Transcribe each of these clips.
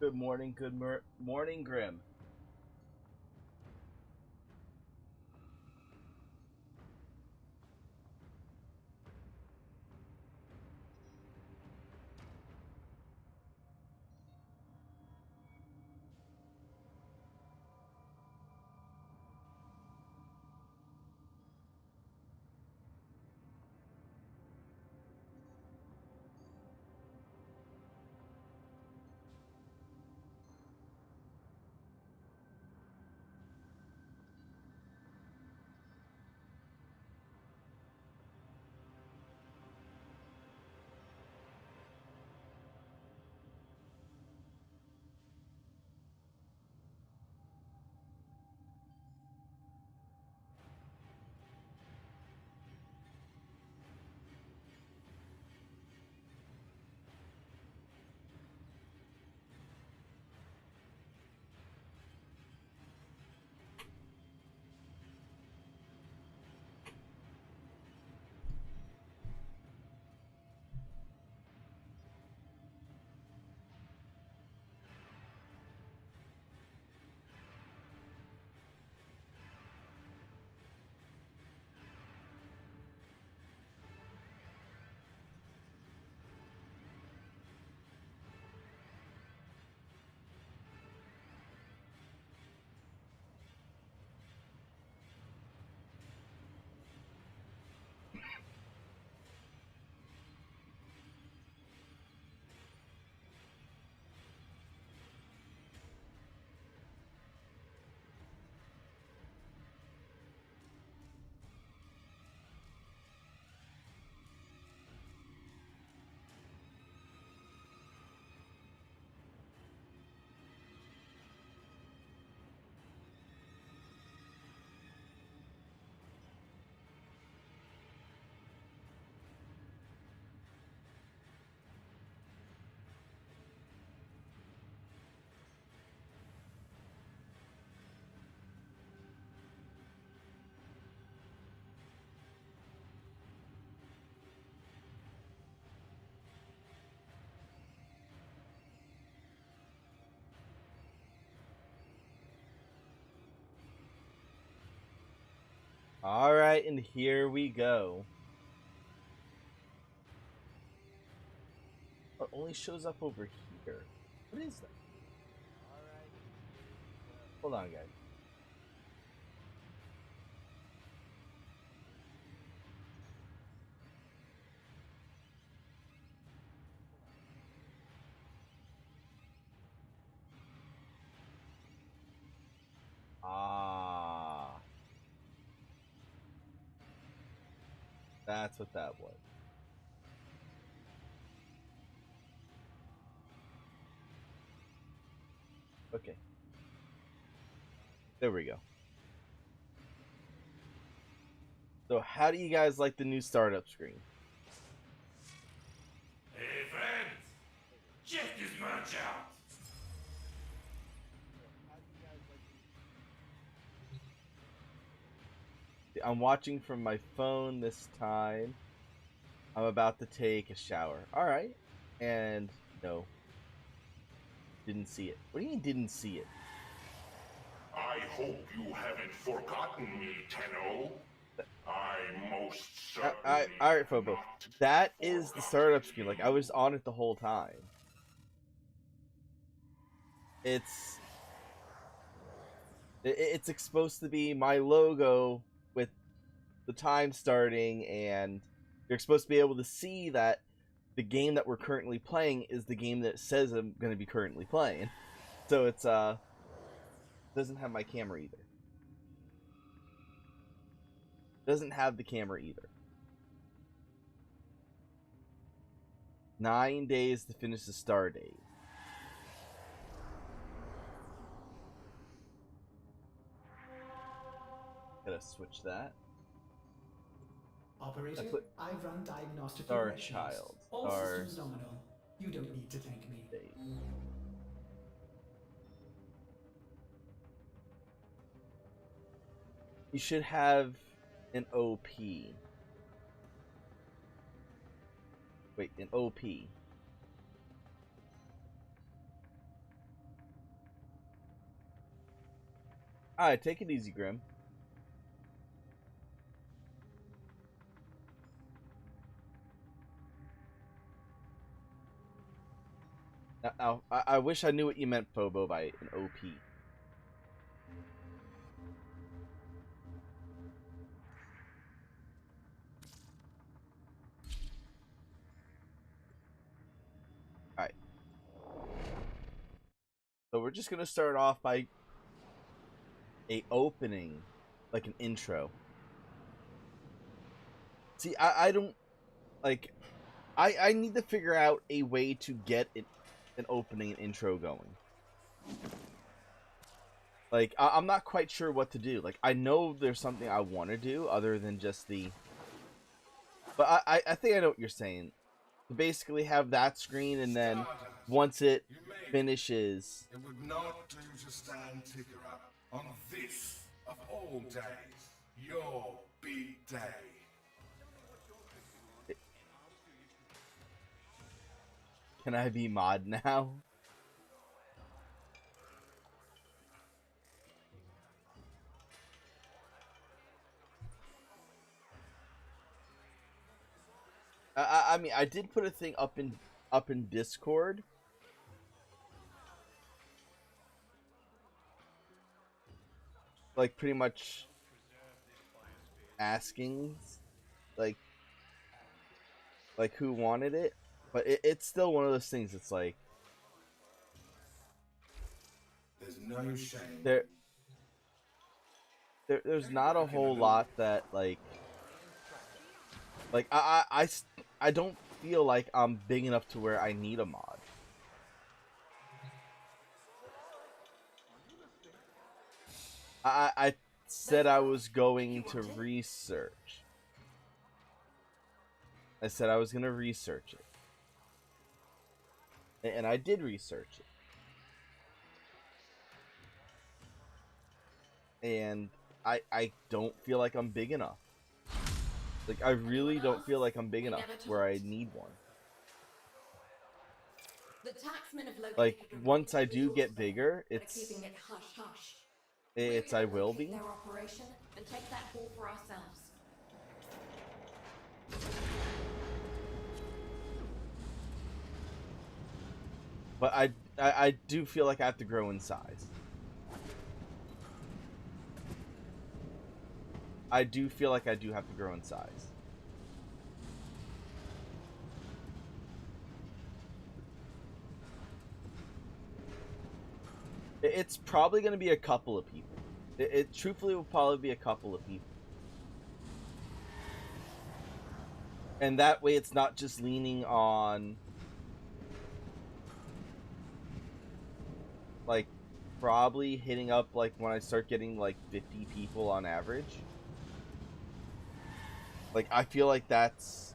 Good morning, Grim. Alright, and here we go. It only shows up over here. What is that? Alright. Hold on, guys. Ah. That's what that was. Okay. There we go. So how do you guys like the new startup screen? Hey friends, check this match out. I'm watching from my phone this time. I'm about to take a shower. Alright. And no. Didn't see it. What do you mean didn't see it? I hope you haven't forgotten me, Tenno. I most certainly Alright, have Phobo. not That is the startup forgotten screen. you. Like, I was on it the whole time. It's supposed to be my logo with the time starting, and you're supposed to be able to see that the game that we're currently playing is the game that it says I'm going to be currently playing. So it's doesn't have my camera either. Doesn't have the camera either. 9 days to finish the star date. Gotta switch that. Operator, I've run diagnostic Star regressions. Child. All Star systems nominal. You don't need to thank me. date. You should have an OP. Wait, an OP. Alright, take it easy, Grim. Now, I wish I knew what you meant, Phobo, by an OP. Alright. So we're just gonna start off by a opening, like an intro. See, I don't, like, I need to figure out a way to get an opening and intro going. Like, I'm not quite sure what to do. Like, I know there's something I want to do other than just the... But I think I know what you're saying. To basically have that screen, and then once it finishes... It would not do to stand ticker up on this of all days, your big day. Can I be mod now? I mean, I did put a thing up in Discord. Like, pretty much asking, like who wanted it, but it's still one of those things. It's like There's no shame. There's not a whole lot that like I don't feel like I'm big enough to where I need a mod. I said I was going to research. I said I was going to research it. And I did research it. And I don't feel like I'm big enough. Like, I really don't feel like I'm big enough where I need one. Like, once I do get bigger, it's I will be. Their operation and take that ball for ourselves. But I do feel like I have to grow in size. I do feel like I do have to grow in size. It's probably going to be a couple of people. It truthfully will probably be a couple of people. And that way it's not just leaning on... like, probably hitting up, like, when I start getting, like, 50 people on average. Like, I feel like that's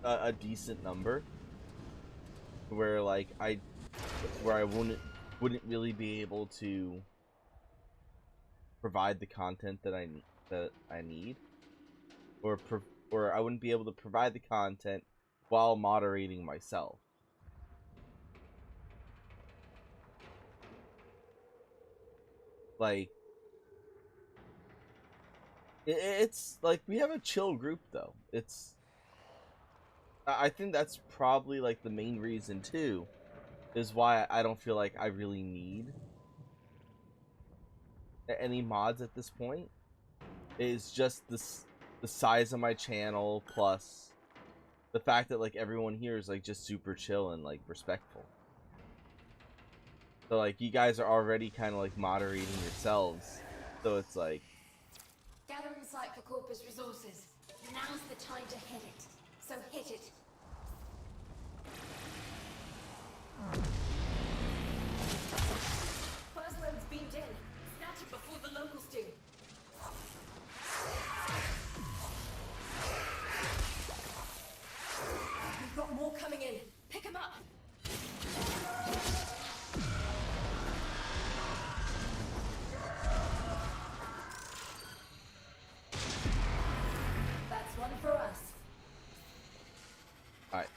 a decent number. Where, like, I wouldn't really be able to provide the content that I need. Or I wouldn't be able to provide the content while moderating myself. Like, it's like, we have a chill group though. I think that's probably like the main reason too, is why I don't feel like I really need any mods at this point. Is just the size of my channel, plus the fact that like everyone here is like just super chill and like respectful. So like, you guys are already kind of like moderating yourselves, so it's like, Gathering site for Corpus resources. Now's the time to hit it. So hit it. First load's beamed in. Snatch it before the locals do. We've got more coming in. Pick them up. That's one for us. alright.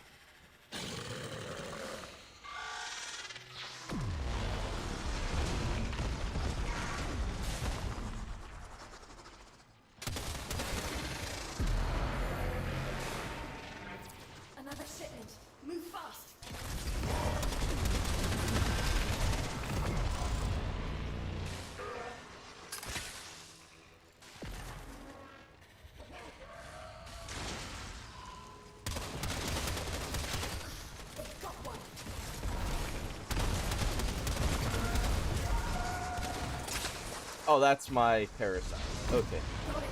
Oh, that's my parasite. Okay. Got it.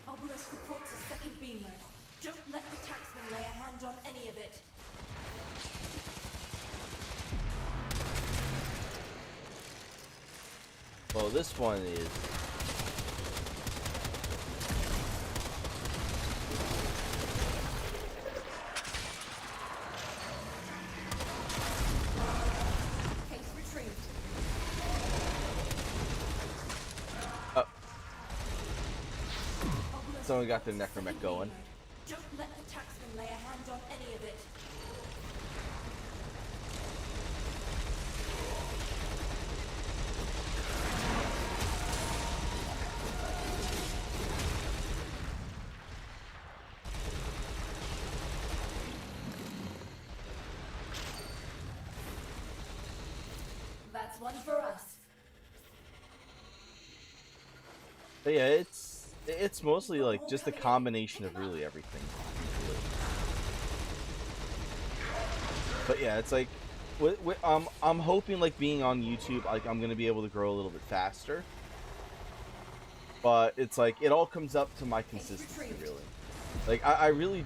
Obelisk reports a second beam load. Don't let the taxman lay a hand on any of it. Well, this one is. Case retrieved. Someone got their necromech going. Don't let the taxman lay a hand on any of it. That's one for us. But yeah, it's mostly like just a combination of really everything. But yeah, it's like, I'm hoping like being on YouTube, like I'm gonna be able to grow a little bit faster. But it's like it all comes up to my consistency, really. Like I really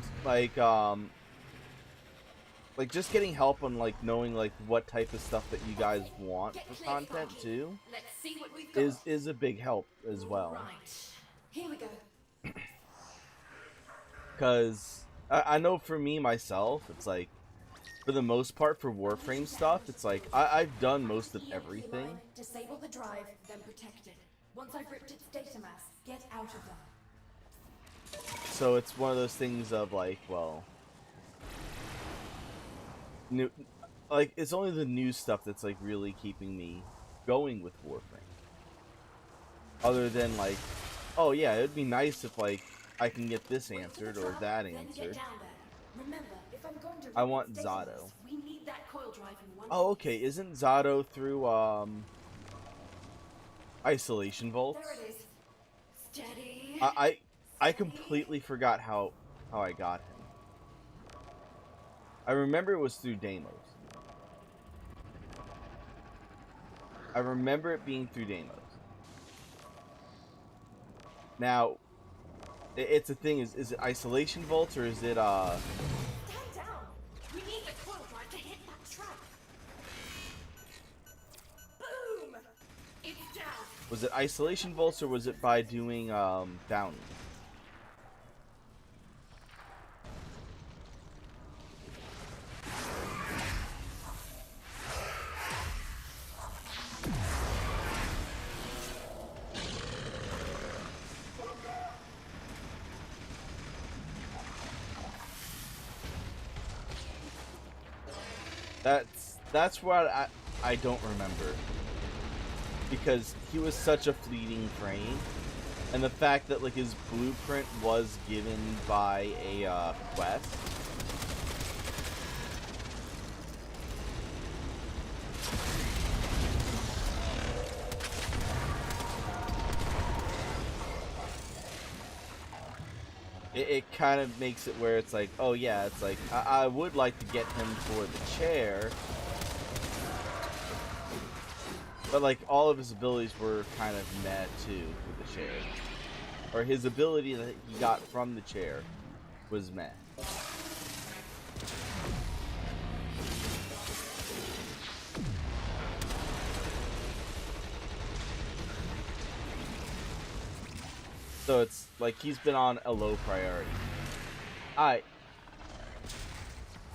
like just getting help on like knowing like what type of stuff that you guys want for content too Let's see what we've got. is a big help as well. Right. Here we go. Because I know for me myself, it's like for the most part for Warframe stuff, it's like I've done most of everything. Disable the drive, then protect it. Once I've ripped its data mass, get out of there. So it's one of those things of like, well, new, like it's only the new stuff that's like really keeping me going with Warframe. Other than like, oh yeah, it'd be nice if like I can get this answered or that answered. Remember, if I'm going to I want Zato. we need that coil drive in one Oh, okay. Isn't Zato through isolation vaults? There it is. Steady. I completely forgot how I got him. I remember it was through Deimos. I remember it being through Deimos. Now, it's a thing. Is it isolation vaults or is it Stand down. We need the coil drive to hit that trap. Boom. It's down. Was it isolation vaults or was it by doing bounty? That's what I don't remember, because he was such a fleeting frame, and the fact that like his blueprint was given by a quest. It kind of makes it where it's like, oh yeah, it's like, I would like to get him for the chair. But like, all of his abilities were kind of meh too with the chair. Or his ability that he got from the chair was meh. So it's like he's been on a low priority. Alright.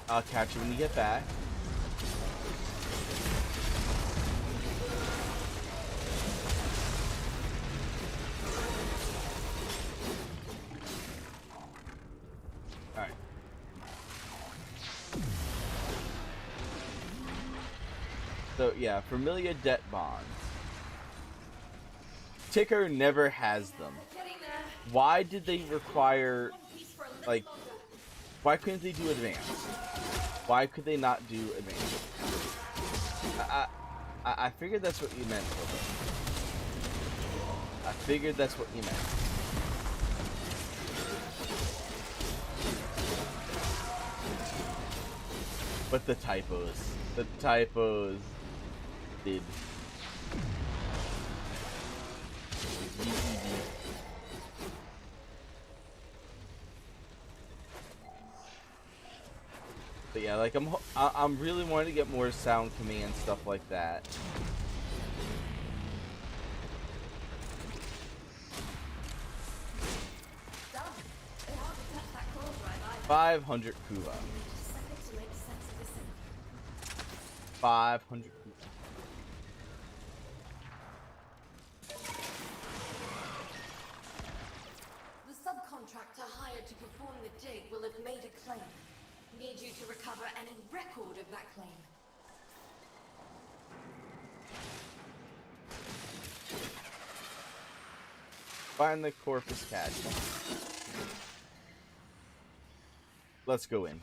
I'll catch you when you get back. Alright. So yeah, Familia det-bonds. Ticker never has them. Why did they require, like, why couldn't they do advanced? Why could they not do advanced? I figured that's what you meant, I figured that's what you meant. But the typos. The typos did. But yeah, like I'm really wanting to get more sound command stuff like that. Done. It hardly touched that claw drive either. 500 Kuva. Just a second to make sense of this info. 500 Kuva. The subcontractor hired to perform the dig will have made a claim. Need you to recover any record of that claim. Find the corpus cache. Let's go in.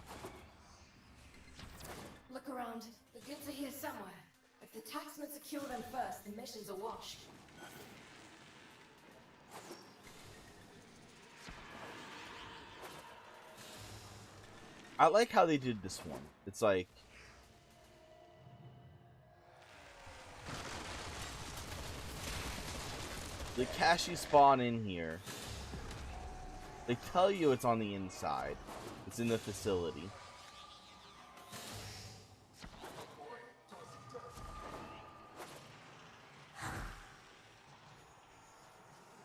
Look around. The goods are here somewhere. If the taxmen secure them first, the mission's a wash. I like how they did this one. It's like the cache you spawn in here. They tell you it's on the inside. It's in the facility.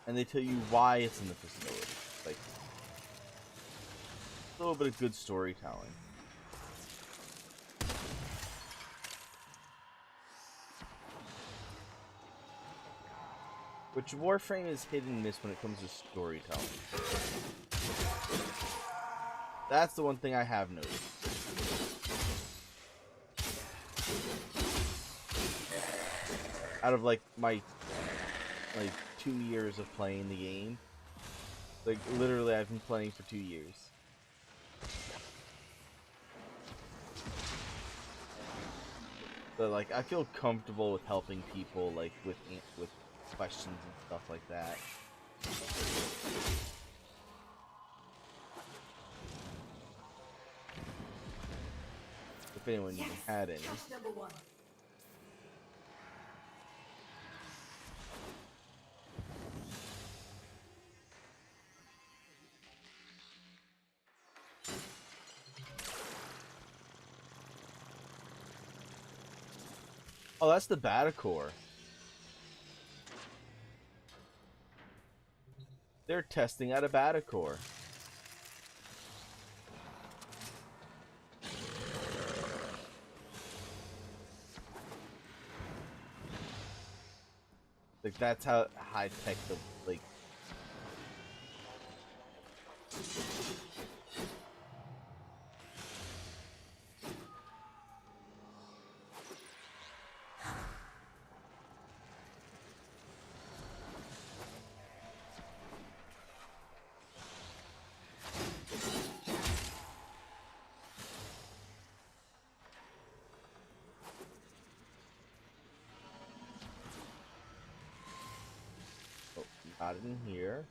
And they tell you why it's in the facility. Like a little bit of good storytelling. Which Warframe is hit and miss when it comes to storytelling. That's the one thing I have noticed. Out of like my 2 years of playing the game. Like literally I've been playing for 2 years. So like I feel comfortable with helping people like with questions and stuff like that. If anyone even had any. Cache number 1. Oh, that's the Batacore. They're testing out a Batacore. Like that's how high tech the like. Oh, not in here.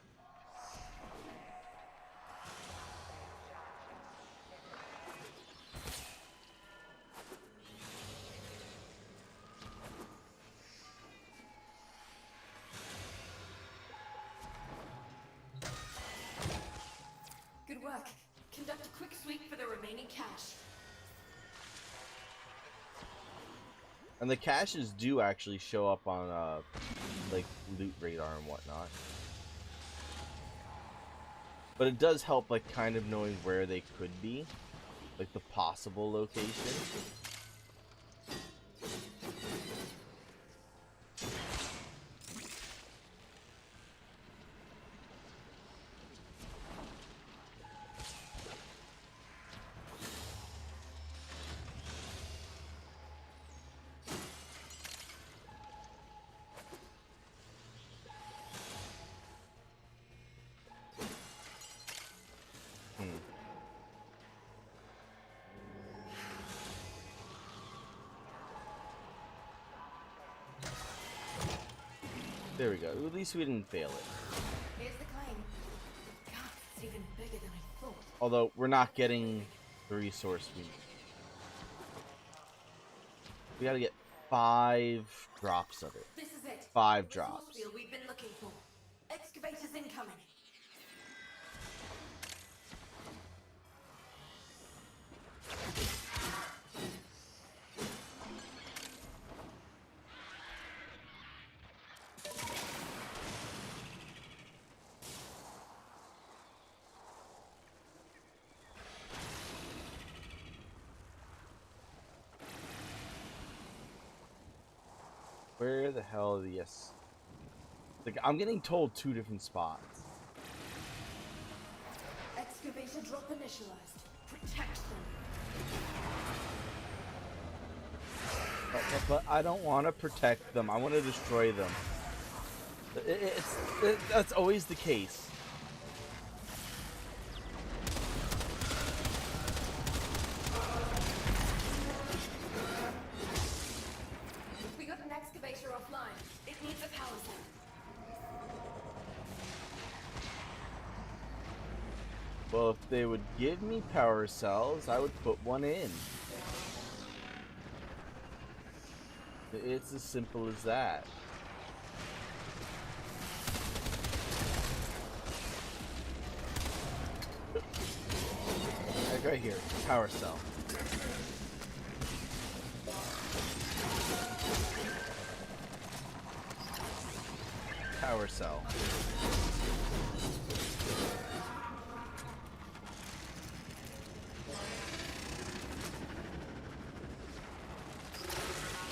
Good work. Conduct a quick sweep for the remaining cache. And the caches do actually show up on like loot radar and whatnot. But it does help like kind of knowing where they could be, like the possible location. There we go. At least we didn't fail it. Here's the claim. God, it's even bigger than I thought. Although we're not getting the resource we need. We gotta get 5 drops of it. This is it. 5 Resource drops. field we've been looking for. Excavators incoming. Where the hell are the yes? Like, I'm getting told 2 different spots. Excavator drop initialized. Protect them. But I don't want to protect them. I want to destroy them. That's always the case. We got an excavator offline. It needs a power cell. Well, if they would give me power cells, I would put one in. It's as simple as that. Right here, power cell. Power cell.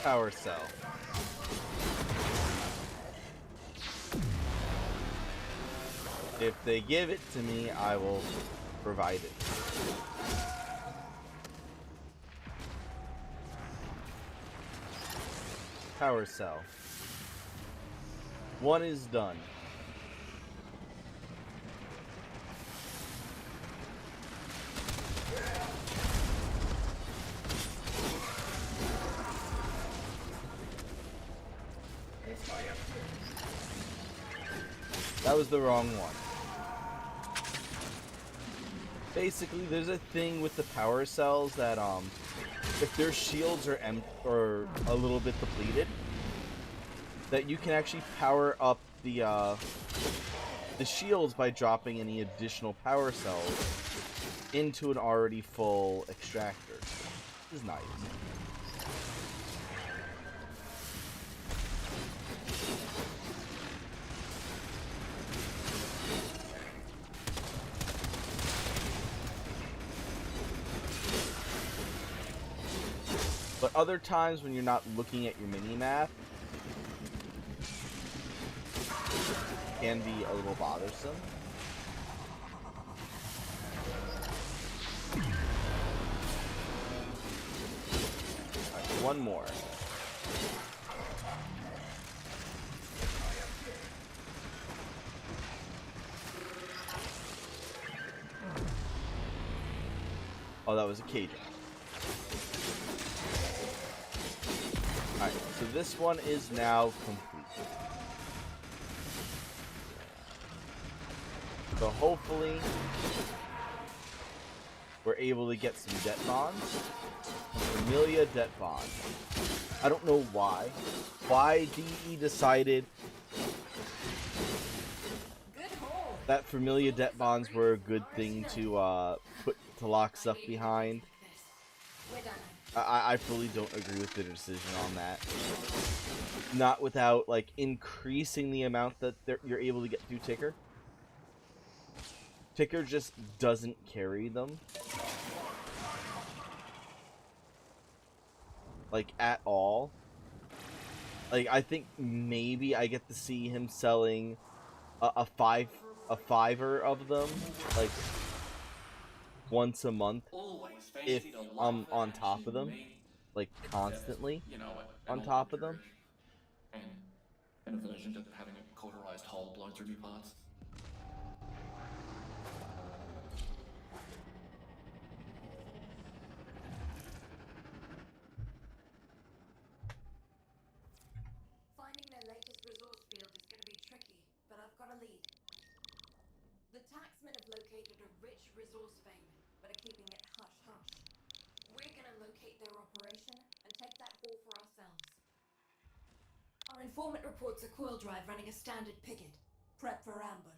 Power cell. If they give it to me, I will provide it. Power cell. 1 is done. That was the wrong one. Basically, there's a thing with the power cells that if their shields are or a little bit depleted, that you can actually power up the shields by dropping any additional power cells into an already full extractor. This is nice. But other times when you're not looking at your mini-map, it can be a little bothersome. Alright, 1 more. Oh, that was a Cajun. Alright, so this one is now complete. So hopefully we're able to get some det-bonds. Familia det-bond. I don't know why. Why DE decided that Familia det-bonds were a good thing to put to lock stuff behind. We're done. I fully don't agree with their decision on that. Not without, like, increasing the amount that you're able to get through Ticker. Ticker just doesn't carry them. Like, at all. Like, I think maybe I get to see him selling a fiver of them, like, once a month. If I'm on top of them, like constantly on top of them. And an aversion to having a cauterized hole blown through your parts. Finding their latest resource field is going to be tricky, but I've got a lead. The taxmen have located a rich resource vein, but are keeping it hush-hush. We're going to locate their operation and take that haul for ourselves. Informant reports a coil drive running a standard picket. Prep for ambush.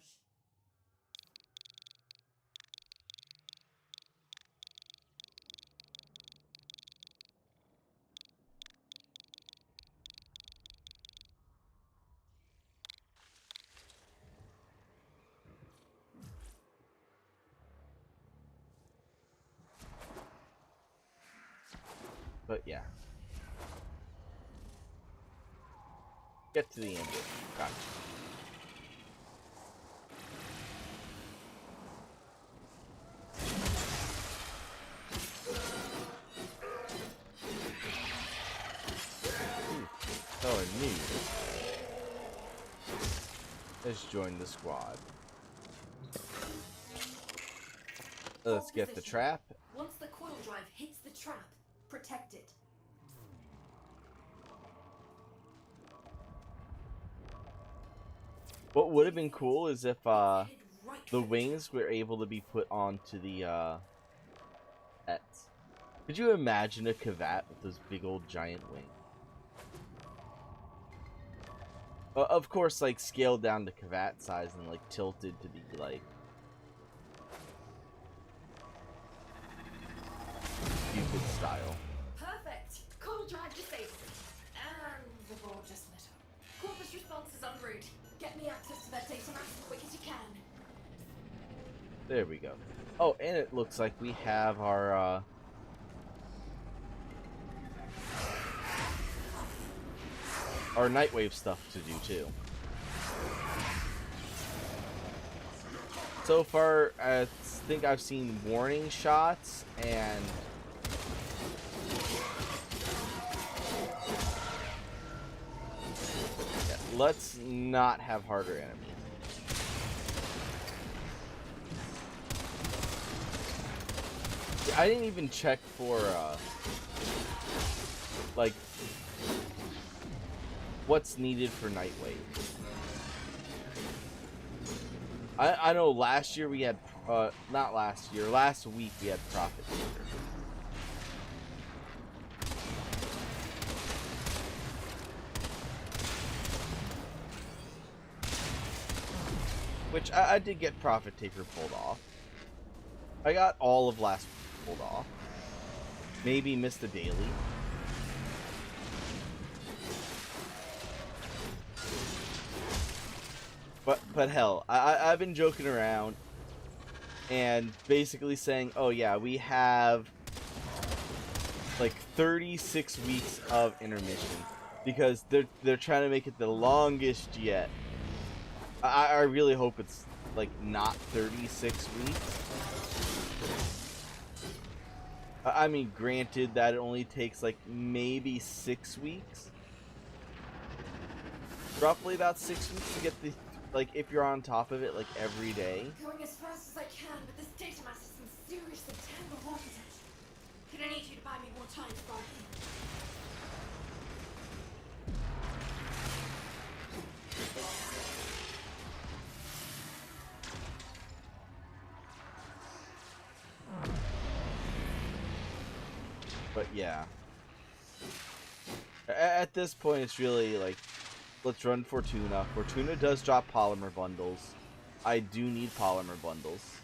But yeah. Get to the ambush. Gotcha. Oh, new. Let's join the squad. Let's get the trap. Once the coil drive hits the trap, protect it. What would have been cool is if the wings were able to be put onto the pets. Could you imagine a Kavat with those big old giant wings? Of course, like scaled down to Kavat size and like tilted to be like Cupid style. Perfect. Coil drive disabled. And the board just lit up. Corpus response is en route. Get me access to that data mass as quick as you can. There we go. Oh, and it looks like we have our Nightwave stuff to do too. So far, I think I've seen warning shots and yeah, let's not have harder enemies. I didn't even check for like what's needed for Nightwave. I know last year we had not last year, last week we had Prophet Taker. Which I did get Prophet Taker pulled off. I got all of last week pulled off. Maybe missed a daily. But hell, I've been joking around and basically saying, oh yeah, we have like 36 weeks of intermission because they're trying to make it the longest yet. I really hope it's like not 36 weeks. I mean, granted that it only takes like maybe 6 weeks. Roughly about 6 weeks to get the, like, if you're on top of it like every day. Going as fast as I can, but this data mass is some seriously tangled architecture. Gonna need you to buy me more time, Sparky. But yeah. At this point, it's really like, let's run Fortuna. Fortuna does drop polymer bundles. I do need polymer bundles.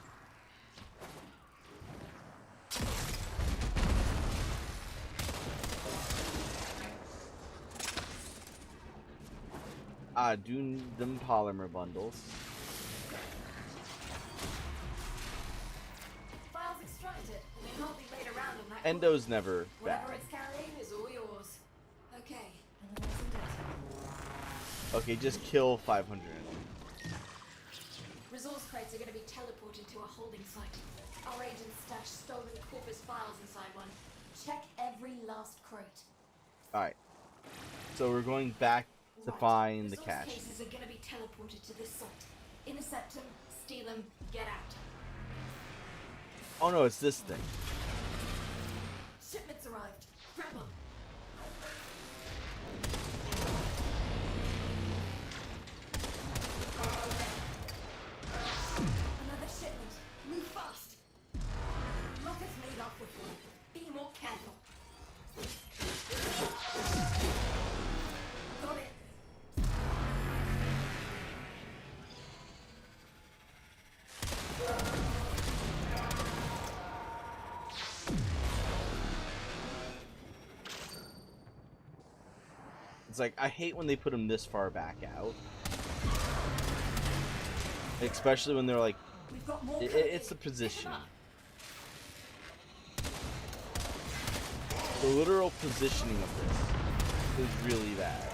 I do need them polymer bundles. Files extracted, and they can't be laid around on that. Endo's never bad. Whatever it's carrying is all yours. Okay, analyzing data. Okay, just kill 500 enemies. Resource crates are going to be teleported to a holding site. Our agents stashed stolen corpus files inside one. Check every last crate. Alright. So we're going back to find the cache. Resource cases are going to be teleported to this site. Intercept them, steal them, get out. Oh no, it's this thing. Shipments arrived. Grab them. Another shipment. Move fast. Lockers made off with one. Be more careful. Got it. It's like, I hate when they put them this far back out. Especially when they're like, We've got more it's the positioning. The literal positioning of this is really bad.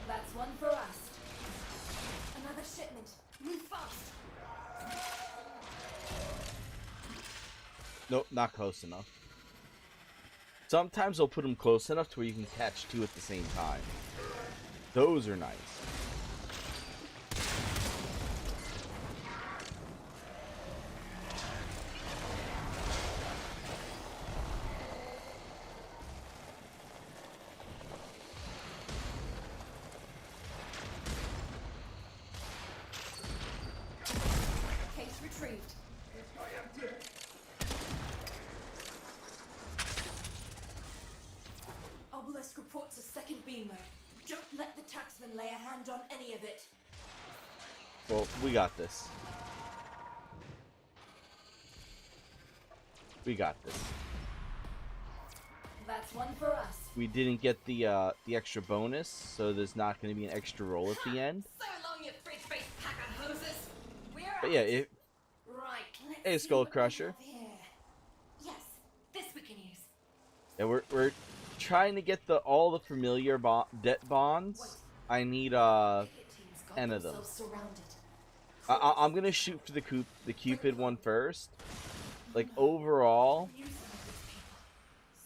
That's one for us. Another shipment. Move fast. Nope, not close enough. Sometimes they'll put them close enough to where you can catch two at the same time. Those are nice. Case retrieved. Obelisk reports a second beam mode. Don't let the taxman lay a hand on any of it. Well, we got this. We got this. That's one for us. We didn't get the extra bonus, so there's not going to be an extra roll at the end. So long, you fridge-faced pack of hoses. We're But yeah, out. Right, let's Hey, see Skull what we Crusher. have here. Yes, this we can use. yeah, we're trying to get all the familiar det-bonds. I need Picket team's got 10 of them. themselves surrounded. I'm gonna shoot for the Cupid one first. Like overall, Use some of these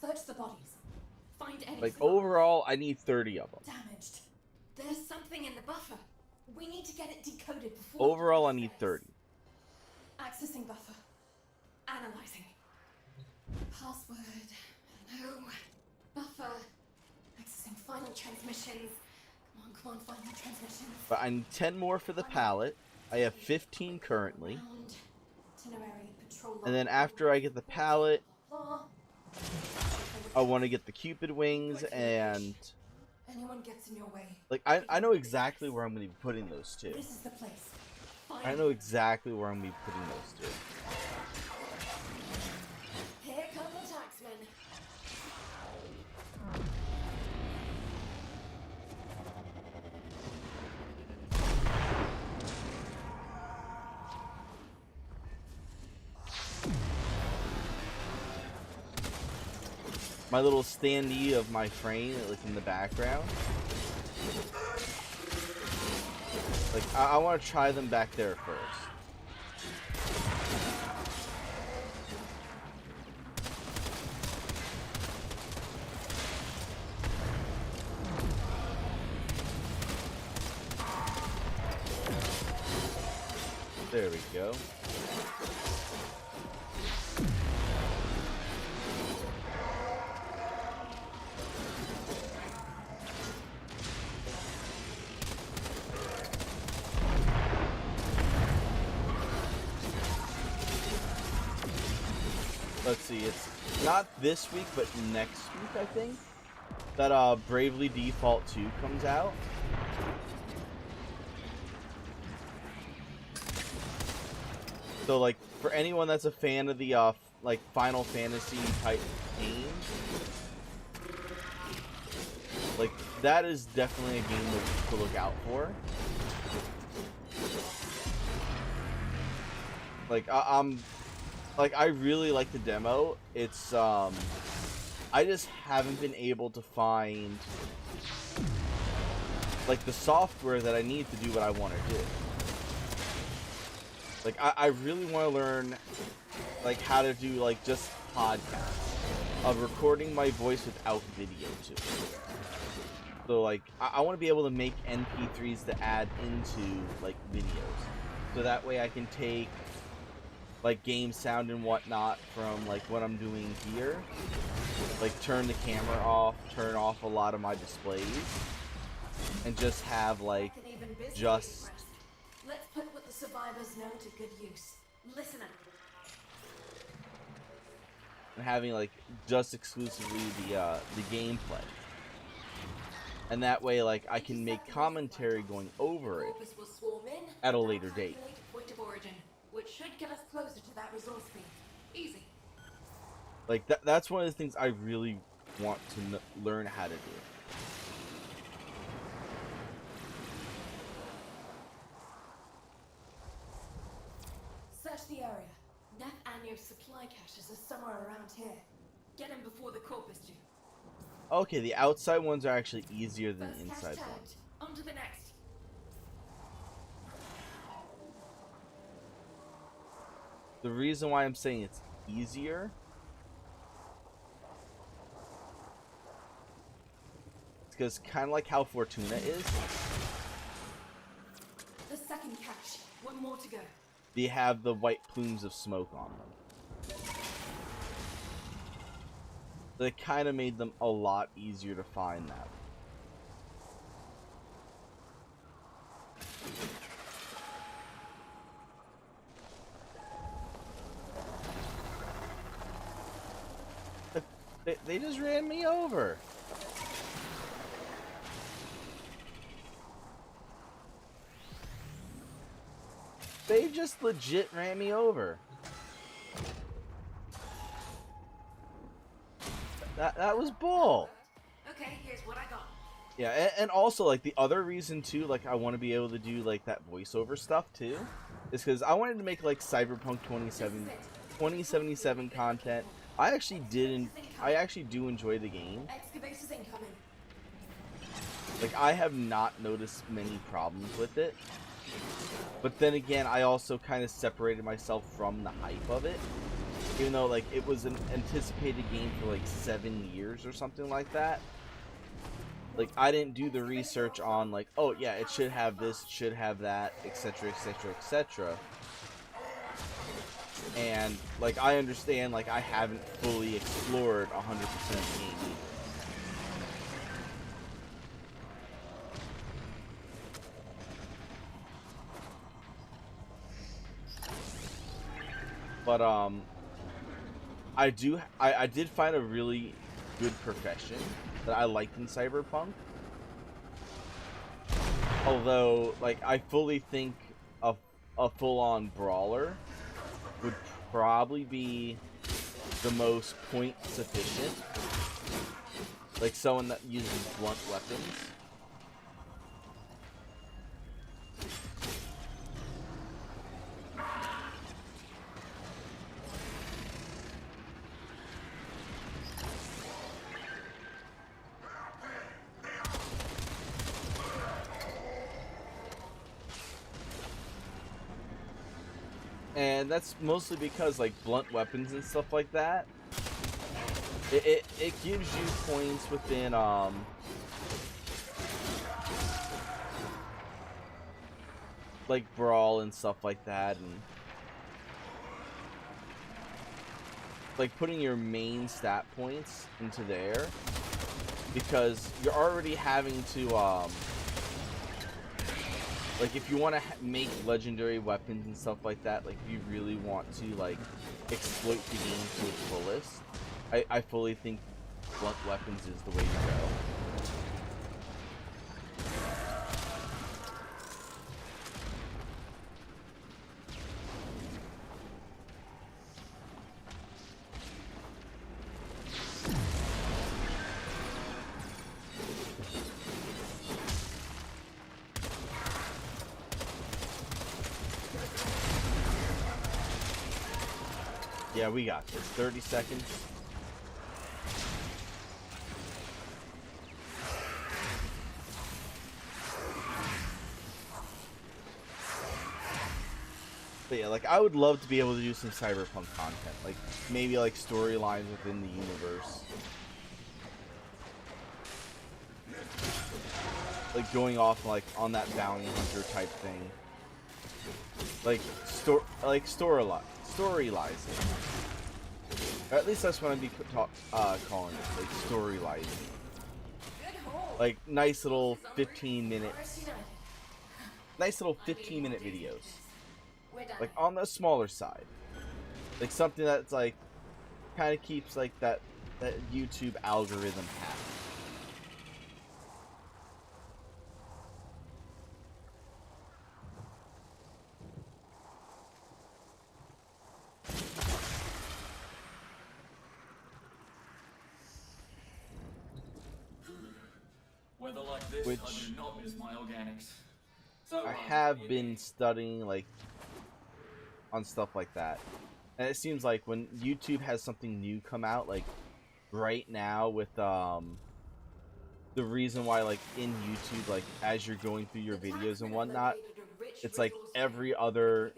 people. Search the bodies. Find any like survivors. overall, I need 30 of them. Damaged. There's something in the buffer. We need to get it decoded before. Overall, I need 30. Accessing buffer. Analyzing. Password. No. Buffer. Accessing final transmissions. Come on, final transmissions. But I need 10 more for the pallet. I have 15 currently. Round. Itinerary, patrol And then log. after I get the pallet, Blah. I want to get the Cupid wings and Anyone gets in your way. like I know exactly where I'm gonna be putting those two. This is the place. Find I know exactly where I'm gonna be putting those two. Here come the taxmen. My little standee of my frame, like in the background. Like I want to try them back there first. There we go. Let's see, it's not this week, but next week, I think, that Bravely Default 2 comes out. So, like, for anyone that's a fan of the, like, Final Fantasy type games, like, that is definitely a game to look out for. Like, I really like the demo. It's, I just haven't been able to find, like, the software that I need to do what I want to do. Like, I really want to learn, like, how to do, like, just podcasts of recording my voice without video to it. So, like, I want to be able to make MP3s to add into, like, videos. So that way I can take, like, game sound and whatnot from, like, what I'm doing here. Like, turn the camera off, turn off a lot of my displays. And just have, like, An even busier just... request. Let's put what the survivors know to good use. Listen up. and having like just exclusively the gameplay. And that way, like, I can make commentary going over it Corpus will swarm in, at a and later date. calculate a point of origin, which should get us closer to that resource feed. Easy. Like, that's one of the things I really want to learn how to do. Search the area. Neff Anio's supply caches are somewhere around here. Get him before the Corpus do. Okay, the outside ones are actually easier than First the cache inside tagged. ones. On to the next. The reason why I'm saying it's easier is because kind of like how Fortuna is, The second cache. One more to go. they have the white plumes of smoke on them. That kind of made them a lot easier to find that. They just ran me over. They just legit ran me over. That was bull. Okay, here's what I got. Yeah, and also like the other reason too, like I want to be able to do like that voiceover stuff too, is because I wanted to make like Cyberpunk 2077 content. I actually do enjoy the game. Excavators incoming. Like I have not noticed many problems with it. But then again, I also kind of separated myself from the hype of it. Even though like it was an anticipated game for like 7 years or something like that. Like I didn't do the research on like, oh yeah, it should have this, it should have that, etc, etc, etc. And like I understand, like I haven't fully explored 100% of the game either. But I did find a really good profession that I liked in Cyberpunk. Although, like, I fully think a full-on brawler would probably be the most point sufficient. Like someone that uses blunt weapons. And that's mostly because like blunt weapons and stuff like that, it gives you points within like brawl and stuff like that, and like putting your main stat points into there, because you're already having to like if you want to make legendary weapons and stuff like that, like if you really want to like exploit the game to its fullest, I fully think blunt weapons is the way to go. Yeah, we got this. 30 seconds. But yeah, like I would love to be able to do some Cyberpunk content, like maybe like storylines within the universe, like going off like on that bounty hunter type thing, like storylizing. Or at least that's what I'd be calling it, like storylizing. Like nice little 15-minute videos. Like on the smaller side. Like something that's like kind of keeps like that YouTube algorithm happy. Weather like this, Which- I do not miss my organics. So I have been studying like on stuff like that, and it seems like when YouTube has something new come out, like right now with the reason why like in YouTube, like as you're going through your videos and whatnot, it's like every other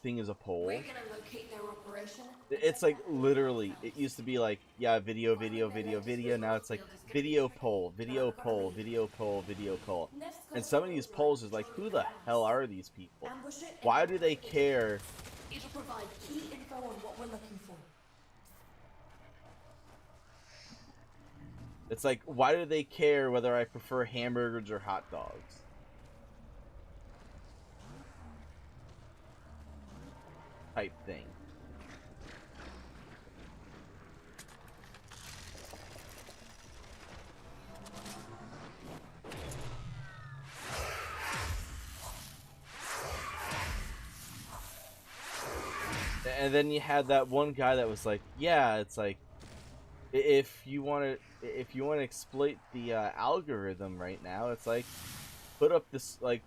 thing is a poll. We're gonna locate their operation. It's like literally, it used to be like, yeah, video, video, video, video. Now it's like video poll, video poll, video poll, video poll. And some of these polls is like, who the hell are these people? Why do they care? It'll provide key info on what we're looking for. It's like, why do they care whether I prefer hamburgers or hot dogs? Type thing. And then you had that one guy that was like, yeah, it's like, if you want to exploit the algorithm right now, it's like, put up this, like,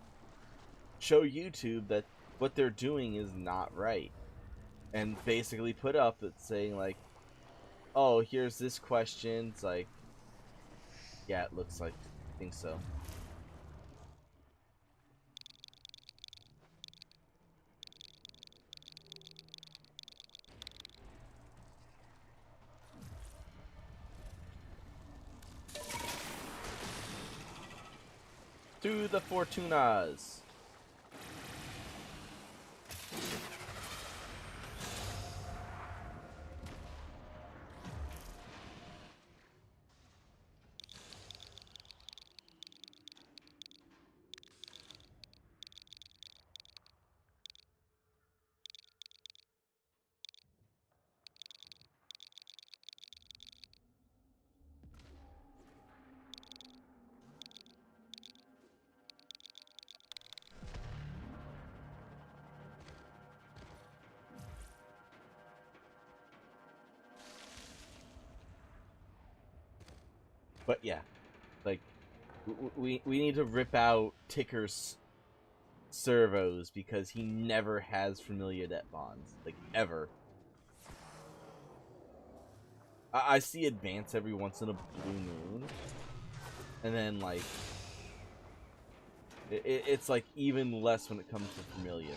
show YouTube that what they're doing is not right, and basically put up it's saying like, oh, here's this question. It's like, yeah, it looks like, I think so. To the Fortunas. But yeah, like, we need to rip out Ticker's servos because he never has familiar det-bonds, like, ever. I see advance every once in a blue moon, and then like it's like even less when it comes to familiar.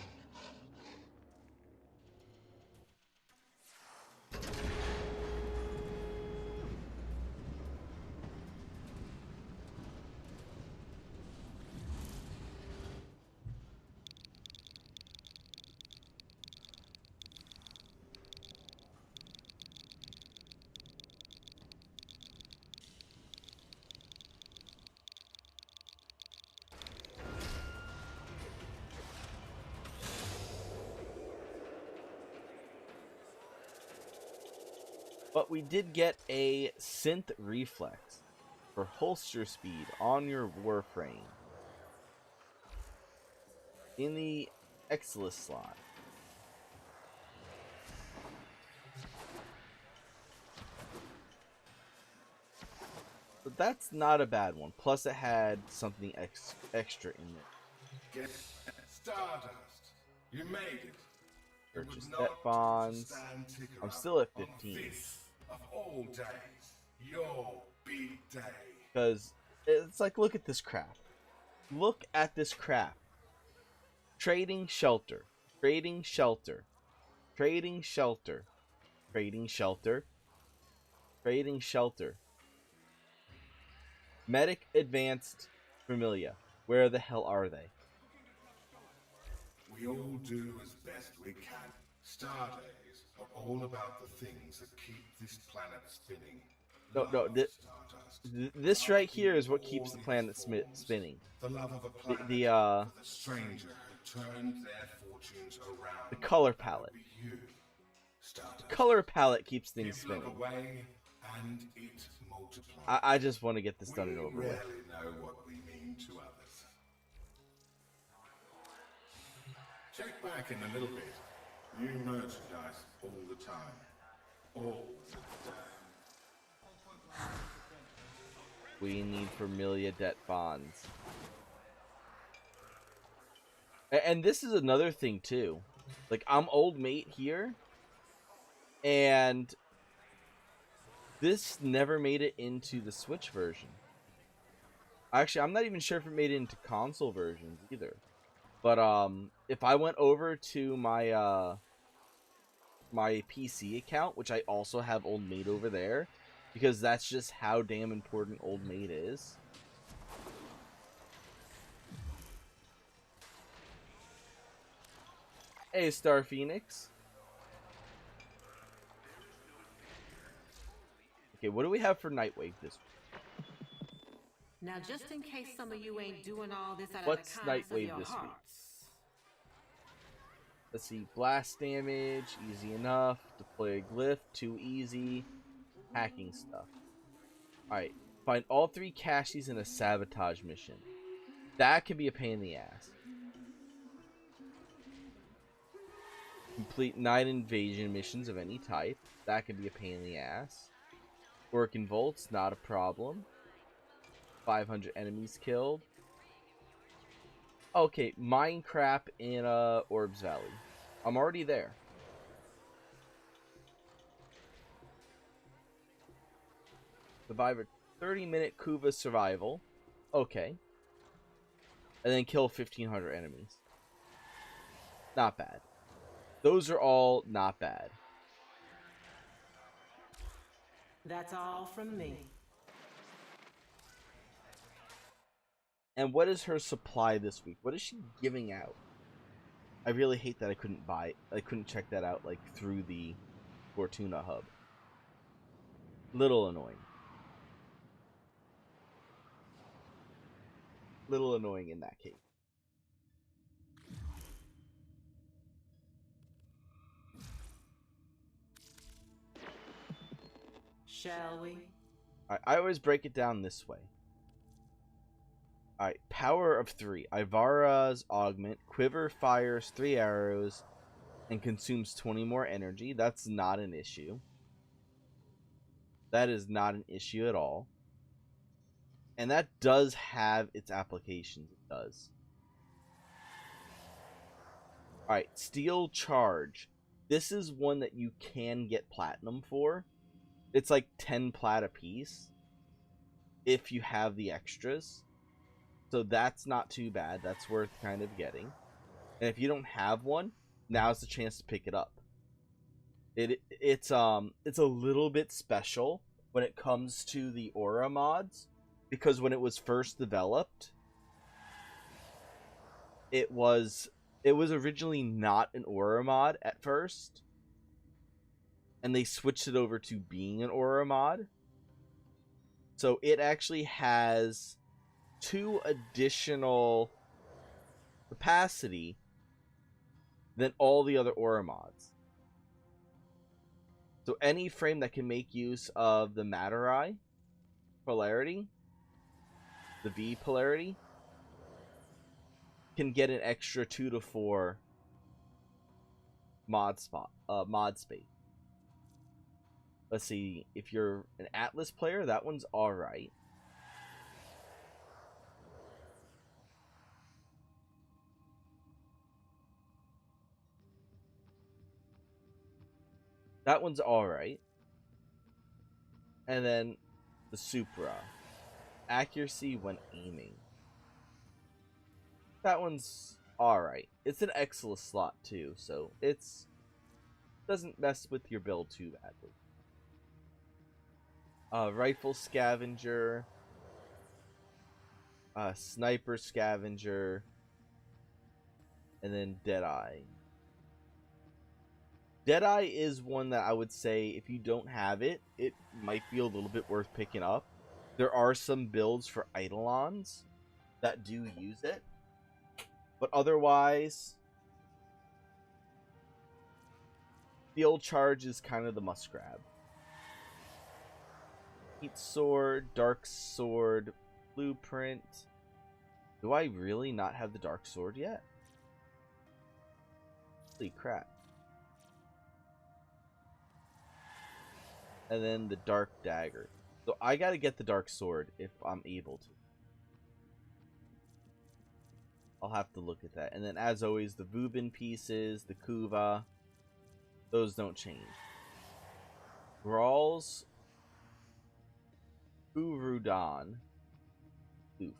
But we did get a synth reflex for holster speed on your Warframe in the Exilus slot. But that's not a bad one. Plus, it had something extra in it. Get Stardust. You made it. Purchase det-bonds. I'm still at 15. This of all days, your big day. Because it's like, look at this crap. Look at this crap. Trading shelter. Trading shelter. Trading shelter. Trading shelter. Trading shelter. Medic advanced familia. Where the hell are they? We all do as best we can. Star days are all about the things that keep this planet spinning. No, Stardust. this right here is what keeps the planet spinning. The love of a planet. The the stranger who turned their fortunes around. color palette. You. Stardust. Color palette keeps things Give love spinning. away, and it multiplies. I just want to get this done and over We with. rarely know what we mean to others. Check back in a little bit. New merchandise all the time. All the time. We need Vermilia det-bonds. And this is another thing too. Like, I'm old mate here, and this never made it into the Switch version. Actually, I'm not even sure if it made it into console versions either. But if I went over to my my PC account, which I also have Old Mate over there, because that's just how damn important Old Mate is. Hey, Star Phoenix. Okay, what do we have for Nightwave this week? Now, just in case some of you ain't doing all this out What's of the kindness of Nightwave your this week? hearts. Let's see, blast damage, easy enough. Deploy a glyph, too easy. Hacking stuff. Alright, find all 3 caches in a sabotage mission. That can be a pain in the ass. Complete 9 invasion missions of any type. That can be a pain in the ass. Work in vaults, not a problem. 500 enemies killed. Okay, mine crap in Orbs Valley. I'm already there. Survive a 30-minute Kuva survival. Okay. And then kill 1,500 enemies. Not bad. Those are all not bad. That's all from me. And what is her supply this week? What is she giving out? I really hate that I couldn't check that out like through the Fortuna hub. Little annoying. Little annoying in that case. Shall we? Alright, I always break it down this way. Alright, power of 3. Ivara's augment. Quiver fires 3 arrows and consumes 20 more energy. That's not an issue. That is not an issue at all. And that does have its applications. It does. Alright, Steel Charge. This is one that you can get platinum for. It's like 10 plat a piece if you have the extras. So that's not too bad. That's worth kind of getting. And if you don't have one, now's the chance to pick it up. It's a little bit special when it comes to the aura mods, because when it was first developed, it was originally not an aura mod at first, and they switched it over to being an aura mod. So it actually has 2 additional capacity than all the other aura mods. So any frame that can make use of the Matter Eye polarity, the V polarity, can get an extra 2 to 4 mod space. Let's see, if you're an Atlas player, that one's alright. That one's alright. And then the Supra. Accuracy when aiming. That one's alright. It's an Excellus slot too, so it's doesn't mess with your build too badly. Rifle Scavenger. Sniper Scavenger. And then Deadeye. Deadeye is one that I would say if you don't have it, it might be a little bit worth picking up. There are some builds for Eidolons that do use it. But otherwise, The old charge is kind of the must grab. Heat sword, dark sword, blueprint. Do I really not have the dark sword yet? Holy crap. And then the dark dagger. So I gotta get the dark sword if I'm able to. I'll have to look at that. And then as always, the Vubin pieces, the Kuva, those don't change. Gralls, Urudan, Oof.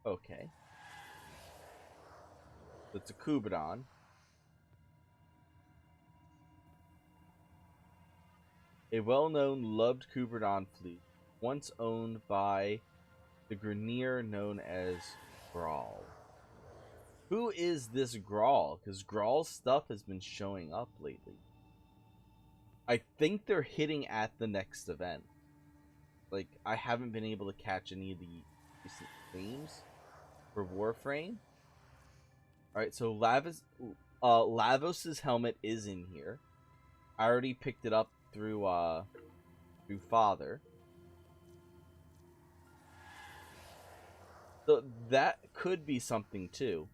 Okay. It's a Kubadan. A well-known, loved Kubadan flute, once owned by the Grenier known as Grawl. Who is this Grawl? Because Grawl's stuff has been showing up lately. I think they're hitting at the next event. Like, I haven't been able to catch any of the recent streams for Warframe. Alright, so Lavos' helmet is in here. I already picked it up through Father. So that could be something too,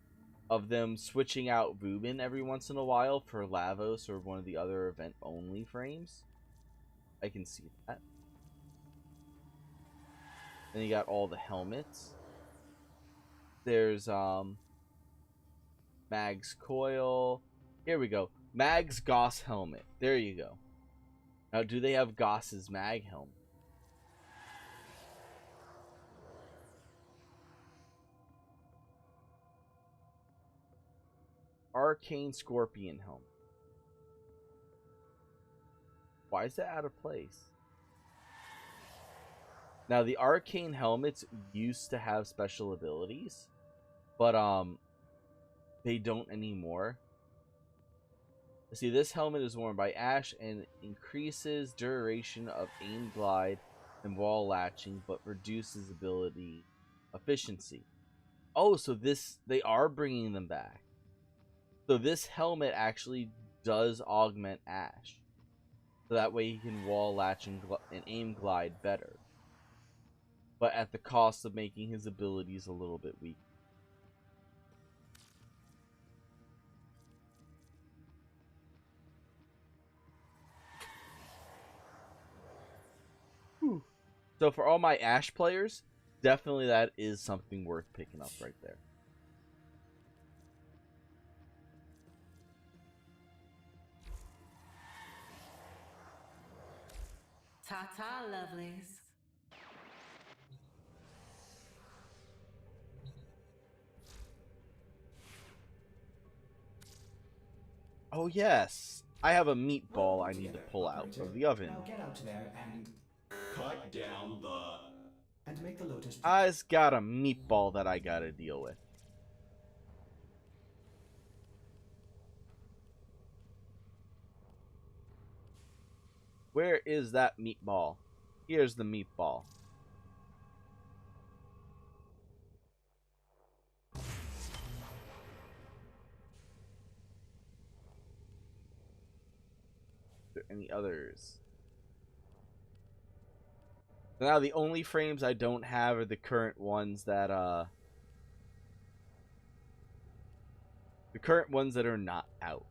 of them switching out Vubin every once in a while for Lavos or one of the other event only frames. I can see that. Then you got all the helmets. There's Mag's coil. Here we go. Mag's Goss helmet. There you go. Now, do they have Goss's Mag helmet? Arcane Scorpion helmet. Why is that out of place? Now, the Arcane helmets used to have special abilities, but they don't anymore. See, this helmet is worn by Ash and increases duration of aim glide and wall latching, but reduces ability efficiency. Oh, so they are bringing them back. So this helmet actually does augment Ash. So that way he can wall latch and aim glide better. But at the cost of making his abilities a little bit weak. Whew. So for all my Ash players, definitely that is something worth picking up right there. Ta-ta, lovelies. Oh yes, I have a meatball I need to pull out of the oven. Now get out there and Cut down the... make the lotus. I's got a meatball that I gotta deal with. Where is that meatball? Here's the meatball. Are there any others? So now the only frames I don't have are the current ones that are not out.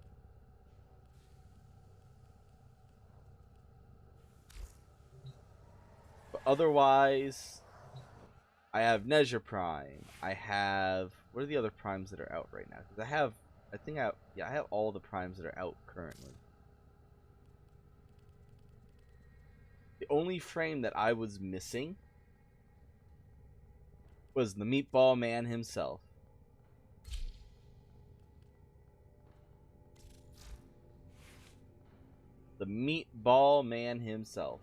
But otherwise, I have Nezha Prime. I have, what are the other primes that are out right now? Because I have all the primes that are out currently. The only frame that I was missing was the Meatball Man himself. The Meatball Man himself.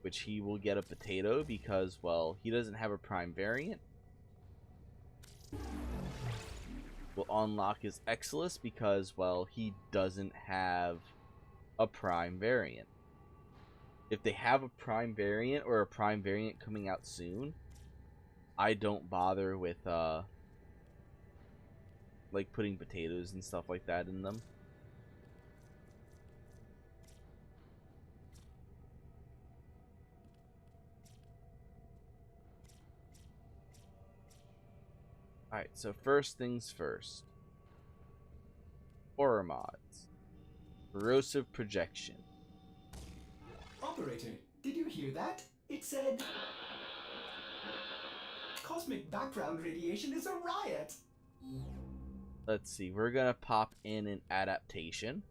Which he will get a potato because, well, he doesn't have a prime variant. Will unlock his Exilus because, well, he doesn't have a prime variant. if they have a prime variant or a prime variant coming out soon, I don't bother with like putting potatoes and stuff like that in them. Alright, so first things first. Horror mods. Corrosive projection. Operator, did you hear that? It said... Cosmic background radiation is a riot! Let's see, we're gonna pop in an adaptation.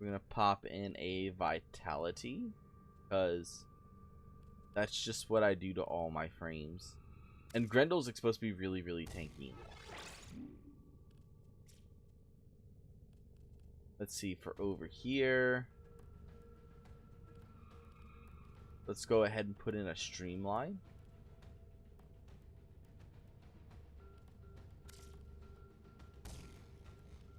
We're gonna pop in a vitality, because that's just what I do to all my frames. And Grendel's supposed to be really, really tanky. Let's see, for over here, let's go ahead and put in a streamline.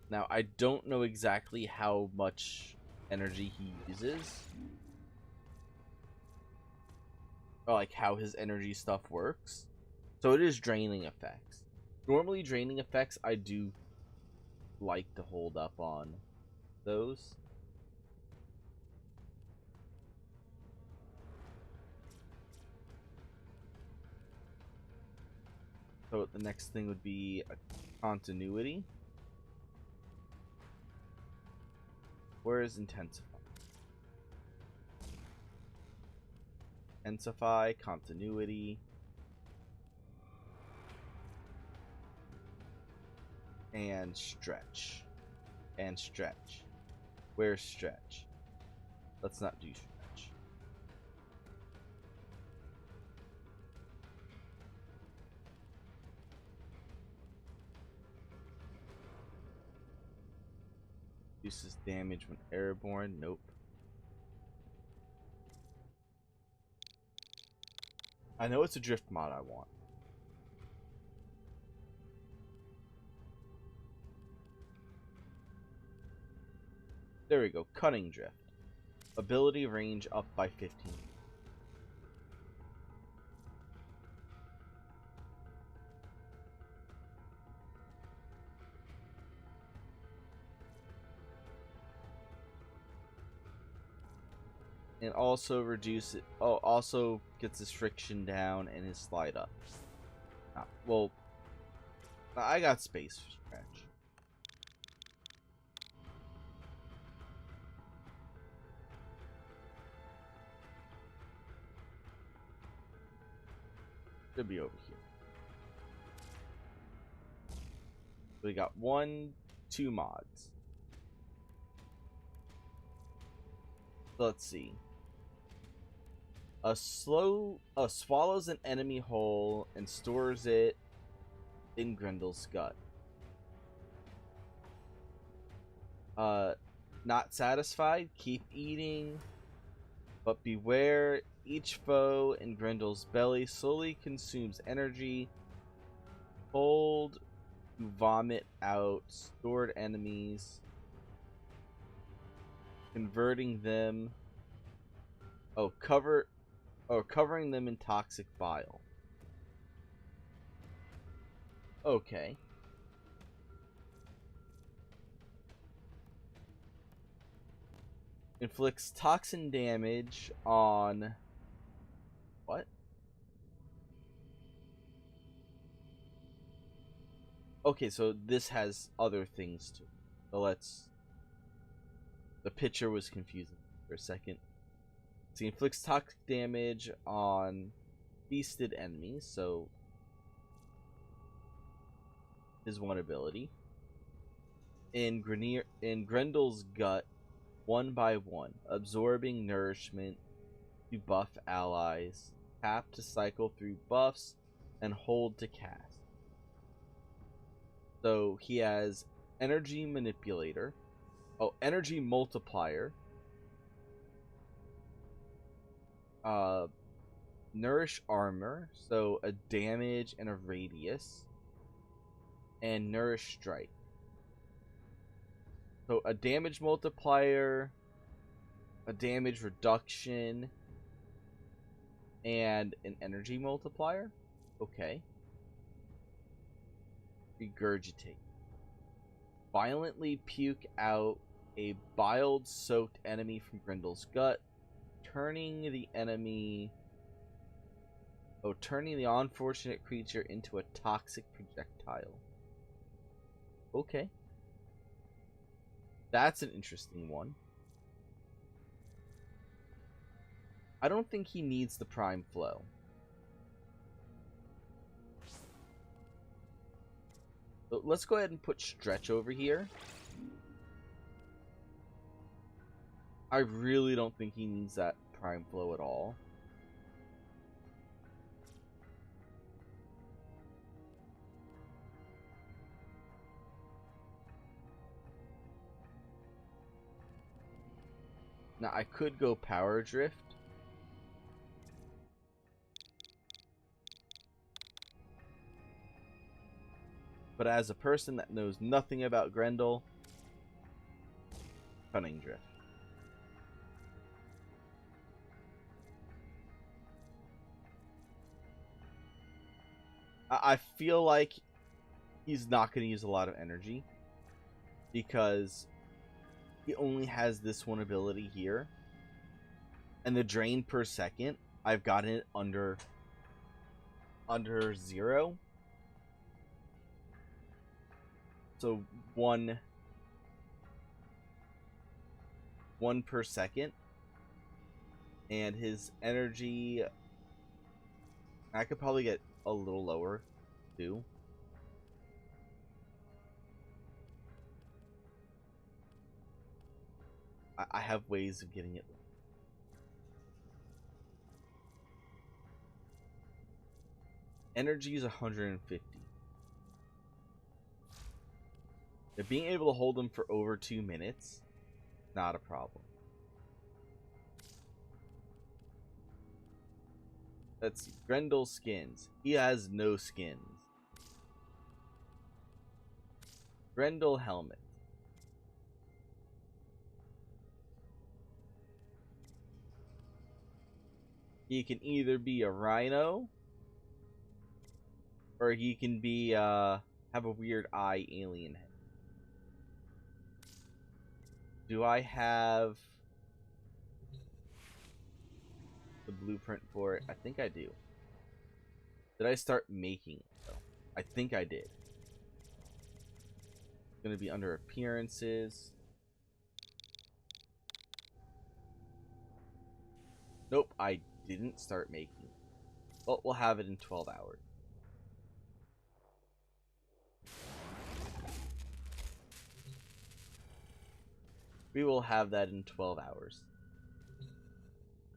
Now, I don't know exactly how much energy he uses. Or like how his energy stuff works. So it is draining effects. Normally draining effects I do like to hold up on those. So the next thing would be a continuity. Where is intensify? Intensify, continuity. And stretch. And stretch. Where's stretch? Let's not do stretch. Reduces damage when airborne. Nope. I know it's a drift mod I want. There we go. Cutting drift. Ability range up by 15. And also reduce it. Oh, also gets his friction down and his slide up. Well, I got space for stretch. Should be over here. We got 2 mods. Let's see. Swallows an enemy whole and stores it in Grendel's gut. Not satisfied, keep eating, but beware, each foe in Grendel's belly slowly consumes energy. Hold to vomit out stored enemies, converting them. Covering them in toxic bile. Okay. Inflicts toxin damage on... What? Okay, so this has other things too. So let's... The picture was confusing for a second. So he inflicts toxic damage on feasted enemies, so his one ability. In Grendel's gut, 1 by 1, absorbing nourishment to buff allies, tap to cycle through buffs, and hold to cast. So he has energy manipulator, energy multiplier, nourish armor, so a damage and a radius, and nourish strike. So a damage multiplier, a damage reduction, and an energy multiplier. Okay. Regurgitate. Violently puke out a bile-soaked enemy from Grendel's gut, turning the unfortunate creature into a toxic projectile. Okay. That's an interesting one. I don't think he needs the Prime Flow. So let's go ahead and put Stretch over here. I really don't think he needs that Prime Flow at all. Now, I could go Power Drift. But as a person that knows nothing about Grendel, Cunning Drift. I feel like he's not going to use a lot of energy because he only has this one ability here, and the drain per second, I've gotten it under 0. So one per second, and his energy, I could probably get a little lower too. I have ways of getting it. Energy is 150. If being able to hold him for over 2 minutes, not a problem. Let's see. Grendel skins. He has no skins. Grendel helmet. He can either be a rhino, or he can be have a weird eye alien head. Do I have the blueprint for it? I think I do. Did I start making it though? I think I did. It's gonna be under appearances. Nope, I didn't start making it. Well, we'll have it in 12 hours. We will have that in 12 hours.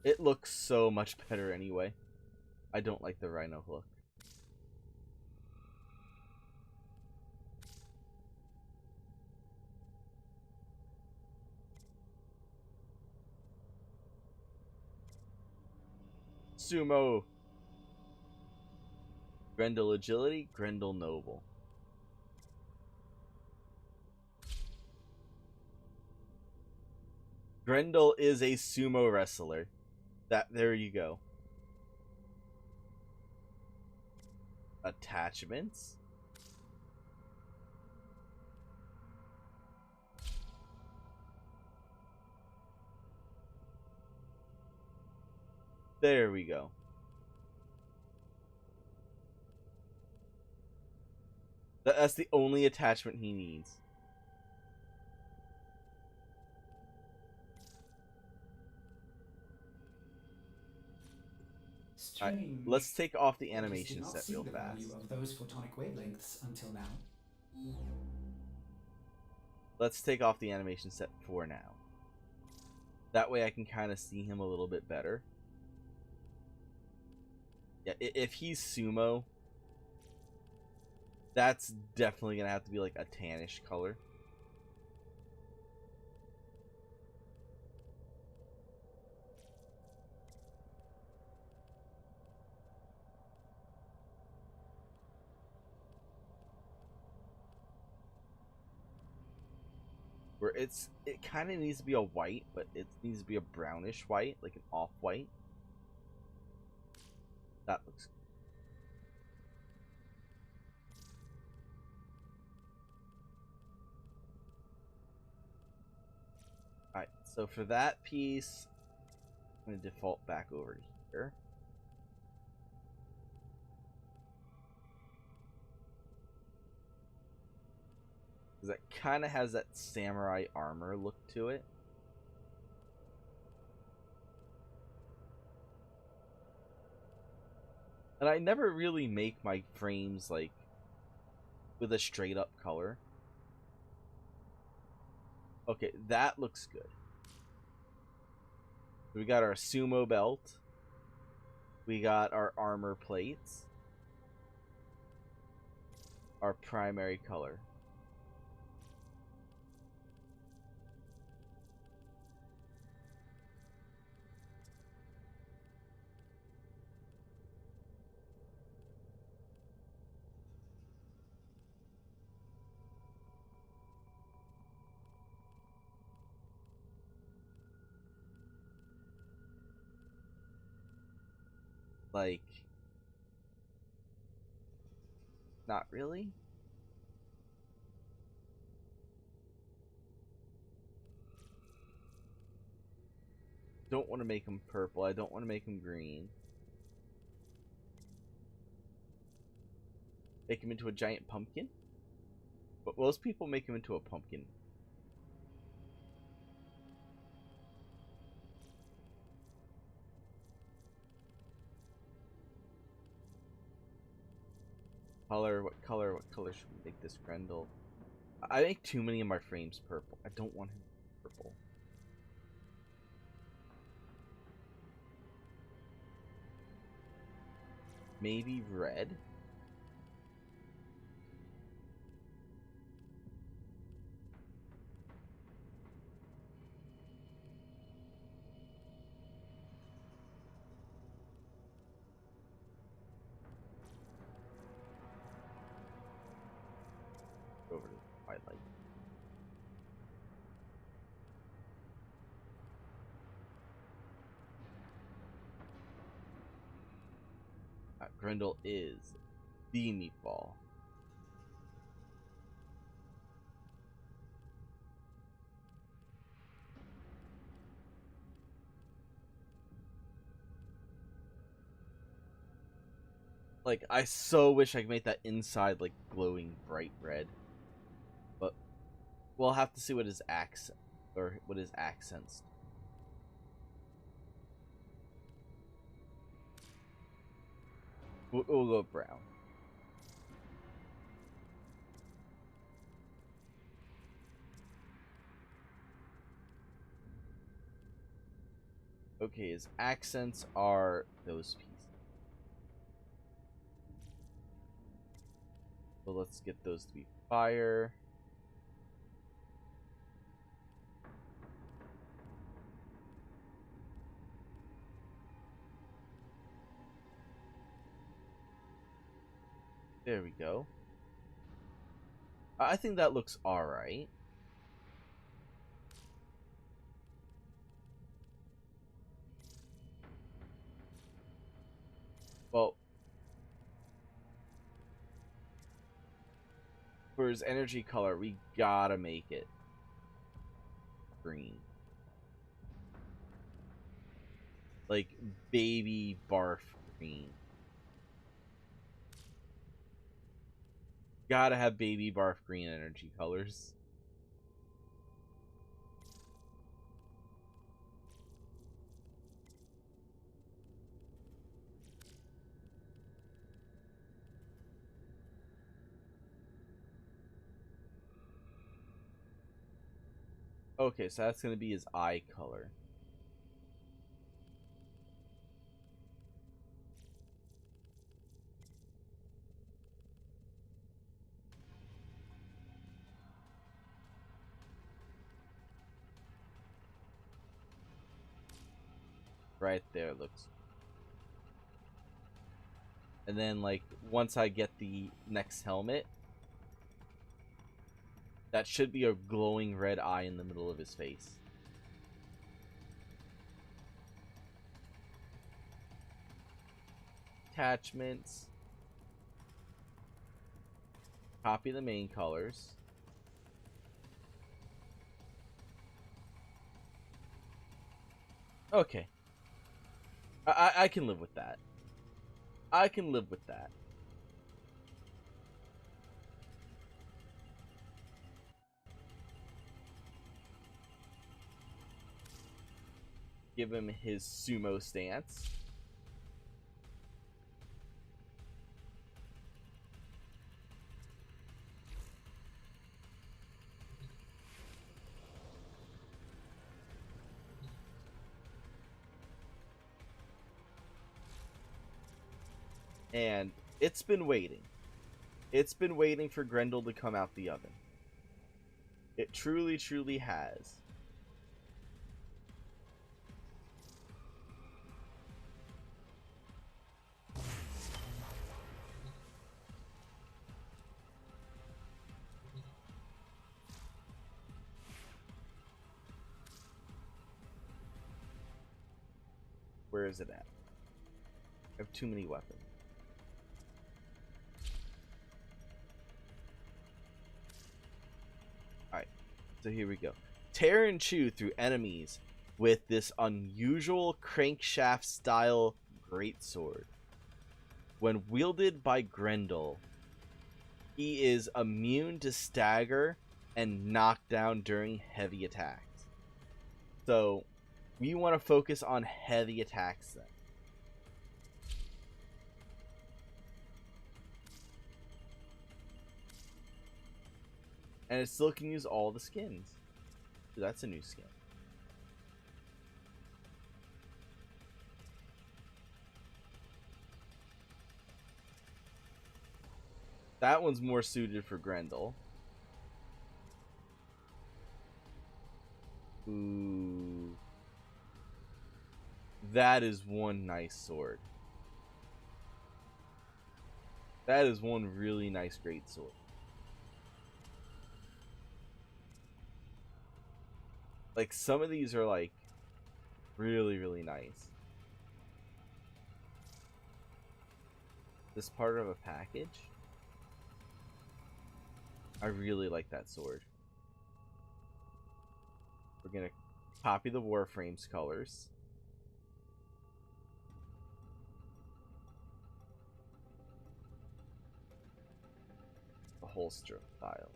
It looks so much better anyway. I don't like the rhino look. Sumo. Grendel agility, Grendel noble. Grendel is a sumo wrestler. There you go. Attachments. There we go. That's the only attachment he needs. Alright, let's take off the animation set real fast. Value of those photonic wavelengths until now. Let's take off the animation set for now. That way I can kind of see him a little bit better. Yeah, if he's sumo, that's definitely going to have to be like a tannish color. We're it kind of needs to be a white, but it needs to be a brownish white, like an off-white. That looks good. Alright, so for that piece, I'm going to default back over here. Because that kind of has that samurai armor look to it. And I never really make my frames like with a straight up color. Okay, that looks good. We got our sumo belt. We got our armor plates. Our primary color. Like, not really. Don't want to make him purple. I don't want to make him green. Make him into a giant pumpkin? But most people make him into a pumpkin. What color should we make this Grendel? I make too many of my frames purple. I don't want him purple. Maybe red? Over to twilight. Grendel is the meatball. Like, I so wish I could make that inside like glowing bright red. But we'll have to see what his accent or what his accents. We'll go brown. Okay, his accents are those pieces. So let's get those to be fire. There we go. I think that looks alright. Well, for his energy color, we gotta make it green. Like baby barf green. Gotta have baby barf green energy colors. Okay, so that's gonna be his eye color. Right there looks. And then like once I get the next helmet, That should be a glowing red eye in the middle of his face. Attachments. Copy the main colors. Okay. I can live with that. I can live with that. Give him his sumo stance. And it's been waiting. It's been waiting for Grendel to come out the oven. It truly, truly has. Where is it at? I have too many weapons. Alright, so here we go. Tear and chew through enemies with this unusual crankshaft style greatsword. When wielded by Grendel, he is immune to stagger and knockdown during heavy attacks. So, we want to focus on heavy attacks then. And it still can use all the skins. Ooh, that's a new skin. That one's more suited for Grendel. Ooh. That is one nice sword. That is one really nice great sword. Like, some of these are, like, really, really nice. This part of a package? I really like that sword. We're gonna copy the Warframe's colors. The holster style.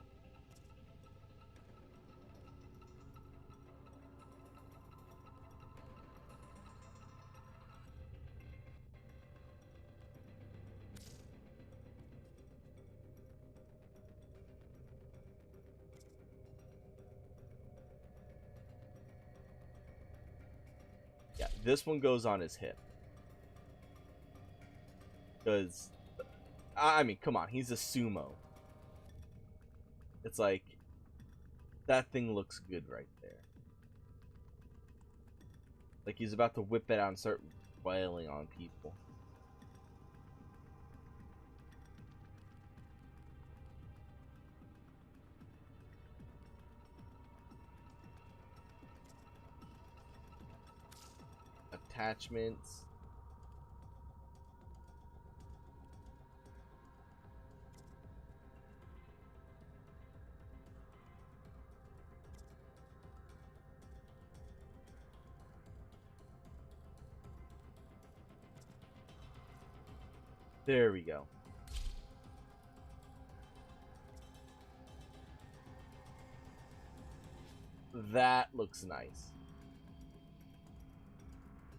Yeah, this one goes on his hip. Because, I mean, come on, he's a sumo. It's like, that thing looks good right there. Like he's about to whip it out and start wailing on people. Attachments. There we go. That looks nice.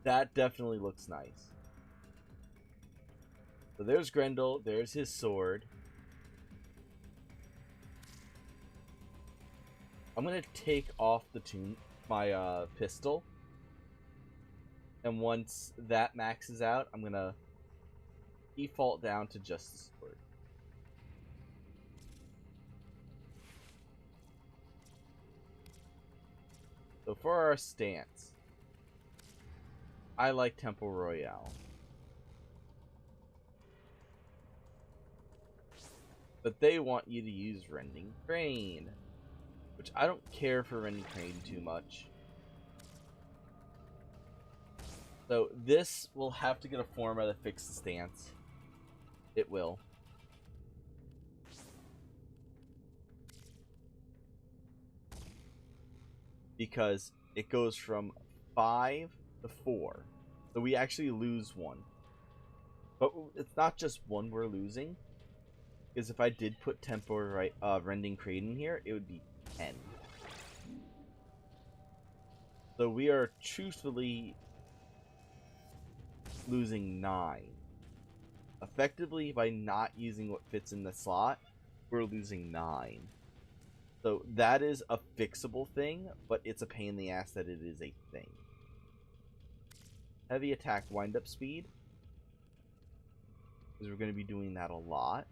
That definitely looks nice. So there's Grendel. There's his sword. I'm gonna take off my pistol. And once that maxes out, I'm gonna default down to just the sword. So for our stance, I like Temple Royale. But they want you to use Rending Crane. which I don't care for Rending Crane too much. So this will have to get a format that fixes the stance. It will. Because it goes from 5 to 4. So we actually lose 1. But it's not just 1 we're losing. Because if I did put temporary Rending Crane in here, it would be 10. So we are truthfully losing 9. Effectively, by not using what fits in the slot, we're losing 9. So that is a fixable thing, but it's a pain in the ass that it is a thing. Heavy attack wind-up speed, because we're going to be doing that a lot.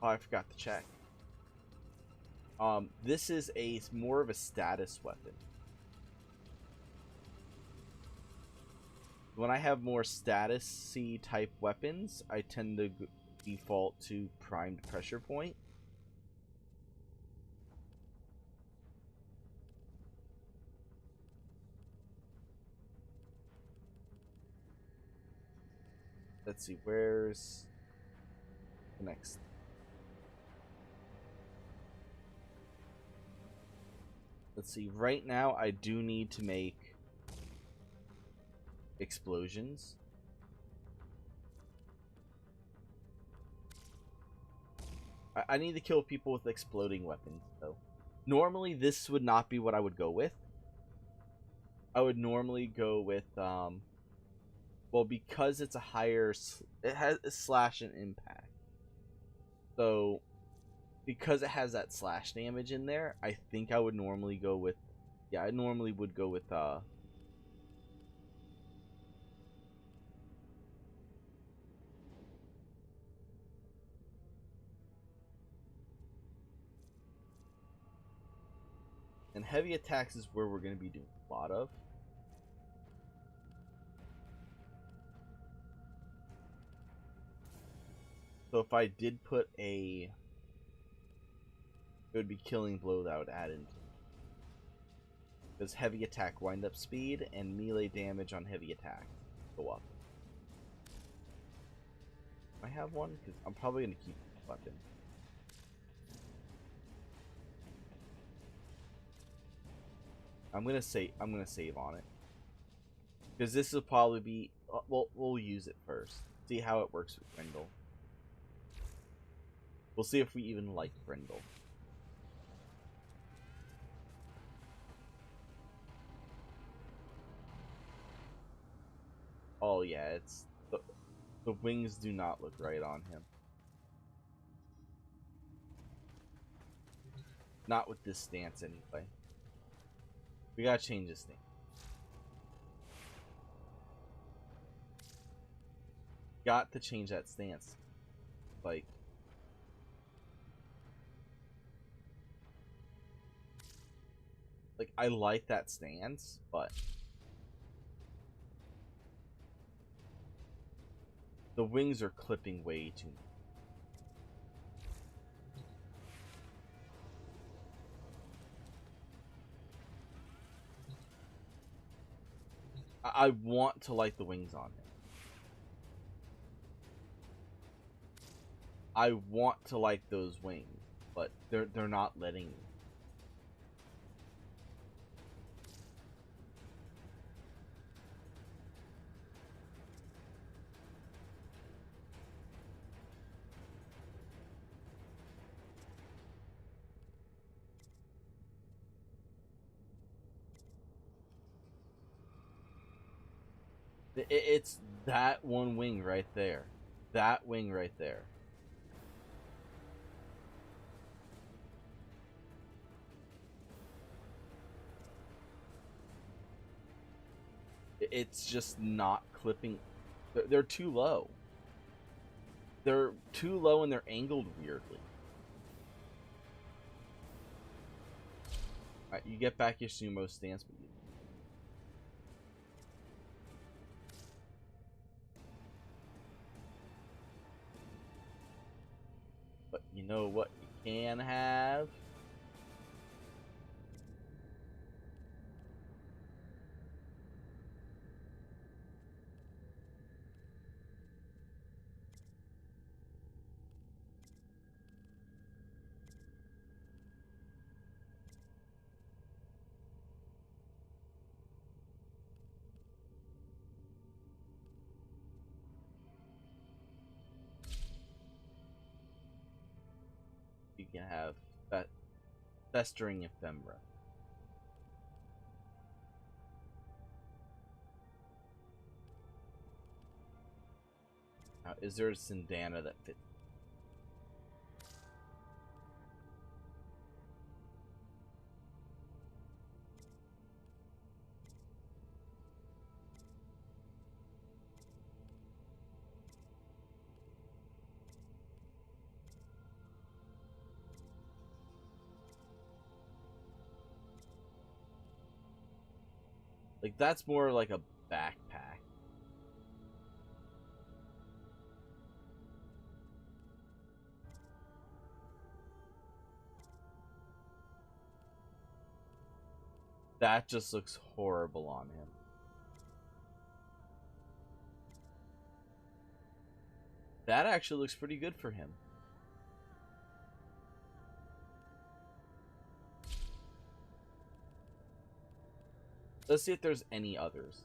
Oh, I forgot to check. This is more of a status weapon. When I have more status-y type weapons, I tend to default to primed pressure point. Let's see, where's the next? Let's see, right now I do need to make explosions. I need to kill people with exploding weapons, though. Normally, this would not be what I would go with. I would normally go with, well, because it's a higher, it has a slash and impact. So, because it has that slash damage in there, I think I would normally go with, yeah, I normally would go with, and heavy attacks is where we're going to be doing a lot of. So if I did put it would be killing blow that I would add into it. Because heavy attack wind-up speed and melee damage on heavy attack go up. I have one? Because I'm probably going to keep this weapon. I'm gonna save on it. Because this will probably be, we'll use it first. See how it works with Grendel. We'll see if we even like Grendel. Oh yeah, it's the wings do not look right on him. Not with this stance anyway. We gotta change this thing. Got to change that stance. Like, I like that stance, but the wings are clipping way too much. I want to light the wings on him. I want to like those wings, but they're not letting me. It's that one wing right there. That wing right there. It's just not clipping. They're too low. They're too low and they're angled weirdly. Alright, you get back your sumo stance, but you know what you can have? You can have festering ephemera. Now, is there a Sindana that fits? Like, that's more like a backpack. That just looks horrible on him. That actually looks pretty good for him. Let's see if there's any others.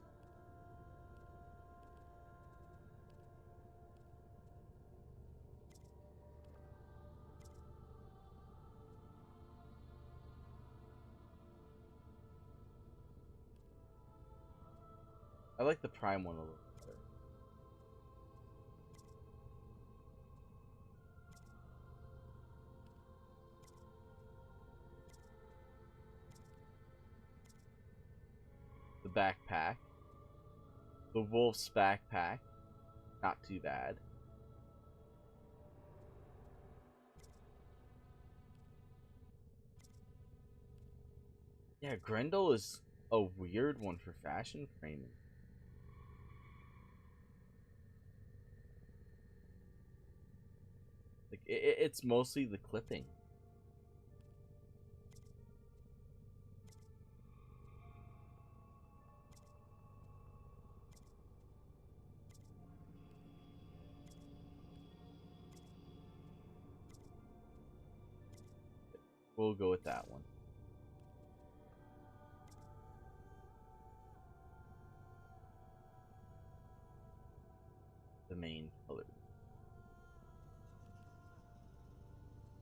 I like the prime one a little better. The backpack. The wolf's backpack. Not too bad. Yeah, Grendel is a weird one for fashion framing. Like, it's mostly the clipping. We'll go with that one. The main color.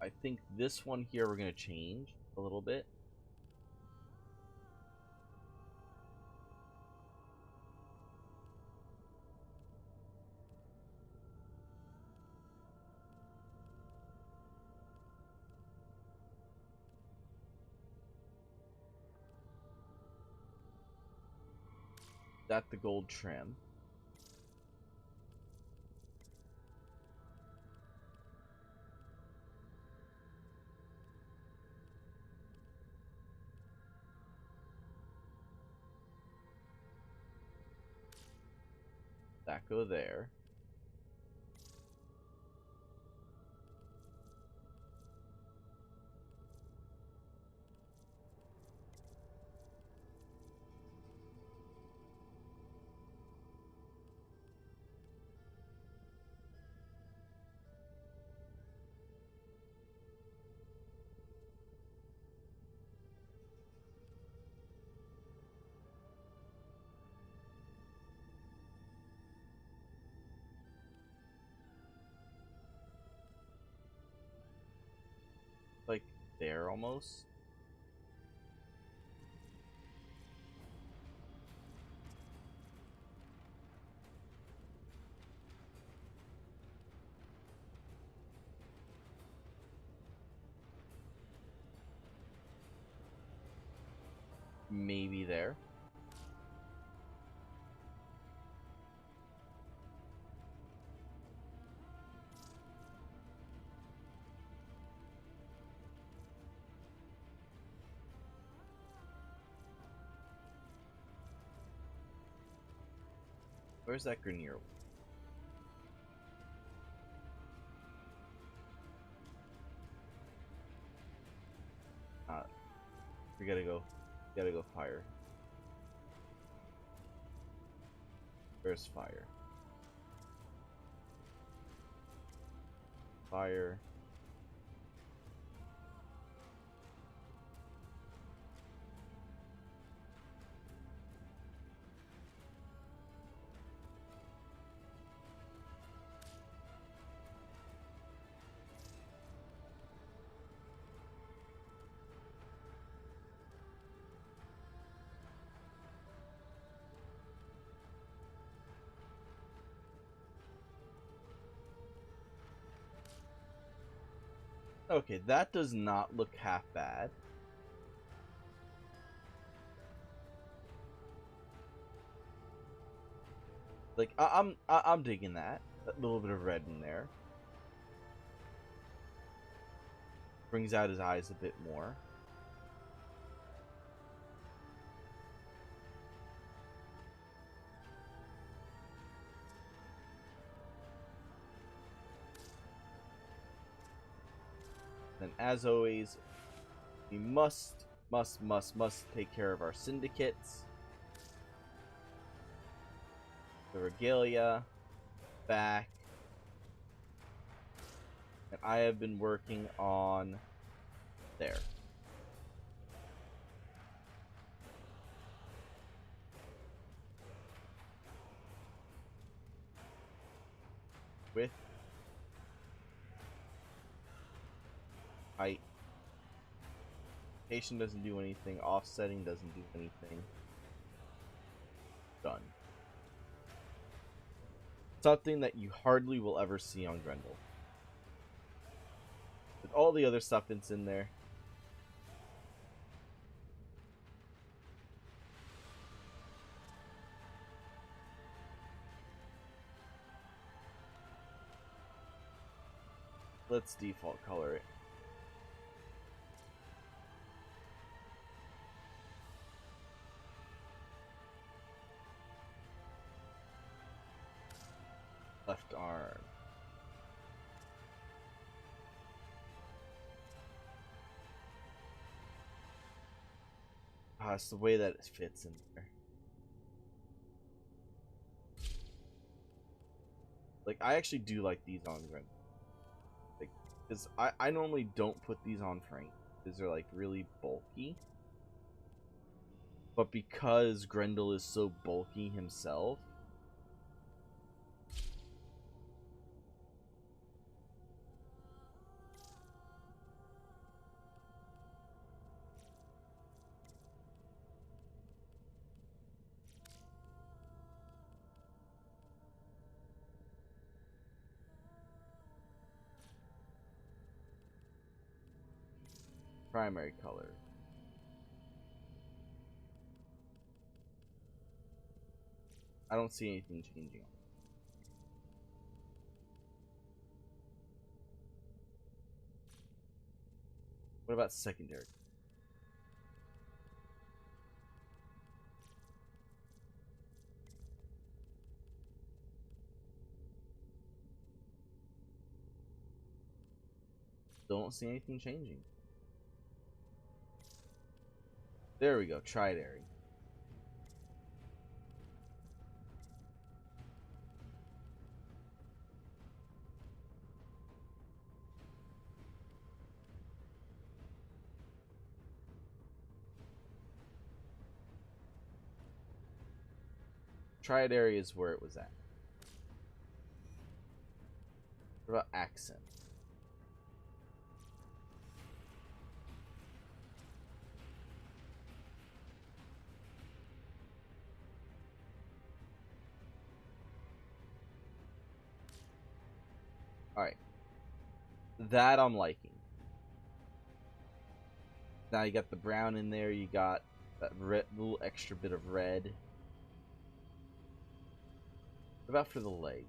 I think this one here we're going to change a little bit. That the gold trim. That go there. Like there almost. Maybe there. Where's that Grenier? We gotta go. Fire. Where's fire? Fire. Okay, that does not look half bad. Like I'm digging that. A little bit of red in there. Brings out his eyes a bit more. And as always, we must take care of our syndicates. The regalia, back. And I have been working on there. With height. Rotation doesn't do anything. Offsetting doesn't do anything. Done. Something that you hardly will ever see on Grendel. With all the other stuff that's in there. Let's default color it. Left arm. It's the way that it fits in there. Like, I actually do like these on Grendel. Like, because I normally don't put these on Frank, because they're, like, really bulky. But because Grendel is so bulky himself, primary color. I don't see anything changing. What about secondary? Don't see anything changing. There we go, tridary. Tridary is where it was at. What about accent? Alright. That I'm liking. Now you got the brown in there, you got that red, little extra bit of red. What about for the leg?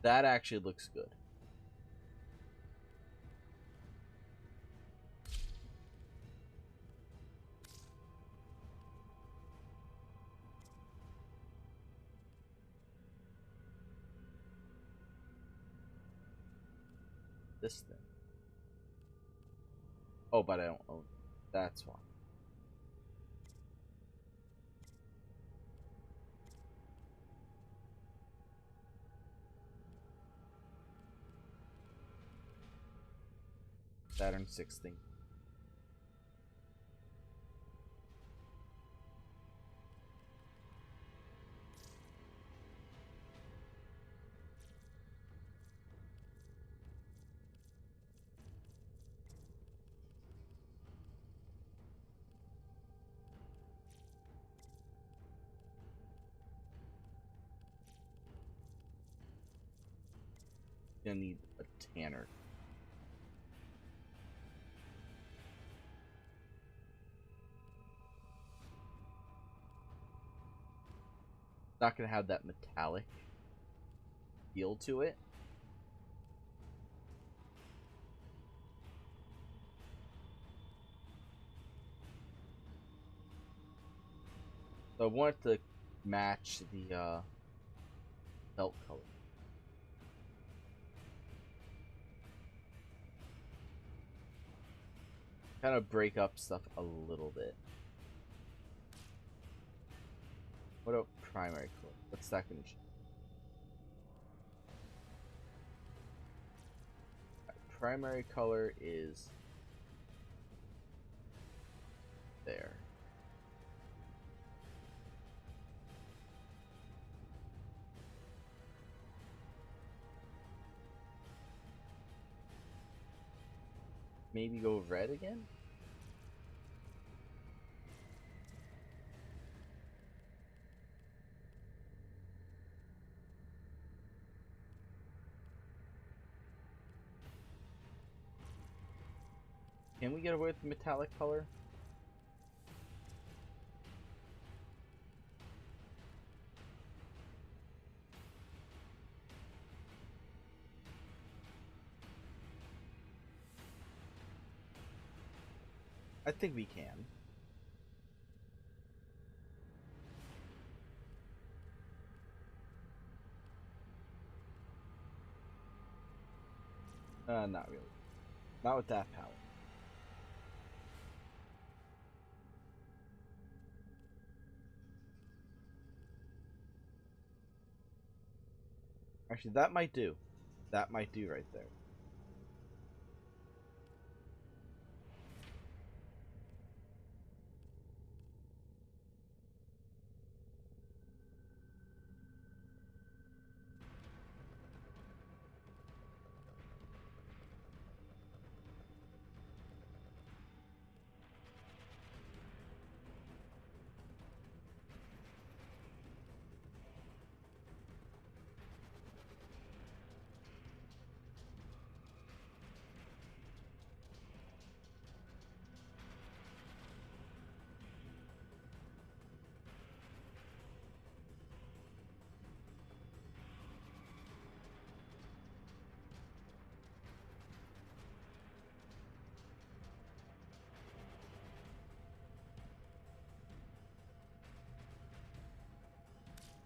That actually looks good. This thing. Oh, but I don't own it. That's why. Saturn 6 thing. Gonna need a tanner. Not gonna have that metallic feel to it. So I want it to match the belt color. Kind of break up stuff a little bit. What about primary color? What's that gonna show? Primary color is there. Maybe go red again? Can we get away with the metallic color? I think we can. Not really. Not with that palette. Actually, that might do. That might do right there.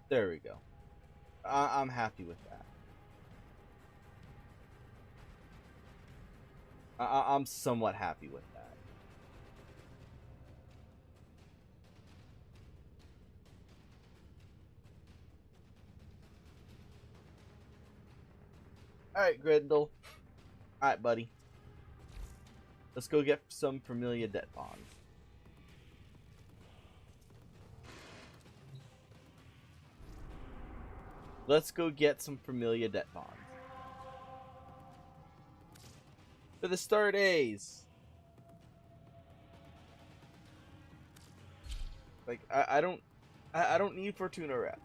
There we go. I'm happy with that. I'm somewhat happy with that. Alright, Grindel. Alright, buddy. Let's go get some Familia det-bonds. Let's go get some Familia det-bonds. For the Star Days! Like, I don't need Fortuna rep.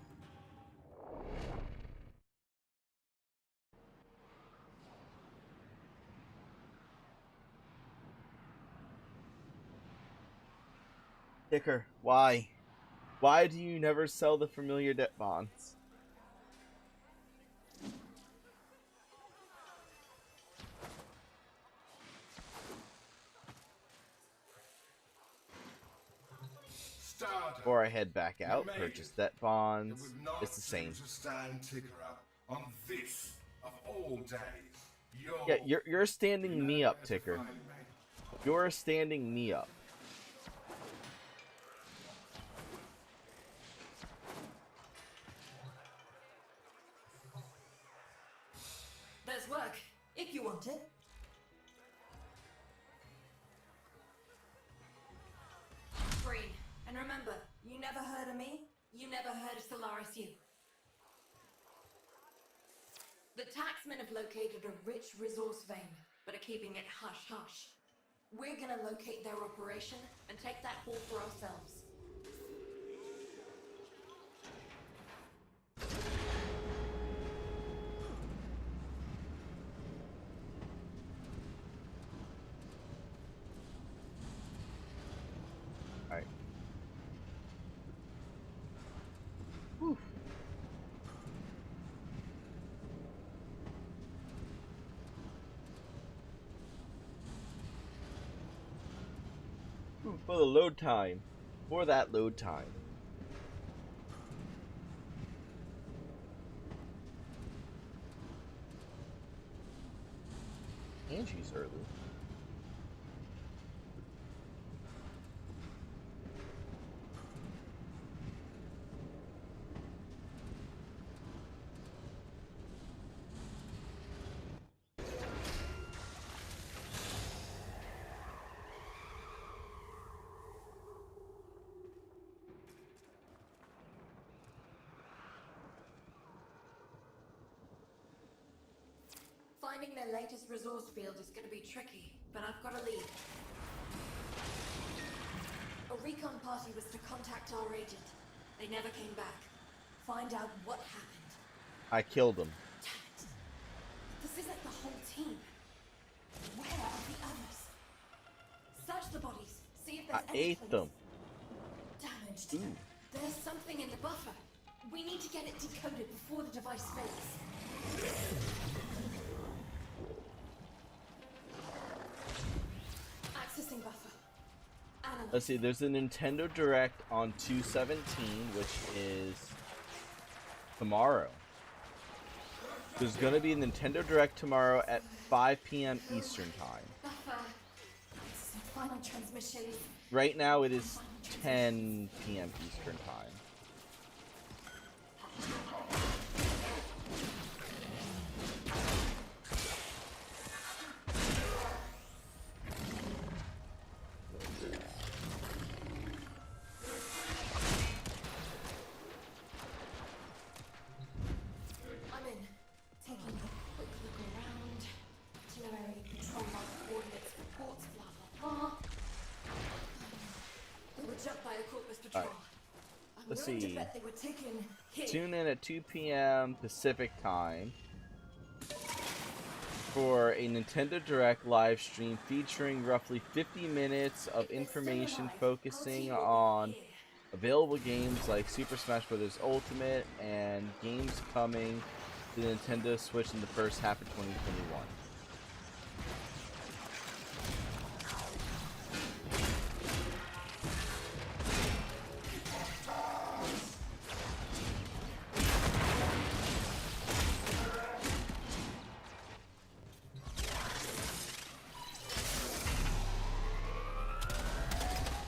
Dicker, why? Why do you never sell the Familiar det-bonds? stardom. Before I head back out, You made purchase it. det-bonds. It was not It's the same. to stand ticker up on this of all days. Your Yeah, you're standing me up, Ticker. You're standing me up. There's work, if you want it. Green. And remember, you never heard of me, you never heard of Solaris U. The taxmen have located a rich resource vein, but are keeping it hush-hush. We're gonna locate their operation and take that haul for ourselves. Alright. For the load time. For that load time. Angie's early. Finding their latest resource field is going to be tricky, but I've got a lead. A recon party was to contact our agent. They never came back. Find out what happened. I killed him. Damn it. This isn't the whole team. Where are the others? Search the bodies. See if I there's any ate them. damaged. Ooh. There's something in the buffer. We need to get it decoded before the device fails. Accessing buffer. Analyze. Let's see, there's a Nintendo Direct on 2/17, which is tomorrow. There's gonna be a Nintendo Direct tomorrow at 5 p.m. Eastern time. Buffer. Accessing final transmissions. Right now it is 10 p.m. Eastern time. I'm in. Taking a quick look around. Itinerary, control log coordinates, reports, blah blah blah. They were jumped by a Corpus patrol. Alright. I'm Let's willing see. to bet they were taken here. Tune in at 2 p.m. Pacific time for a Nintendo Direct live stream featuring roughly 50 minutes of If they're still information alive, focusing I'll on take you available games like Super Smash Bros. Ultimate and games coming to the Nintendo Switch in the first half of 2021.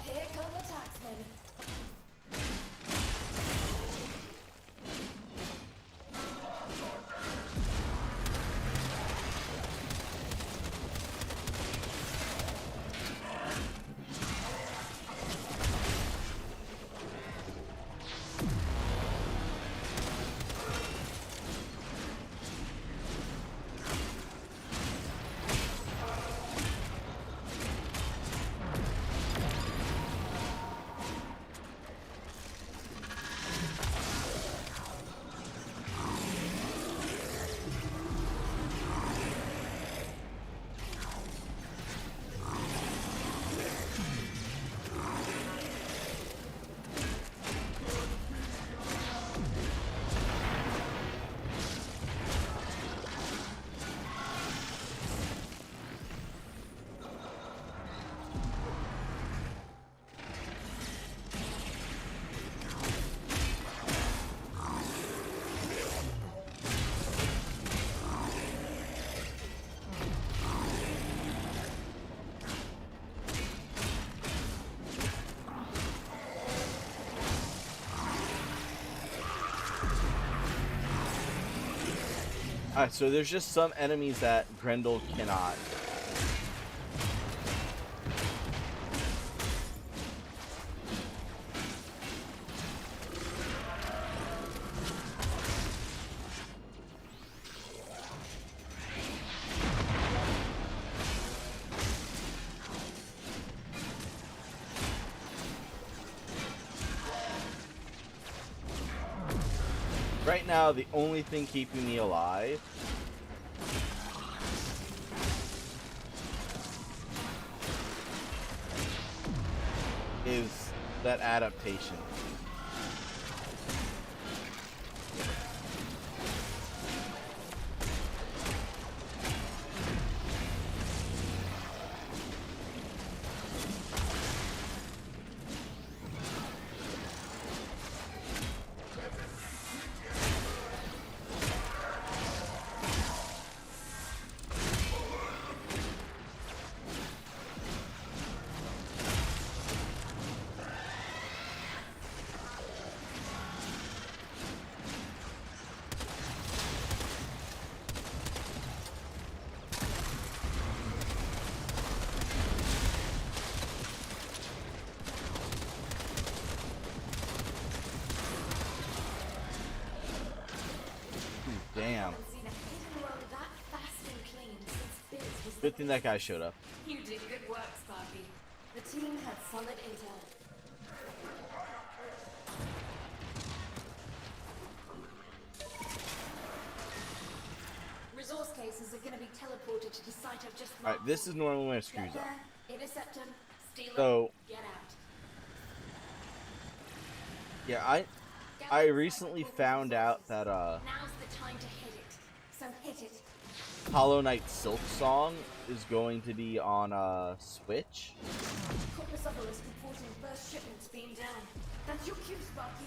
Here come the taxmen. Alright, so there's just some enemies that Grendel cannot. Right now, the only thing keeping me alive is that adaptation. Damn. Good thing that guy showed up. You did good work, Sparky. The team had solid intel. Resource cases are going to be teleported to the site I've just marked. Alright, this is normally when it screws Get up. there, intercept them, steal So- them, get out. Yeah, I recently found out that Now's the time to hit it. So hit it. Hollow Knight Silk Song is going to be on Switch. Corpus Obelisk reporting first shipments being down. That's your cue, Sparky.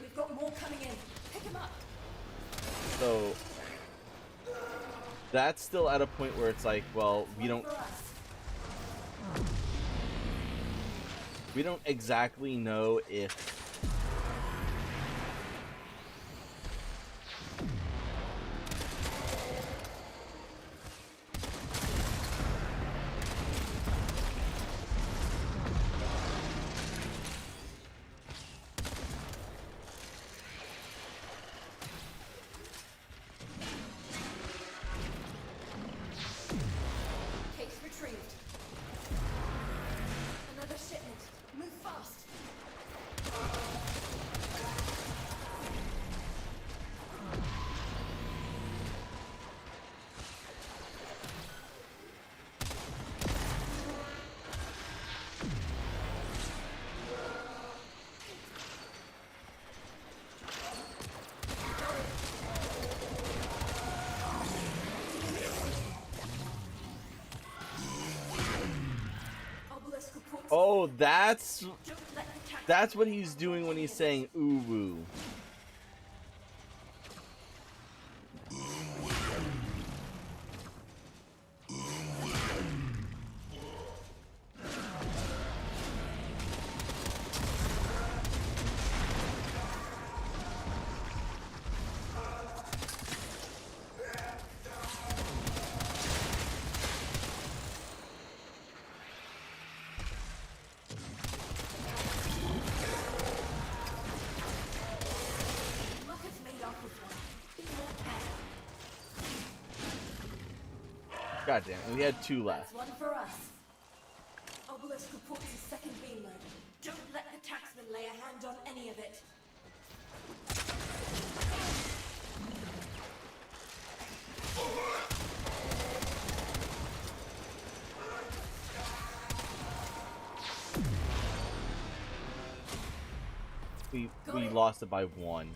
We've got more coming in. Pick them up. So that's still at a point where it's like, well, we don't For us. exactly know if Case retrieved. Another shipment. Move fast. Obelisk reports. oh, that's Don't let the tax- that's what he's doing when he's saying ooh woo. Look, it's made off with one. Be more careful. God damn it, we had two left. That's one for us. Obelisk reports a second beam load. Don't let the taxman lay a hand on any of it. We lost it by one.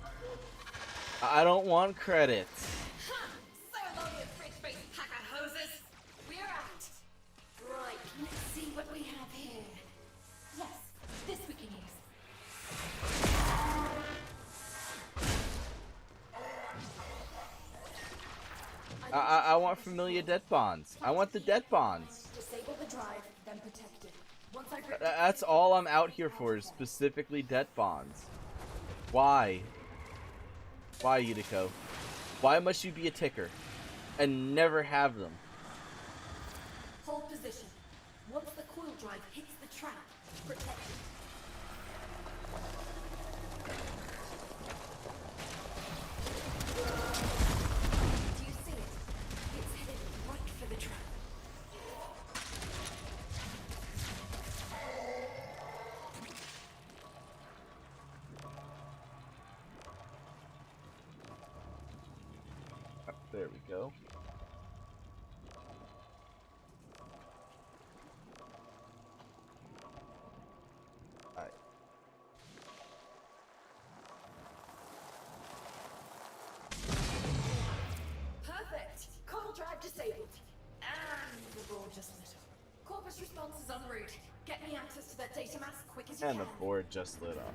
I don't want credits. Ha! So long, you fridge-based hacker hoses! We're out! Right, let's see what we have here. Yes, this we can use. I want familiar det-bonds. I want the det-bonds. Disable the drive, then protect it. Once I've ripped That's all I'm out here for, is specifically det-bonds. Why? Why, Yutiko? Why must you be a ticker and never have them? hold position. Once the coil drive hits the trap, protect it. Do you see it? It's headed right for the trap. There we go. Alright. Perfect! Coil drive disabled. And the board just lit up. Corpus response is en route. Get me access to that data mass quick as you And the can. board just lit up.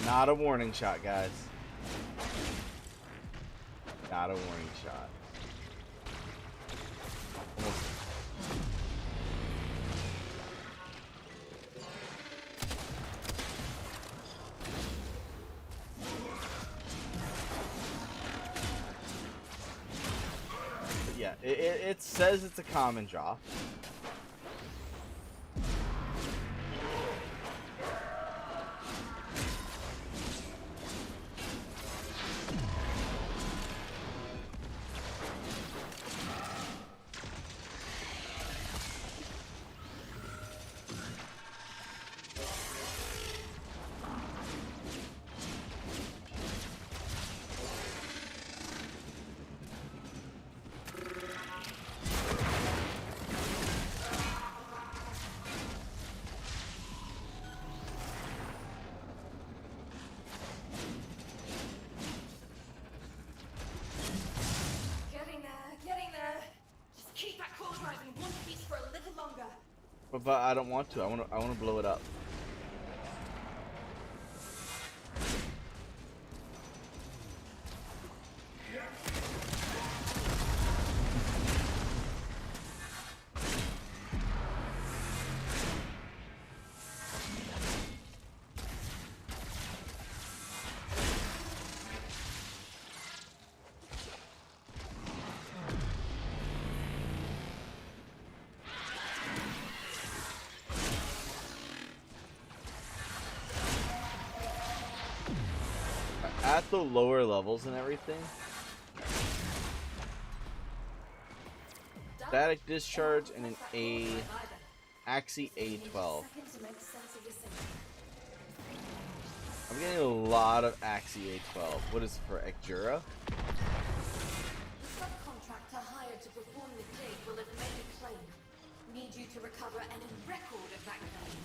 Not a warning shot, guys. Not a warning shot. Almost. But yeah, it says it's a common draw. Getting there. Just keep that coil drive in one piece for a little longer. But I don't want to. I want to blow it up. At the lower levels and everything, static discharge and an Axie A12. I'm getting a lot of Axie A12. What is it for, Ekjura? The subcontractor hired to perform the dig will have made a claim. Need you to recover any record of that claim.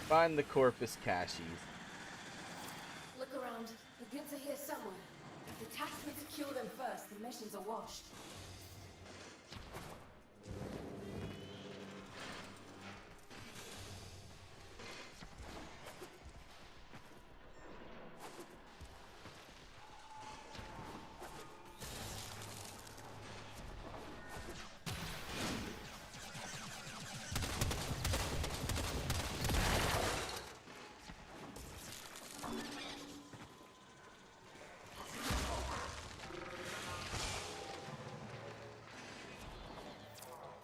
Find the Corpus Caches. Look around. The goods are here somewhere. If the taxmen secure them first, the mission's a wash.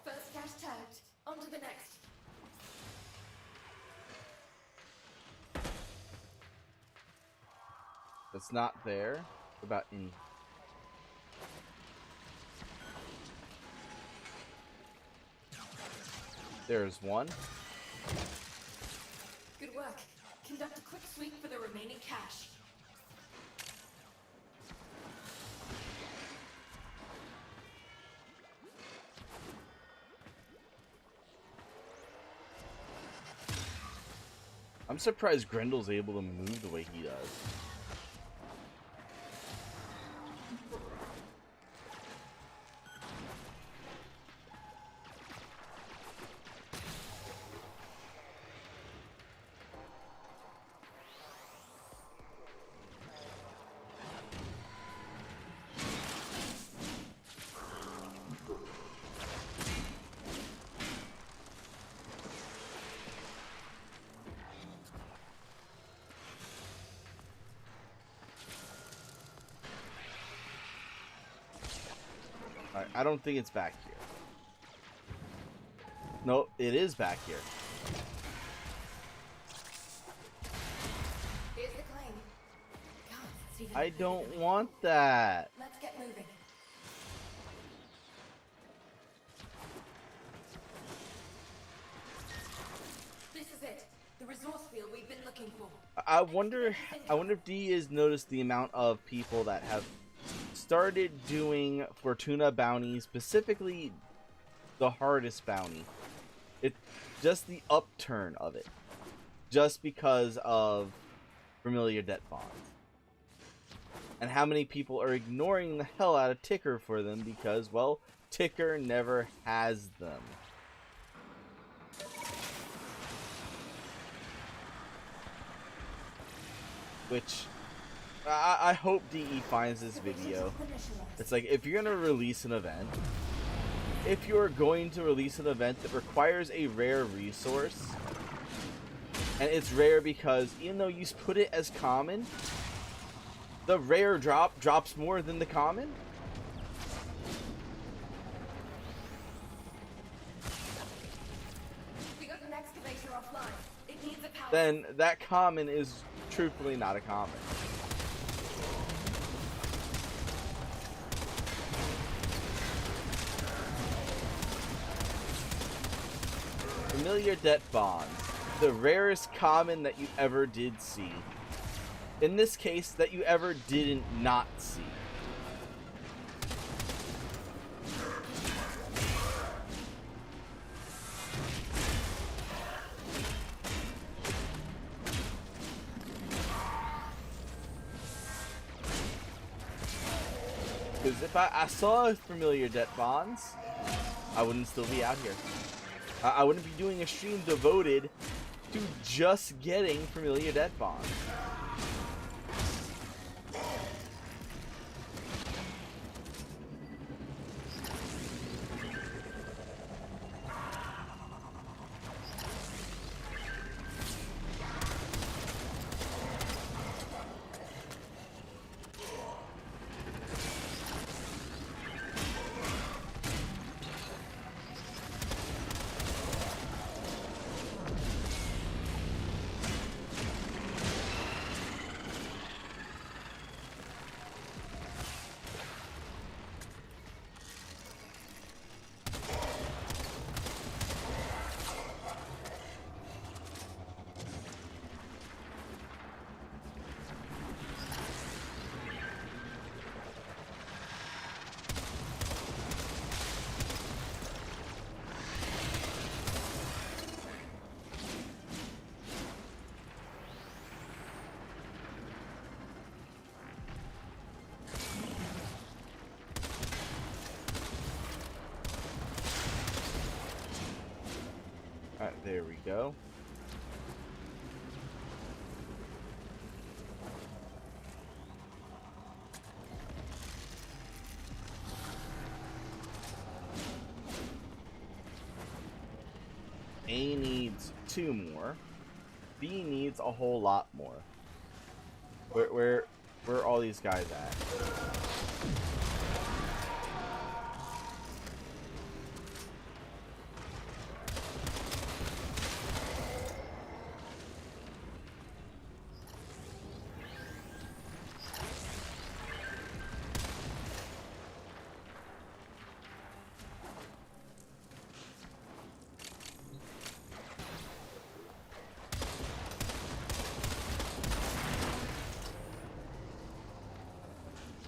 First cache tagged. On to the next. That's not there. What about in? There's one. Good work. Conduct a quick sweep for the remaining cash. I'm surprised Grendel's able to move the way he does. Alright, I don't think it's back here. No, it is back here. Here's the claim. God, it's even I bigger don't than we want thought. that. Let's get moving. This is it. The resource field we've been looking for. I wonder if D has noticed the amount of people that have started doing Fortuna bounties, specifically the hardest bounty. It's just the upturn of it. Just because of familiar det-bonds. And how many people are ignoring the hell out of Ticker for them because, well, Ticker never has them. Which, I hope DE finds this video. It's like, if you're going to release an event, if you're going to release an event that requires a rare resource, and it's rare because even though you put it as common, the rare drops more than the common. We got an excavator offline. It needs a power. Then that common is truthfully not a common. Familiar det-bonds, the rarest common that you ever did see. In this case, that you ever didn't not see. Because if I saw familiar det-bonds, I wouldn't still be out here. I wouldn't be doing a stream devoted to just getting familiar det-bonds. Alright, there we go. A needs 2 more. B needs a whole lot more. Where are all these guys at?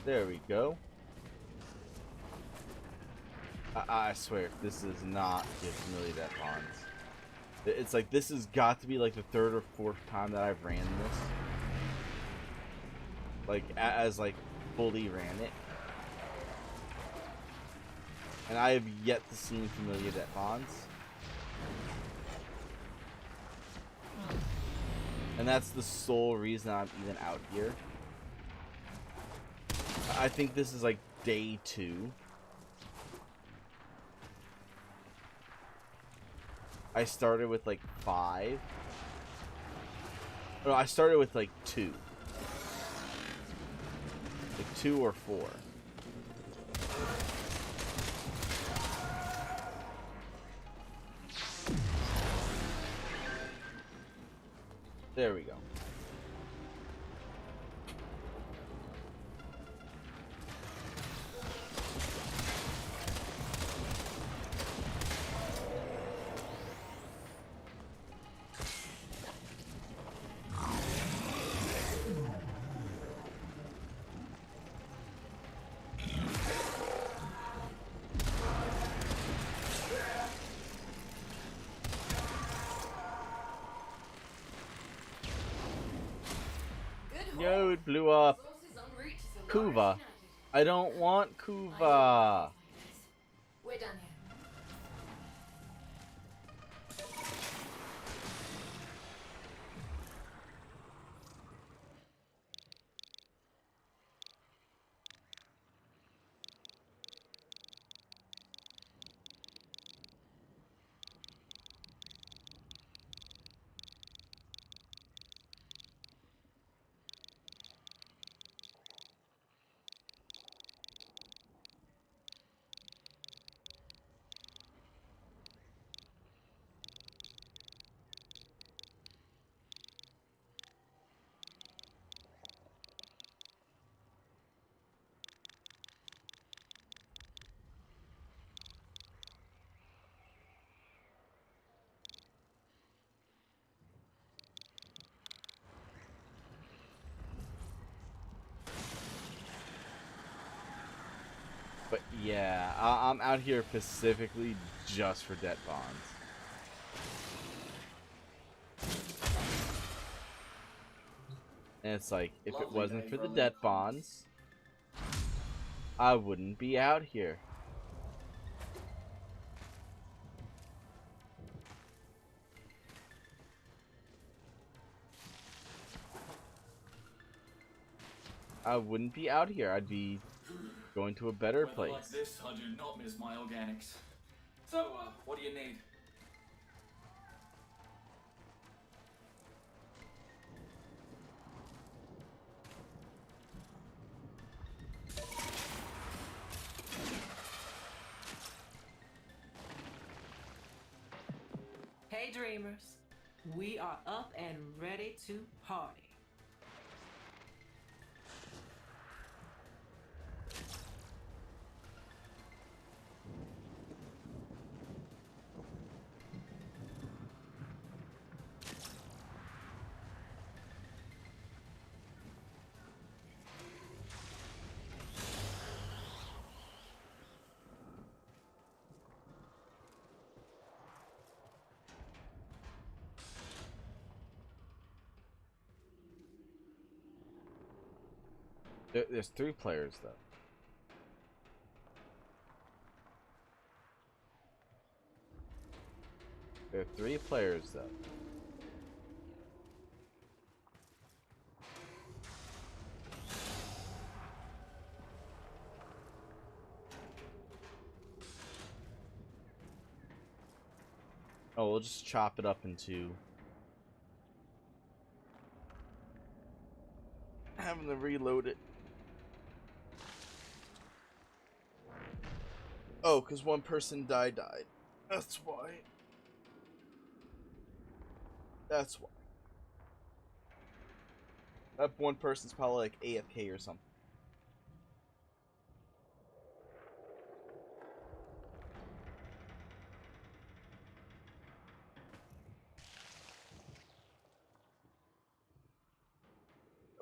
There we go. I swear, this does not get familiar to det-bonds. It's like this has got to be like the third or fourth time that I've ran this. Like as like fully ran it. And I have yet to see familiar det-bonds. And that's the sole reason I'm even out here. I think this is like day 2. I started with like 5. No, I started with like 2. Like 2 or 4. There we go. No, it blew up. Kuva. I don't want Kuva. We're done here. But yeah, I'm out here specifically just for det-bonds. And it's like, if it wasn't for the det-bonds, I wouldn't be out here. I wouldn't be out here. I'd be going to a better place. Like this, I do not miss my organics. So, what do you need? Hey, dreamers. We are up and ready to party. There's 3 players, though. There are 3 players, though. Oh, we'll just chop it up into... having to reload it. Oh, because one person died. That's why. That's why. That one person's probably like AFK or something.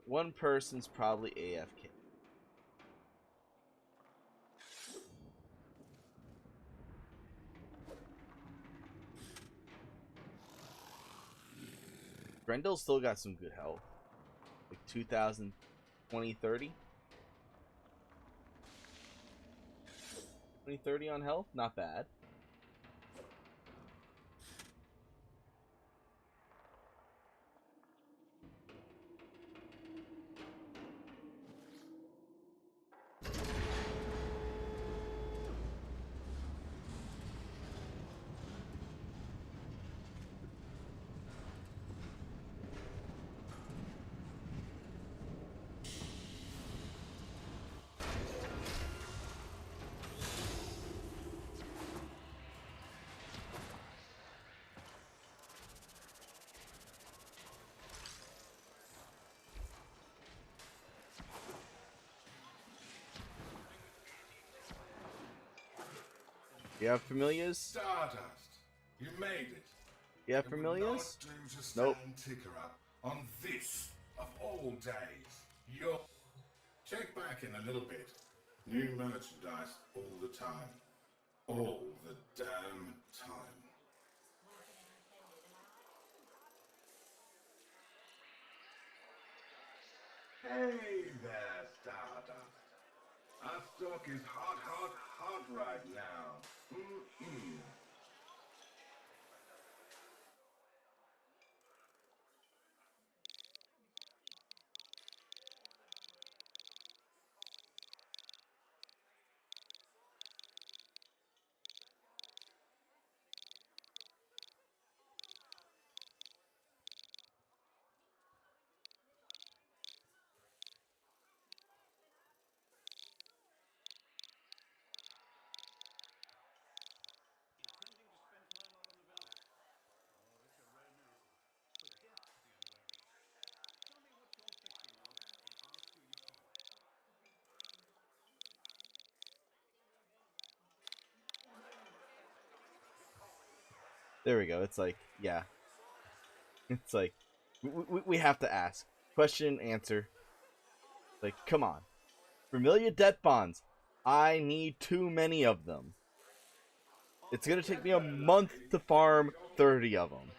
One person's probably AFK. Grendel's still got some good health. Like 2,000, 20, 30. 20, 30 on health? Not bad. You have familiars? Stardust, you made it. You have It would familiars? not do to stand Nope. ticker up on this of all days. Your check back in a little bit. New merchandise all the time. All the damn time. Hey there, Stardust. Our stock is hot right now. Mm-mm. There we go. It's like, yeah. It's like, we have to ask. Question, answer. Like, come on. Familiar det-bonds. I need too many of them. It's gonna take me a month to farm 30 of them.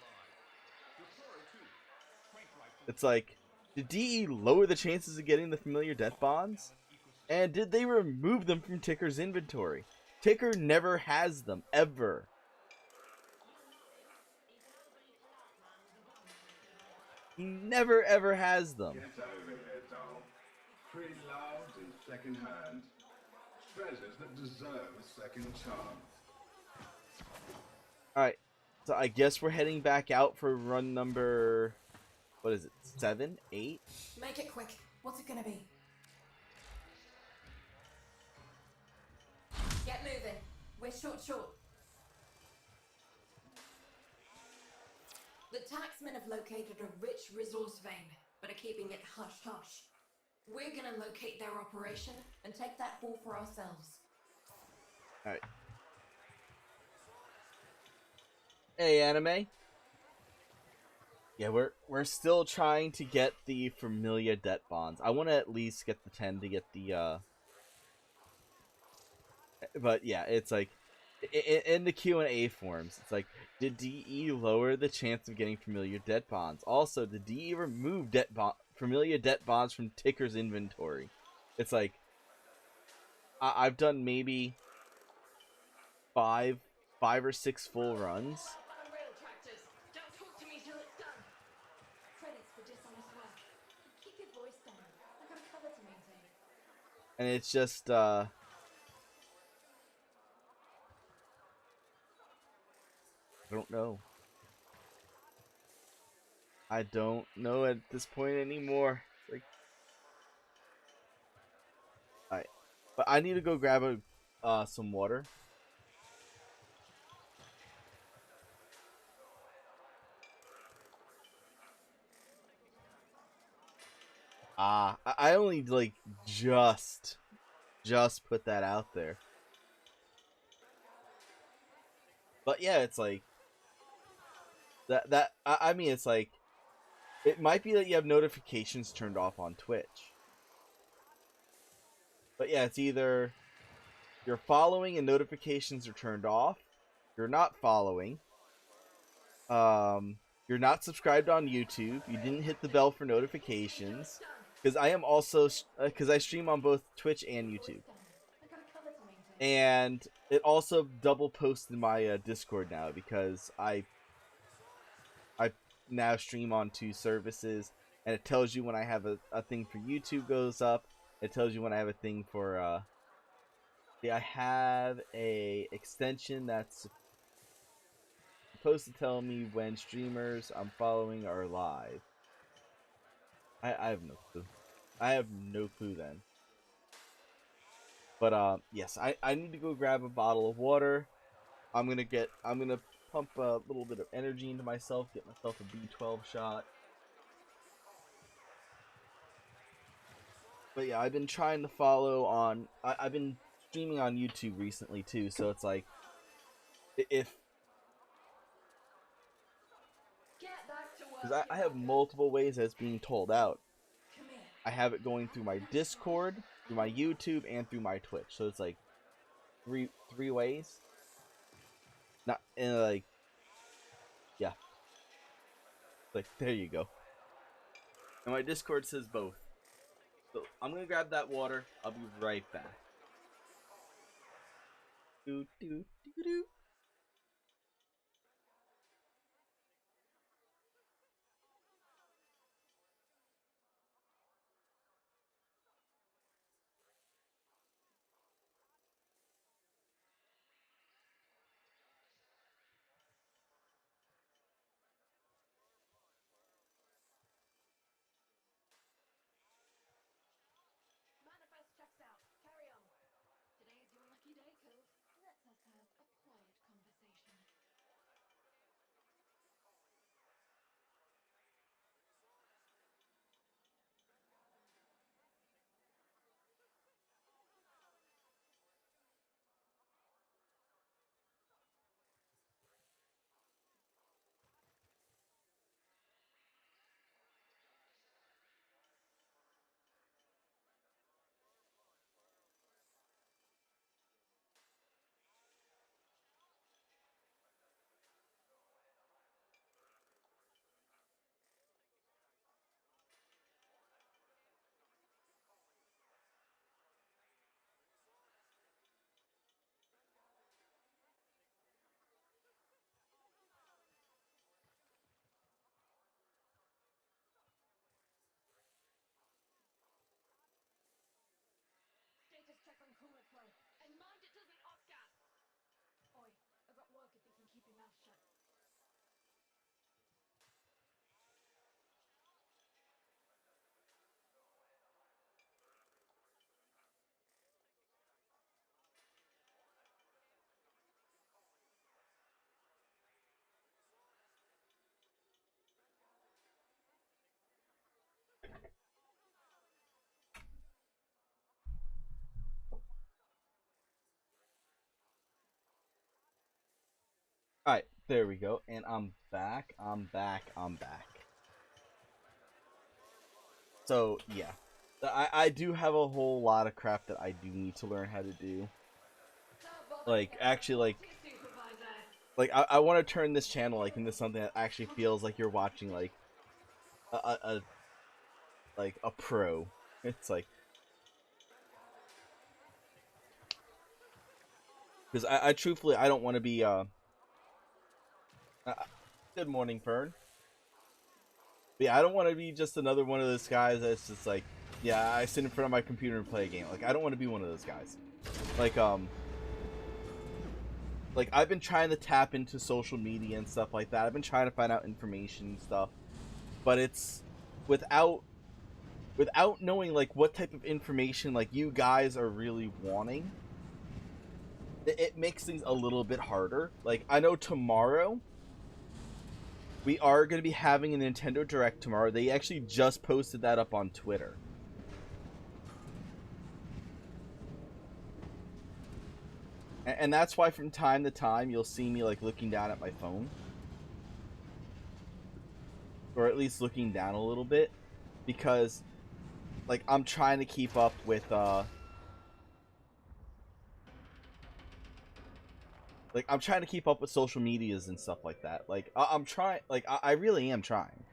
It's like, did DE lower the chances of getting the familiar det-bonds? And did they remove them from Ticker's inventory? Ticker never has them, ever. He never ever has them. Get over here, doll. Pre-loved and second-hand. Treasures that deserve a second chance. Alright, so I guess we're heading back out for run number... What is it? 7? 8? Make it quick. What's it gonna be? Get moving. We're short. The taxmen have located a rich resource vein, but are keeping it hush-hush. We're gonna locate their operation and take that haul for ourselves. Alright. Hey, anime. Yeah, we're still trying to get the familiar det-bonds. I want to at least get the 10 to get the But yeah, it's like in the Q&A forums, it's like, did DE lower the chance of getting familiar det-bonds? Also, did DE remove familiar det-bonds from Ticker's inventory? It's like, I've done maybe five or six full runs. Rail tractors. Don't talk to me till it's done. Credits for dishonest work. Keep your voice down. I've got a cover to maintain. And it's just, I don't know. I don't know at this point anymore. Like, alright, but I need to go grab some water. I only like just put that out there. But yeah, it's like I mean, it's like, it might be that you have notifications turned off on Twitch. But yeah, it's either you're following and notifications are turned off, you're not following, you're not subscribed on YouTube, you didn't hit the bell for notifications, because I am also, because I stream on both Twitch and YouTube. And it also double posted my Discord now, because I now stream on 2 services, and it tells you when I have a thing for YouTube goes up, it tells you when I have a thing for, I have a extension that's supposed to tell me when streamers I'm following are live. I have no clue. I have no clue then. But yes, I need to go grab a bottle of water. I'm gonna pump a little bit of energy into myself, get myself a B12 shot. But yeah, I've been trying to follow on. I've been streaming on YouTube recently too, so it's like if because I have multiple ways that's being told out. I have it going through my Discord, through my YouTube, and through my Twitch. So it's like three ways. Not and like yeah, like there you go. And my Discord says both. So I'm gonna grab that water. I'll be right back. Do do do do. Manifest checks out. Carry on. Today is your lucky day, Cove. Let's us have a quiet conversation. Status check on cooler flow. And mind it doesn't off-gas. Oi, I got work if you can keep your mouth shut. Alright, there we go. And I'm back. I'm back. So, yeah. I do have a whole lot of crap that I do need to learn how to do. Like, actually, I want to turn this channel, like, into something that actually feels like you're watching, like, a pro. It's like... Because I truthfully, I don't want to be, good morning, Fern. But yeah, I don't want to be just another one of those guys that's just like, yeah, I sit in front of my computer and play a game. Like, I don't want to be one of those guys. Like, I've been trying to tap into social media and stuff like that. I've been trying to find out information and stuff. But it's without knowing, like, what type of information, like, you guys are really wanting. It makes things a little bit harder. Like, I know tomorrow we are going to be having a Nintendo Direct tomorrow. They actually just posted that up on Twitter. And that's why from time to time you'll see me, like, looking down at my phone. Or at least looking down a little bit. Because, like, I'm trying to keep up with, Like, I'm trying to keep up with social medias and stuff like that. Like, I'm trying. Like, I really am trying.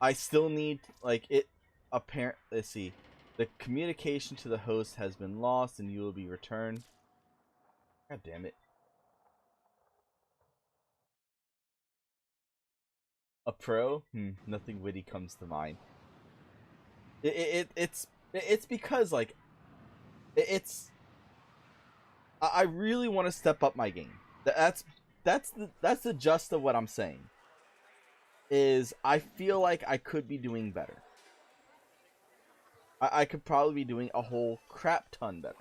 I still need, like, it. Apparent. Let's see. The communication to the host has been lost, and you will be returned. God damn it. A pro? Nothing witty comes to mind. It's because, like, I really want to step up my game. That's the gist of what I'm saying. Is I feel like I could be doing better. I could probably be doing a whole crap ton better.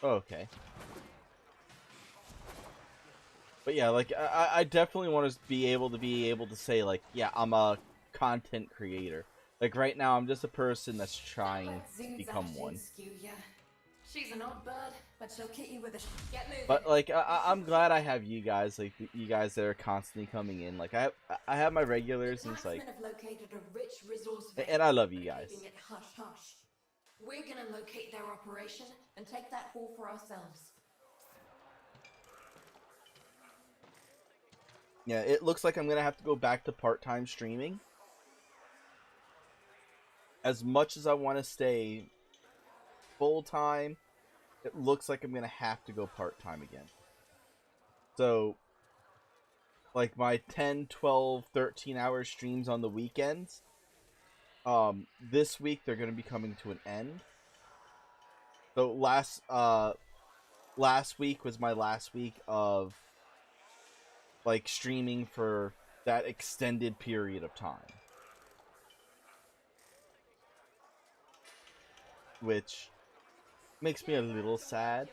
Okay. But yeah, like, I definitely want to be able to say, like, yeah, I'm a content creator. Like, right now, I'm just a person that's trying to become one. She's an odd bird, but she'll hit you with a get moving. But, like, I'm glad I have you guys, like, you guys that are constantly coming in. Like, I have my regulars, and it's like, Have located a rich resource and I love you guys. keeping it hush hush. We're gonna locate their operation and take that haul for ourselves. Yeah, it looks like I'm gonna have to go back to part-time streaming. As much as I want to stay full-time, it looks like I'm gonna have to go part-time again. So, like, my 10, 12, 13-hour streams on the weekends, this week they're gonna be coming to an end. So last week was my last week of, like, streaming for that extended period of time. Which makes me a little sad.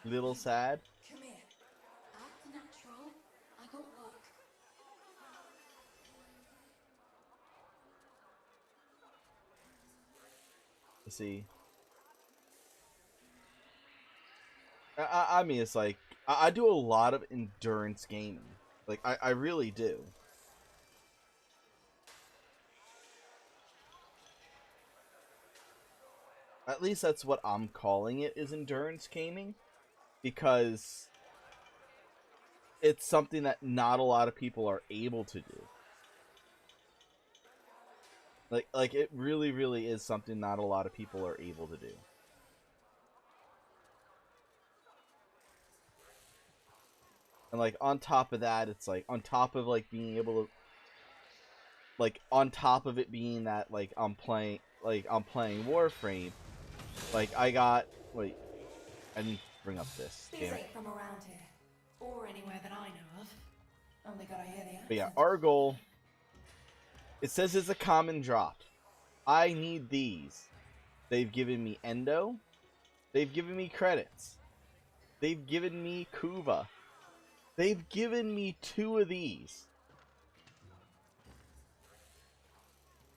Little sad. Come here. Act natural. I got work. You see. I mean, it's like, I do a lot of endurance gaming. Like, I really do. At least that's what I'm calling it, is endurance gaming. Because it's something that not a lot of people are able to do. Like it really, really is something not a lot of people are able to do. And, like, on top of that, it's like, on top of, like, being able to, like, on top of it being that, like, I'm playing Warframe, like, I got, wait, I didn't bring up this, These damn it. ain't from around here. Or anywhere that I know of. Only gotta hear the accent. But yeah, our goal, it says it's a common drop. I need these. They've given me Endo. They've given me credits. They've given me Kuva. They've given me 2 of these.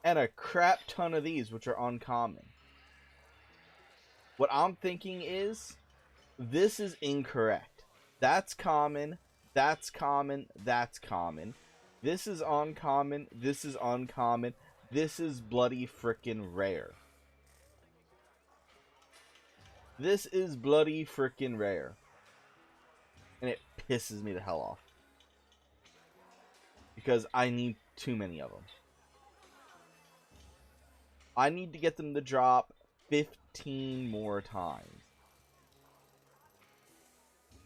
And a crap ton of these, which are uncommon. What I'm thinking is, this is incorrect. That's common. That's common. That's common. This is uncommon. This is uncommon. This is bloody frickin' rare. This is bloody frickin' rare. And it pisses me the hell off. Because I need too many of them. I need to get them to drop 15 more times.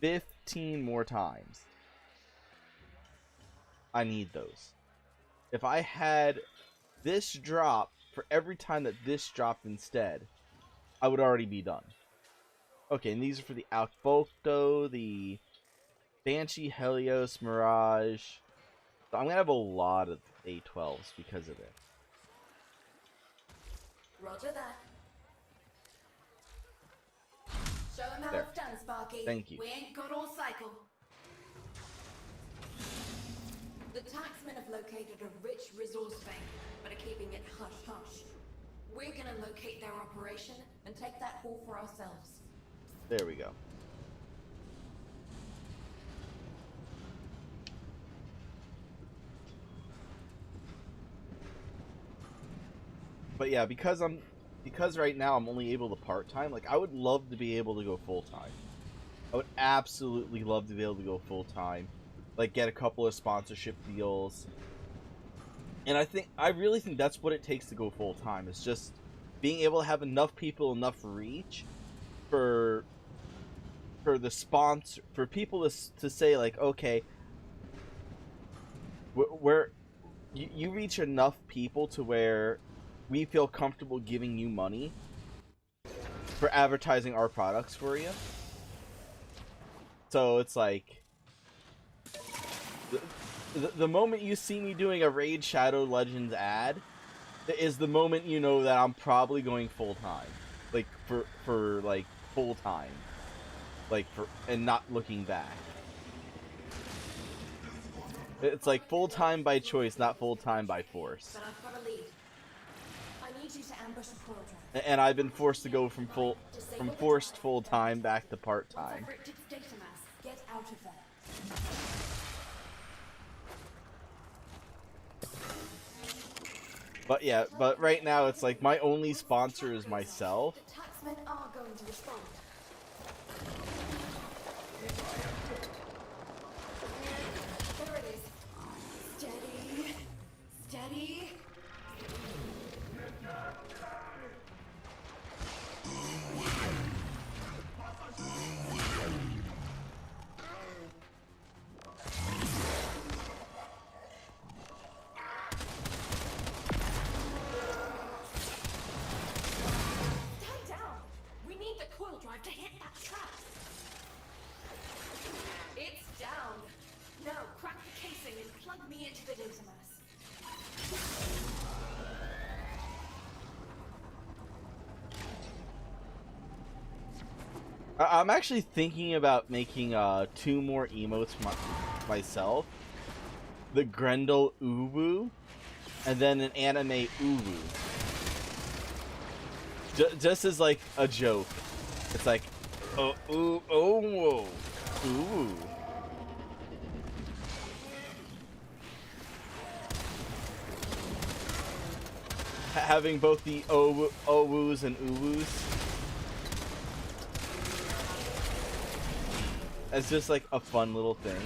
15 more times. I need those. If I had this drop for every time that this dropped instead, I would already be done. Okay, and these are for the Alcbocto, the Banshee, Helios, Mirage. So I'm gonna have a lot of A12s because of it. Roger that. Show him how There. it's done, Sparky. Thank you. We ain't got all cycle. The taxmen have located a rich resource bank, but are keeping it hush-hush. We're gonna locate their operation and take that haul for ourselves. There we go. But yeah, because right now I'm only able to part-time, like I would love to be able to go full-time. I would absolutely love to be able to go full-time. Like get a couple of sponsorship deals. And I really think that's what it takes to go full-time. It's just being able to have enough people, enough reach for the sponsor, for people to say like, okay, where you reach enough people to where we feel comfortable giving you money for advertising our products for you. So it's like the moment you see me doing a Raid Shadow Legends ad is the moment you know that I'm probably going full time, like for like full time, like for and not looking back. It's like full time by choice, not full time by force. But I've got a lead. I need you to ambush a coil drive. And I've been forced to go from forced full time back to part time. Whatever it did data mass, get out of there. But yeah, but right now it's like my only sponsor is myself. The taxmen are going to respond. There it is. Steady. Steady. To hit that trap. It's down. Now crack the casing and plug me into the data mass. I'm actually thinking about making 2 more emotes myself. The Grendel Uwu, and then an anime Uwu. Just as like a joke. It's like, oh, ooh, oh, whoa, ooh. Having both the owus and uwus. It's just like a fun little thing.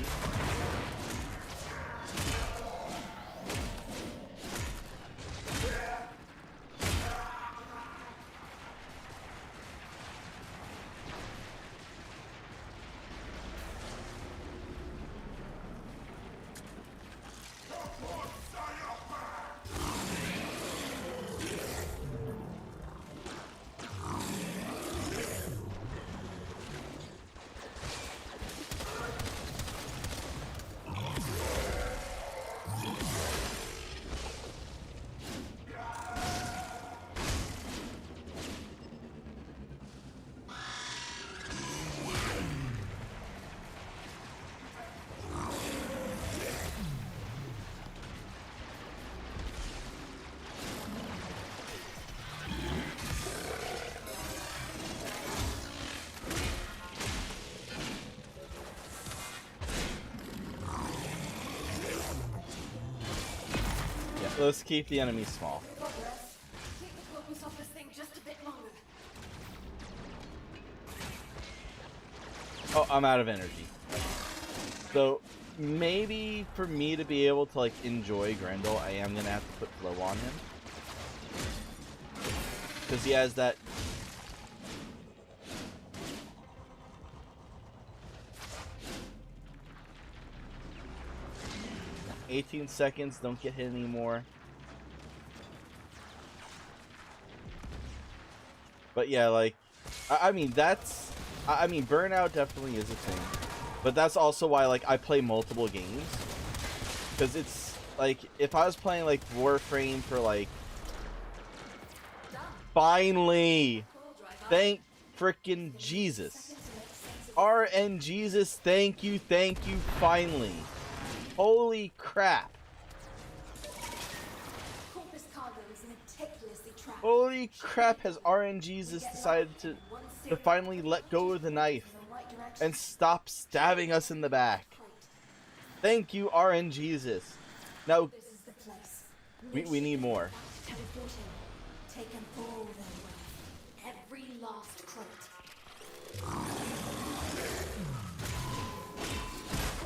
Let's keep the enemy small. Keep the focus off this thing just a bit longer. Oh, I'm out of energy. So maybe for me to be able to like enjoy Grendel, I am gonna have to put flow on him, because he has that. "18 seconds, don't get hit anymore." But yeah, like, I mean, burnout definitely is a thing. But that's also why, like, I play multiple games. Because it's, like, if I was playing, like, Warframe for, like... Finally! Thank frickin' Jesus. RN Jesus, thank you, finally. Holy crap. Holy crap, has RNGesus decided to finally let go of the knife and stop stabbing us in the back. Thank you, RNGesus. Now, This is the place. we need more. Teleport in. Take them all their way. Every last crate.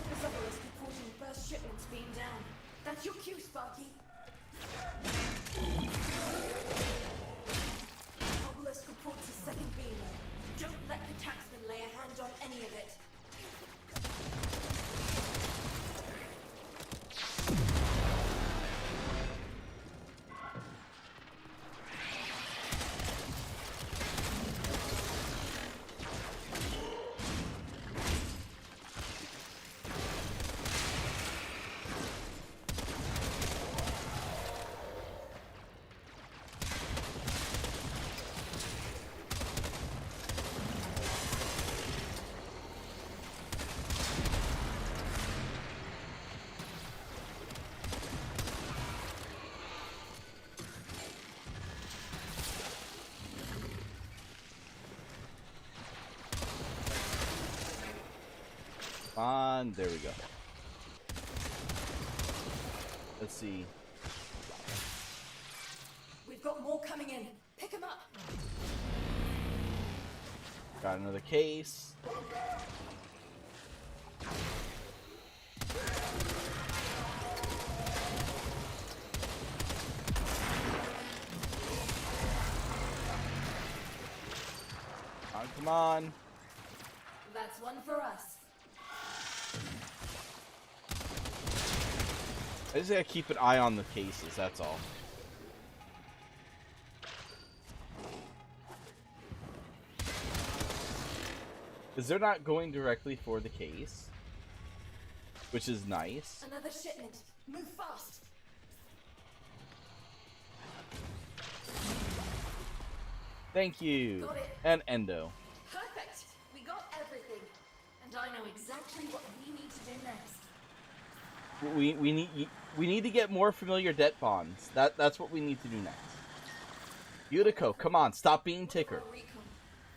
There's others reporting first shipments being down. That's your cue, Sparky. Obelisk reports a second beamer. Don't let the taxman lay a hand on any of it. Come on, there we go. Let's see. We've got more coming in. Pick them up. Got another case. Come on. That's one for us. I just gotta keep an eye on the cases, that's all. Because they're not going directly for the case, which is nice. Another shipment. Move fast. Thank you. Got it. And Endo. Perfect. We got everything. And I know exactly what we need to do next. We need to get more familiar det-bonds. That's what we need to do next. Yutiko, come on, stop being Ticker. For a recon.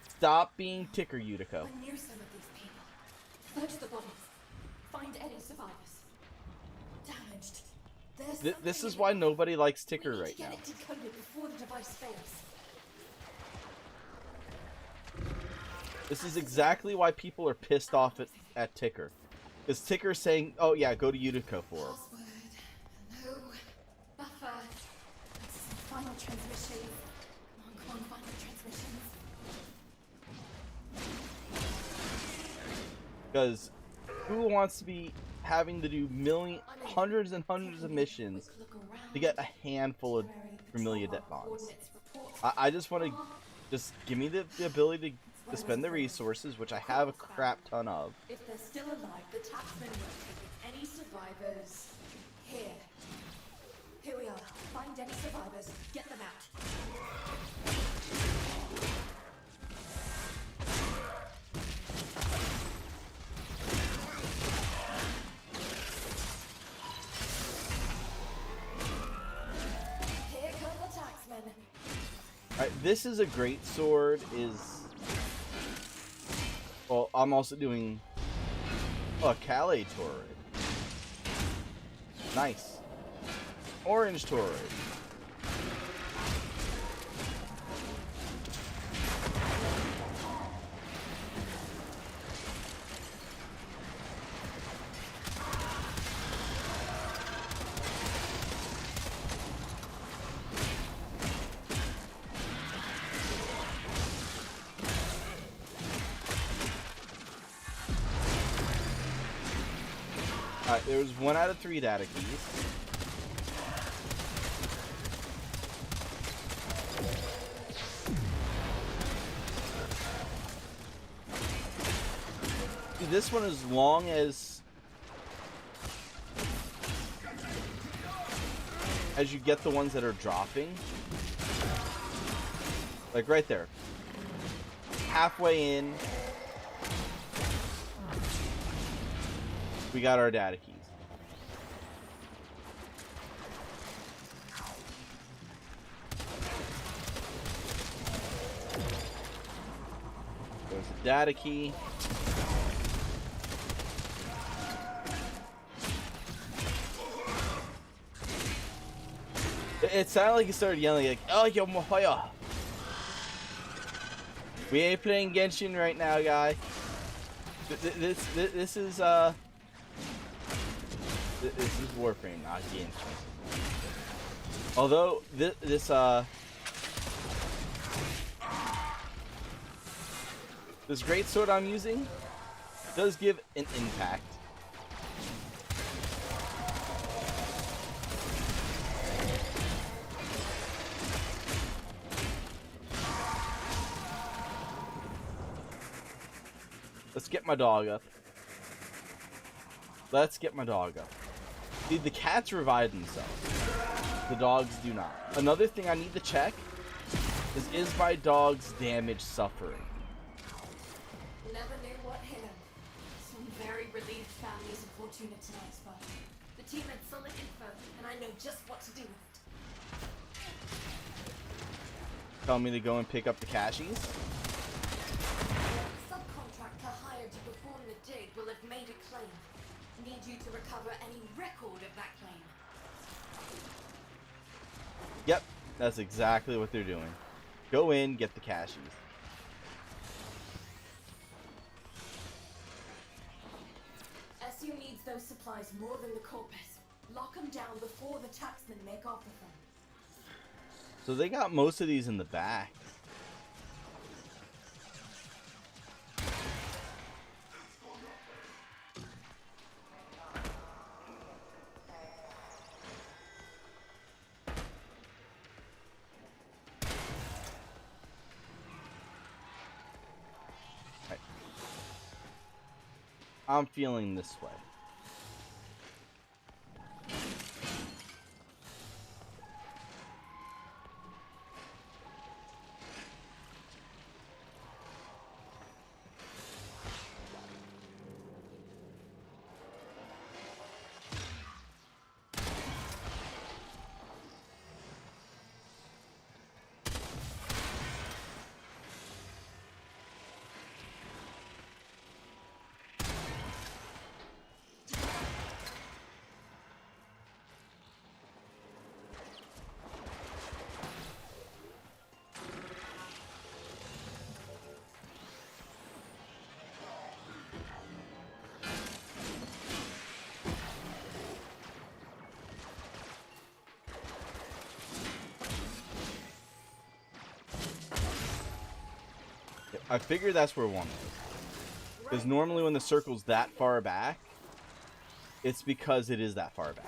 Stop being Ticker, Yutiko. I'm near some of these people. Search the bodies. Find any survivors. Damaged. There's This something is in why it. nobody likes We Ticker need to right get now. it decoded before the device fails. This is exactly why people are pissed off at Ticker. Because Ticker's saying, oh yeah, go to Yutiko for it. Password. No. Buffer. Final transmission. Come on, final transmission. Because who wants to be having to do hundreds and hundreds of missions to get a handful of familiar det-bonds? I just want to just give me the ability to spend the resources, which I have a crap ton of. If they're still alive, the taxman will take any survivors. Here. Here we are. Find any survivors. Get them out. Here come the taxmen. Alright, this is a great sword. Well, I'm also doing a Calais turret. Nice. Orange turret. Alright, there was 1 out of 3 data keys. Dude, this one, as long as you get the ones that are dropping, like right there, halfway in, we got our data keys. Data key. It sounded like he started yelling like, "Oh, yo, Mohoya." We ain't playing Genshin right now, guy. This is Warframe, not Genshin. Although this great sword I'm using does give an impact. Let's get my dog up. Let's get my dog up. See, the cats revive themselves. The dogs do not. Another thing I need to check is my dog's damage suffering? Never knew what hit him. Some very relieved families of Fortuna tonight's but the team had solid info, and I know just what to do with it. Tell me to go and pick up the cashies? The subcontractor hired to perform the dig will have made a claim. Need you to recover any record of that claim. Yep, that's exactly what they're doing. Go in, get the cashies. SU needs those supplies more than the corpus. Lock them down before the taxmen make off with them. So they got most of these in the back. I'm feeling this way. I figured that's where one was. Because normally when the circle's that far back, it's because it is that far back.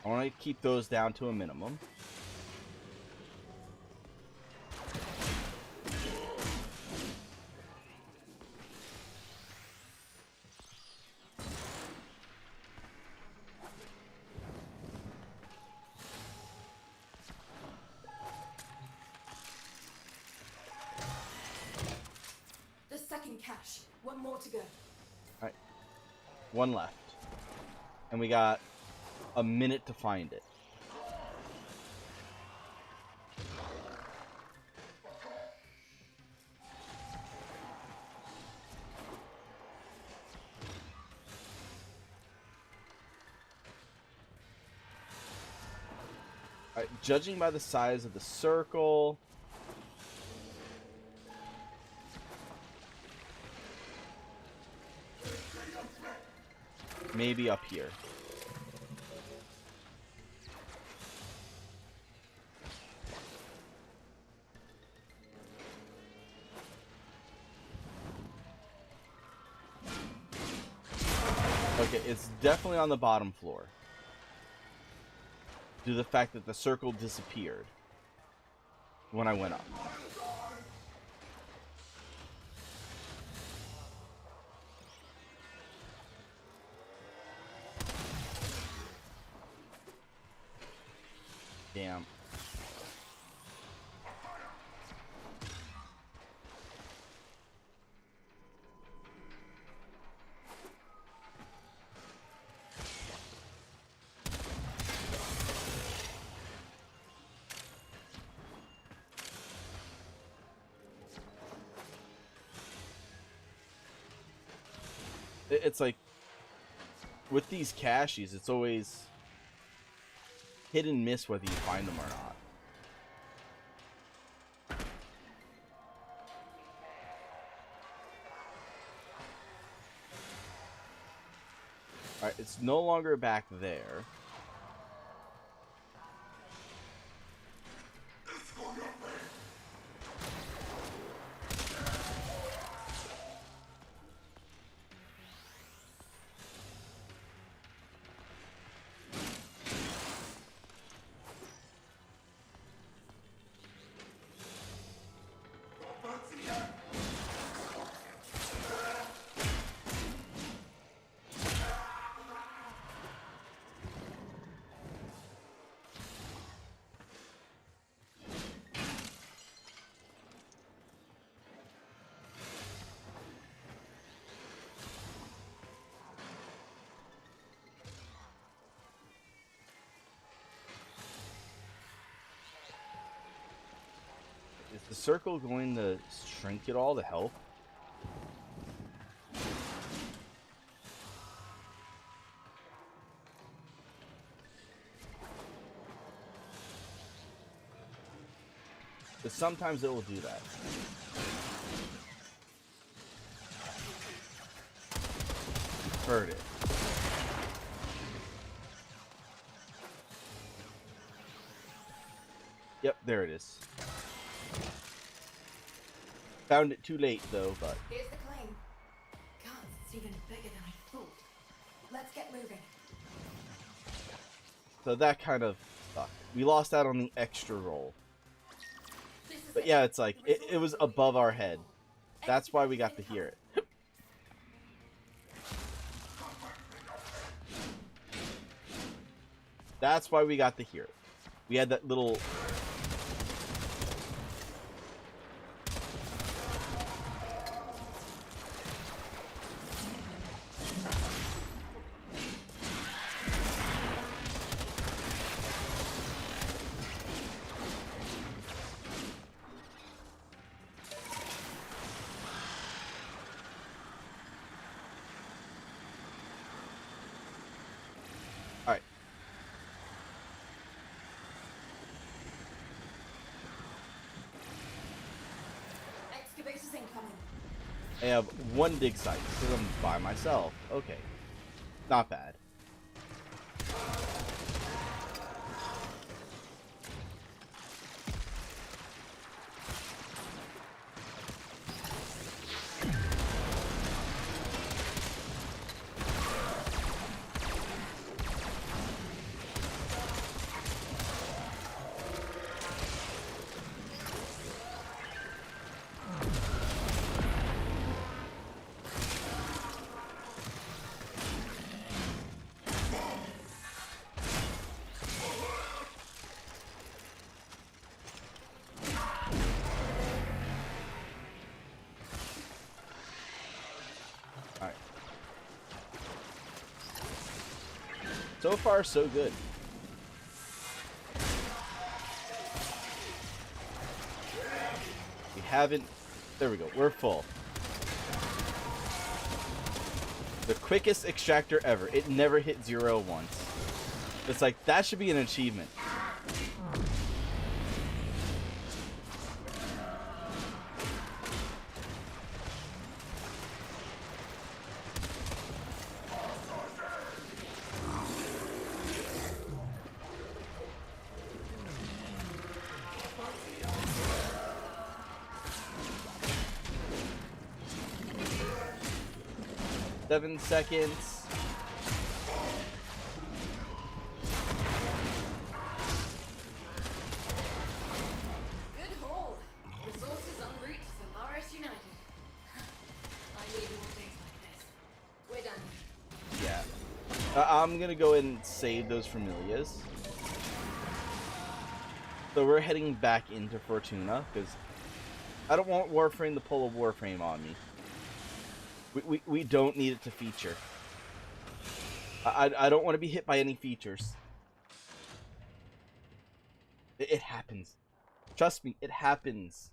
I want to keep those down to a minimum. Cash. One more to go. Alright. One left. And we got a minute to find it. Alright, judging by the size of the circle, maybe up here. Okay, it's definitely on the bottom floor. Due to the fact that the circle disappeared when I went up. Damn. It's like with these caches, it's always hit and miss whether you find them or not. Alright, it's no longer back there. Is the circle going to shrink it all to help? But sometimes it will do that. Heard it. Yep, there it is. Found it too late though, but Here's the claim. God, it's even bigger than I thought. Let's get moving. so that kind of sucked. We lost out on the extra roll. This is But it. yeah, it's like it was above our head. That's why we got to hear it. That's why we got to hear it. We had that little Alright. Excavators incoming. I have one dig site because I'm by myself. Okay. Not bad. Alright. So far, so good. We haven't... There we go. We're full. The quickest extractor ever. It never hit 0 once. It's like, that should be an achievement. Seven seconds. Good haul. Resources en route to Solaris United. I need more things like this. We're done. Yeah. I'm gonna go ahead and save those Familias. So we're heading back into Fortuna, because I don't want Warframe to pull a Warframe on me. We don't need it to feature. I don't want to be hit by any features. It happens. Trust me, it happens.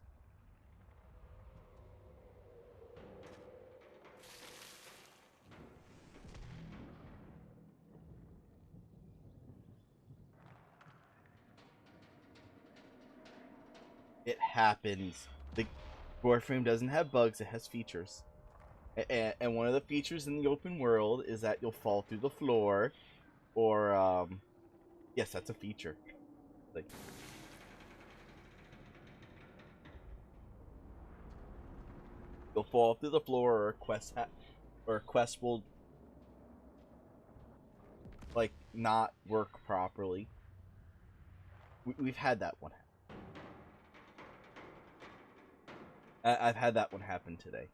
It happens. The Warframe doesn't have bugs, it has features. And one of the features in the open world is that you'll fall through the floor, or yes, that's a feature. Like, you'll fall through the floor, or a quest will like not work properly. We've had that one. I've had that one happen today.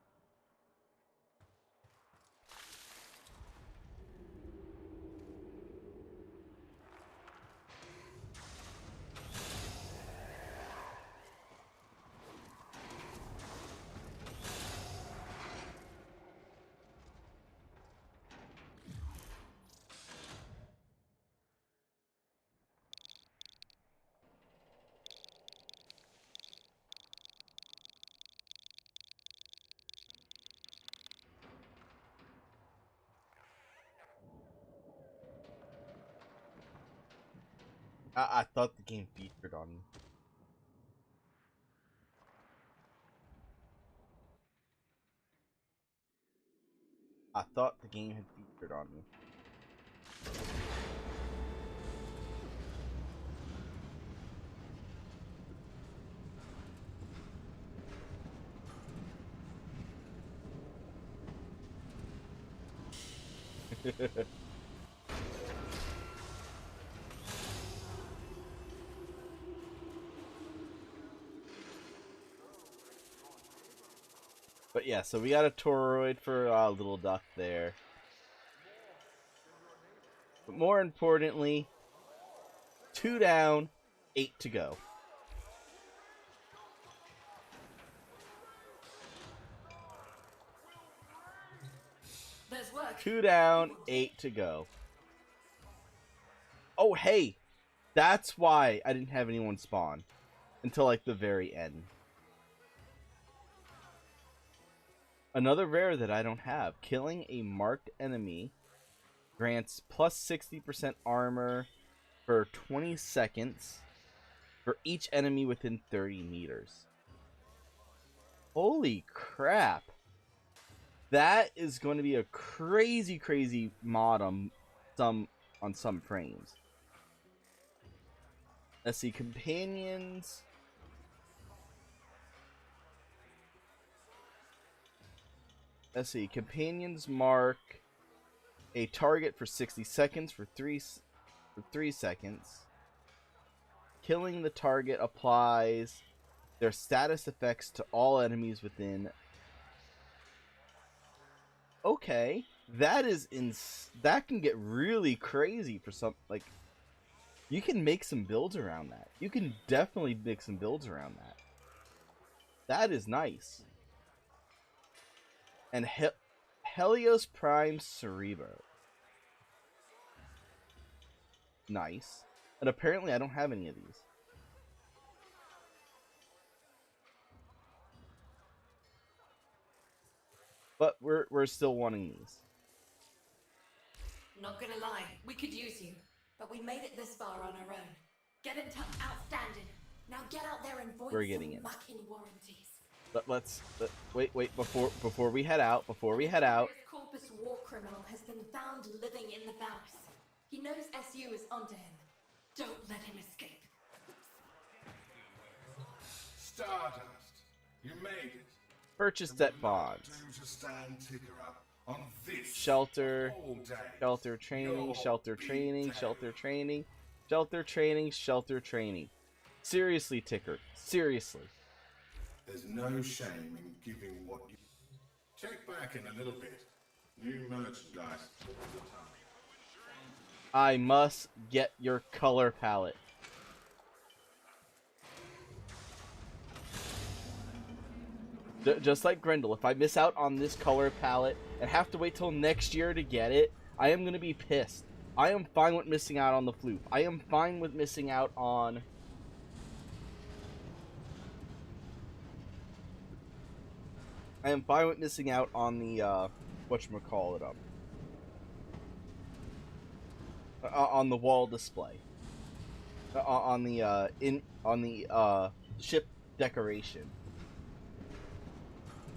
I thought the game featured on me. I thought the game had featured on me. But yeah, so we got a toroid for Little Duck there. But more importantly, 2 down, 8 to go. There's work. 2 down, 8 to go. Oh, hey! That's why I didn't have anyone spawn until like the very end. Another rare that I don't have. Killing a marked enemy grants plus 60% armor for 20 seconds for each enemy within 30 meters. Holy crap. That is going to be a crazy mod on some frames. Let's see, companions. Let's see, companions mark a target for 60 seconds for 3 seconds. Killing the target applies their status effects to all enemies within. Okay, that is that can get really crazy for some, like, you can make some builds around that. You can definitely make some builds around that. That is nice. And Helios Prime Cerebro. Nice. And apparently I don't have any of these. But we're still wanting these. Not gonna lie, we could use you, but we made it this far on our own. Get in touch, outstanding. Now get out there and void We're getting some it. mucking warranties. Wait, before we head out, This Corpus war criminal has been found living in the Valus. He knows SU is onto him. Don't let him escape. Stardust, you made it. purchase det-bonds. Do to stand ticker up on this Shelter, all day. shelter training, Your shelter big training, day. shelter training, shelter training, shelter training. Seriously, Ticker. Seriously. There's no shame in giving what you... Check back in a little bit. New merchandise all the time. I must get your color palette. Just like Grendel, if I miss out on this color palette and have to wait till next year to get it, I am going to be pissed. I am fine with missing out on the flute. I am fine with missing out on... I am fine with missing out on the, whatchamacallit, on the wall display. On the ship decoration.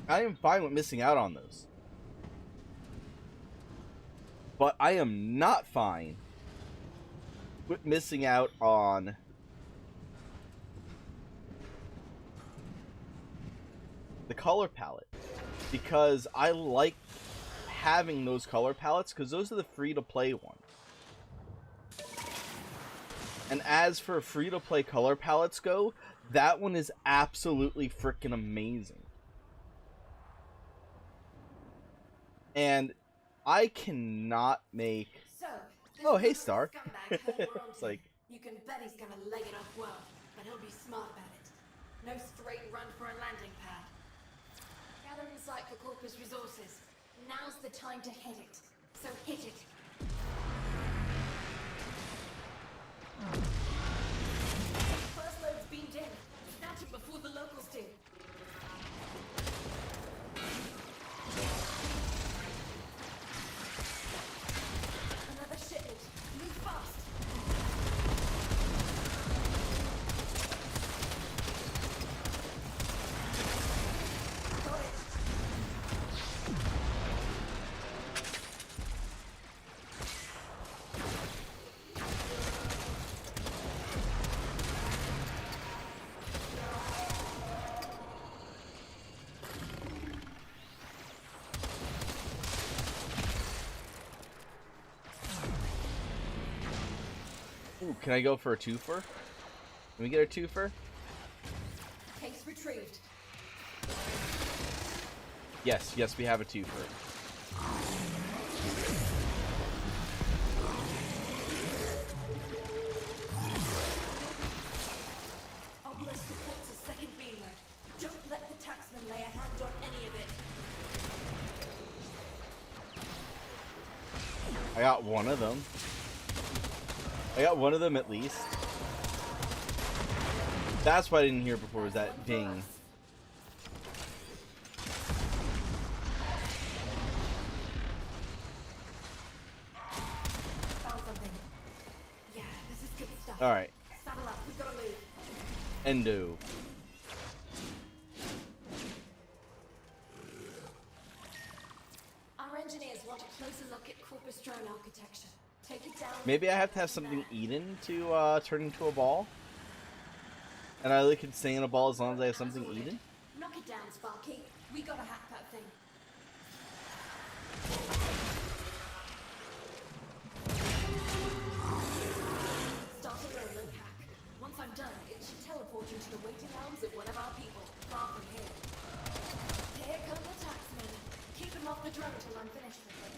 I am fine with missing out on those. But I am not fine with missing out on the color palette. Because I like having those color palettes, because those are the free-to-play ones. And as for free-to-play color palettes go, that one is absolutely freaking amazing. And I cannot make... So, Oh, hey, Star. It's like... You can bet he's gonna leg it off well, but he'll be smart about it. No straight run for a landing pad. Gather insight for Corpus resources. Now's the time to hit it. So hit it. First load's beamed in. Snatch it before the locals do. Another shipment. Move fast. Got it. Ooh, can I go for a twofer? Can we get a twofer? Case retrieved. Yes, yes, we have a twofer. Obelisk supports a second beam load. Don't let the taxman lay a hand on any of it. I got one of them. I got one of them at least. That's what I didn't hear before, was that ding. Found something. Yeah, this is good stuff. Alright, Saddle up, we've gotta move. Endo. Our engineers want a closer look at Corpus drone architecture. Take it down. Maybe I have to have something eaten to turn into a ball? And I only can stay in a ball as long as I have something eaten? Knock it down, Sparky. We gotta hack that thing. Start a rolling hack. Once I'm done, it should teleport you to the waiting arms of one of our people, far from here. Here come the taxmen. Keep him off the drone till I'm finished with him.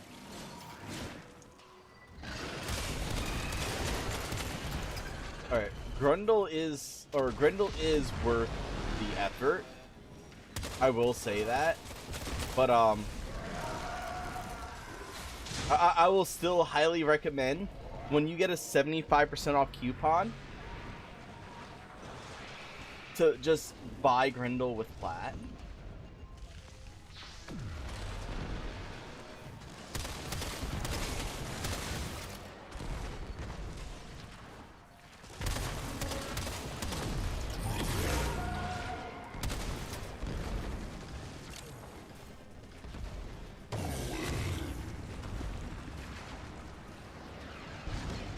Alright, Grendel is worth the effort. I will say that. But, I will still highly recommend, when you get a 75% off coupon, to just buy Grendel with Plat.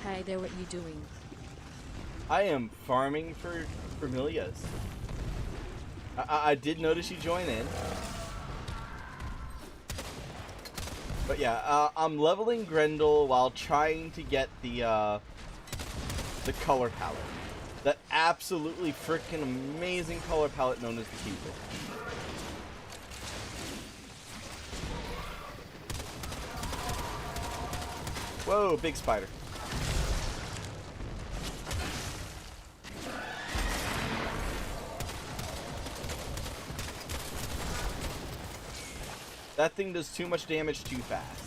Hey there, what you doing? I am farming for Familias. I did notice you join in. But yeah, I'm leveling Grendel while trying to get the color palette. That absolutely freaking amazing color palette known as the Cupid. Whoa, big spider. That thing does too much damage too fast.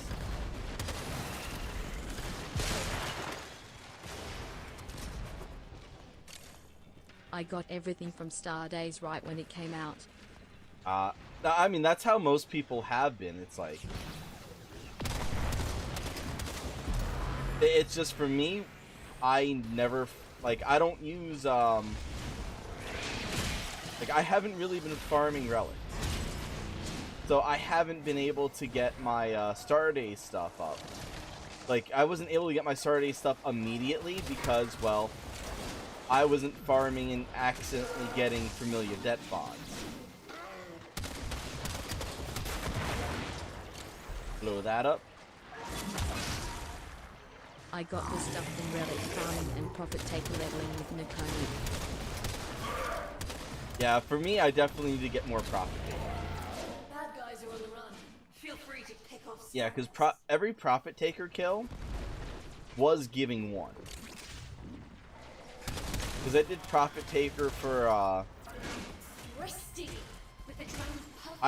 I got everything from Star Days right when it came out. I mean, that's how most people have been. It's like... It's just, for me, I never... Like, I don't use, Like, I haven't really been farming relics. So I haven't been able to get my Starday stuff up. Like, I wasn't able to get my Starday stuff immediately because, well, I wasn't farming and accidentally getting familiar det-bonds. Blow that up. I got the stuff from relic farming and profit taker leveling with Nakoni. Yeah, for me, I definitely need to get more profit taker. Bad guys are on the run. Feel free to pick off. Yeah, because every profit taker kill was giving one. Because I did profit taker for, I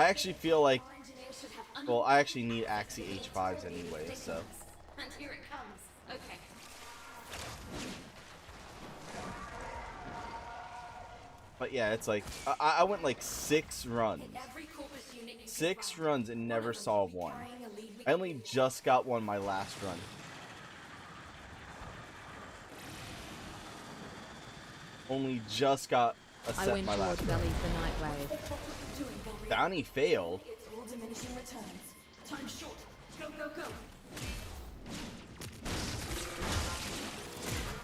actually feel like, well, I actually need Axie H5s anyway, so. And here it comes. Okay. But yeah, it's like, I went like 6 runs. 6 runs and never saw one. I only just got one my last run. Only just got a set I went my toward last run. Valley for Nightwave. Bounty failed. It's all diminishing returns. Time short. Go, go, go.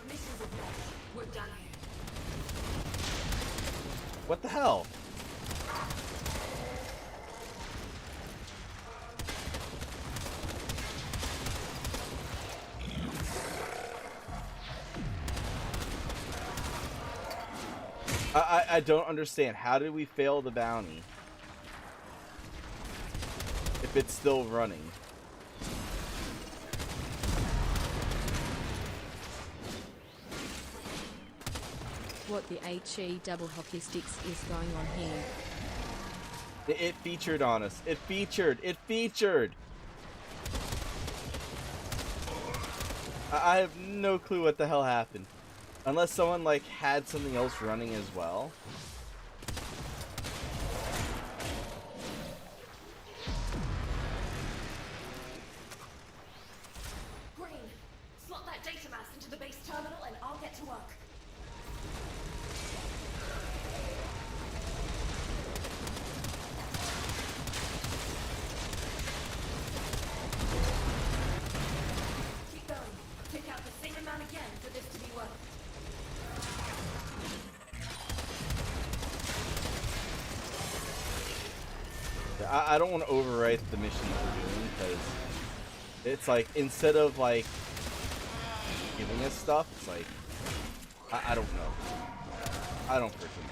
Missions abort. We're done here. What the hell? I don't understand. How did we fail the bounty? If it's still running. What the HE double hockey sticks is going on here? It featured on us. It featured. It featured. I have no clue what the hell happened. Unless someone like had something else running as well. Green, slot that data mass into the base terminal and I'll get to work. Keep going. Take out the same amount again for this to be worth it. I don't want to overwrite the mission that we're doing because it's like instead of like giving us stuff, it's like I don't know. I don't freaking know.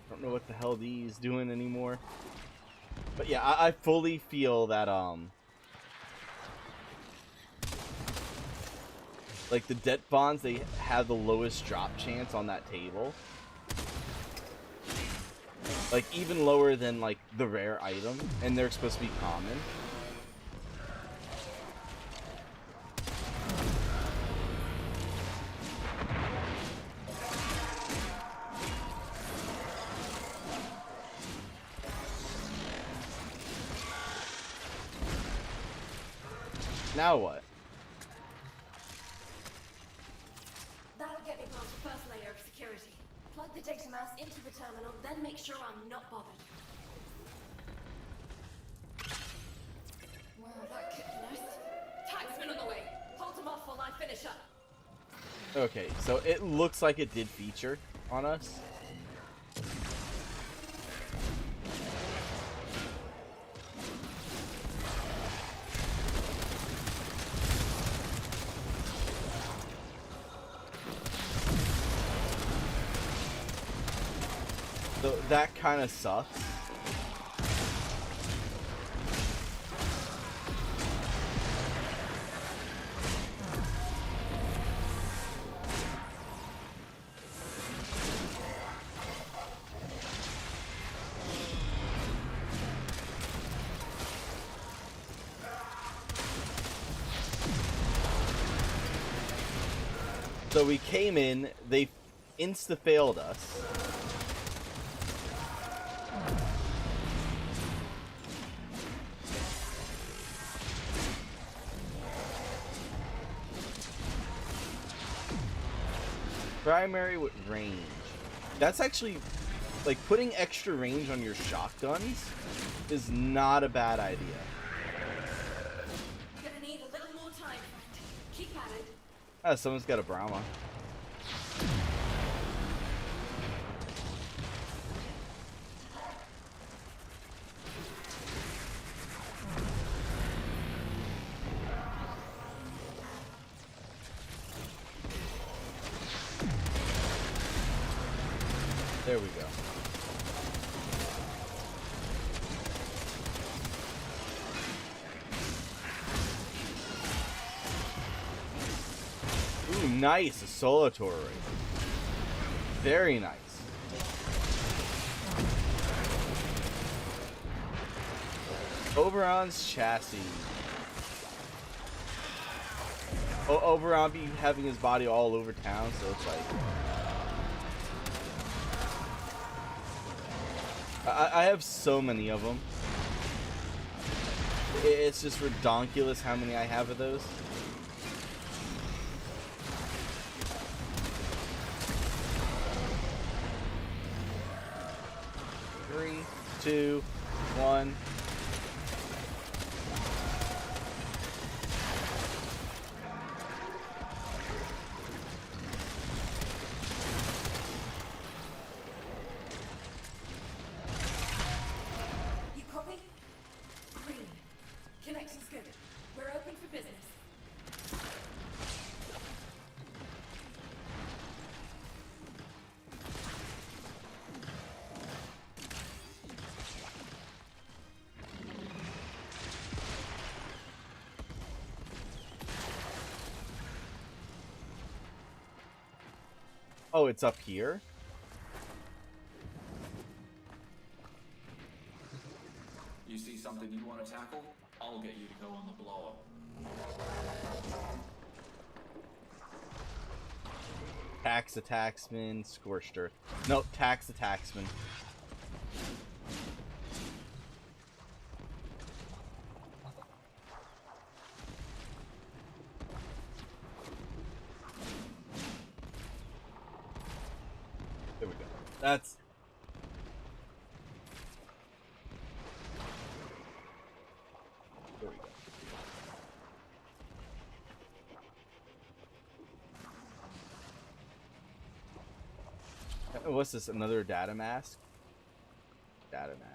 I don't know what the hell these doing anymore. But yeah, I fully feel that like the det-bonds, they have the lowest drop chance on that table. Like even lower than like the rare item, and they're supposed to be common. Now what? That'll get me past the first layer of security. Plug the data mass into the terminal, then make sure I'm not bothered. Wow, that kicked nice. Tagsman on the way. Hold them off while I finish up. Okay, so it looks like it did feature on us. So that kind of sucks. So we came in, they insta-failed us. Primary with range. That's actually, like, putting extra range on your shotguns is not a bad idea. You're gonna need a little more time, friend. Keep at it. Ah, someone's got a Brahma. There we go. Ooh, nice. A Solator right. Very nice. Oberon's chassis. Oberon be having his body all over town, so it's like... I have so many of them. It's just redonkulous how many I have of those. Three, two, one. You copy? Green. Connection's good. We're open for business. Oh, it's up here? You see something you want to tackle? I'll get you to go on the blower. Tax a taxman, scorched earth. No, tax a taxman. There we go. That's... There we go. What's this? Another data mask? Data mask.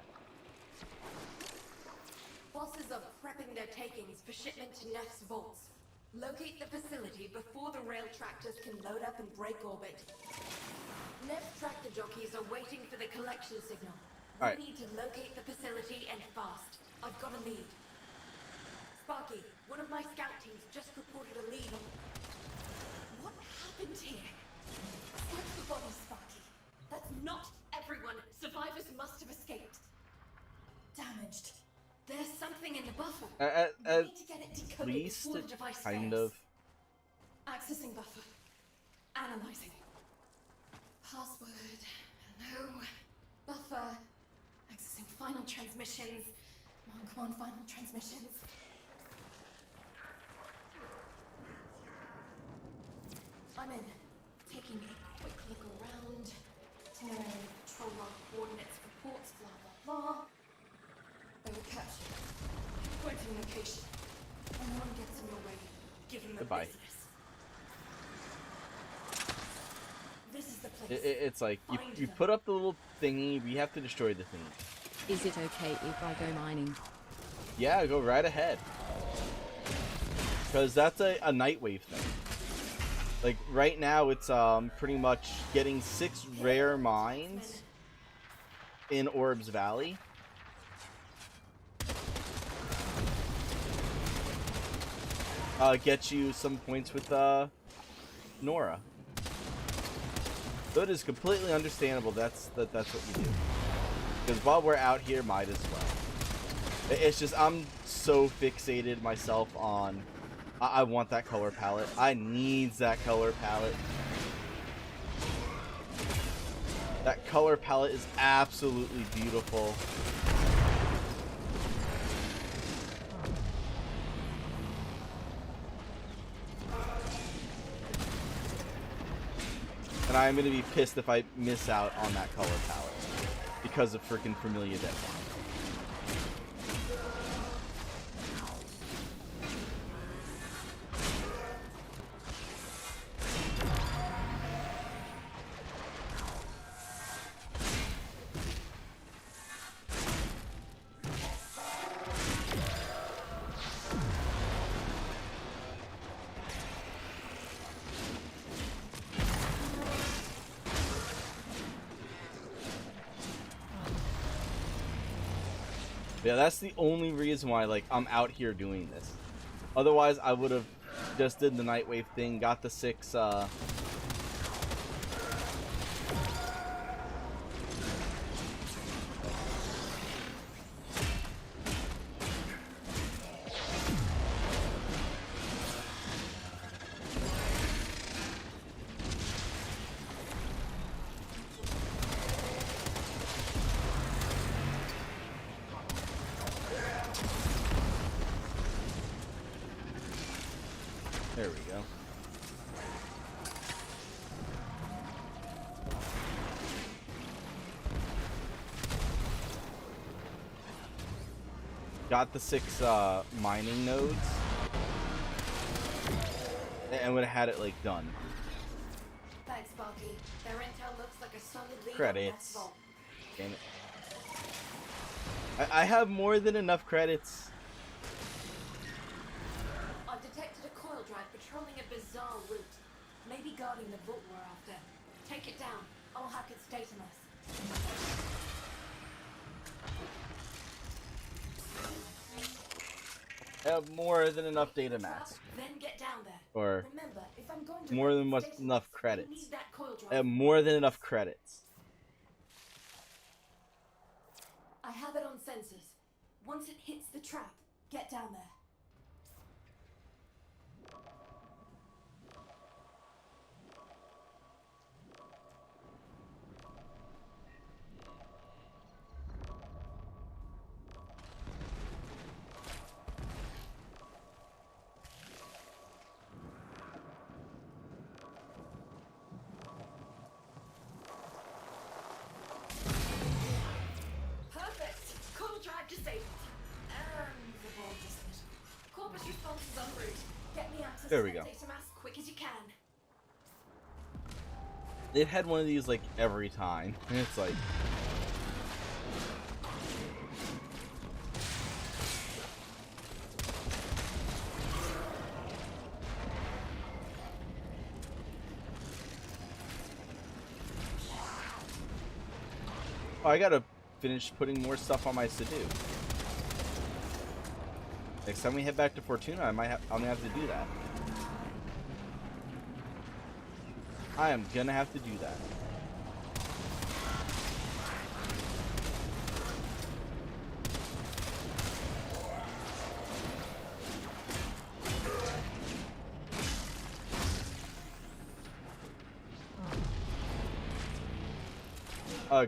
Bosses are prepping their takings for shipment to Neff's vaults. Locate the facility before the rail tractors can load up and break orbit. Neff tractor jockeys are waiting for the collection signal. We Alright. need to locate the facility and fast. I've got a lead. Sparky, one of my scout teams just reported a lead on... What happened here? Search the body, Sparky. That's not everyone. Survivors must have escaped. Damaged. There's something in the buffer. At We need to get it decoded least before it the device kind fails. of... Accessing buffer. Analyzing. Password. Hello. Buffer. Accessing final transmissions. Come on, final transmissions. I'm in. Taking a quick look around. Itinerary, patrol log, coordinates, reports, blah, blah, blah. They were captured. Pointing location. When one gets in your way, give them the Goodbye. business. This is the place. It's like, you put up the little thingy, we have to destroy the thingy. Is it okay if I go mining? Yeah, go right ahead. Because that's a Nightwave thing. Like, right now it's pretty much getting 6 rare mines in Orbs Valley. Get you some points with Nora. So it is completely understandable that's what you do. Because while we're out here, might as well. It's just, I'm so fixated myself on, I want that color palette. I needs that color palette. That color palette is absolutely beautiful. And I'm gonna be pissed if I miss out on that color palette because of freaking Familia Deadline. Yeah, that's the only reason why, like, I'm out here doing this. Otherwise, I would have just did the Nightwave thing, got the 6, there we go. Got the 6 mining nodes, and would have had it like done. Thanks, Sparky. Their intel looks like a solid lead. Credits. Damn it. I have more than enough credits. I've detected a coil drive patrolling a bizarre route. Maybe guarding the vault we're after. Take it down. I'll hack its data mass. I have more than enough data mass. Then get down there. Or Remember, if I'm going to more than hack its data enough mass, we credits. need that coil drive. I have more than enough credits. I have it on sensors. Once it hits the trap, get down there. Perfect! Coil drive disabled. The ball dismissed. Corpus response is en route. Get me access There we to go. the data mass quick as you can. They've had one of these like every time, and it's like, oh, I gotta finish putting more stuff on my to-do. Next time we head back to Fortuna, I'm gonna have to do that. I am gonna have to do that.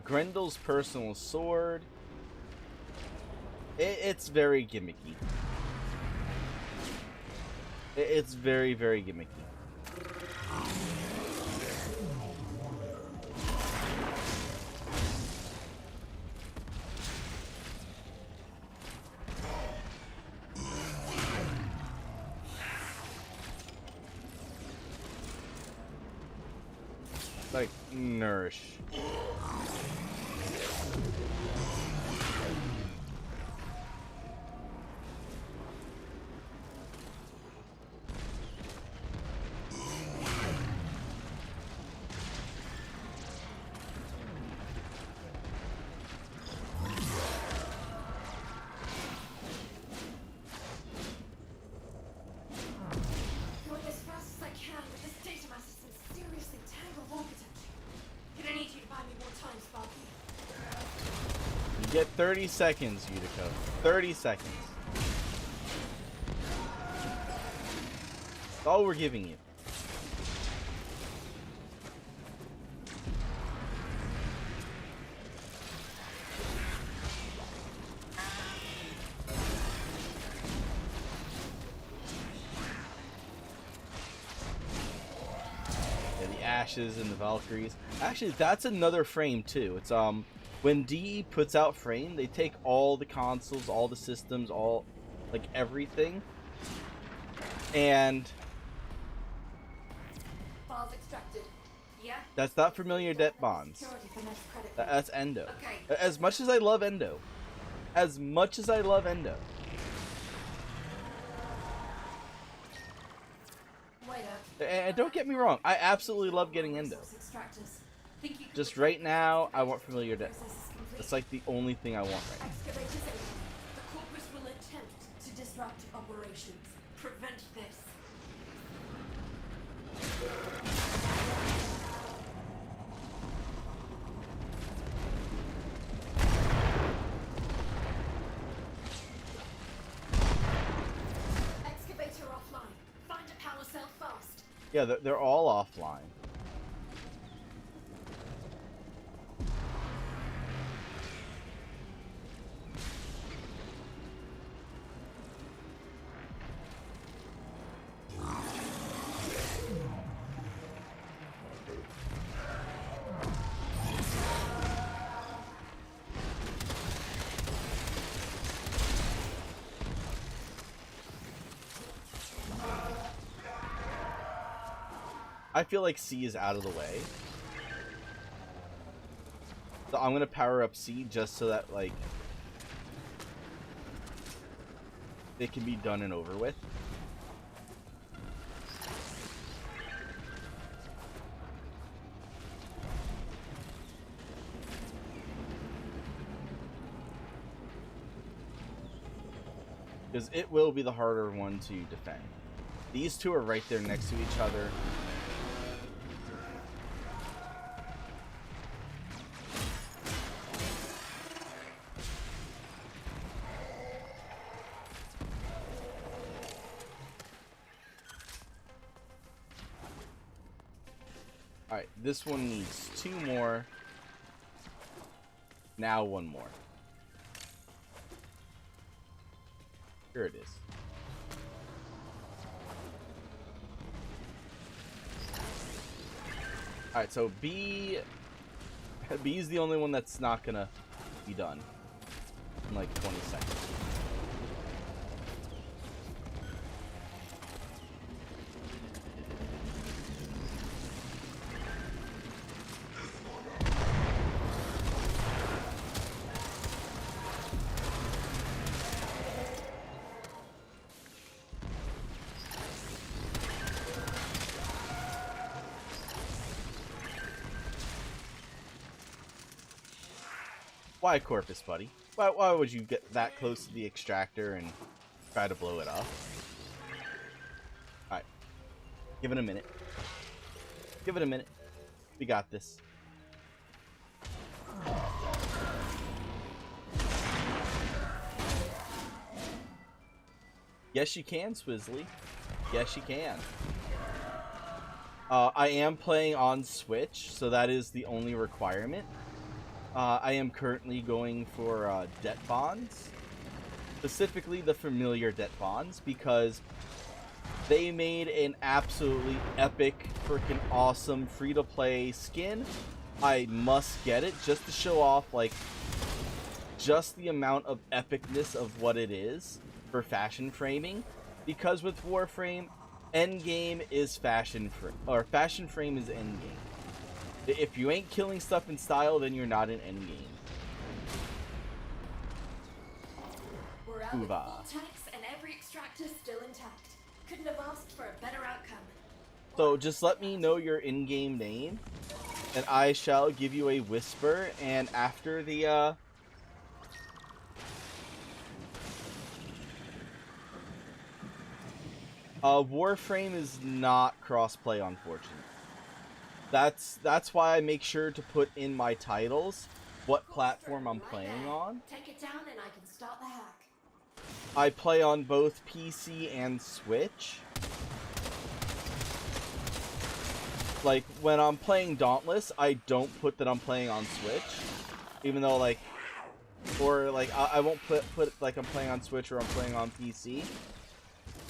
Grendel's personal sword. It's very gimmicky. It's very, very gimmicky. Like, nourish. Going as fast as I can, but this data mass is some seriously tangled architecture. Gonna need you to buy me more time, Sparky. You get 30 seconds, Utica. 30 seconds. That's all we're giving you. Ashes and the Valkyries. Actually, that's another frame too. It's when DE puts out Frame, they take all the consoles, all the systems, all like everything, and Files extracted. Yeah? that's not familiar det-bonds. Security for next credit. That's Endo. Okay. As much as I love Endo, Wait up. and don't get me wrong, I absolutely love getting Endo. Resource extractors. Think you could Just right now, I want familiar det. process is complete. That's like the only thing I want right now. Excavators in. The corpus will attempt to disrupt operations. Prevent this. Excavator offline. Find a power cell fast. Yeah, they're all offline. I feel like C is out of the way. So I'm gonna power up C just so that, like, it can be done and over with. Because it will be the harder one to defend. These two are right there next to each other. Alright, this one needs 2 more. Now 1 more. Here it is. Alright, so B is the only one that's not gonna be done in like 20 seconds. Why Corpus, buddy? Why would you get that close to the extractor and try to blow it up? Alright. Give it a minute. Give it a minute. We got this. Yes, you can, Swizzly. Yes, you can. I am playing on Switch, so that is the only requirement. I am currently going for det-bonds, specifically the familiar det-bonds, because they made an absolutely epic, freaking awesome free-to-play skin. I must get it just to show off, like, just the amount of epicness of what it is for fashion framing, because with Warframe, endgame is fashion frame, or fashion frame is endgame. If you ain't killing stuff in style, then you're not in endgame. We're out with Hoova. full tanks and every extractor still intact. Couldn't have asked for a better outcome. So just let me know your in-game name, and I shall give you a whisper, and after the, Warframe is not crossplay, unfortunately. That's why I make sure to put in my titles what platform I'm playing on. Take it down and I can start the hack. I play on both PC and Switch. Like, when I'm playing Dauntless, I don't put that I'm playing on Switch. Even though, like, or, like, I won't put like, I'm playing on Switch or I'm playing on PC.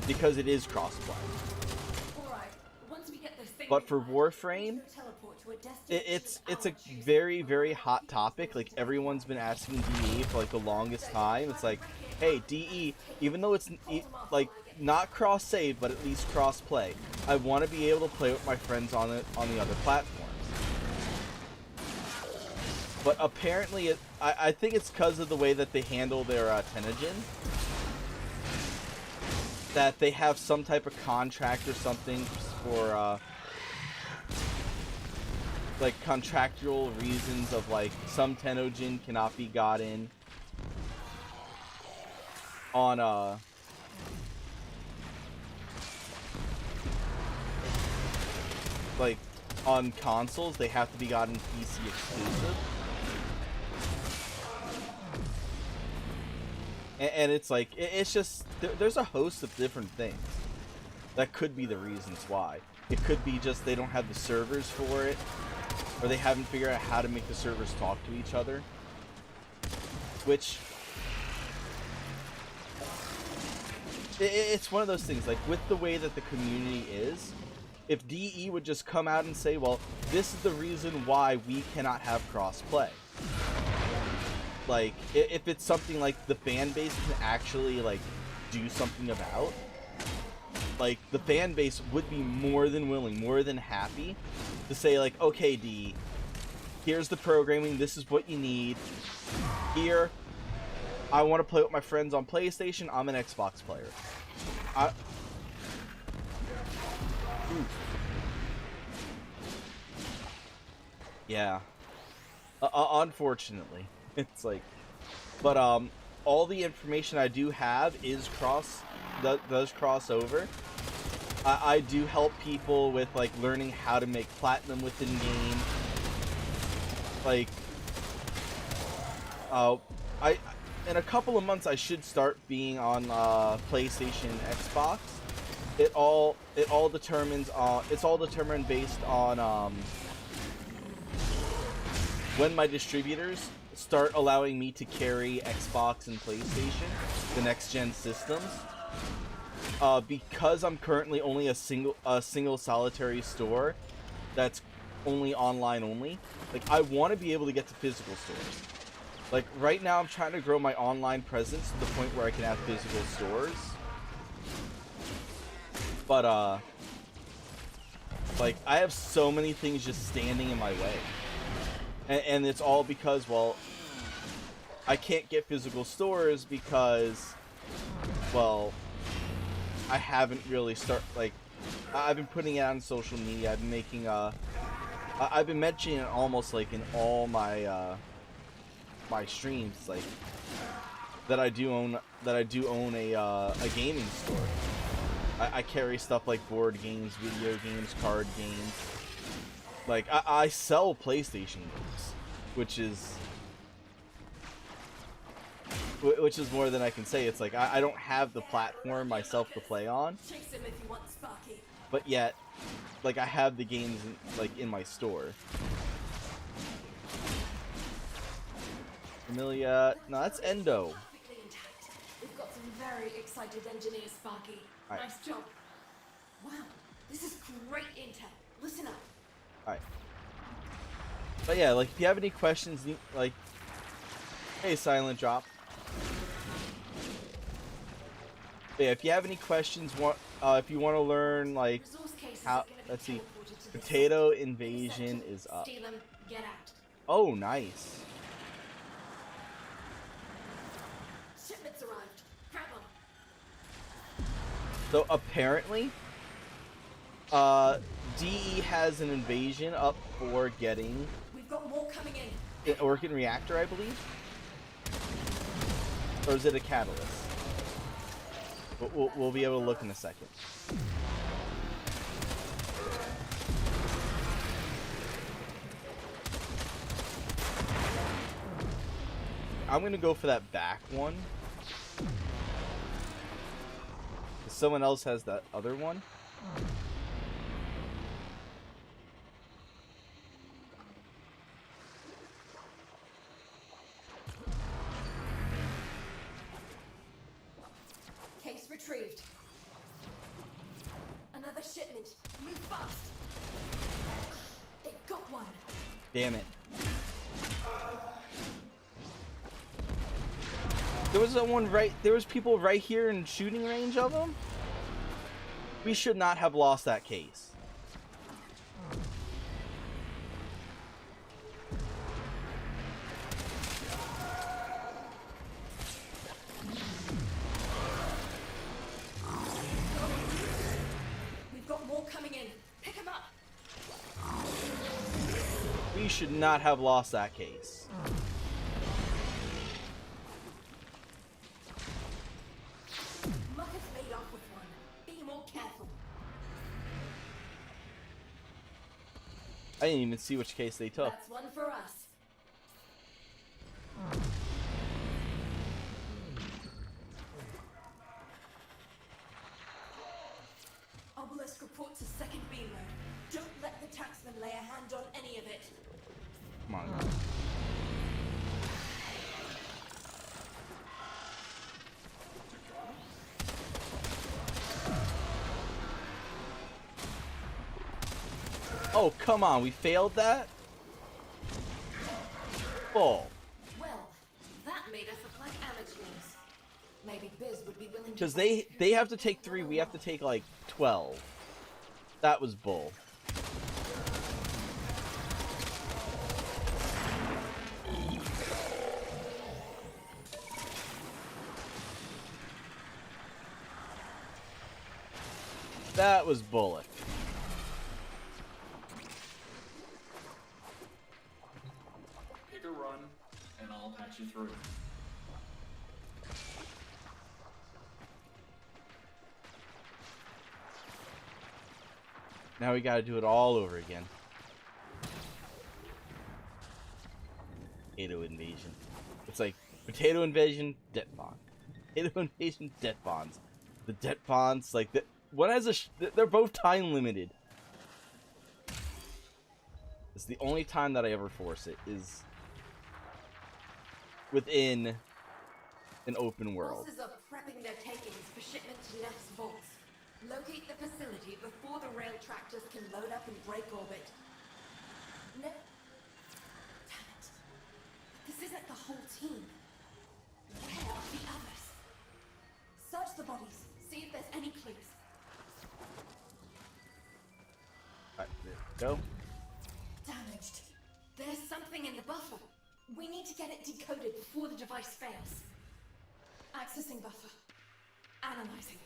Because it is crossplay. Alright, once we get this thing But for Warframe, it's a very, very hot topic. Like, everyone's been asking DE for like the longest time. It's like, hey, DE, even though it's like not cross save, but at least cross play, I want to be able to play with my friends on the other platforms. But apparently, I think it's because of the way that they handle their Tenogen, that they have some type of contract or something for like contractual reasons of like some Tenogen cannot be gotten on like on consoles. They have to be gotten PC exclusive. And it's like, it's just, there's a host of different things that could be the reasons why. It could be just they don't have the servers for it, or they haven't figured out how to make the servers talk to each other. Which, it's one of those things, like with the way that the community is, if DE would just come out and say, well, this is the reason why we cannot have cross-play. Like, if it's something like the fan base can actually, like, do something about, like, the fan base would be more than willing, more than happy to say, like, okay, D, here's the programming, this is what you need. Here, I want to play with my friends on PlayStation, I'm an Xbox player. Yeah. Unfortunately. It's like, but all the information I do have is does cross over. I do help people with like learning how to make platinum within game. Like, in a couple of months I should start being on PlayStation and Xbox. It all determines it's all determined based on when my distributors start allowing me to carry Xbox and PlayStation, the next gen systems. Because I'm currently only a single solitary store that's only online only, like, I want to be able to get to physical stores. Like, right now I'm trying to grow my online presence to the point where I can have physical stores. But like, I have so many things just standing in my way. And it's all because, well, I can't get physical stores because, well, I haven't really I've been putting it on social media. I've been making, I've been mentioning it almost like in all my, my streams, like, that I do own a gaming store. I carry stuff like board games, video games, card games. Like, I sell PlayStation games, which is more than I can say. It's like, I don't have the platform myself to play on, but yet, like, I have the games in my store. Amelia, no, that's Endo. We've got some very excited engineers, Sparky. Right. Nice job. Wow, this is great intel. Listen up. Alright. But yeah, like, if you have any questions, like, hey, Silent Drop. But yeah, if you have any questions, if you want to learn, like, how, let's see, Potato Invasion is up. Steal them, get out. Oh, nice. Shipments arrived. Grab them. So apparently, DE has an invasion up for getting We've got more coming in. an Orchid Reactor, I believe? Or is it a Catalyst? We'll be able to look in a second. I'm gonna go for that back one. Someone else has that other one. Case retrieved. Another first shipment. Move fast. They got one. Damn it. There was someone there was people right here in shooting range of them. We should not have lost that case. We've got more coming in. Pick them up. We should not have lost that case. Mucker's made off with one. Be more careful. I didn't even see which case they took. That's one for us. Obelisk reports a second beam load. Don't let the taxman lay a hand on any of it. Come on, guys. Oh, come on, we failed that? Oh. Well, that made us look like amateurs. Maybe Biz would be willing to... Because they have to take 3, we have to take like 12. That was bull. That was bullet. Pick a run, and I'll patch you through. Now we gotta do it all over again. Potato invasion. It's like potato invasion, det-bond. Potato invasion, det-bonds. The det-bonds, like one has they're both time limited. It's the only time that I ever force it is within an open world. Bosses are prepping their takings for shipment to next vaults. Locate the facility before the rail tractors can load up and break orbit. No. Damn it. This isn't the whole team. Where are the others? Search the bodies. See if there's any clues. Alright, there we go. Damaged. There's something in the buffer. We need to get it decoded before the device fails. Accessing buffer. Analyzing.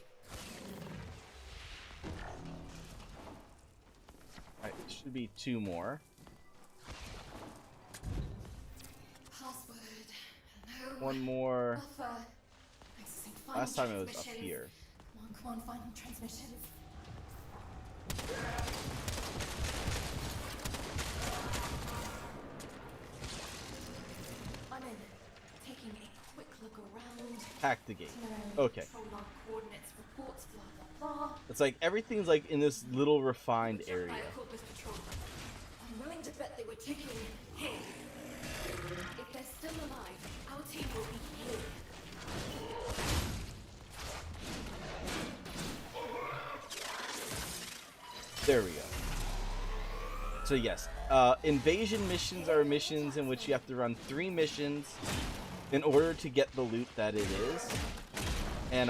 Alright, there should be 2 more. Password. Hello. 1 more. Buffer. Accessing final Last time it was up transmissions. here. Come on, final transmissions. I'm in. Taking a quick look around. Hack the gate. No, Okay. control log coordinates, reports, blah, blah, blah. It's like everything's like in this little refined Checked area. by a corpus patrol. I'm willing to bet they were taking here. If they're still alive, our team will be here. There we go. So yes, invasion missions are missions in which you have to run 3 missions in order to get the loot that it is. And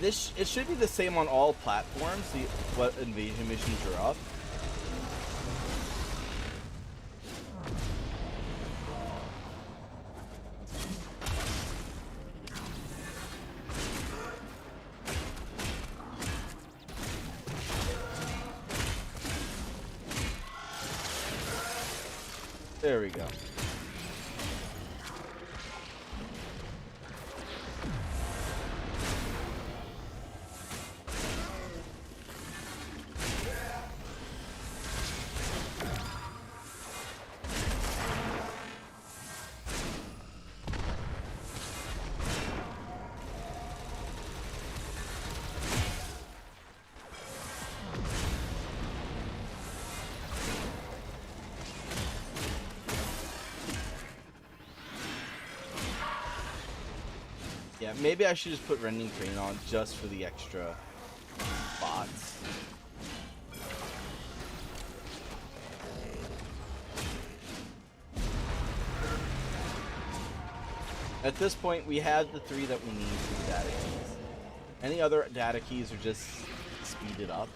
it should be the same on all platforms. What invasion missions are up. There we go. Yeah, maybe I should just put Rending Crane on just for the extra mods. At this point, we have the 3 that we need for the data keys. Any other data keys are just speed it up.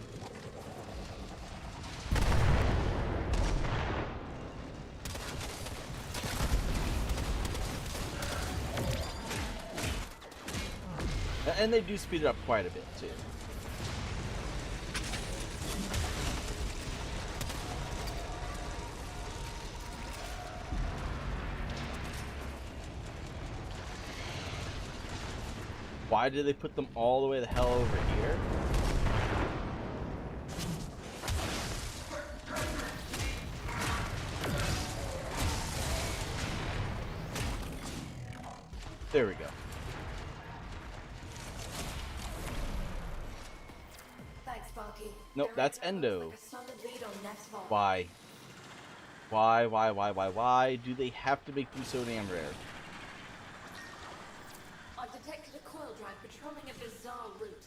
And they do speed it up quite a bit, too. Why did they put them all the way the hell over here? There we go. Thanks, Sparky. Nope, that's Endo. Like a solid lead on Neff's vault. Why? Why do they have to make them so damn rare? I've detected a coil drive patrolling a bizarre route.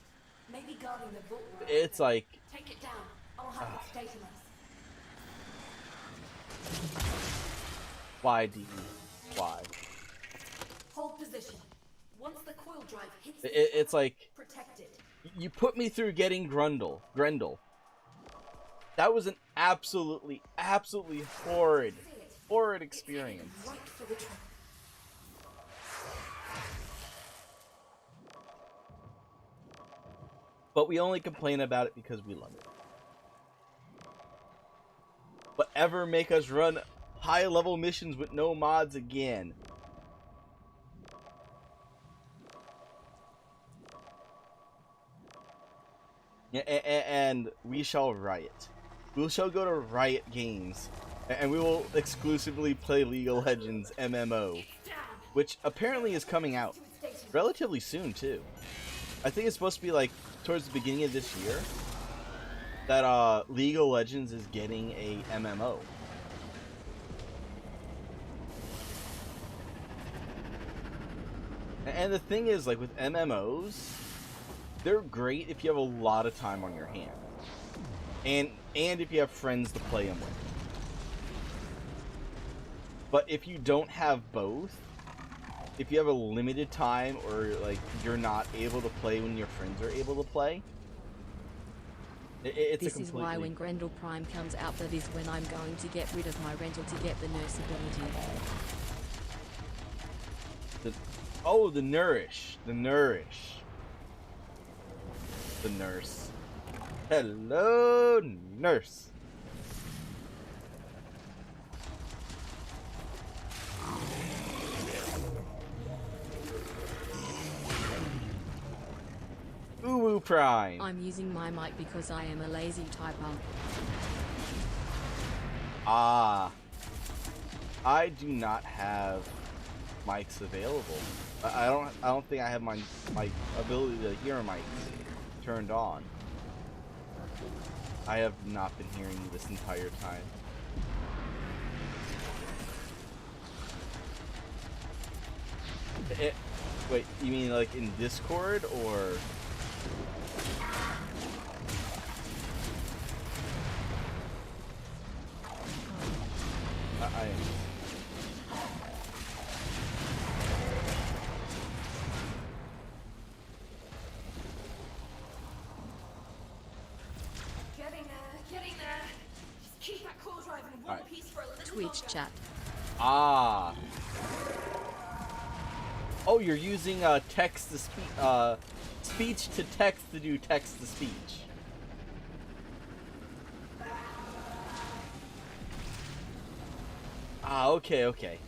Maybe guarding the vault. It's like... Take it down. I'll have its data list. Why, DE? Why? Hold position. Once the coil drive hits It's like... protect it. You put me through getting Grendel. That was an absolutely horrid experience. Right for the trap. But we only complain about it because we love it. But ever make us run high-level missions with no mods again. And we shall riot. We shall go to Riot Games, and we will exclusively play League of Legends MMO, which apparently is coming out relatively soon too. I think it's supposed to be like towards the beginning of this year that League of Legends is getting a MMO. And the thing is, like with MMOs, they're great if you have a lot of time on your hands. And if you have friends to play them with. But if you don't have both, if you have a limited time or like you're not able to play when your friends are able to play, it's This a completely... is why when Grendel Prime comes out, that is when I'm going to get rid of my rental to get the nurse ability. Oh, the nourish. The nurse. Hello, nurse. Uwu Prime. I'm using my mic because I am a lazy typer. Ah. I do not have mics available. I don't think I have my ability to hear mics turned on. I have not been hearing you this entire time. Wait, you mean like in Discord or? I Getting there. Just keep that core drive in one piece for a little Twitch longer. chat. Ah. Oh, you're using text to speech to text to do text to speech. Ah, okay.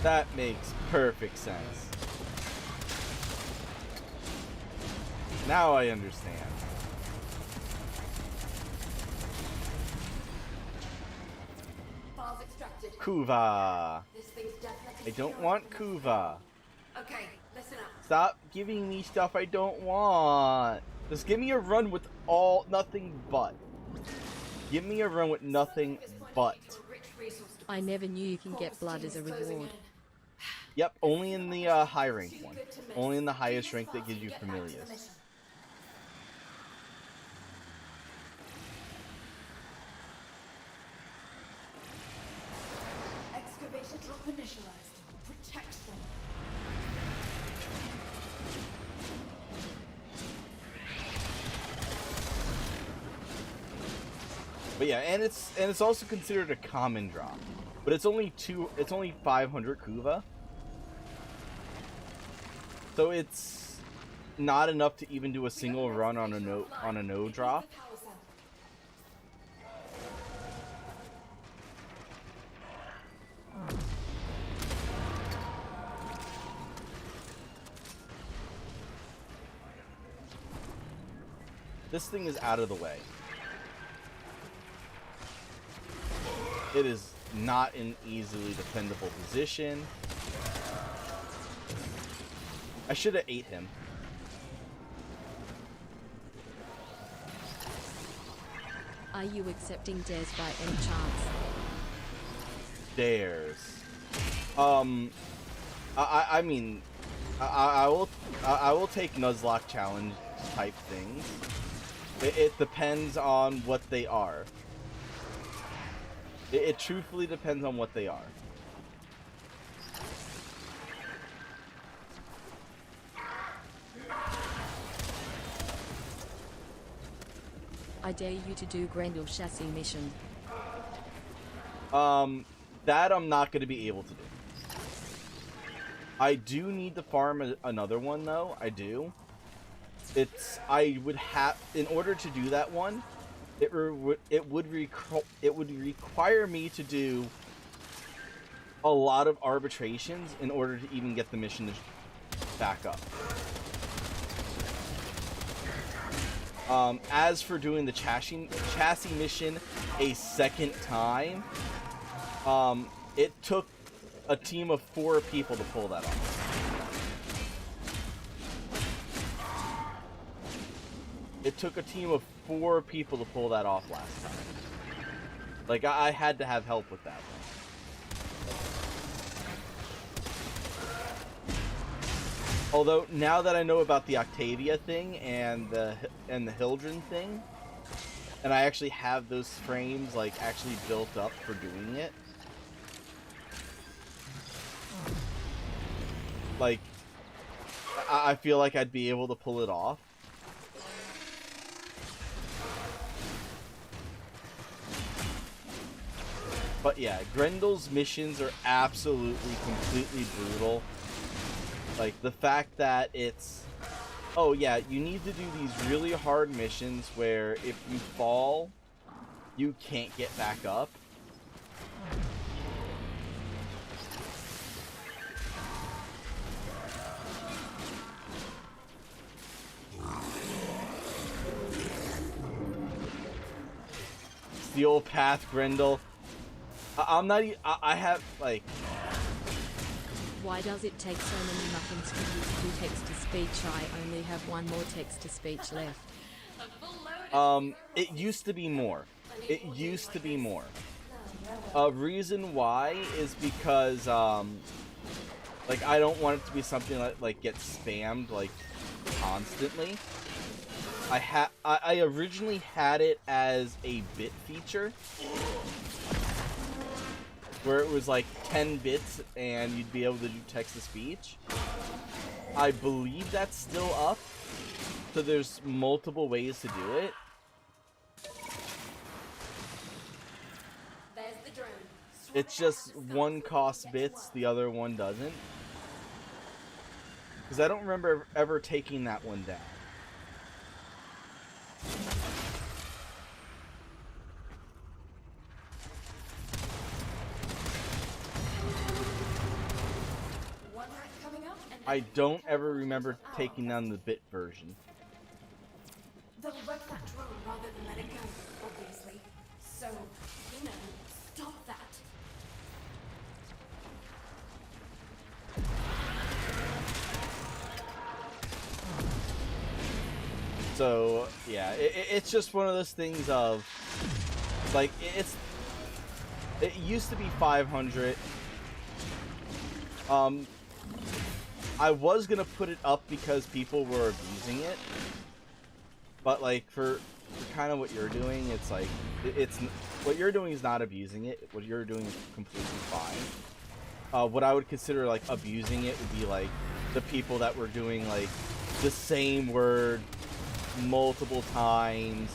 That makes perfect sense. Now I understand. Files extracted. Kuva. This thing's definitely I don't secure want enough. Kuva. Okay, listen up. Stop giving me stuff I don't want. Just give me a run with all nothing but. Give me a run with nothing but. I never knew you can get blood as a reward. Yep, only in the high rank one. Only in the highest rank that gives you Familius. Excavator drop initialized. Protect them. But yeah, and it's also considered a common drop. But it's only 500 Kuva. So it's not enough to even do a single run on a no drop. This thing is out of the way. It is not an easily defendable position. I should have ate him. Are you accepting dares by any chance? Dares. I mean, I will take Nuzlocke challenge type things. It depends on what they are. It truthfully depends on what they are. I dare you to do Grendel chassis mission. That I'm not going to be able to do. I do need to farm another one though. I do. I would have, in order to do that one, it would require me to do a lot of arbitrations in order to even get the mission to back up. As for doing the chassis mission a second time, it took a team of 4 people to pull that off. It took a team of 4 people to pull that off last time. Like, I had to have help with that one. Although, now that I know about the Octavia thing and the Hildren thing, and I actually have those frames, like, actually built up for doing it, like, I feel like I'd be able to pull it off. But yeah, Grendel's missions are absolutely, completely brutal. Like, the fact that it's... Oh yeah, you need to do these really hard missions where if you fall, you can't get back up. It's the old path, Grendel. I'm not. I have like. Why does it take so many muffins for you to do text to speech? I only have one more text to speech left. It used to be more. It used to be more. Reason why is because like I don't want it to be something that like gets spammed like constantly. I originally had it as a bit feature, where it was like 10 bits and you'd be able to do text-to-speech. I believe that's still up, so there's multiple ways to do it. There's the drone. It's just one costs bits, the other one doesn't. Because I don't remember ever taking that one down. I don't ever remember taking down the bit version. They'll wreck that drone rather than let it go, obviously. So, you know, stop that. So yeah, it's just one of those things of like it used to be 500. I was gonna put it up because people were abusing it, but like for kind of what you're doing, it's like it's what you're doing is not abusing it. What you're doing is completely fine. What I would consider like abusing it would be like the people that were doing like the same word multiple times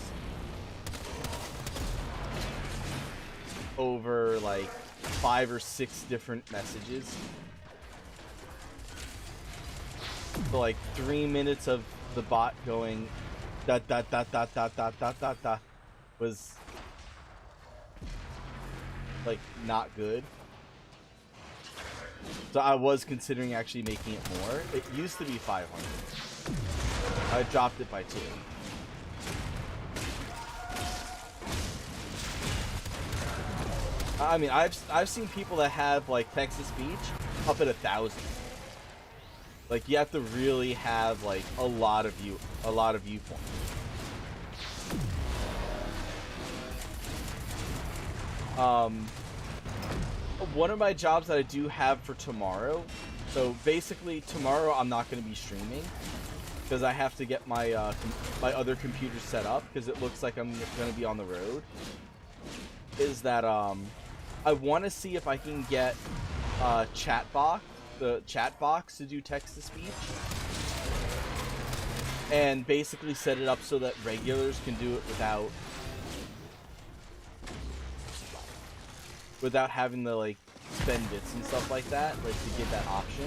over like 5 or 6 different messages. So like 3 minutes of the bot going dot dot dot dot dot dot dot dot dot was like not good. So I was considering actually making it more. It used to be 500. I dropped it by 2. I mean, I've seen people that have like text to speech up at 1,000. Like you have to really have like a lot of viewpoints. One of my jobs that I do have for tomorrow. So basically tomorrow I'm not going to be streaming because I have to get my my other computer set up because it looks like I'm going to be on the road. Is that I want to see if I can get the chat box to do text to speech, and basically set it up so that regulars can do it without having to like spend bits and stuff like that, like to get that option.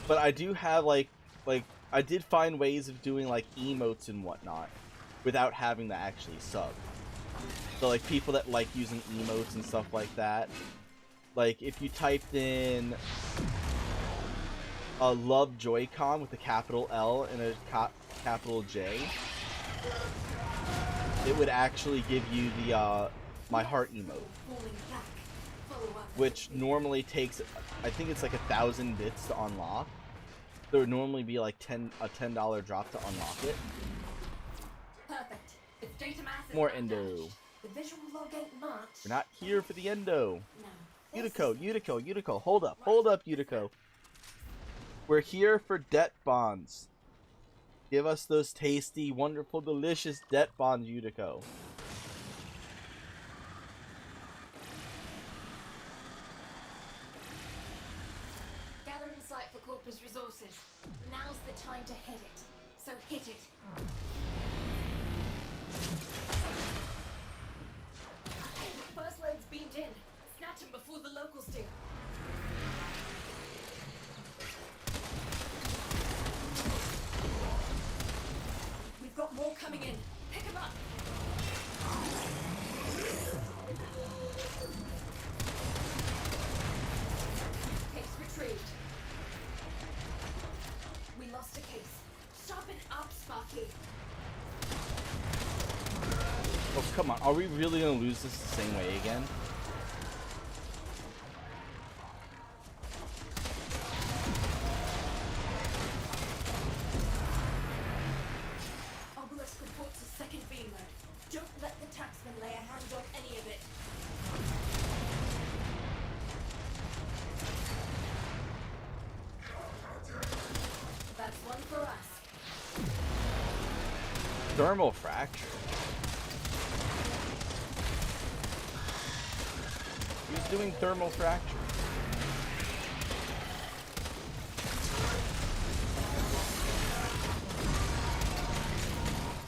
But I do have like I did find ways of doing like emotes and whatnot without having to actually sub. So like people that like using emotes and stuff like that, like if you typed in a love Joy-Con with a capital L and a capital J, it would actually give you the my heart emote, which normally takes, I think it's like 1,000 bits to unlock. There would normally be like a $10 drop to unlock it. Perfect. Its data mass is More untouched. endo. The visual log ain't much. We're not here for the endo. No. Utico. Hold up, Utico. We're here for det-bonds. Give us those tasty, wonderful, delicious det-bonds, Utico. Gather insight for Corpus resources. Now's the time to hit it. So hit it. First load's beamed in. Snatch him before the locals do. We've got more coming in. Pick him up. Case retrieved. We lost a case. Sharpen up, Sparky. Oh, come on. Are we really going to lose this the same way again? Obelisk reports a second beam load. Don't let the taxman lay a hand on any of it. That's one for us. Thermal fracture. Who's doing thermal fracture?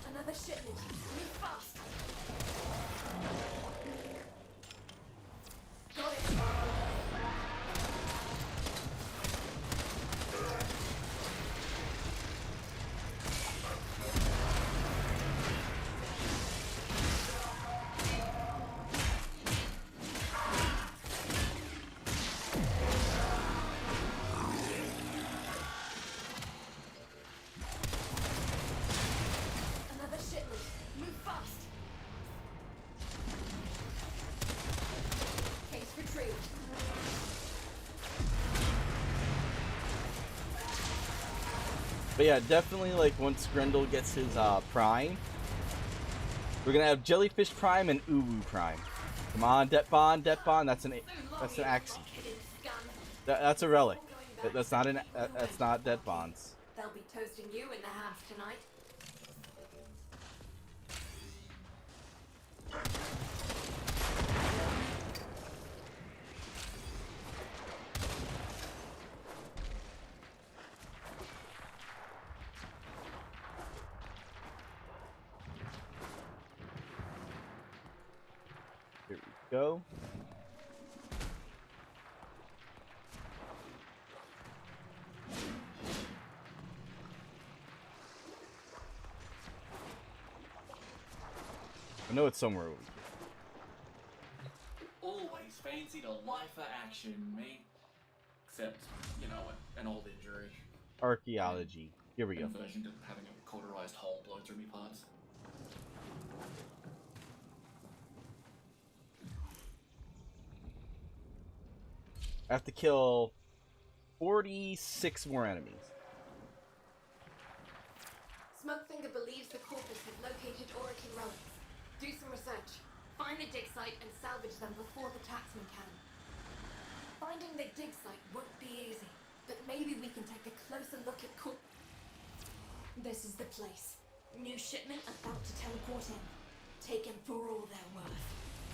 Another shipment. Move fast. Got it. But yeah, definitely like once Grendel gets his prime, we're gonna have Jellyfish Prime and Uwu Prime. Come on, det-bond. That's an axe. That's a relic. That's not that's not det-bonds. They'll be toasting you in the house tonight. Here we go. I know it's somewhere over here. Always fancied a life of action, me. Except, you know, an old injury. Archaeology. Here we go. An aversion to having a cauterized hole blown through me parts. I have to kill 46 more enemies. Smokefinger believes the corpus has located Orokin relics. Do some research. Find the dig site and salvage them before the taxman can. Finding the dig site won't be easy, but maybe we can take a closer look at This is the place. New shipment about to teleport in. Taken for all they're worth.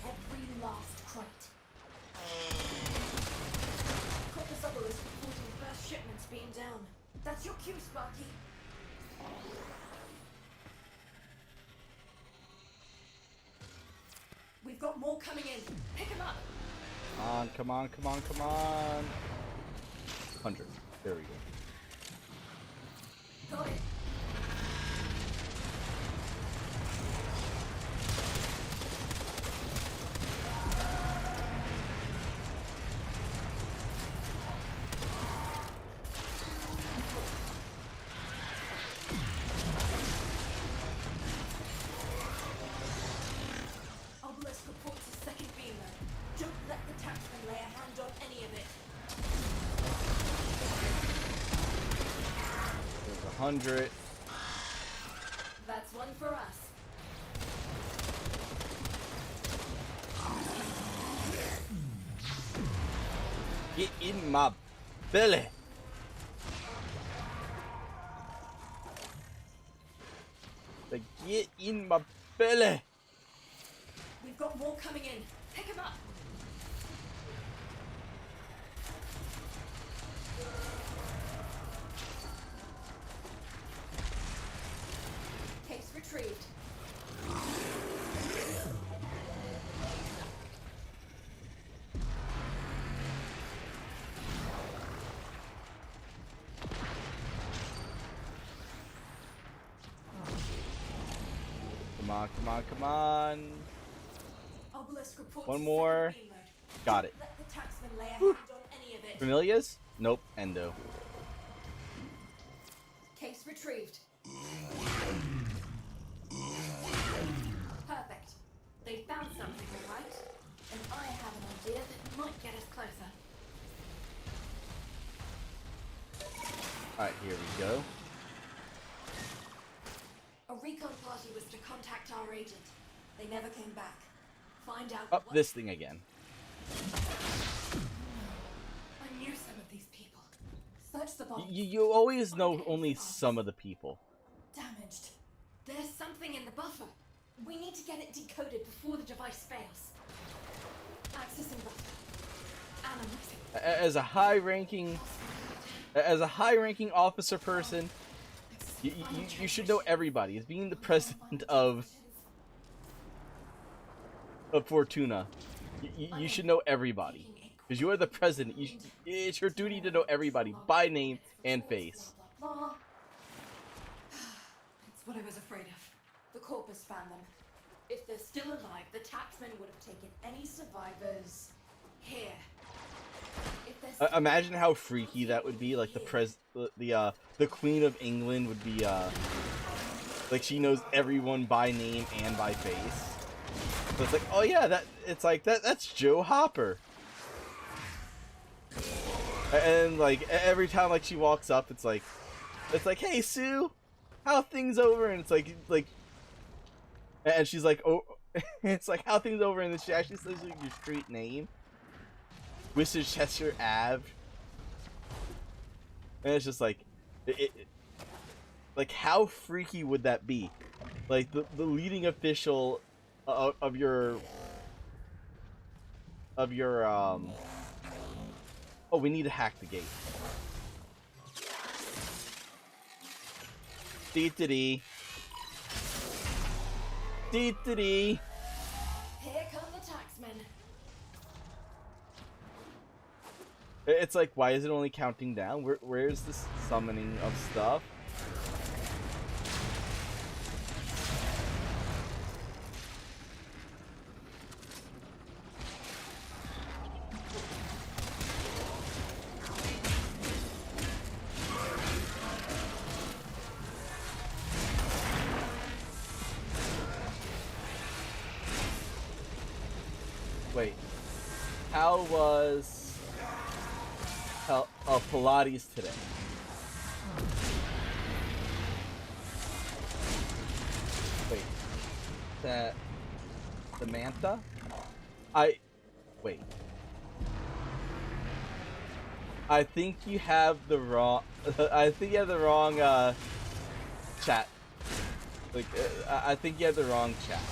Every last crate. Corpus Obelisk reporting first shipments being down. That's your cue, Sparky. We've got more coming in. Pick them up. Come on. 100. There we go. Got it. Obelisk reports a second beamer. Don't let the taxman lay a hand on any of it. There's 100. That's one for us. Get in my belly. Get in my belly. We've got more coming in. Pick them up. Case retrieved. Come on. Obelisk reports One a more. second beamer. Got it. Let the taxman lay a hand on any of it. Familias? Nope. Endo. Case retrieved. Perfect. They found something, all right? And I have an idea that might get us closer. Alright, here we go. A recon party was to contact our agent. They never came back. Find out Up this thing again. I knew some of these people. Search the bodies. You always know only some of the people. Damaged. There's something in the buffer. We need to get it decoded before the device fails. Accessing buffer. Analyzing. As a high-ranking officer person, you should know everybody. As being the president of Fortuna, you should know everybody. Because you are the president. It's your duty to know everybody by name and face. Blah, blah, blah. It's what I was afraid of. The corpus found them. If they're still alive, the taxman would have taken any survivors here. If they're still Imagine how freaky that would be. Like the Queen of England would be like she knows everyone by name and by face. So it's like, oh yeah, that's Joe Hopper. And like every time like she walks up, it's like, It's like, hey Sue, how things over? And it's like, and she's like, oh, it's like how things over, and then she actually says like your street name, Worcestershire Ave, and it's just like, like how freaky would that be? Like the leading official of your oh, we need to hack the gate. Dee-dee-dee. Dee-dee-dee. Here come the taxmen. It's like, why is it only counting down? Where's this summoning of stuff? Wait, how was Pilates today? Wait, that Samantha? Wait. I think you have the wrong. I think you have the wrong chat. Like, I think you have the wrong chat.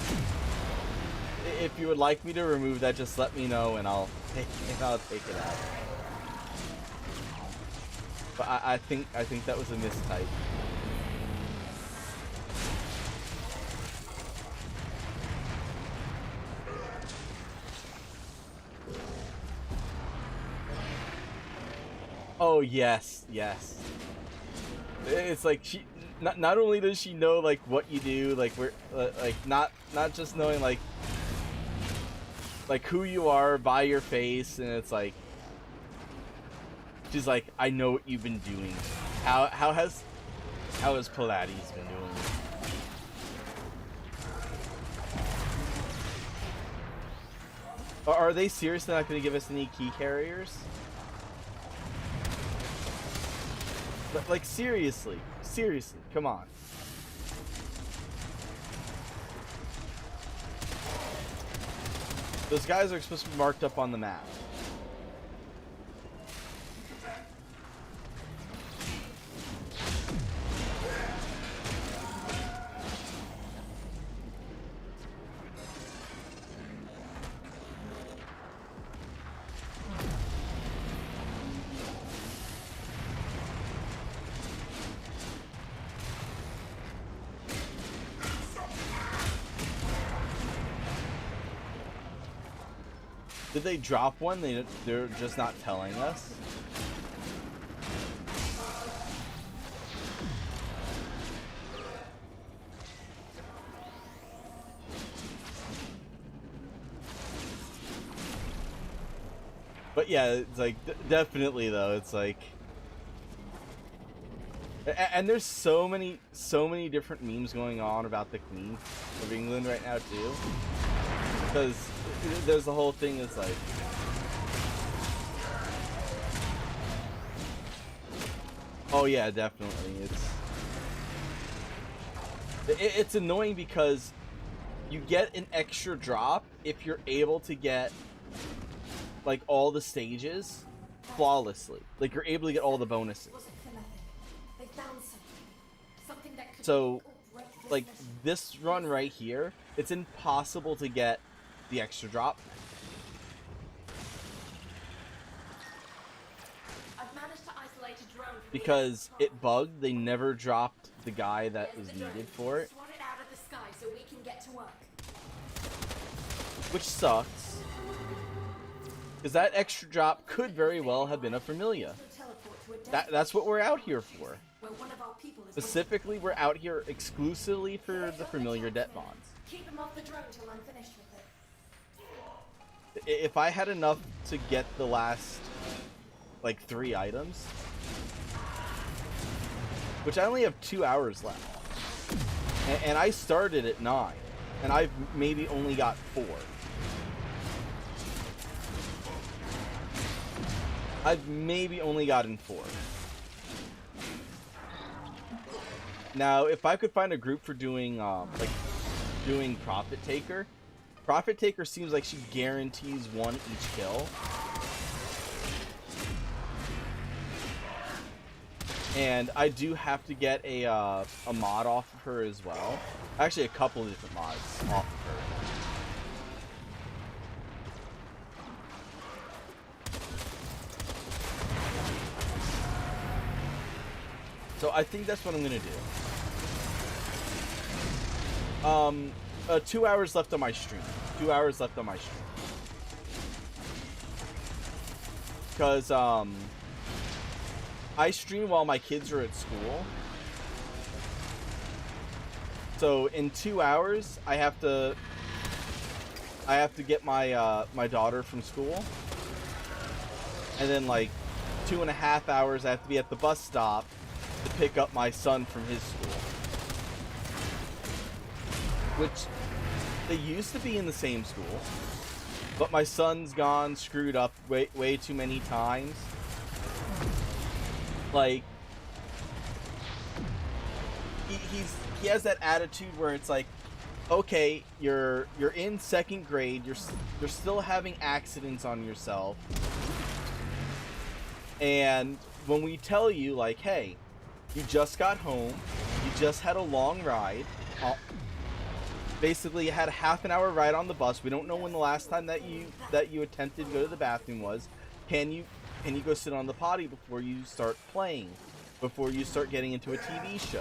If you would like me to remove that, just let me know and I'll take it out. But I think that was a mistype. Oh yes. It's like she not only does she know like what you do, like we're like not just knowing like who you are by your face, and it's like she's like, I know what you've been doing. How has Pilates been doing? Are they seriously not going to give us any key carriers? Like seriously, come on. Those guys are supposed to be marked up on the map. Did they drop one? They're just not telling us? But yeah, it's like, definitely though, it's like... And there's so many different memes going on about the Queen of England right now too. Because there's the whole thing is like, oh yeah, definitely. It's annoying because you get an extra drop if you're able to get like all the stages flawlessly. Like you're able to get all the bonuses. So like this run right here, it's impossible to get the extra drop. Because it bugged, they never dropped the guy that was needed for it. Which sucks. Because that extra drop could very well have been a Familia. That's what we're out here for. Specifically, we're out here exclusively for the Familiar det-bonds. Keep him off the drone till I'm finished with it. If I had enough to get the last, like, 3 items, which I only have 2 hours left, and I started at 9, and I've maybe only got 4. I've maybe only gotten 4. Now, if I could find a group for doing like doing Profit Taker, Profit Taker seems like she guarantees one each kill. And I do have to get a mod off of her as well. Actually, a couple of different mods off of her. So I think that's what I'm gonna do. 2 hours left on my stream. 2 hours left on my stream. Because I stream while my kids are at school. So in 2 hours, I have to get my my daughter from school, and then like 2.5 hours I have to be at the bus stop to pick up my son from his school. Which they used to be in the same school, but my son's gone screwed up way too many times. Like he has that attitude where it's like, okay, you're in second grade, you're still having accidents on yourself, and when we tell you like, hey, you just got home, you just had a long ride, basically you had a half an hour ride on the bus, we don't know when the last time that you attempted to go to the bathroom was, can you go sit on the potty before you start playing, before you start getting into a TV show?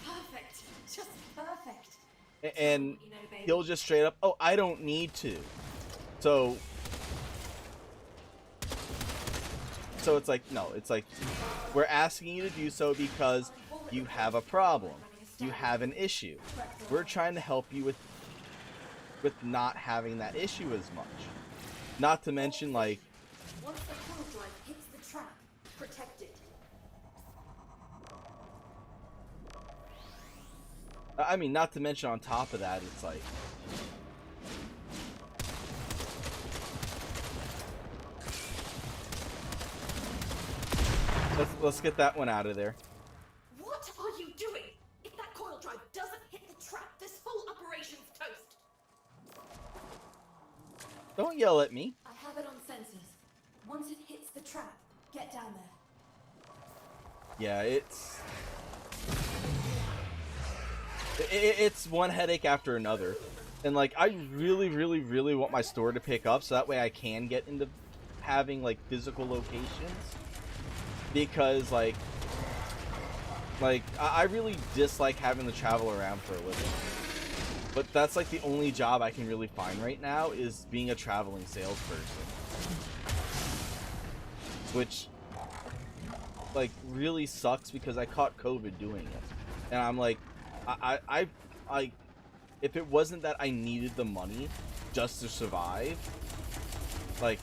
Perfect. Just perfect. And he'll just straight up, oh, I don't need to. So it's like, no, it's like, we're asking you to do so because you have a problem. You have an issue. We're trying to help you with not having that issue as much. Not to mention, like, Once the coil drive hits the trap, protect it. I mean, not to mention on top of that, it's like, let's get that one out of there. What are you doing? If that coil drive doesn't hit the trap, this full operation's toast. Don't yell at me. I have it on sensors. Once it hits the trap, get down there. Yeah, it's one headache after another. And like, I really want my store to pick up so that way I can get into having like physical locations. Because like I really dislike having to travel around for a living. But that's like the only job I can really find right now, is being a traveling salesperson. Which like really sucks because I caught COVID doing it. And I'm like, I if it wasn't that I needed the money just to survive, like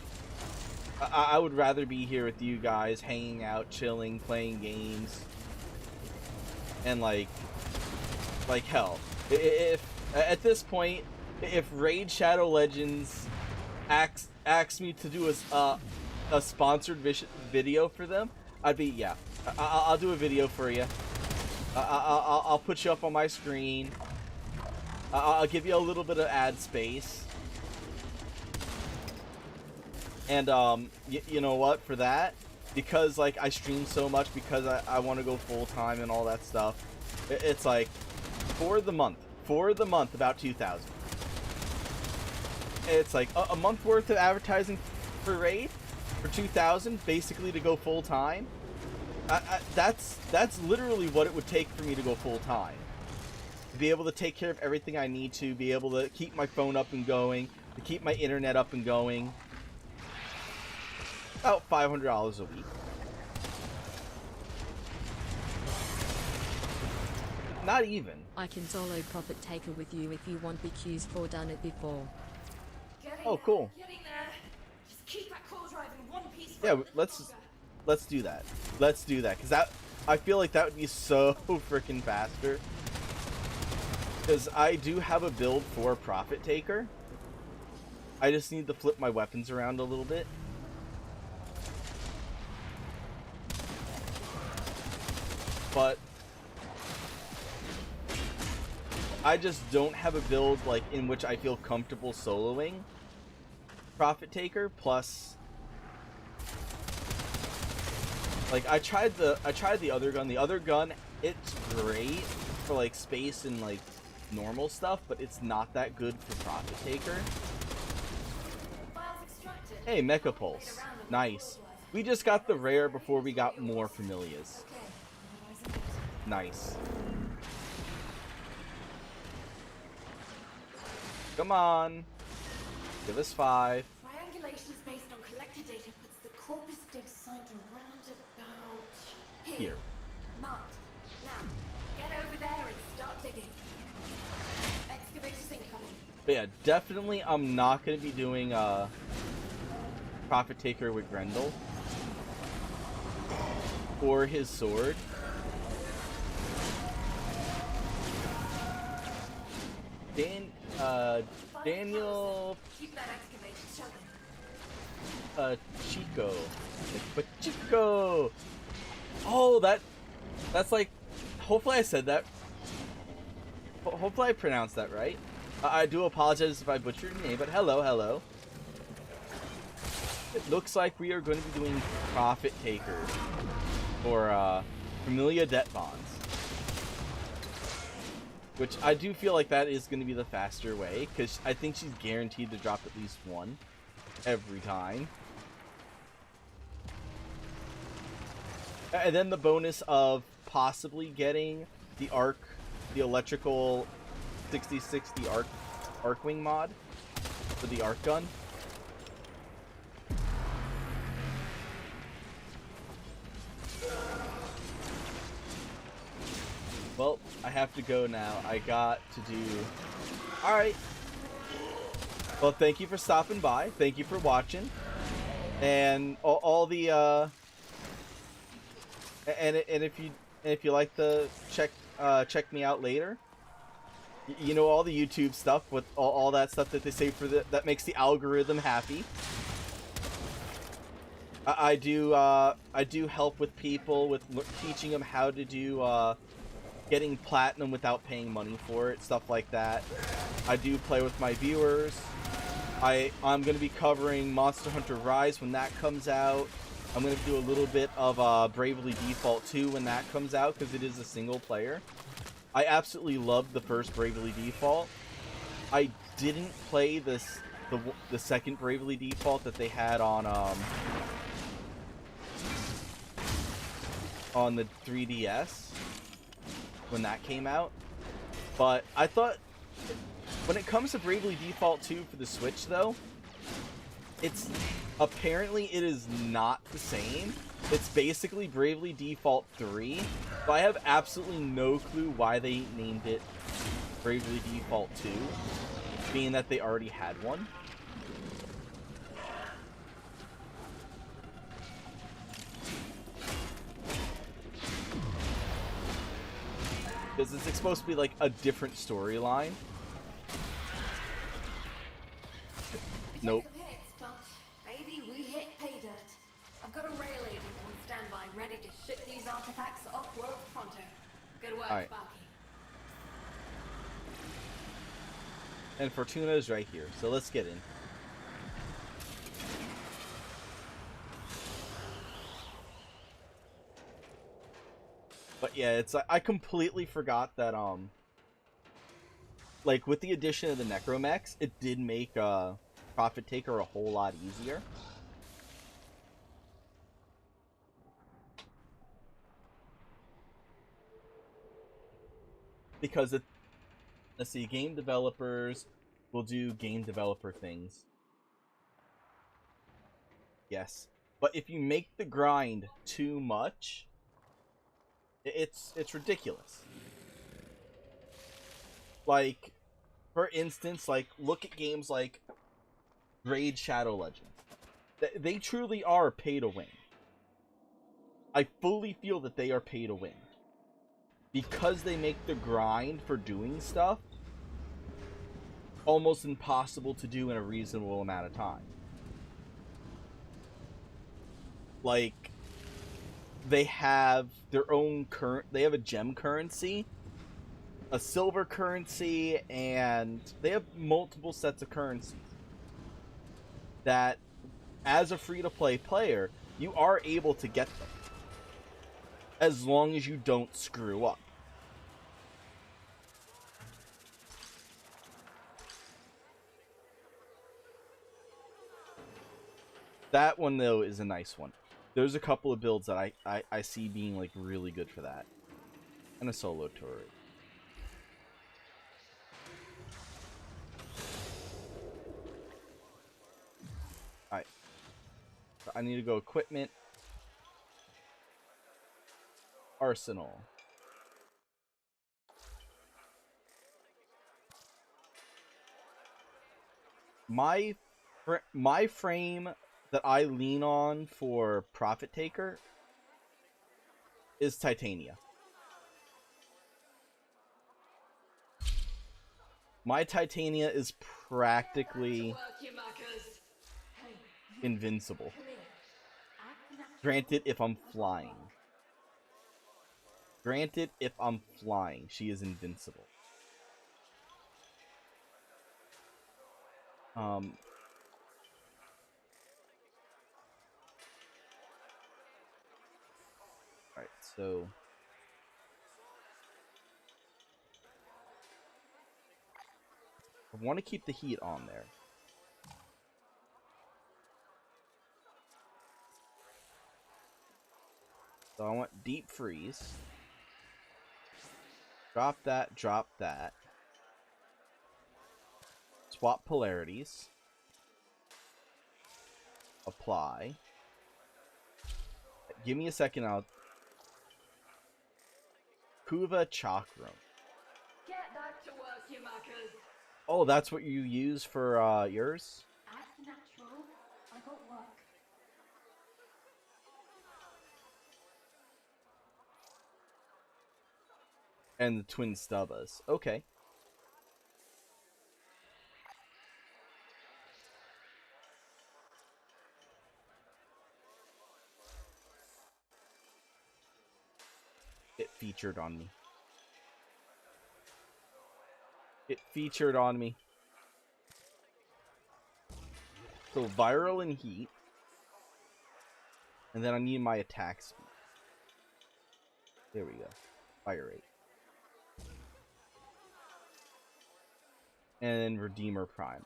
I would rather be here with you guys, hanging out, chilling, playing games, and like hell, if at this point, if Raid Shadow Legends asks me to do a sponsored video for them, I'd be, yeah, I'll do a video for you. I'll put you up on my screen. I'll give you a little bit of ad space. And you know what, for that, because like I stream so much, because I want to go full-time and all that stuff, it's like for the month about 2,000. It's like a month worth of advertising for Raid for 2,000, basically, to go full-time. That's literally what it would take for me to go full-time, to be able to take care of everything I need to, be able to keep my phone up and going, to keep my internet up and going. About $500 a week. Not even. I can solo Profit Taker with you if you want BQs for done it before. Oh, cool. Getting there. Just keep that coil drive in one piece. Yeah, let's do that. Let's do that, because I feel like that would be so freaking faster. Because I do have a build for Profit Taker. I just need to flip my weapons around a little bit. but I just don't have a build like in which I feel comfortable soloing Profit Taker. Plus, like I tried the other gun. The other gun, it's great for like space and like normal stuff, but it's not that good for Profit Taker. Hey, Mecha Pulse. Nice. We just got the rare before we got more Familias. Nice. Come on. Give us 5. Triangulations based on collected data puts the corpus dig site around about Here. Marked. Now, get over there and start digging. Excavator's incoming. But yeah, definitely I'm not going to be doing Profit Taker with Grendel. Or his sword. Daniel Keep that excavator chugging. Chico. But Chico! Oh, that's like, hopefully I said that. Hopefully I pronounced that right. I do apologize if I butchered your name, but hello, hello. It looks like we are going to be doing Profit Taker for Familia det-bonds. Which I do feel like that is going to be the faster way, because I think she's guaranteed to drop at least one every time. And then the bonus of possibly getting the electrical 6060 Arcwing mod for the arc gun. Well, I have to go now. I got to do... Alright. Well, thank you for stopping by. Thank you for watching. And all the... And if you like the... Check me out later. You know, all the YouTube stuff with all that stuff that they say for that makes the algorithm happy. I do help with people with teaching them how to do getting platinum without paying money for it, stuff like that. I do play with my viewers. I'm going to be covering Monster Hunter Rise when that comes out. I'm going to do a little bit of Bravely Default 2 when that comes out, because it is a single player. I absolutely loved the first Bravely Default. I didn't play the second Bravely Default that they had on the 3DS when that came out. But I thought, when it comes to Bravely Default 2 for the Switch though, it's apparently it is not the same. It's basically Bravely Default 3, but I have absolutely no clue why they named it Bravely Default 2, being that they already had one. Because it's supposed to be like a different storyline. Nope. Baby, we hit pay dirt. I've got a rail agent on standby, ready to ship these artifacts off-world pronto. Good work, Alright. Sparky. And Fortuna is right here, so let's get in. But yeah, it's I completely forgot that like with the addition of the Necromechs, it did make Profit Taker a whole lot easier. Because let's see, game developers will do game developer things. Yes. But if you make the grind too much, it's ridiculous. Like, for instance, like, look at games like Raid Shadow Legends. They truly are pay to win. I fully feel that they are pay to win. Because they make the grind for doing stuff almost impossible to do in a reasonable amount of time. Like, they have their own they have a gem currency, a silver currency, and they have multiple sets of currencies that, as a free-to-play player, you are able to get them as long as you don't screw up. That one, though, is a nice one. There's a couple of builds that I see being like really good for that. And a solo turret. Alright. So I need to go equipment. Arsenal. My frame that I lean on for Profit Taker is Titania. My Titania is practically invincible. Granted, if I'm flying. She is invincible. Alright, so I want to keep the heat on there. So I want deep freeze. Drop that, drop that. Swap polarities. Apply. Give me a second, I'll... Kuva Chakram. Get back to work, you muckers. Oh, that's what you use for yours? Act natural. I got work. And the twin stubbas. Okay. It featured on me. It featured on me. So viral and heat. And then I need my attack speed. There we go. Fire rate. And then Redeemer Prime.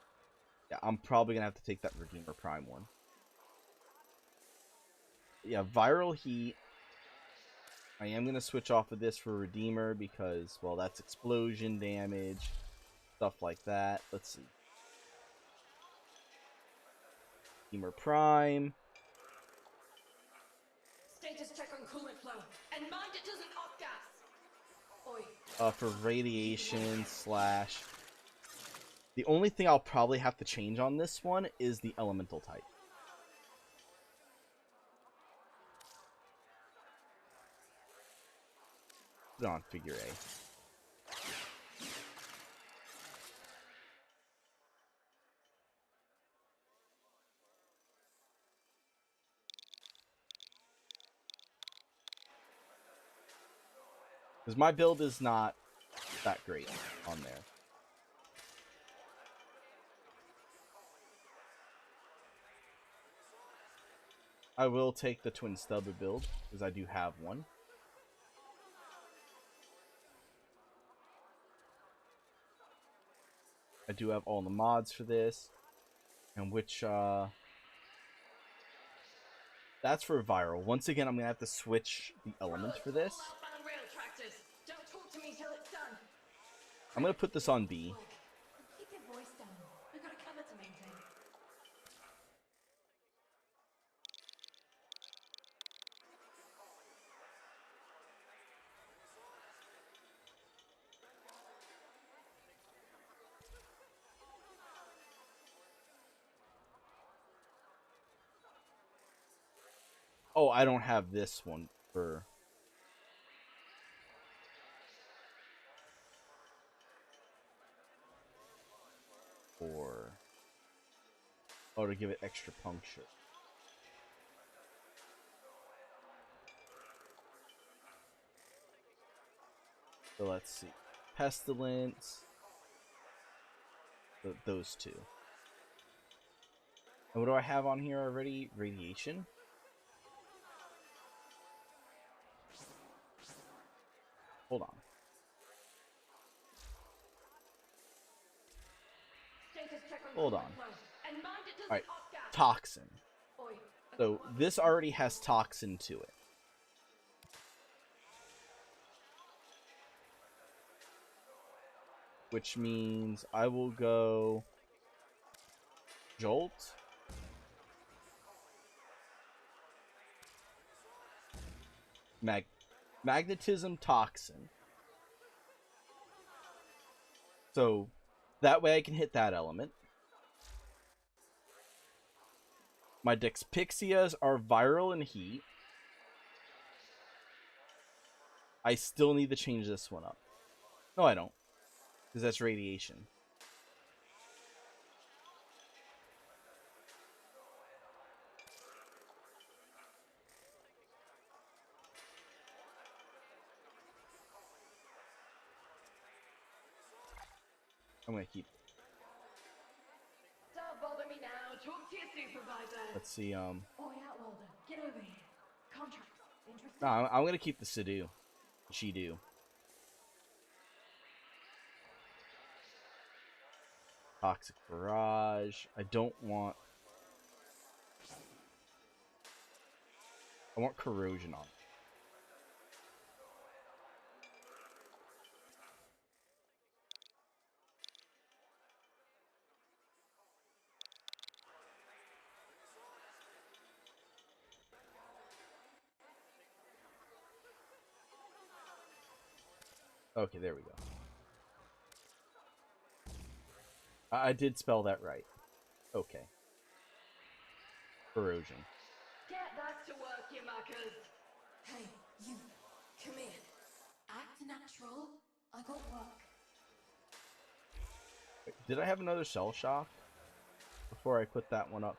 Yeah, I'm probably going to have to take that Redeemer Prime one. Yeah, viral heat. I am going to switch off of this for Redeemer because, well, that's explosion damage. Stuff like that. Let's see. Redeemer Prime. Status check on coolant flow. And mind it doesn't off gas. Oi. For radiation slash... The only thing I'll probably have to change on this one is the elemental type. Put it on figure A. Because my build is not that great on there. I will take the twin stubba build, because I do have one. I do have all the mods for this. And which, that's for viral. Once again, I'm going to have to switch the element for this. Don't talk to me till it's done. I'm going to put this on B. Keep your voice down. We've got a cover to maintain. Oh, I don't have this one for... to give it extra puncture. So let's see. Pestilence. Those two. And what do I have on here already? Radiation? Hold on. Hold on. Alright. Toxin. So this already has toxin to it. Which means I will go Jolt. Magnetism Toxin. So that way I can hit that element. My Dexipixias are viral and heat. I still need to change this one up. No, I don't. Because that's radiation. I'm gonna keep. Don't bother me now. Talk to your supervisor. Let's see. Oi, Outworlder, get over here. Contracts. Interested? No, I'm gonna keep the Sidu. She-Do. Toxic Barrage. I don't want. I want Corrosion on it. Okay, there we go. I did spell that right. Okay. Corrosion. Get back to work, you muckers. Hey, you. Come here. Act natural. I got work. Wait, did I have another Shell Shock before I put that one up?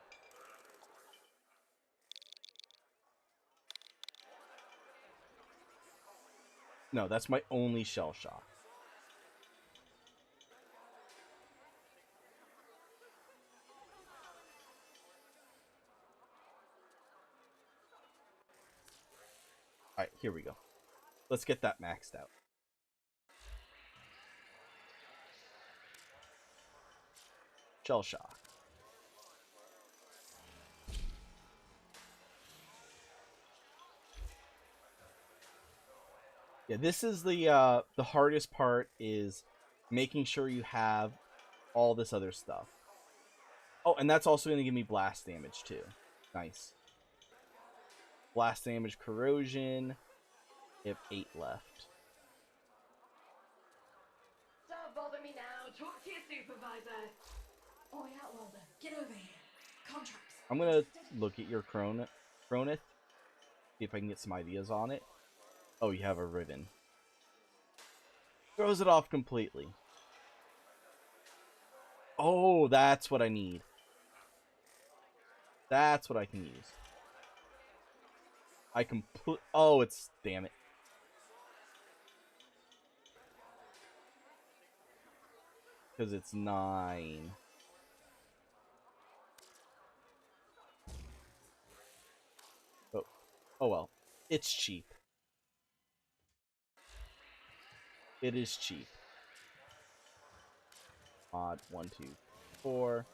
No, that's my only Shell Shock. Alright, here we go. Let's get that maxed out. Shell Shock. Yeah, this is the hardest part, is making sure you have all this other stuff. Oh, and that's also going to give me blast damage too. Nice. Blast damage, corrosion. I have 8 left. Don't bother me now. Talk to your supervisor. Oi, Outworlder, get over here. Contracts. I'm gonna look at your Cronith. See if I can get some ideas on it. Oh, you have a Riven. Throws it off completely. Oh, that's what I need. That's what I can use. I can put. Oh, it's. Damn it. Because it's 9. Oh. Oh well. It's cheap. It is cheap. Mod 1, 2, 4.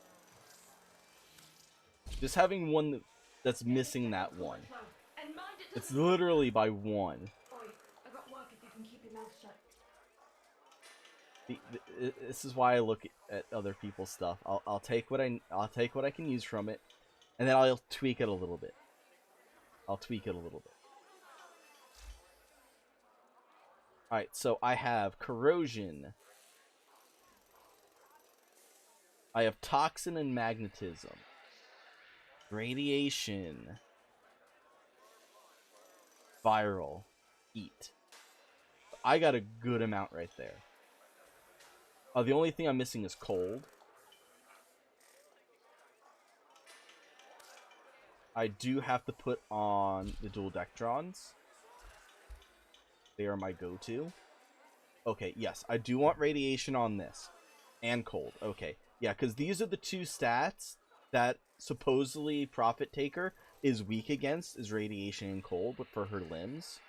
Just having one that's missing that one. It's literally by 1. Oi, I got work if you can keep your mouth shut. This is why I look at other people's stuff. I'll take what I can use from it, and then I'll tweak it a little bit. Alright, so I have corrosion. I have toxin and magnetism. Radiation. Viral. Heat. I got a good amount right there. The only thing I'm missing is cold. I do have to put on the dual Dectrons. They are my go-to. Okay, yes, I do want radiation on this. And cold. Okay. Yeah, because these are the two stats that supposedly Profit Taker is weak against, is radiation and cold, but for her limbs.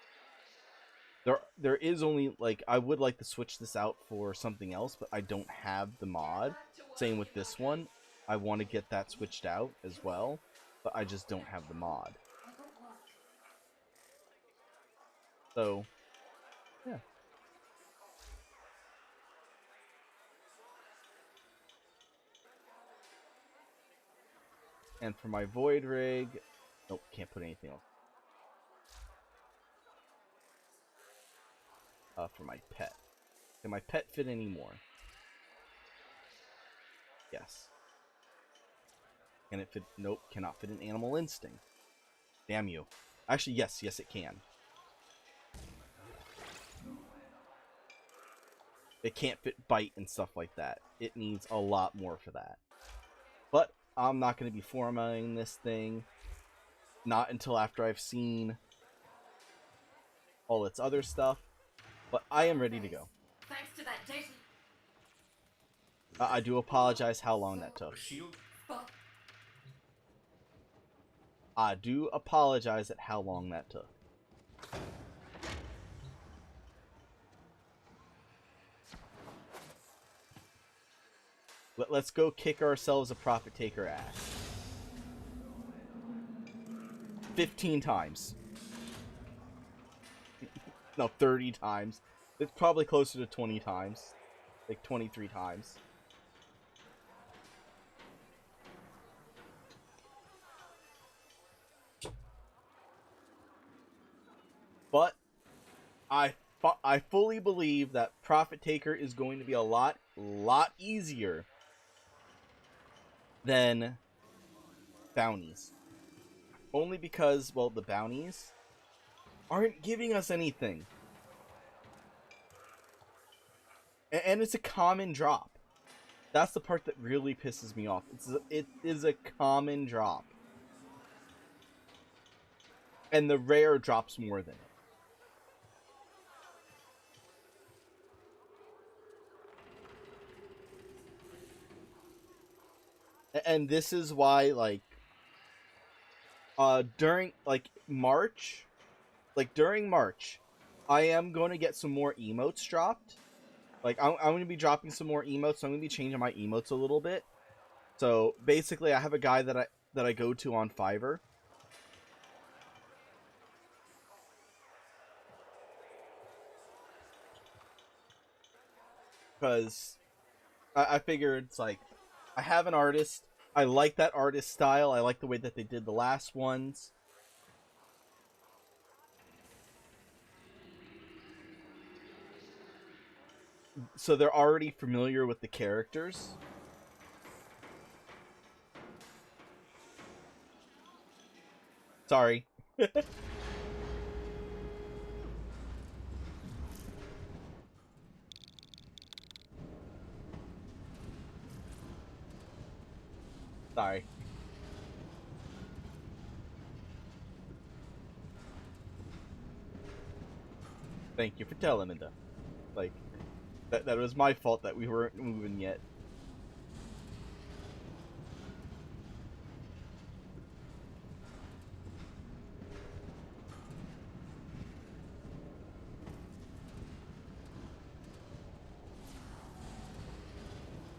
There is only, like, I would like to switch this out for something else, but I don't have the mod. Same with this one. I want to get that switched out as well, but I just don't have the mod. So, yeah. And for my Void Rig, nope, can't put anything else. For my pet. Can my pet fit anymore? Yes. Can it fit? Nope, cannot fit an Animal Instinct. Damn you. Actually, yes, it can. It can't fit Bite and stuff like that. It needs a lot more for that. But I'm not going to be formatting this thing. Not until after I've seen all its other stuff. But I am ready to go. Thanks to that data. I do apologize how long that took. Shield. I do apologize at how long that took. Let's go kick ourselves a Profit Taker ass. 15 times. No, 30 times. It's probably closer to 20 times. Like 23 times. But I fully believe that Profit Taker is going to be a lot easier than bounties. Only because, well, the bounties aren't giving us anything. And it's a common drop. That's the part that really pisses me off. It is a common drop. And the rare drops more than it. And this is why, like, during March, I am going to get some more emotes dropped. Like, I'm going to be dropping some more emotes, so I'm going to be changing my emotes a little bit. So, basically, I have a guy that I go to on Fiverr. Because I figured, it's like, I have an artist. I like that artist style. I like the way that they did the last ones. So they're already familiar with the characters. Sorry. Sorry. Thank you for telling me that. Like, that was my fault that we weren't moving yet.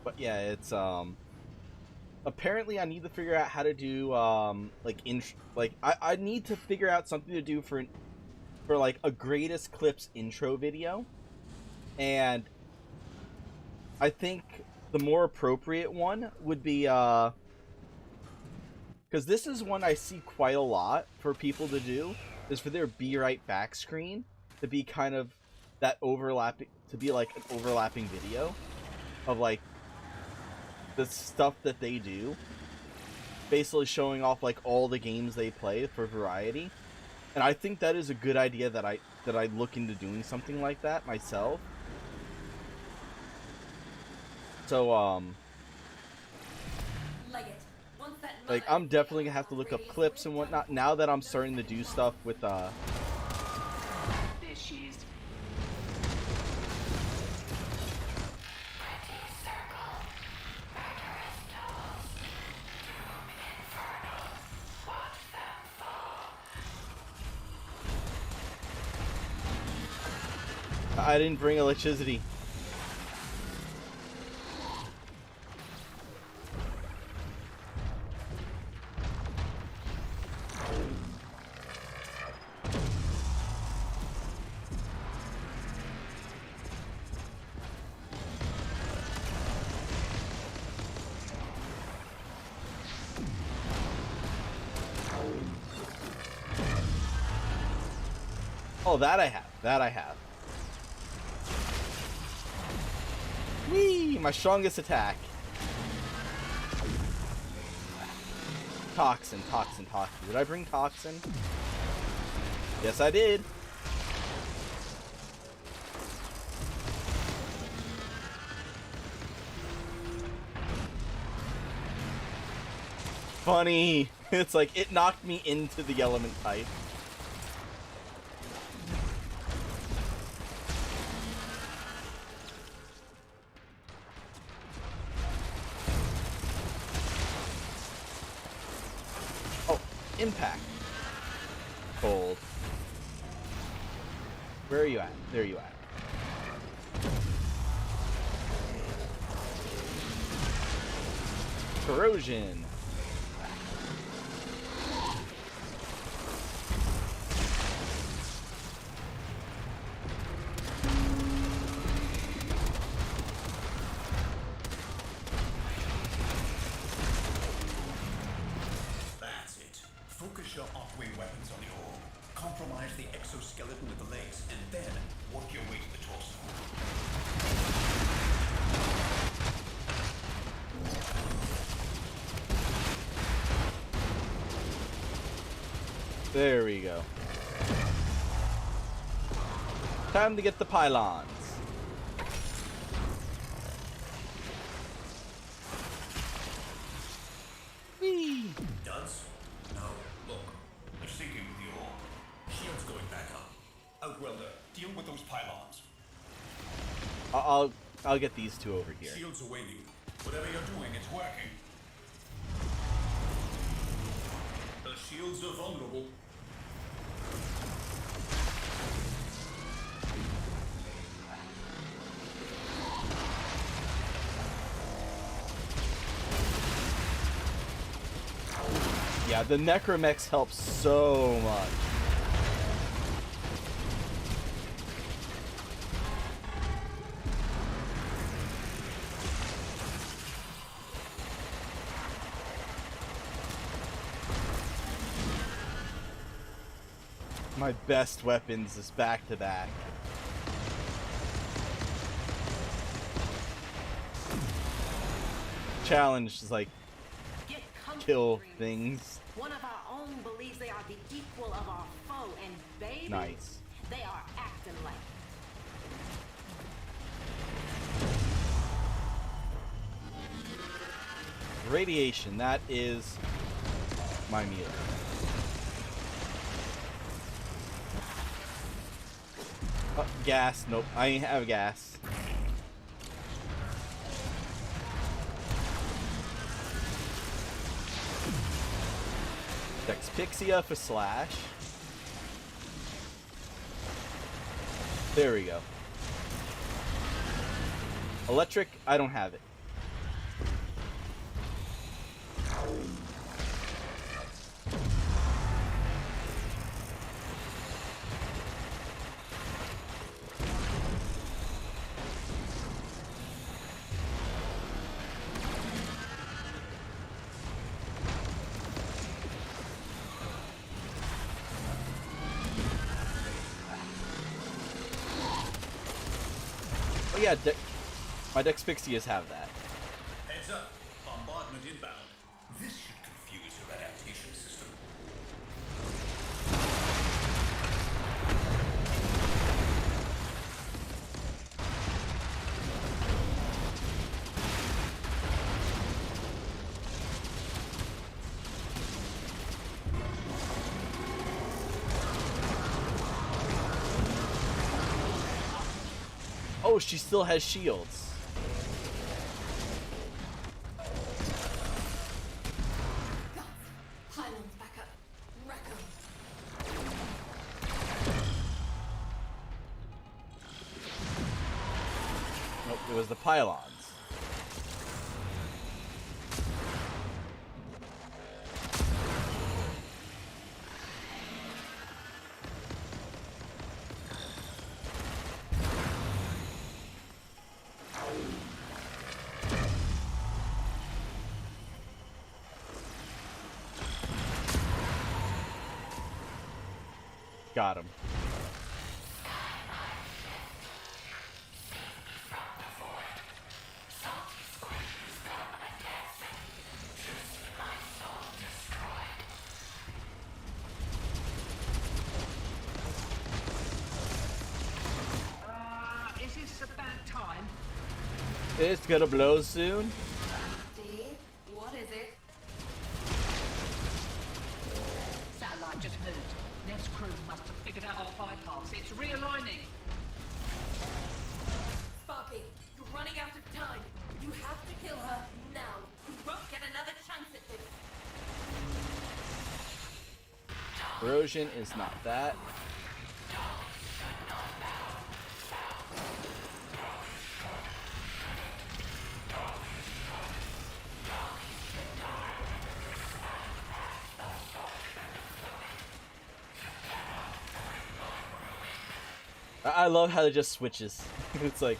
But yeah, it's apparently I need to figure out how to do I need to figure out something to do for like a greatest clips intro video. And I think the more appropriate one would be because this is one I see quite a lot for people to do, is for their Be Right back screen to be kind of that overlapping, to be like an overlapping video of like the stuff that they do, basically showing off like all the games they play for variety. And I think that is a good idea that I look into doing something like that myself. So like I'm definitely gonna have to look up clips and whatnot now that I'm starting to do stuff with I didn't bring electricity. Oh, that I have. That I have. Whee! My strongest attack. Toxin, toxin, toxin. Did I bring toxin? Yes, I did. Funny. It's like it knocked me into the element type. Impact. Cold. Where are you at? There you at. Corrosion. Focus your off-wing weapons on the orb. Compromise the exoskeleton with the legs, and then work your way to the torso. There we go. Time to get the pylons. Whee! Duds? No. Look. You're sinking with the orb. Shield's going back up. Outwelder, deal with those pylons. I'll get these two over here. Shields are waning. Whatever you're doing, it's working. The shields are vulnerable. Yeah, the Necromex helps so much. My best weapons is back to back. Challenge is like kill things. One of our own believes they are the equal of our foe, and baby, Nice. they are acting like Radiation, that is my meter. Gas, nope, I ain't have gas. Dexpixia for slash. There we go. Electric, I don't have it. Oh yeah, my Dexpixias have that. Heads up. Bombardment inbound. This should confuse your adaptation system. Oh, she still has shields. Pylons back up. Wreck 'em. was the pylons. Got him. Is this about time? It's gonna blow soon. Steve, what is it? Satellite just moved. Nev's crew must have figured out our bypass. It's realigning. Sparky, you're running out of time. You have to kill her now. You won't get another chance at this. Corrosion is not that. I love how it just switches. It's like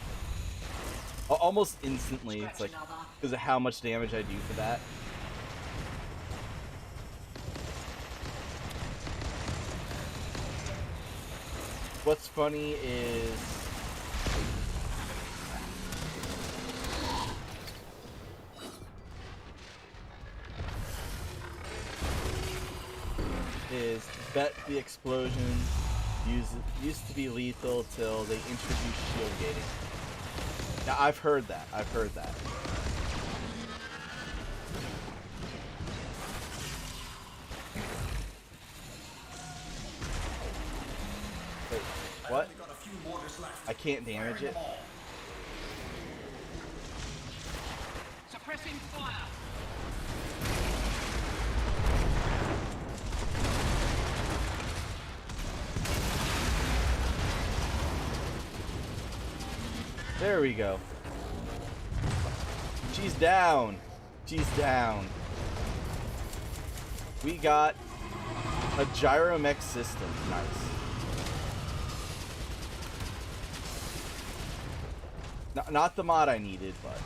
almost instantly. It's like because of how much damage I do for that. What's funny is bet the explosion used to be lethal till they introduced shield gating. Now I've heard that. Wait, what? I can't damage it. Suppressing fire. There we go. She's down. She's down. We got a gyromech system. Nice. Not the mod I needed, but...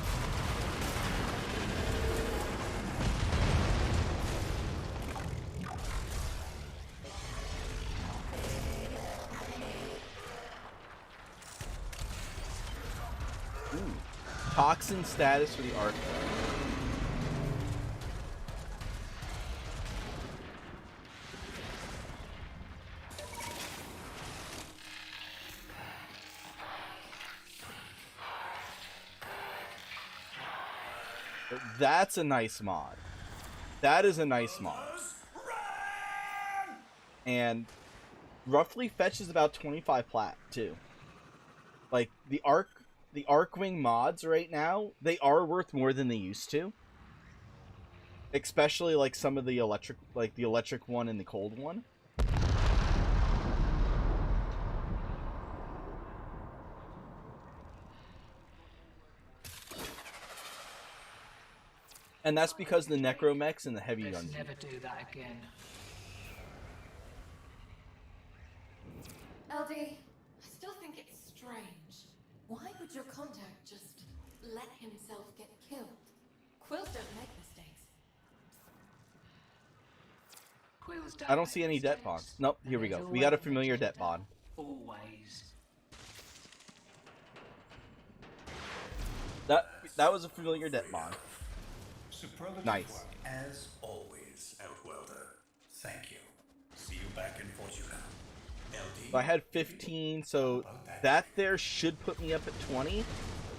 Ooh. Toxin status for the arc. That's a nice mod. That is a nice mod. And roughly fetches about 25 plat too. Like the Arcwing mods right now, they are worth more than they used to. Especially like some of the electric, like the electric one and the cold one. And that's because the necromechs and the heavy guns. Never do that again. LD, I still think it's strange. Why would your contact just let himself get killed? Quills don't make mistakes. Quills I don't see any det-bonds. Nope, here we go. We got a familiar det-bond. Always. That was a familiar det-bond. Superlative Nice. work, as always, Outwelder. Thank you. See you back in Fortuna. LD. So I had 15, so that there should put me up at 20.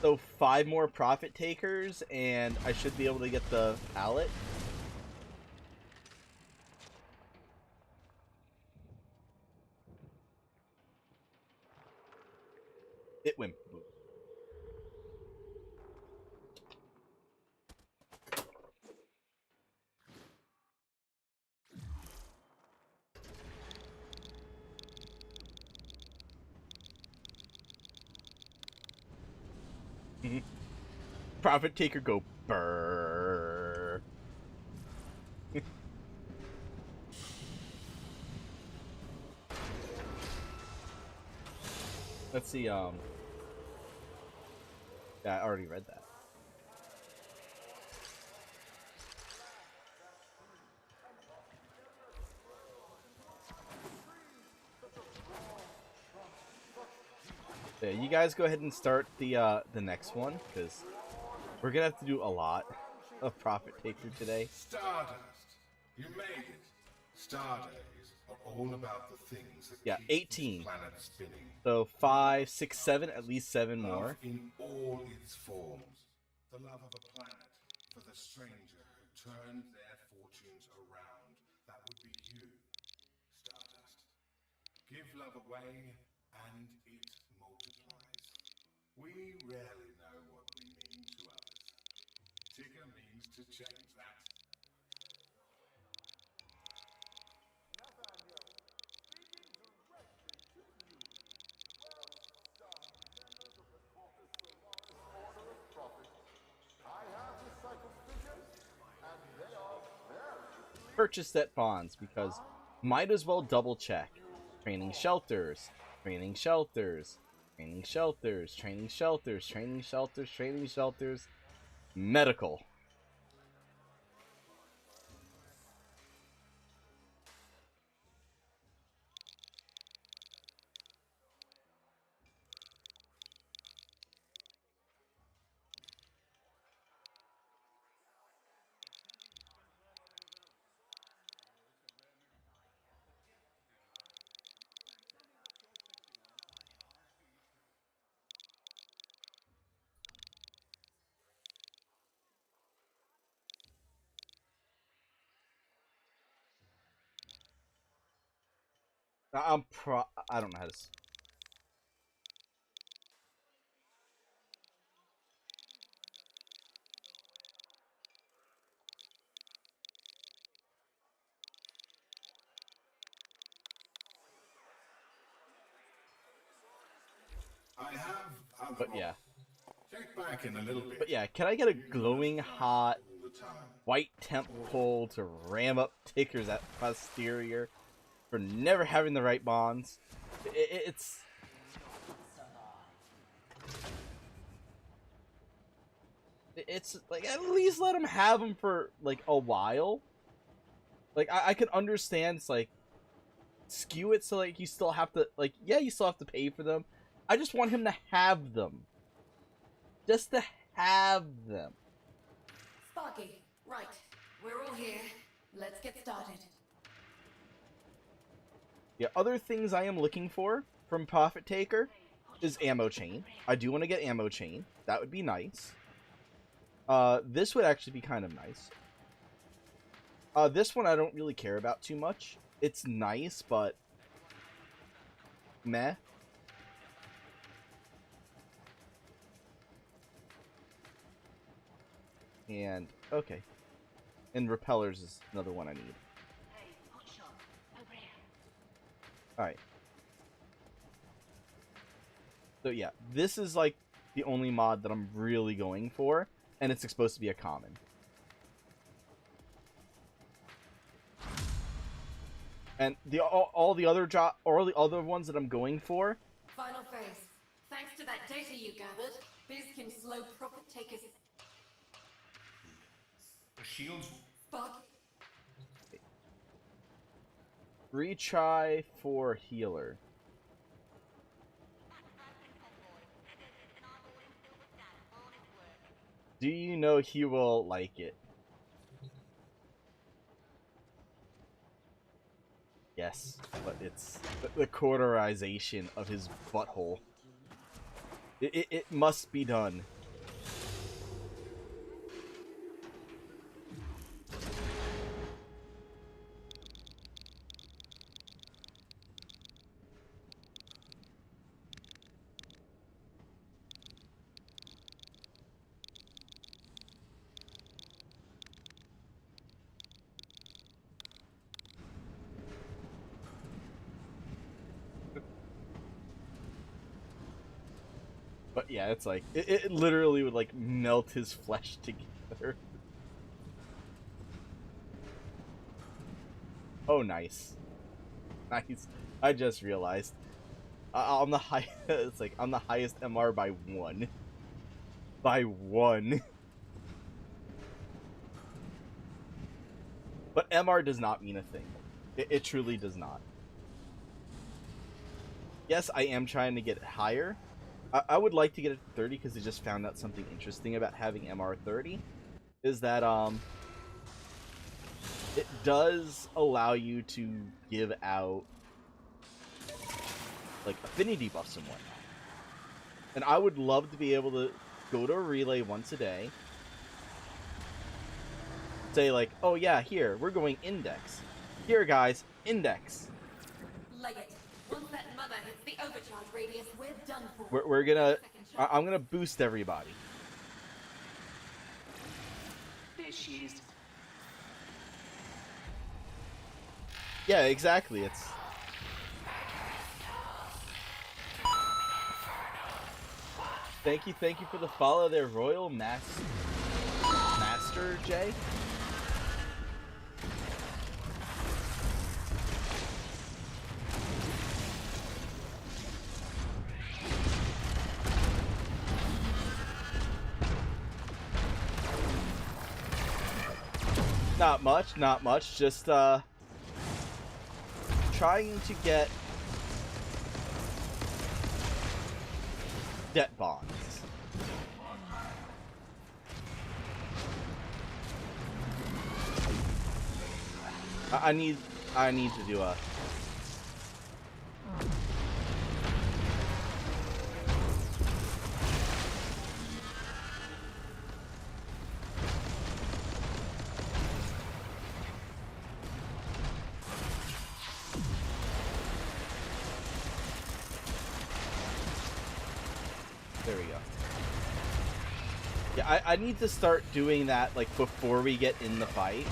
So 5 more profit takers, and I should be able to get the pallet. It went. Profit taker go brrr. Let's see, yeah, I already read that. Yeah, you guys go ahead and start the next one, because we're gonna have to do a lot of profit taker today. Stardust. You made it. Star days are all about the things that Yeah, keep this 18. planet spinning. So 5, 6, 7, at least 7 more. Love in all its forms. The love of a planet for the stranger who turned their fortunes around. That would be you, Stardust. Give love away and it multiplies. We rarely know what we mean to others. Tigger means to change that. Purchase det-bonds, because might as well double check. Training shelters, training shelters, training shelters, training shelters, training shelters, training shelters, medical. I don't know how to. I have other But yeah. Check back in a little bit. But yeah, can I get a glowing hot All the time. white temp pole to ram up tickers at posterior for never having the right bonds? It's like, at least let them have them for like a while. Like I could understand, it's like skew it so like you still have to, like, yeah, you still have to pay for them. I just want him to have them. Just to have them. Sparky, right. We're all here. Let's get started. Yeah, other things I am looking for from Profit Taker is ammo chain. I do want to get ammo chain. That would be nice. This would actually be kind of nice. This one I don't really care about too much. It's nice, but meh. And okay. And repellers is another one I need. Alright. So yeah, this is like the only mod that I'm really going for, and it's supposed to be a common. And all the other ones that I'm going for. Final phase. Thanks to that data you gathered, Biz can slow profit takers. Shields. Sparky. Retry for healer. Do you know he will like it? Yes, but it's the cauterization of his butthole. It must be done. But yeah, it's like it literally would like melt his flesh together. Oh, nice, nice. I just realized I'm the high. It's like I'm the highest MR by one. By one. But MR does not mean a thing. It truly does not. Yes, I am trying to get higher. I would like to get it to 30 because I just found out something interesting about having MR 30. Is that it does allow you to give out like affinity buffs and whatnot. And I would love to be able to go to a relay once a day. Say like, oh yeah, here, we're going index. Here guys, index. Leg it. Once that mother hits the overcharge radius, we're done for. We're gonna... I'm gonna boost everybody. There she is. Yeah, exactly, it's... Thank you for the follow there, Royal Master J. Not much, just trying to get det-bonds. I need to do a... There we go. Yeah, I need to start doing that, like, before we get in the fight.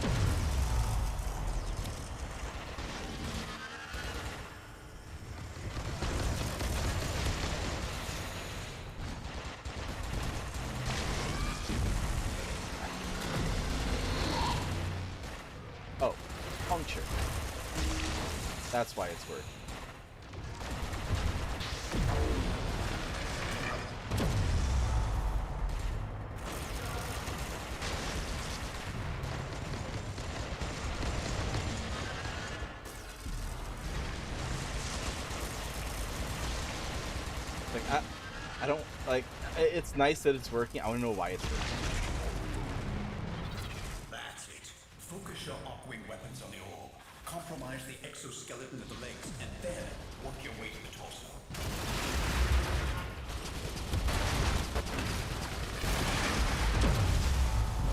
Oh, puncture. That's why it's working. Like, I don't, like, it's nice that it's working. I don't know why it's working. That's it. Focus your arc-wing weapons on the orb. Compromise the exoskeleton of the legs, and then work your way to the torso.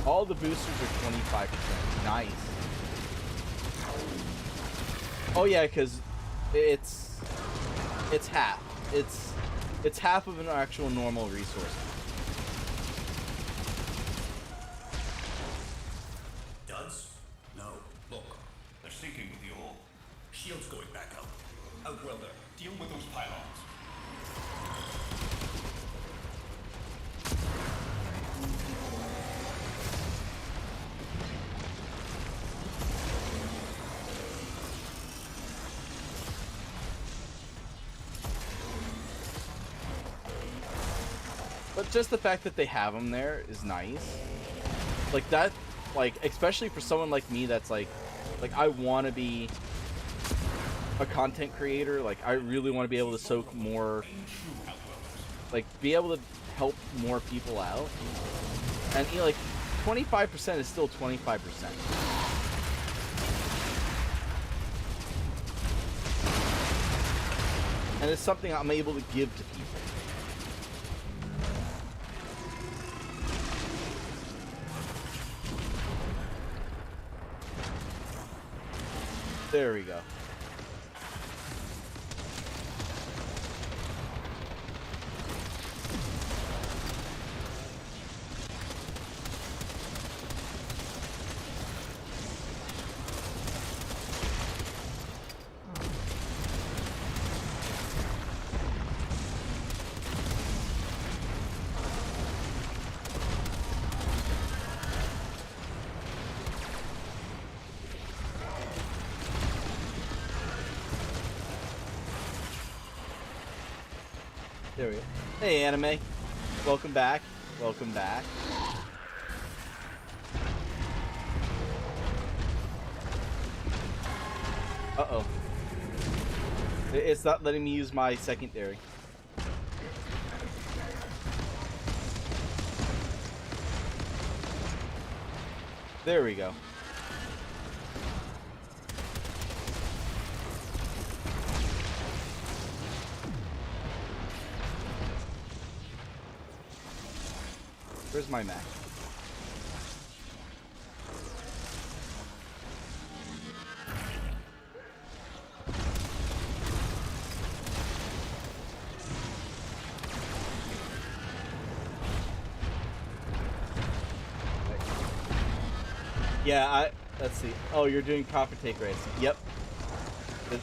All the boosters are 25%. Nice. Oh yeah, because it's half. It's half of an actual normal resource. Duds? No. Look, they're sinking with the orb. Shield's going back up. Outwelder, deal with those pylons. But just the fact that they have them there is nice. Like that, like especially for someone like me that's like I want to be a content creator. Like I really want to be able to soak more, like be able to help more people out. And you know, like 25% is still 25%. And it's something I'm able to give to people. There we go. There we go. Hey, anime. Welcome back. Welcome back. Uh-oh. It's not letting me use my secondary. There we go. Where's my Mac? Yeah, let's see. Oh, you're doing profit take rates. Yep.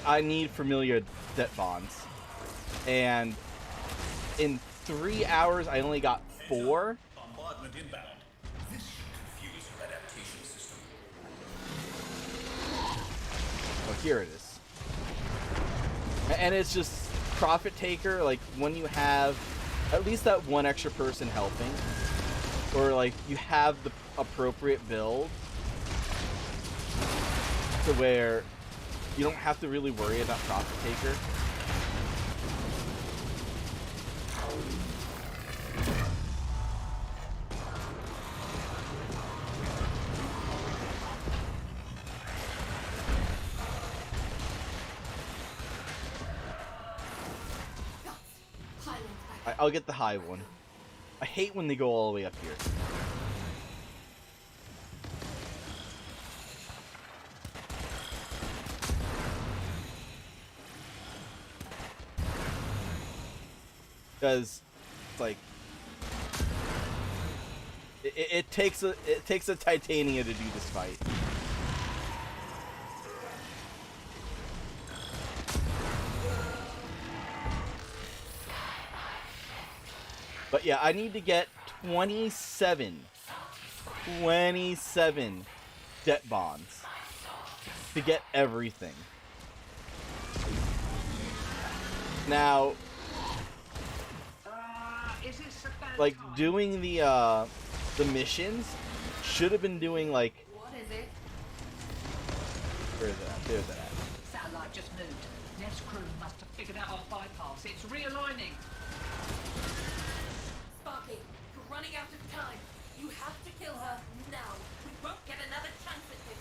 I need familiar det-bonds. And in 3 hours, I only got 4. Bombardment inbound. This should confuse your adaptation system. Oh, here it is. And it's just profit taker, like when you have at least that one extra person helping, or like you have the appropriate build to where you don't have to really worry about profit taker. I'll get the high one. I hate when they go all the way up here. Because, like, it takes a titania to do this fight. But yeah, I need to get 27 det-bonds to get everything. Now, like doing the missions should have been doing like. What is it? Where is that? There's that. Satellite just moved. Nest crew must have figured out our bypass. It's realigning. Sparky, you're running out of time. You have to kill her now. We won't get another chance at this.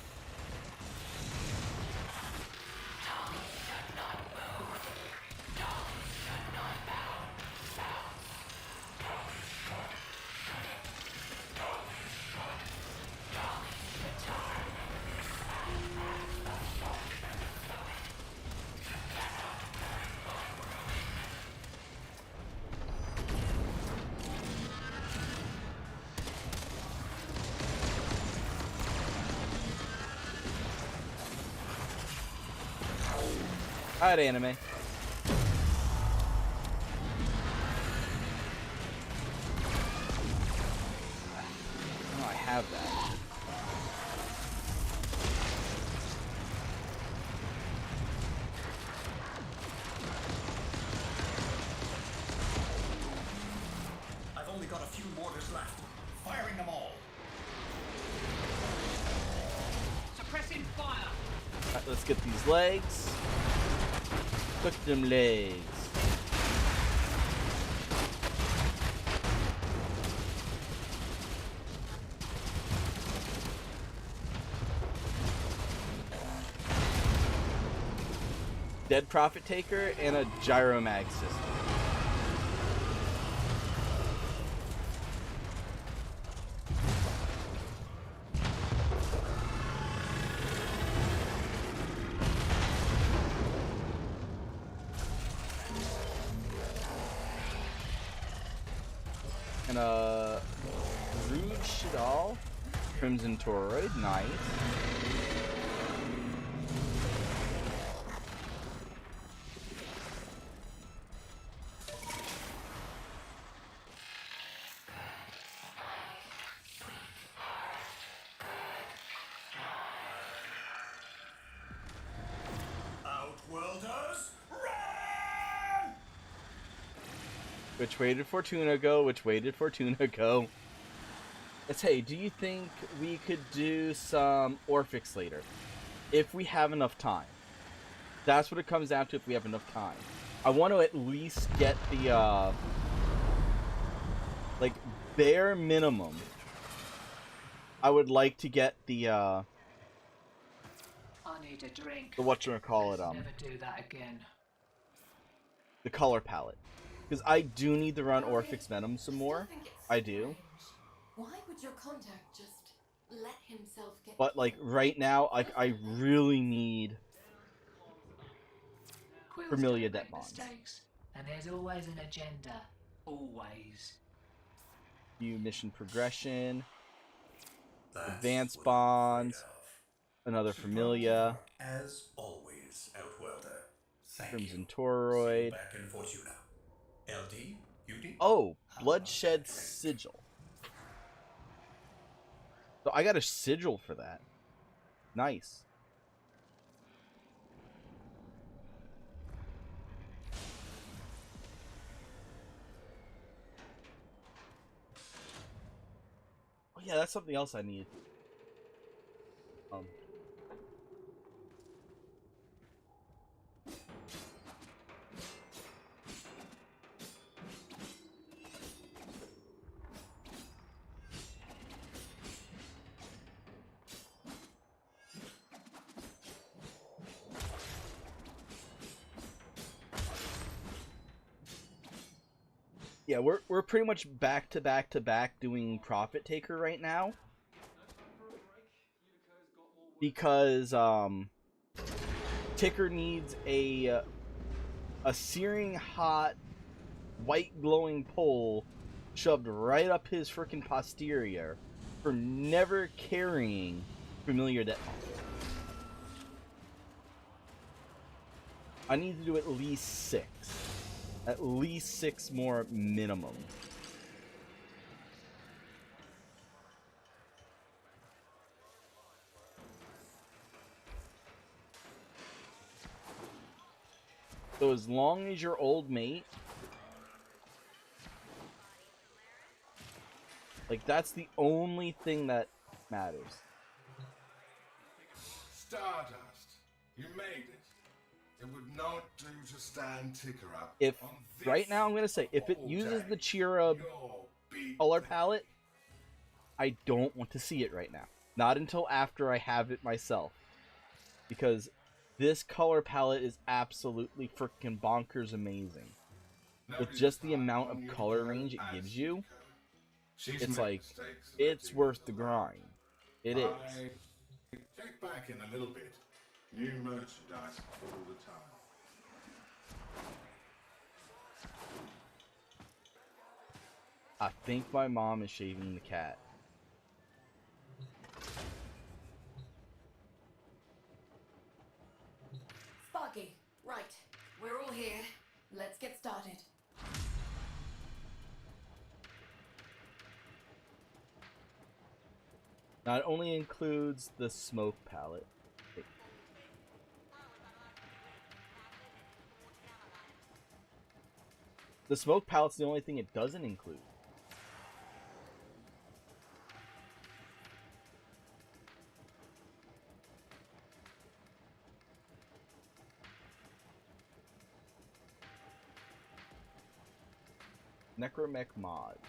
Alright, anime. Oh, I have that. I've only got a few mortars left. Firing them all. Suppressing fire. Alright, let's get these legs. Cook them legs. Dead profit taker and a gyromag system. And Rouge Shadal, Crimson Toroid, nice. Outworlders, run! Which way did Fortuna go? Which way did Fortuna go? It's, hey, do you think we could do some Orphics later? If we have enough time. That's what it comes down to, if we have enough time. I want to at least get the, like, bare minimum. I would like to get the, I need a drink. the whatchamacallit, Never do that again. the color palette. Because I do need to run Orphics Venom some more. I do. Why would your contact just let himself get But, like, right now, like, I really need Quills Familia don't make det-bonds. mistakes, and there's always an agenda. Always. View mission progression, That's advanced what bonds, I'm afraid another of. Familia, As always, Outwelder. Thank Crimson you. See Toroid. you back in Fortuna. LD, UD. Oh, Bloodshed Sigil. So I got a sigil for that. Nice. Oh yeah, that's something else I need. Yeah, we're pretty much back to back doing Profit Taker right now. Because Ticker needs a searing hot white glowing pole shoved right up his freaking posterior for never carrying Familiar det-bonds. I need to do at least 6. At least 6 more minimum. So as long as your old mate, like, that's the only thing that matters. Stardust, you made it. It would not do to stand Ticker up. If on this right now I'm gonna say, if it all uses day. the Chira You'll be color dead. palette, I don't want to see it right now. Not until after I have it myself. Because this color palette is absolutely freaking bonkers amazing. With just the amount of color range it gives you, She's it's made like, mistakes, it's worth the grind. It is. Check back in a little bit. New merchandise all the time. I think my mom is shaving the cat. Sparky, right. We're all here. Let's get started. Now, it only includes the smoke palette. The smoke palette's the only thing it doesn't include. Necromech mods.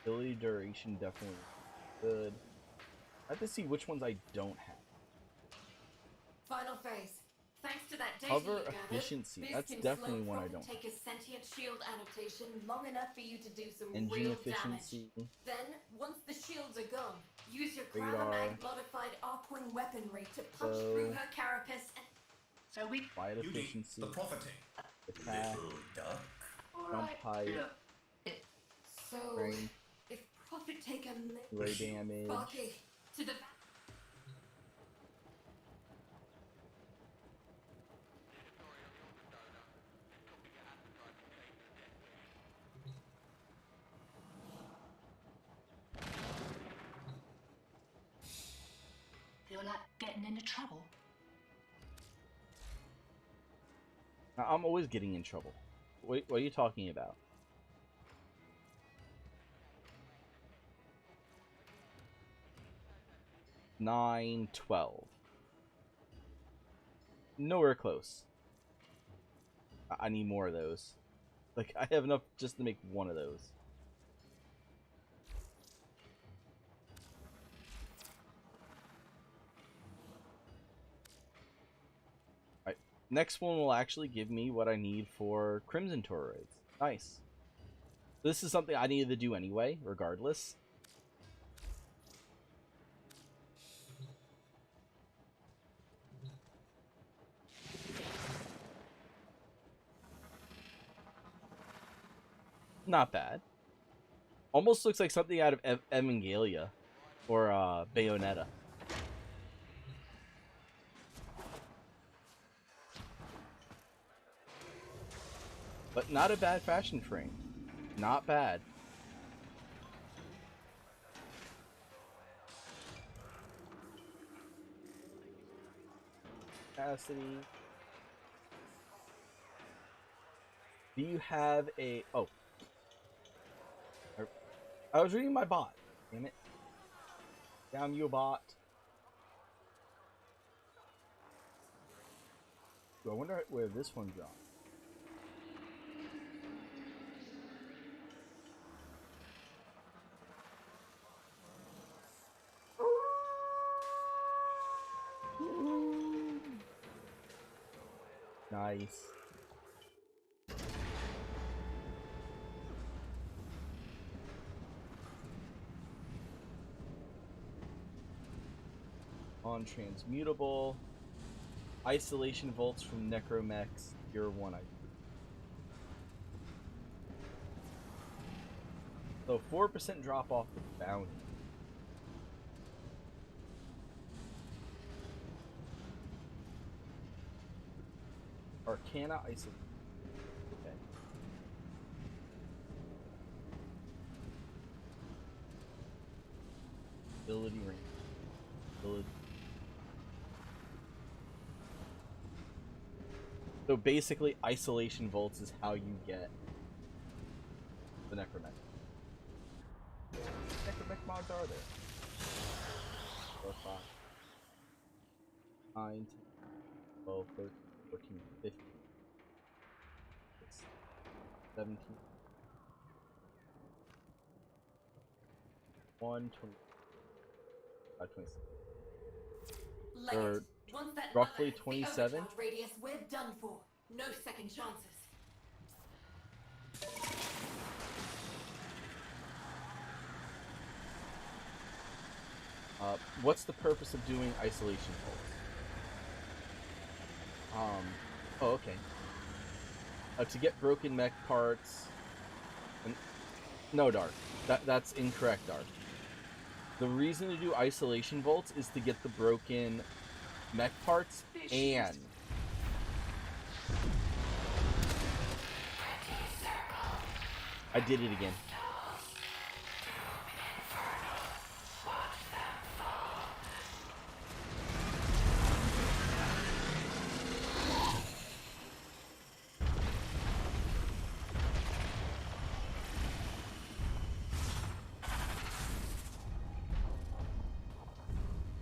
Ability duration definitely good. I have to see which ones I don't have. Final phase. Thanks to that data Cover you gathered, efficiency. Biz That's can definitely slow one I Profit don't have. Taker's sentient shield annotation long enough for you to do some Engine real efficiency. damage. Then, once the shields are gone, use your Radar. Cravamag modified Arcwing weaponry to punch So- through her carapace and... So we... Flight UD, efficiency. the profiting. Attack. Little duck. Jump Alright, height. look, it, So, Range. if Profit Taker Ray damage. Sparky, to the... getting into trouble. I'm always getting in trouble. What are you talking about? Nine, 12. Nowhere close. I need more of those. Like, I have enough just to make one of those. Alright, next one will actually give me what I need for Crimson Toroids. Nice. This is something I needed to do anyway, regardless. Not bad. Almost looks like something out of Evangelia or Bayonetta. But not a bad fashion frame. Not bad. Capacity. Do you have a... Oh. I was reading my bot. Damn it. Damn you, bot. Ooh, I wonder where this one's gone. Nice. On transmutable. Isolation volts from Necromechs. Tier 1 item. So 4% drop off the bounty. Arcana isolation. Okay. Ability range. Ability. So basically, isolation volts is how you get the Necromech. Necromech mods are there? 4, 5, 9, 10, 12, 13, 14, 15, 17, 1, 20, 26. Or roughly 27. Radius, we're done for. No second chances. What's the purpose of doing isolation volts? Oh, okay. To get broken mech parts. No, Dark. That's incorrect, Dark. The reason to do isolation volts is to get the broken mech parts and I did it again.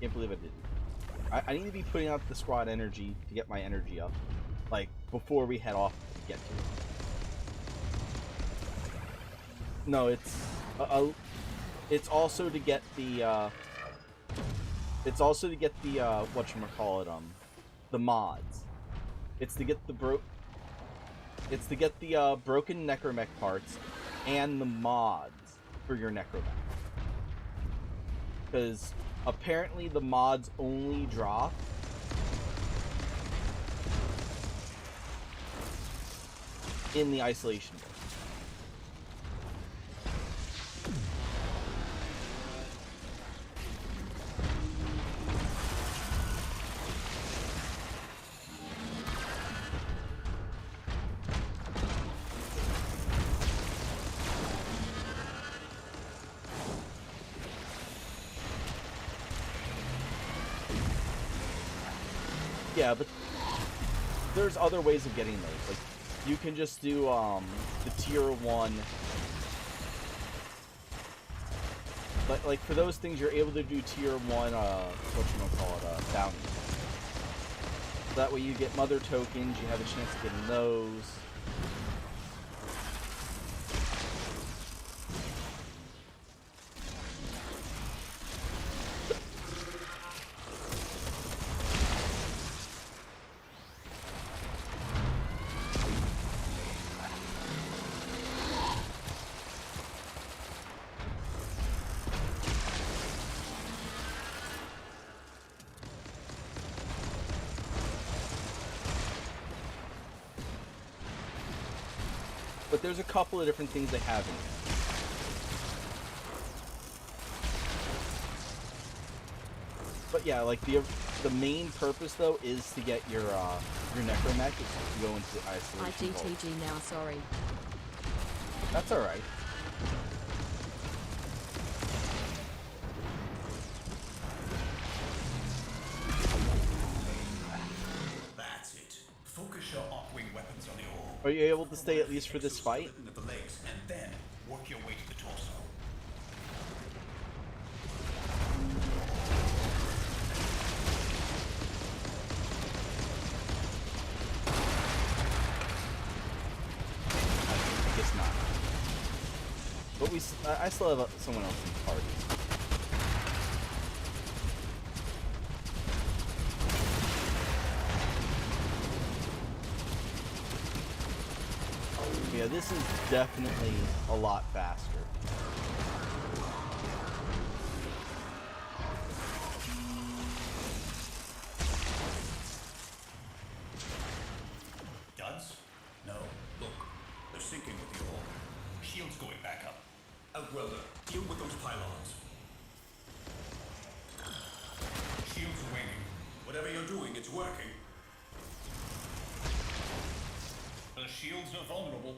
Can't believe I did. I need to be putting out the squad energy to get my energy up, like before we head off to get to it. No, it's also to get the whatchamacallit, the mods. It's to get the broken Necromech parts and the mods for your Necromech. Because apparently the mods only drop in the isolation book. Yeah, but there's other ways of getting those. Like, you can just do the tier 1. But like for those things, you're able to do tier 1. Whatchamacallit, bounties. That way you get mother tokens. You have a chance of getting those. But there's a couple of different things they have in here. But yeah, like the main purpose though is to get your necromech is to go into isolation. IGTG now, sorry. That's alright. That's it. Focus your arc-wing weapons on the orb. Are you able to stay at least for this fight? Of the legs, and then work your way to the torso. I guess not. But I still have someone else in the party. Yeah, this is definitely a lot faster. Duds? No. Look, they're sinking with the orb. Shields going back up. Outwelder, deal with those pylons. Shields are waning. Whatever you're doing, it's working. The shields are vulnerable.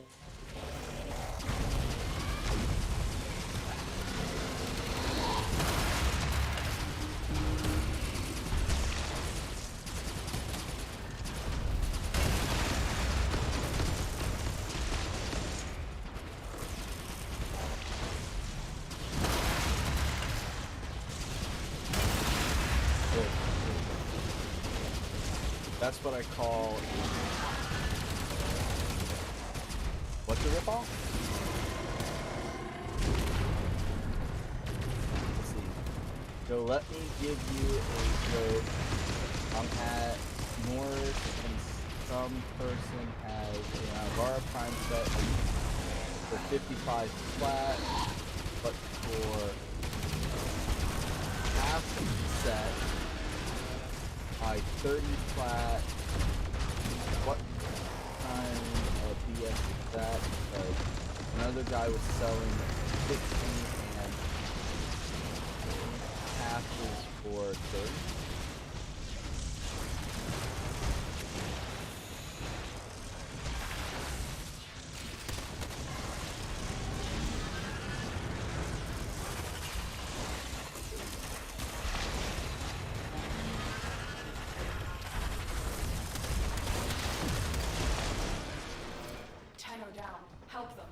That's what I call what's a ripoff? Let's see. So let me give you a joke. I'm at North and some person has a Warframe set for 55 flat, but for half the set I 30 flat. What kind of BS is that? Because another guy was selling 60 and half is for 30. Down. Help them.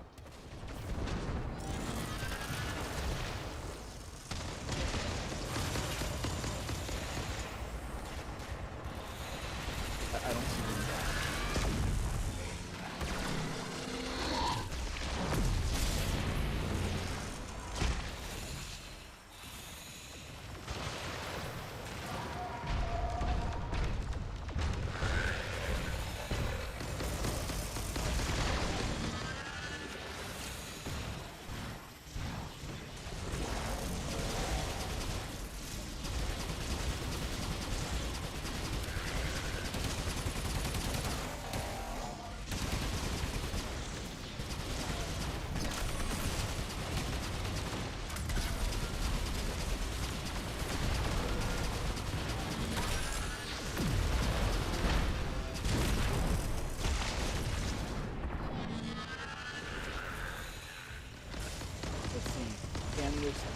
I don't see them down.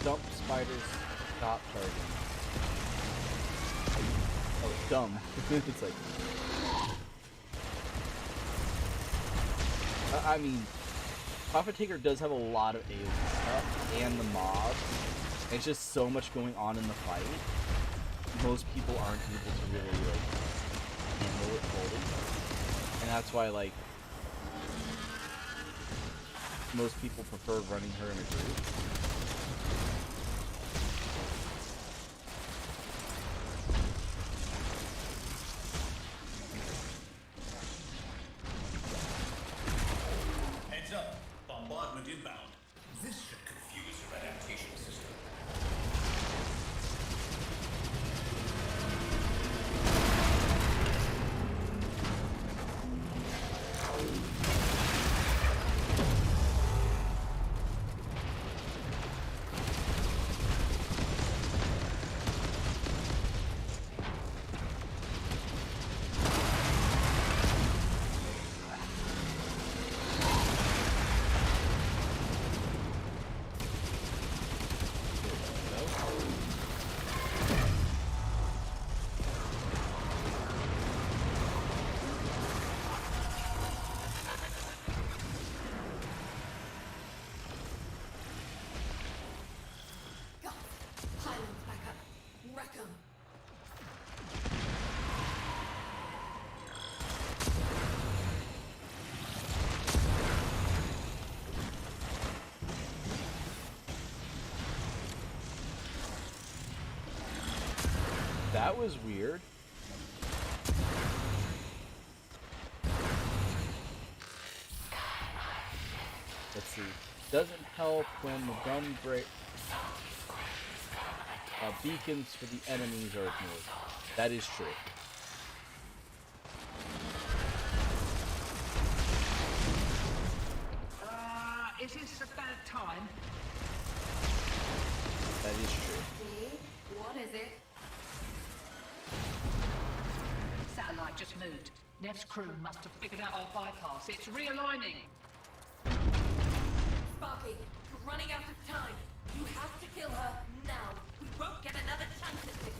Dump spiders stop targeting. Oh. dumb. It's like, I mean, Prophet Taker does have a lot of AoE stuff and the mobs. It's just so much going on in the fight. Most people aren't able to really like handle it fully, and that's why like most people prefer running her in a group. Heads up, bombardment inbound. This should confuse your adaptation system. God, Highland's back up. Wreck 'em. That was weird. Let's see. Doesn't help when the gun break. Beacons for the enemies are ignored. That is true. Is this about time? That is true. See? What is it? Satellite just moved. Nev's crew must have figured out our bypass. It's realigning. Sparky, you're running out of time. You have to kill her now. We won't get another chance at this.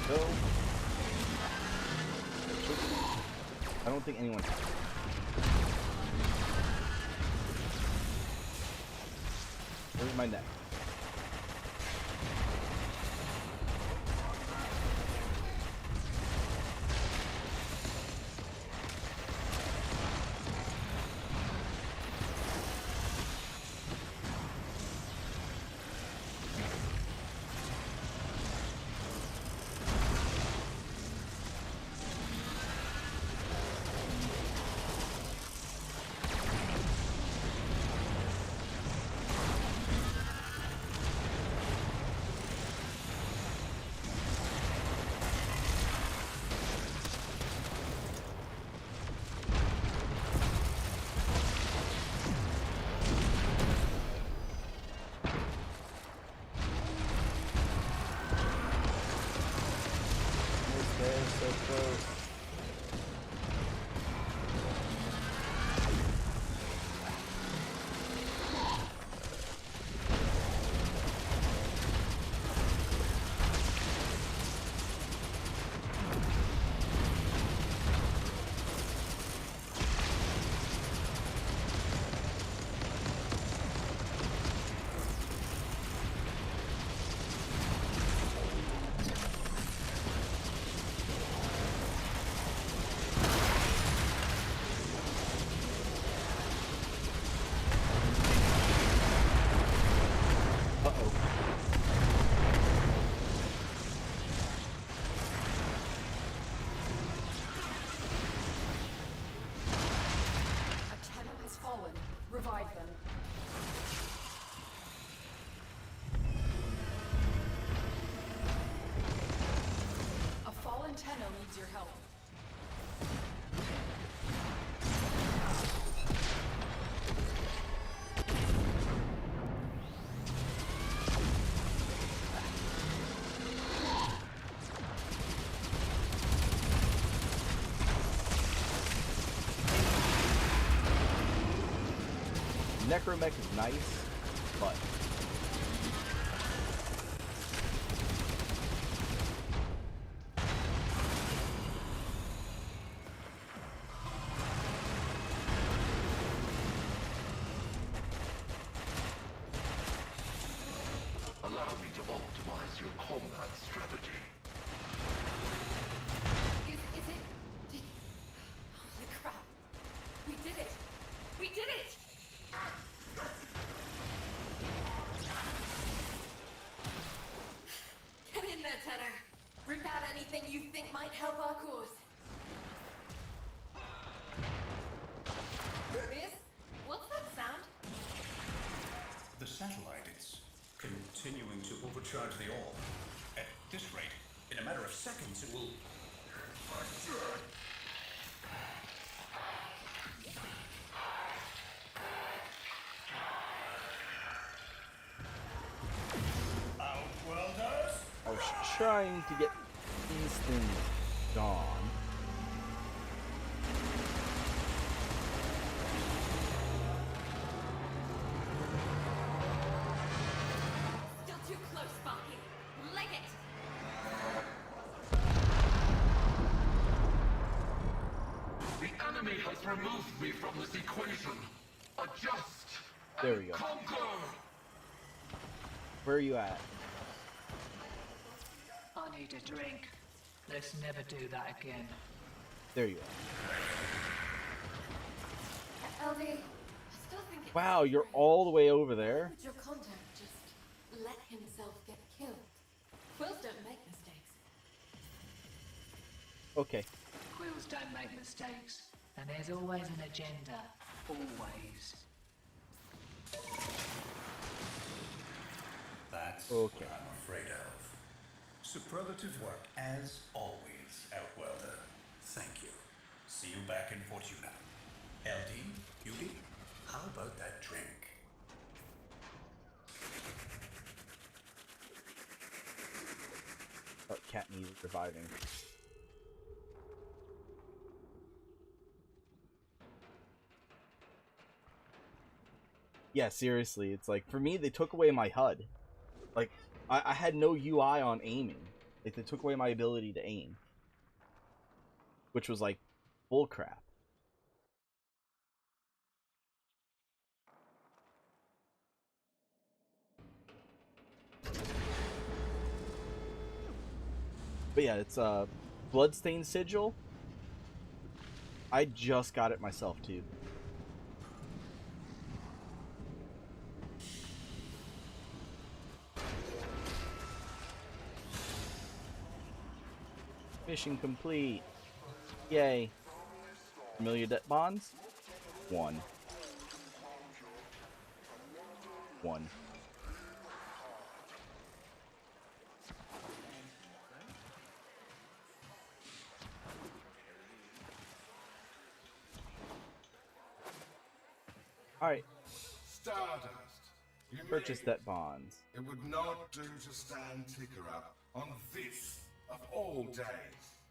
So, I don't think anyone. Where's my neck? So close. Revive them. A fallen Tenno needs your help. Necromech is nice, but Allow me to optimize your combat strategy. Is it? Holy crap! We did it! We did it! Get in there, Tenor. Rip out anything you think might help our cause. Miss, what's that sound? The satellite is continuing to overcharge the orb. At this rate, in a matter of seconds, it will... Outworlders? I was trying to get these things gone. Still too close, Sparky. Leg it! The enemy has removed me from this equation. Adjust There and we go. conquer. Where are you at? I need a drink. Let's never do that again. There you are. LD, I still think it's Wow, you're strange. all the way over there? Would your contact just let himself get killed? Quills don't make mistakes. Okay. Quills don't make mistakes, and there's always an agenda. Always. That's Okay. what I'm afraid of. Superlative work, as always, Outworlder. Thank you. See you back in Fortuna. LD, Beauty, how about that drink? Oh, cat needs reviving. Yeah, seriously, it's like, for me, they took away my HUD. Like, I had no UI on aiming. Like, they took away my ability to aim. Which was, like, bullcrap. But yeah, it's Bloodstained Sigil. I just got it myself, too. Mission complete. Yay. Familiar det-bonds? 1. 1. Alright, Stardust. You purchase made it. det-bonds. It would not do to stand ticker up on this of all days.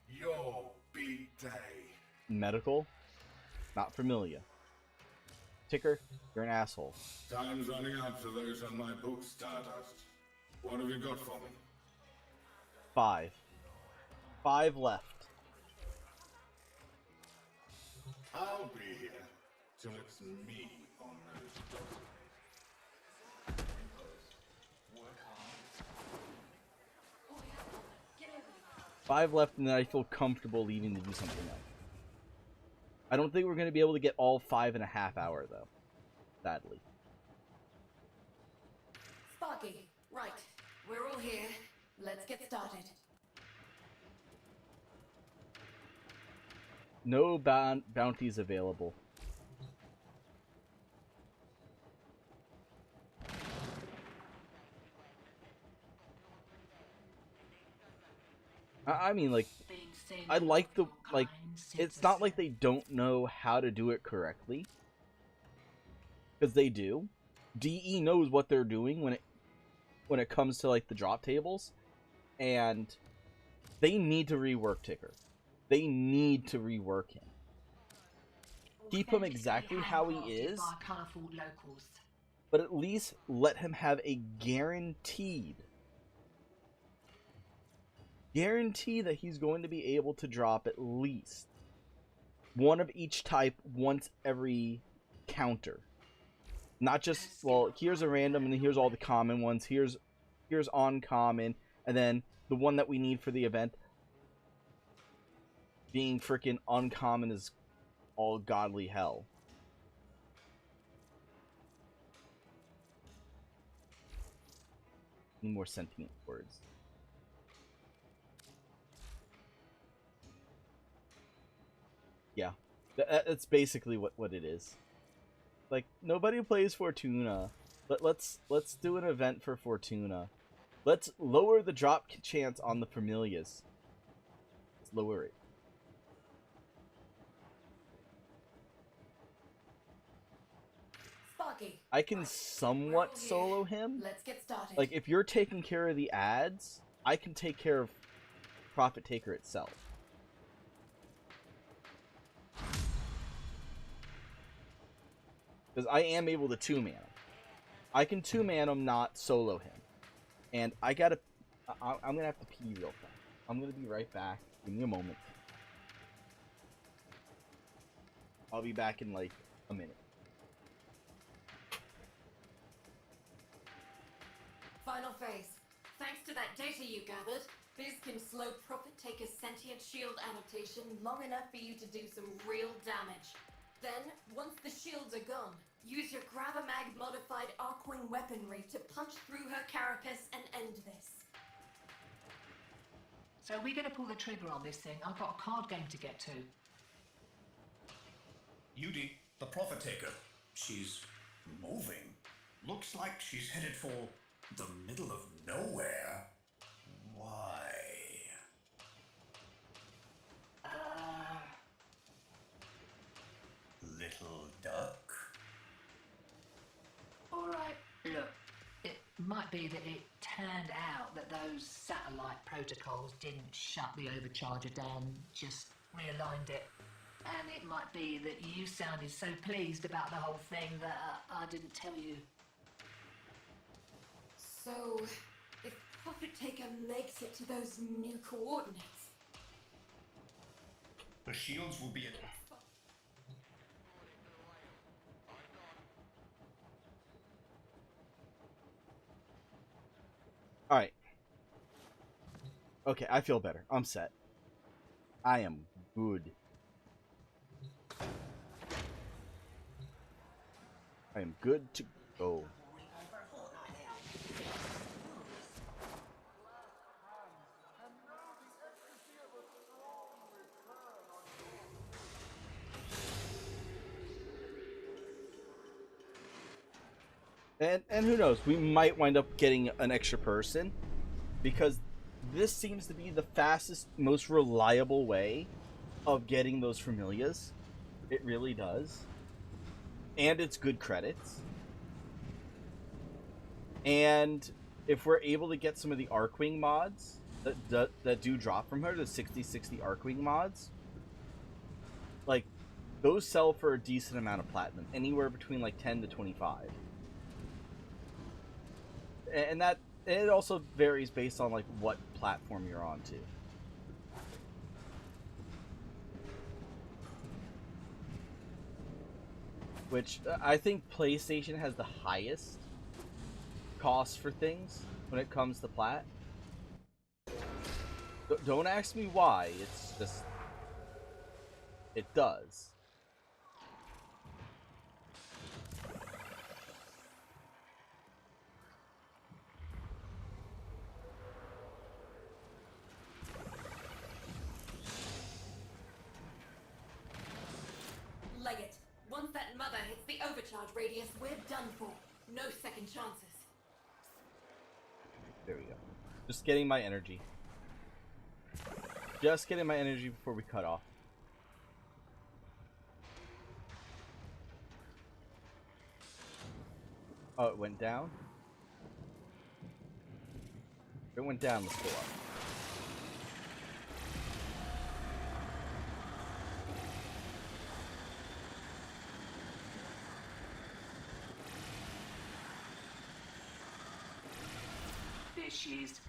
Your big day. Medical? Not familiar. Ticker, you're an asshole. Time's running out for those on my book, Stardust. What have you got for me? 5. 5 left. I'll be here till it's me on those. 5 left, and then I feel comfortable leaving to do something else. I don't think we're going to be able to get all 5.5 hours, though. Sadly. Sparky, right. We're all here. Let's get started. No bounties available. I mean, like, Been seen I like the, all like, kinds since it's the not like they don't know how to do it correctly. Because they do. DE knows what they're doing when it comes to, like, the drop tables. And they need to rework Ticker. They need to rework him. Keep him exactly how he is, by colourful locals. but at least let him have a guarantee that he's going to be able to drop at least one of each type once every counter. Not just, well, here's a random and here's all the common ones. Here's uncommon, and then the one that we need for the event being freaking uncommon is all godly hell. Need more sentient words. Yeah, that's basically what it is. Like, nobody plays Fortuna. Let's do an event for Fortuna. Let's lower the drop chance on the Familias. Let's lower it. Sparky. I can somewhat solo him. Let's get started. Like, if you're taking care of the ads, I can take care of Profit Taker itself. Because I am able to two-man him. I can two-man him, not solo him. And I'm gonna have to pee real fast. I'm gonna be right back. Give me a moment. I'll be back in like a minute. Final phase. Thanks to that data you gathered, Biz can slow Profit Taker's sentient shield adaptation long enough for you to do some real damage. Then, once the shields are gone, use your Gravamag modified Arcwing weaponry to punch through her carapace and end this. So we're going to pull the trigger on this thing. I've got a card game to get to. Yudi, the Profit Taker. She's moving. Looks like she's headed for the middle of nowhere. Why? Little duck? Alright, look. It might be that it turned out that those satellite protocols didn't shut the overcharger down, just realigned it. And it might be that you sounded so pleased about the whole thing that I didn't tell you. So, if Profit Taker makes it to those new coordinates... The shields will be at... Alright. Okay, I feel better. I'm set. I am good. I am good to go. And who knows, we might wind up getting an extra person, because this seems to be the fastest, most reliable way of getting those Familias. It really does. And it's good credits. And if we're able to get some of the Arcwing mods that do drop from her, the 60/60 Arcwing mods, like, those sell for a decent amount of platinum, anywhere between like 10 to 25. And that, it also varies based on like what platform you're on too. Which I think PlayStation has the highest cost for things when it comes to plat. Don't ask me why, it's just, it does. Leg it. Once that mother hits the overcharge radius, we're done for. No second chances. There we go. Just getting my energy. just getting my energy before we cut off. Oh, it went down? It went down, let's go up. There she is.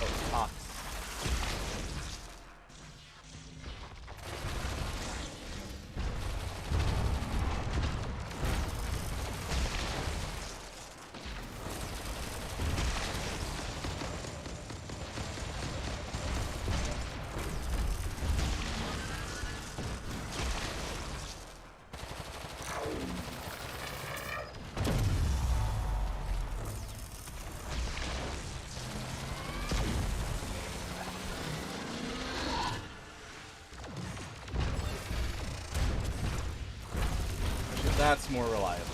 Oh, Ox. That's more reliable.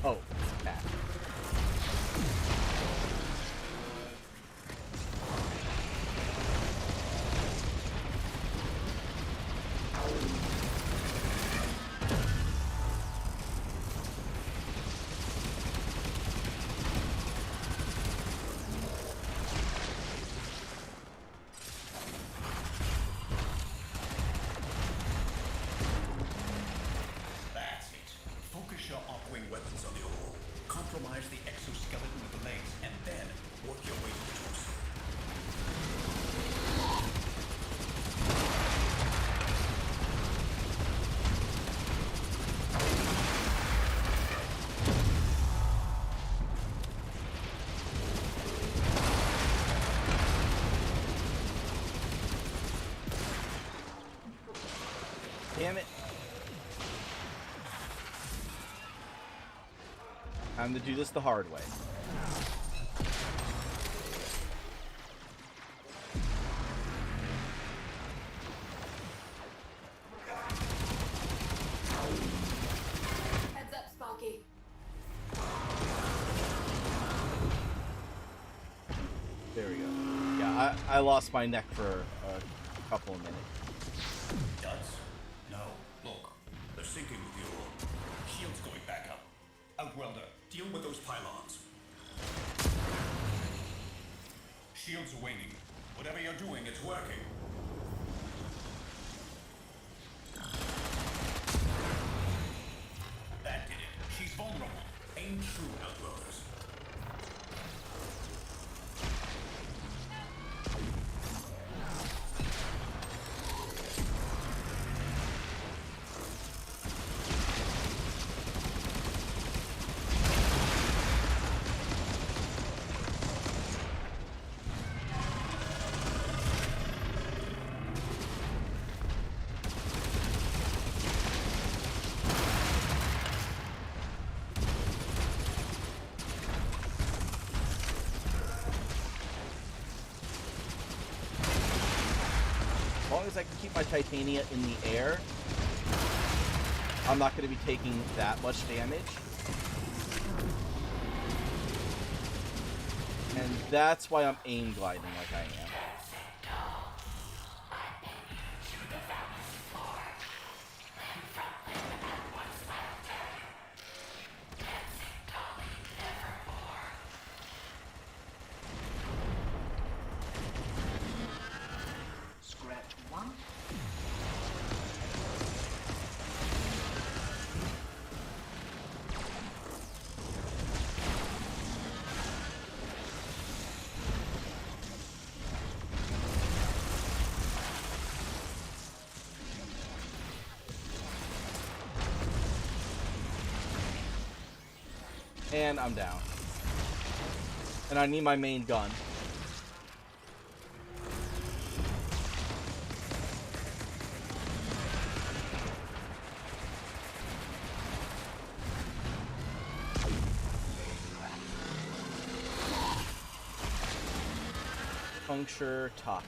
Oh, it's a cat. That's it. Focus your up-wing weapons on the hull. Compromise the exoskeleton with the legs, and then work your way to the torso. Damn it. Time to do this the hard way. Heads up, Sparky. There we go. Yeah, I lost my neck for a couple of minutes. Duds? No. Look, they're sinking with the oil. Shield's going back up. Outwelder, deal with those pylons. Shields are waning. Whatever you're doing, it's working. That did it. She's vulnerable. Aim true, Outwelders. as long as I can keep my Titania in the air, I'm not going to be taking that much damage. And that's why I'm aim gliding like I am. Scratch one. And I'm down. And I need my main gun. Puncture tops.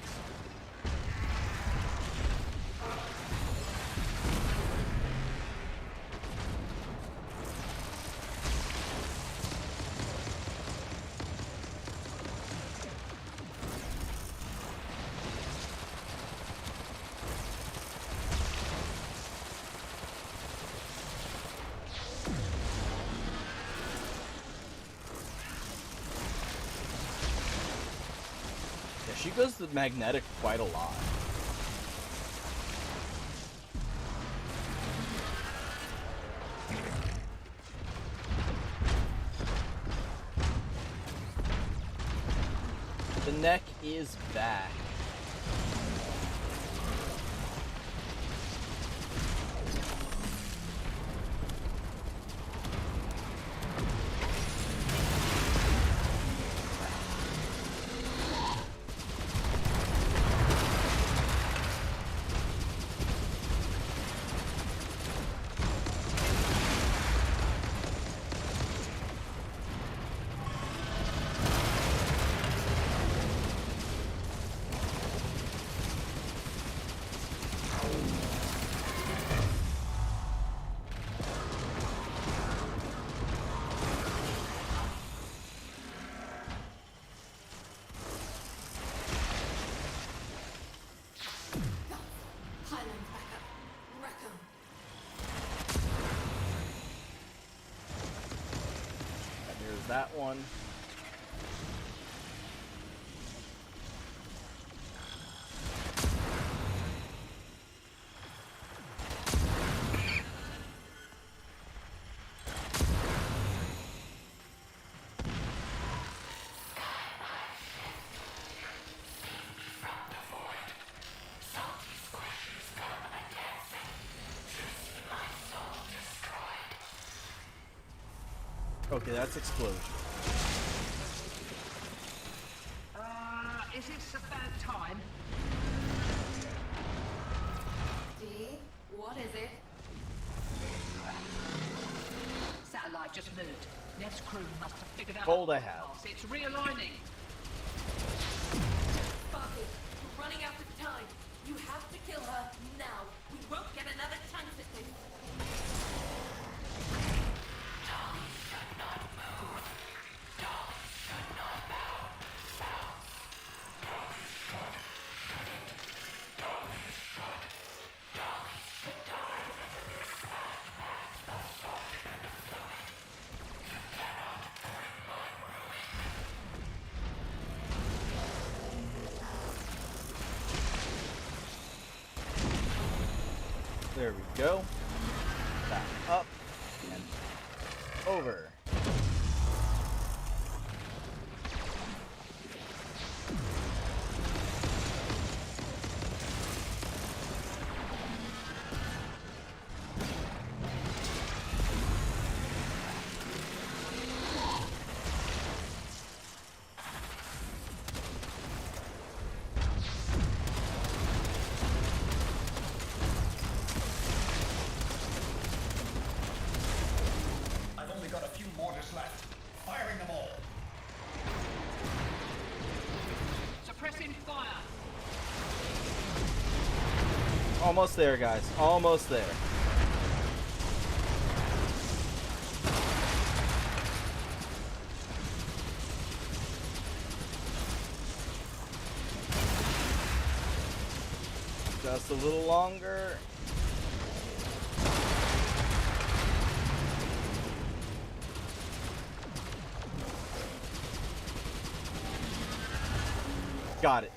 Yeah, she goes to magnetic quite a lot. The neck is back. Highland back up. Wreck 'em. And there's that one. Okay, that's explosion. Is it about time? D, what is it? Satellite just moved. Nev's crew must have figured out. Gold I have. It's realigning. Sparky, we're running out of time. You have to kill her now. We won't get another chance at this. There we go. Back up and over. I've only got a few Almost there, guys. Almost there. Just a little longer. Got it.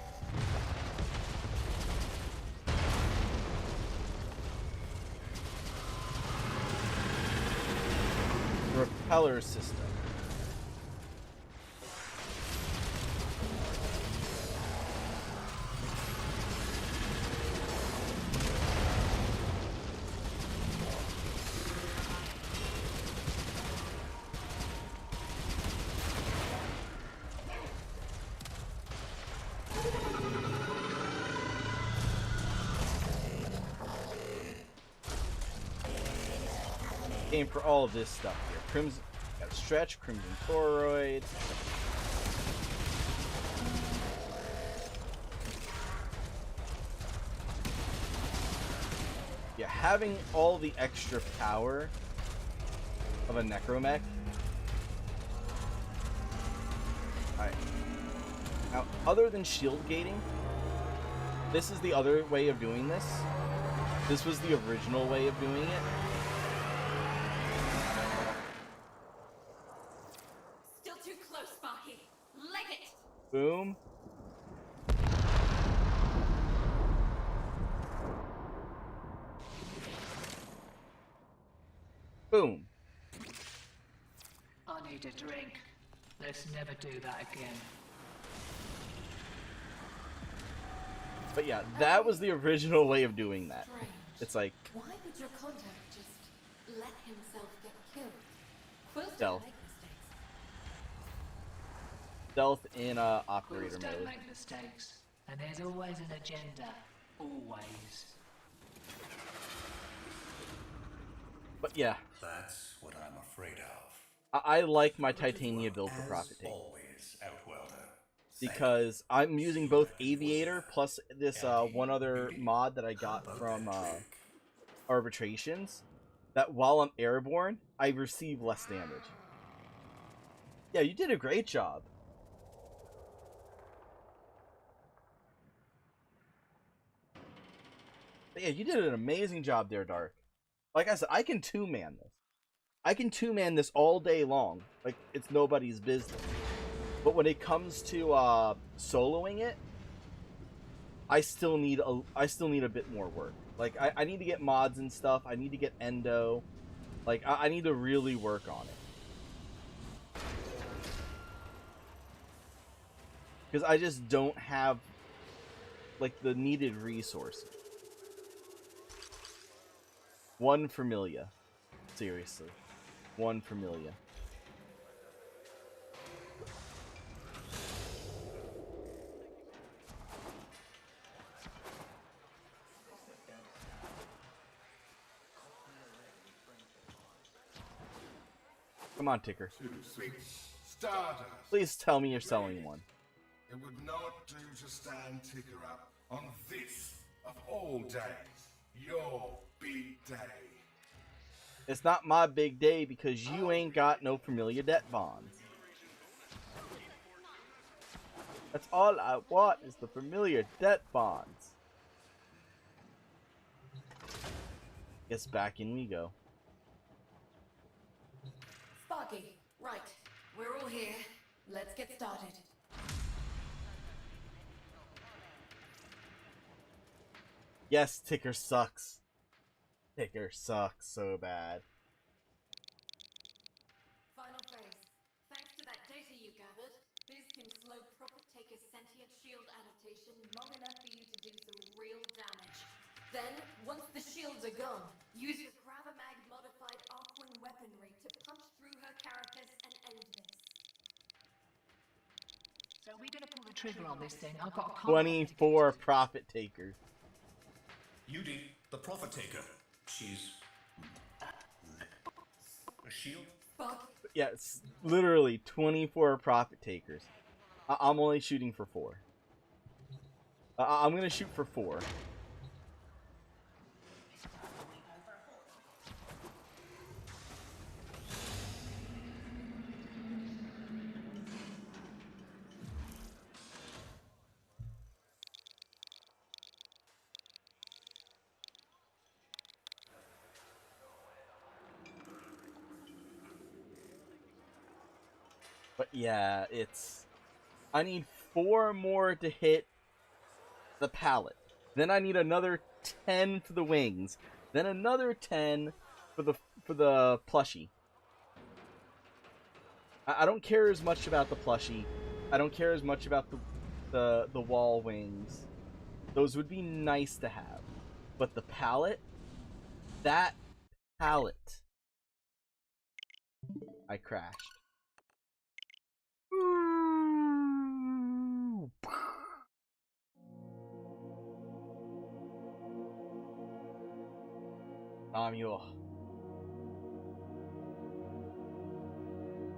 Repeller system. Aim for all of this stuff here. Crimson, got Stretch, Crimson Toroid. Yeah, having all the extra power of a Necromech. Alright. Now, other than shield gating, this is the other way of doing this. This was the original way of doing it. Boom. Boom. I need a drink. Let's never do that again. But yeah, that was the original way of doing that. Strange. It's like... Why would your contact just let himself get killed? Quills Stealth. don't make mistakes. Stealth in operator Quills don't mode. make mistakes, and there's always an agenda. Always. But yeah, That's what I'm afraid of. I like my Titania build for Profit Take. Always, Outwelder. Because I'm using both Aviator plus this one other mod that I got from Arbitrations. That while I'm airborne, I receive less damage. Yeah, you did a great job. But yeah, you did an amazing job there, Dark. Like I said, I can two-man this. I can two-man this all day long. Like, it's nobody's business. But when it comes to soloing it, I still need a bit more work. Like, I need to get mods and stuff. I need to get endo. Like, I need to really work on it. Because I just don't have, like, the needed resources. One Familia. Seriously. One Familia. Come on, Ticker. Too sweet. Stardust. Please tell me you're selling one. It would not do to stand Ticker up on this, of all days, your big day. It's not my big day because you ain't got no Familiar det-bonds. That's all I want is the Familiar det-bonds. Guess back in we go. Sparky, right. We're all here. Let's get started. Yes, Ticker sucks. Ticker sucks so bad. Final phase. Thanks to that data you gathered, this can slow Profit Taker's sentient shield adaptation long enough for you to do some real damage. Then, once the shields are gone, use your Gravamag modified Arcwing weaponry to punch through her carapace and end this. So we're gonna pull the trigger on this thing. I've got a 24 Profit Takers. Yudi, the Prophet Taker. She's a shield. Spark, Yeah, it's literally 24 Profit Takers. I'm only shooting for 4. I'm gonna shoot for 4. Yeah, it's... I need 4 more to hit the pallet. Then I need another 10 for the wings. Then another 10 for the plushie. I don't care as much about the plushie. I don't care as much about the wall wings. Those would be nice to have. But the pallet? That pallet. I crashed. Samuel.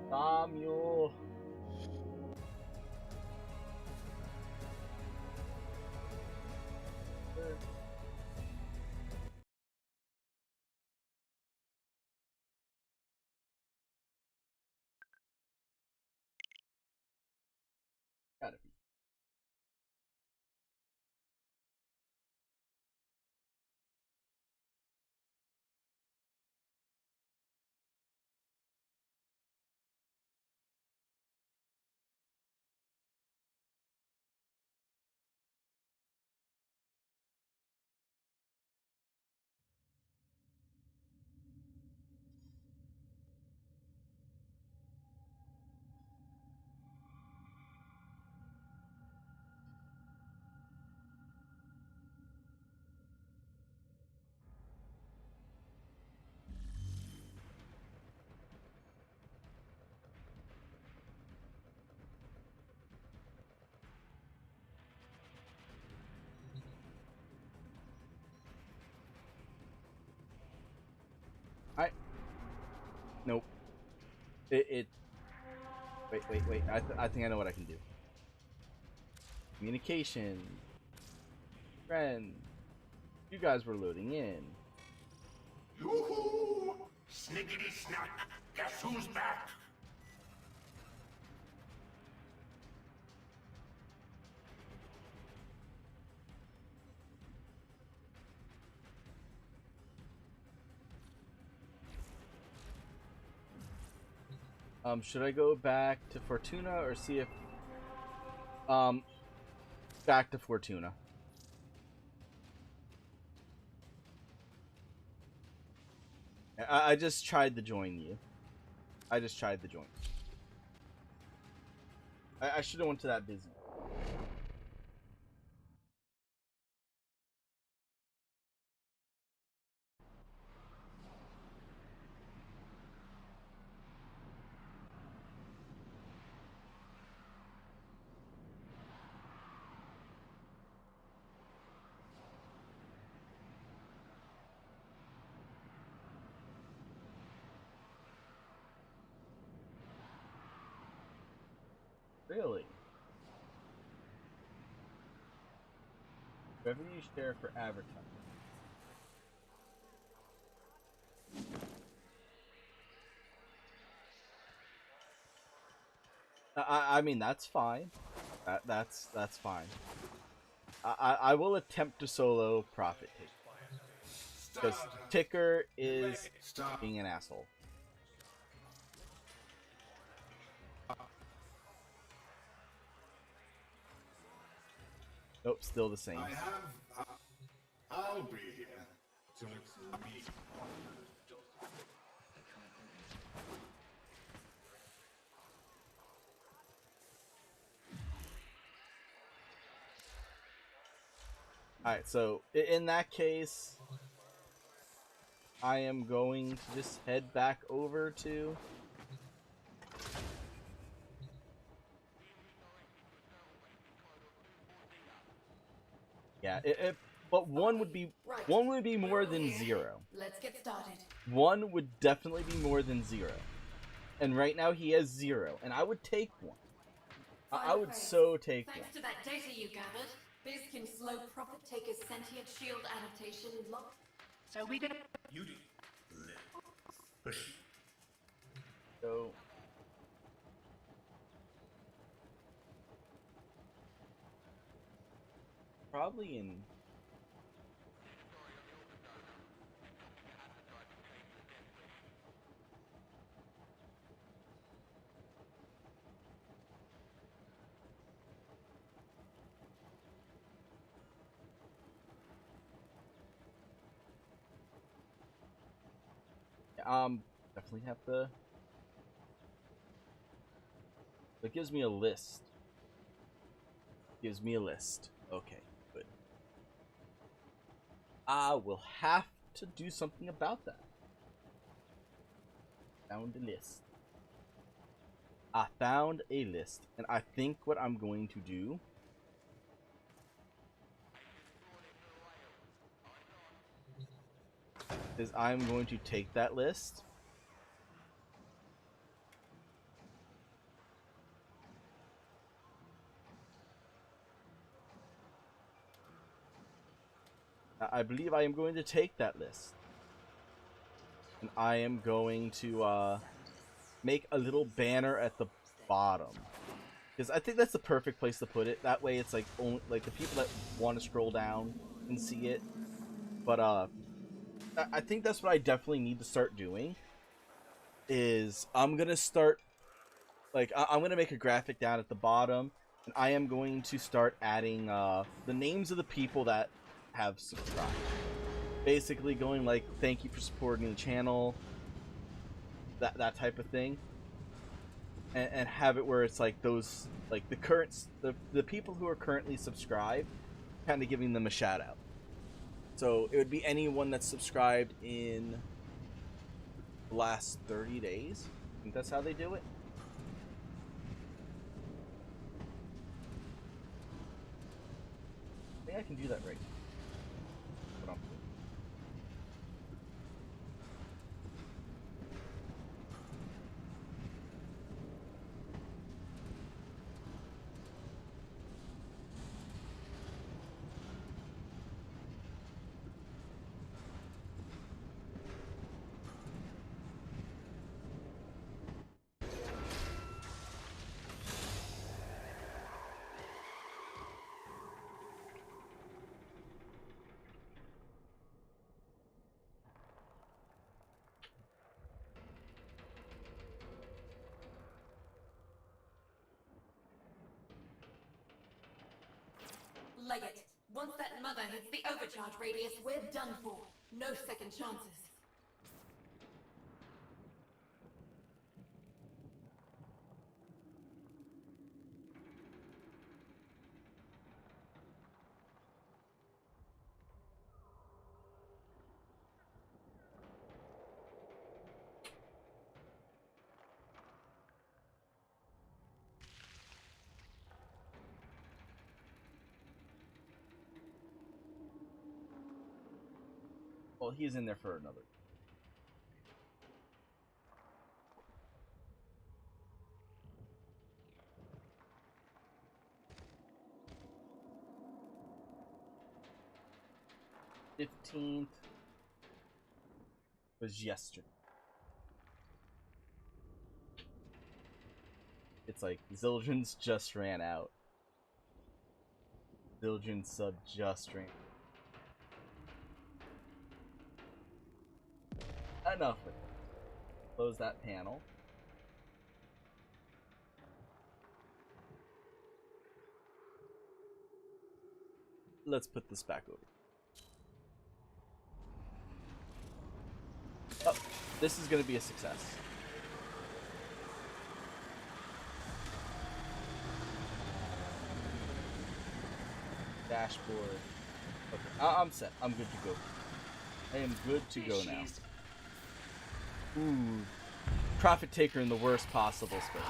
Samuel. Gotta be. Nope. Wait. I think I know what I can do. Communication. Friend. You guys were loading in. Yoo-hoo! Snickety snack! Guess who's back? Should I go back to Fortuna or see if... back to Fortuna. I just tried to join you. I just tried to join. I should have went to that busy. Really? Revenue share for advertising. I mean, that's fine. That's fine. I will attempt to solo profit take. Because Ticker is being an asshole. Nope, still the same. I'll be here till it's me. Alright, so in that case, I am going to just head back over to... Yeah, but one would be more than 0. Let's get started. 1 would definitely be more than 0. And right now he has 0, and I would take 1. I would so take 1. Thanks to that data you gathered, Biz can slow Profit Taker's sentient shield adaptation lock. So we gonna... Beauty. Push. So... probably in... definitely have to. It gives me a list. Gives me a list. Okay, good. I will have to do something about that. Found a list. I found a list, and I think what I'm going to do is I'm going to take that list I believe I am going to take that list, and I am going to make a little banner at the bottom, because I think that's the perfect place to put it. That way it's like only like the people that want to scroll down can see it. But I think that's what I definitely need to start doing, is I'm gonna start like I'm gonna make a graphic down at the bottom, and I am going to start adding the names of the people that have subscribed. Basically going like, thank you for supporting the channel, that type of thing, and have it where it's like those, like the people who are currently subscribed, kind of giving them a shout out. So it would be anyone that's subscribed in the last 30 days. I think that's how they do it. I think I can do that right now. Hold on. Leg it. Once that mother hits the overcharge radius, we're done for. No second chances. Well, he's in there for another. $15th was yesterday. It's like Zildjian's just ran out. Zildjian's sub just ran. Enough with it. Close that panel. Let's put this back over. Oh, this is going to be a success. Dashboard. Okay, I'm set. I'm good to go. I am good to go now. Ooh. Profit taker in the worst possible space.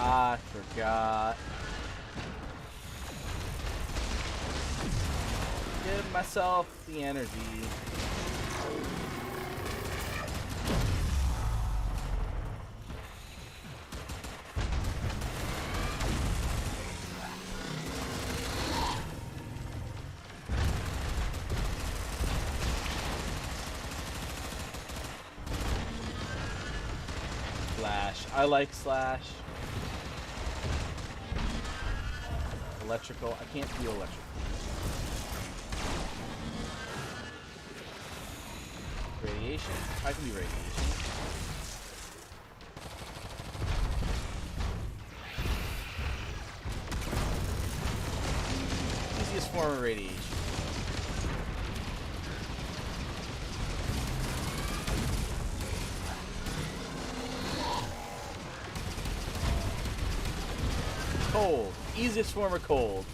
I forgot. Give myself the energy. Slash. I like Slash. Electrical. I can't do electrical. Radiation. I can do radiation. Easiest form of radiation. Cold. Easiest form of cold.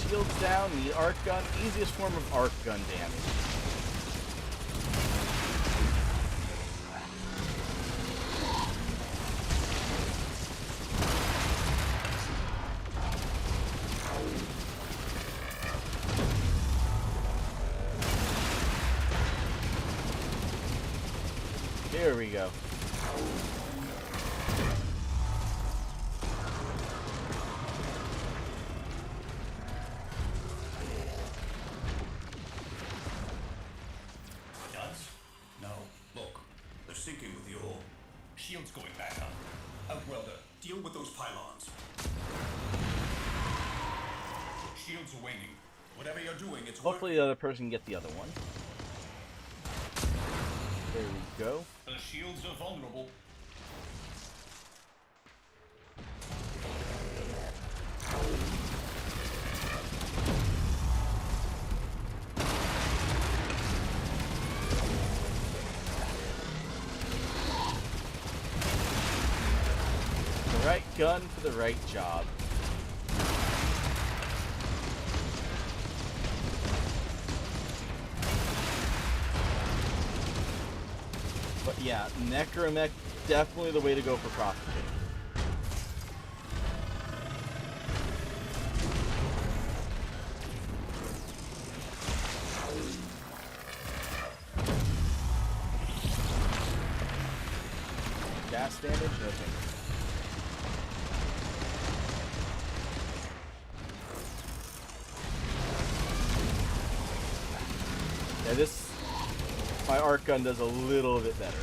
Shields down, need arc gun. Easiest form of arc gun damage. Here we go. Guns? No. Look, they're sinking with the ore. Shield's going back up. Outwelder, deal with those pylons. Shields are waning. Whatever you're doing, it's Hopefully the other person can get the other one. There we go. The shields are vulnerable. The right gun for the right job. But yeah, Necromech, definitely the way to go for prostitute. Gas damage? No thanks. Yeah, this, my arc gun does a little bit better.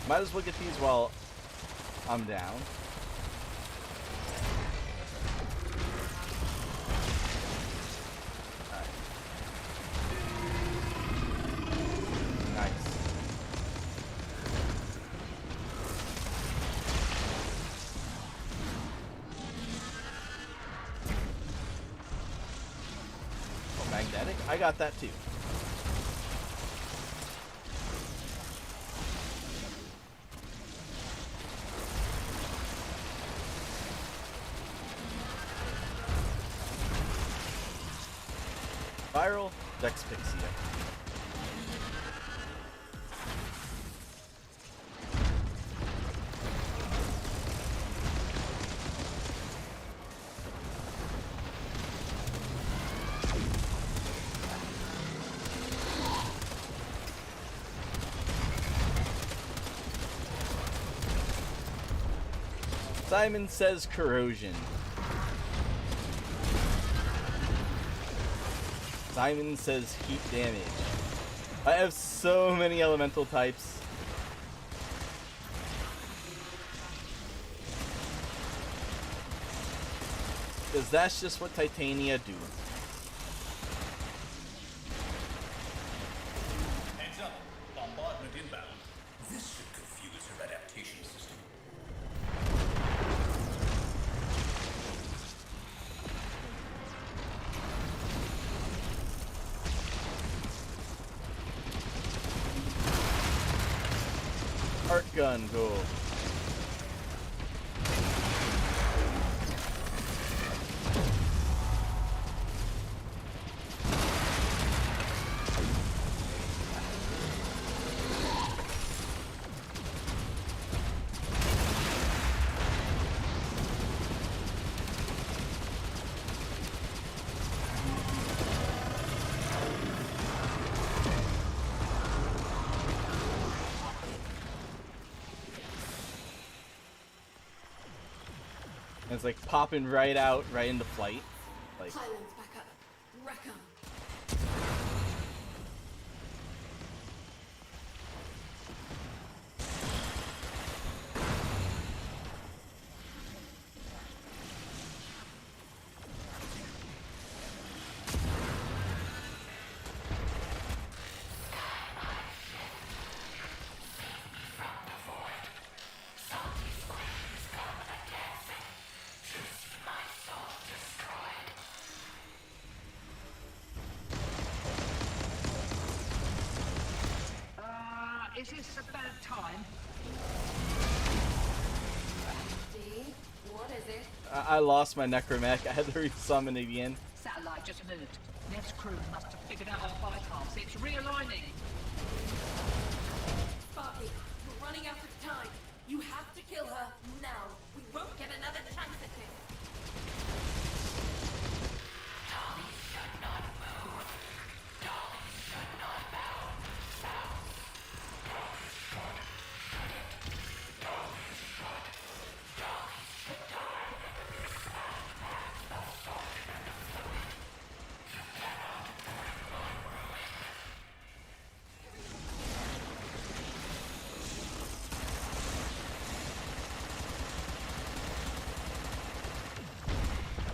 Might as well get these while I'm down. Alright. Nice. Oh, magnetic? I got that too. Viral Dexpixia. Simon says corrosion. Simon says heat damage. I have so many elemental types. Because that's just what Titania do. Heads up. Bombardment inbound. This should confuse Art gun, go. And it's like popping right out, right into flight. Like, Highlands back up. Wreck 'em. Is this a bad time? D, what is it? I lost my necromech. I had to resummon it again. Satellite just moved. Nev's crew must have figured out our bypass. It's realigning. Sparky, we're running out of time. You have to kill her now. We won't get another chance at this.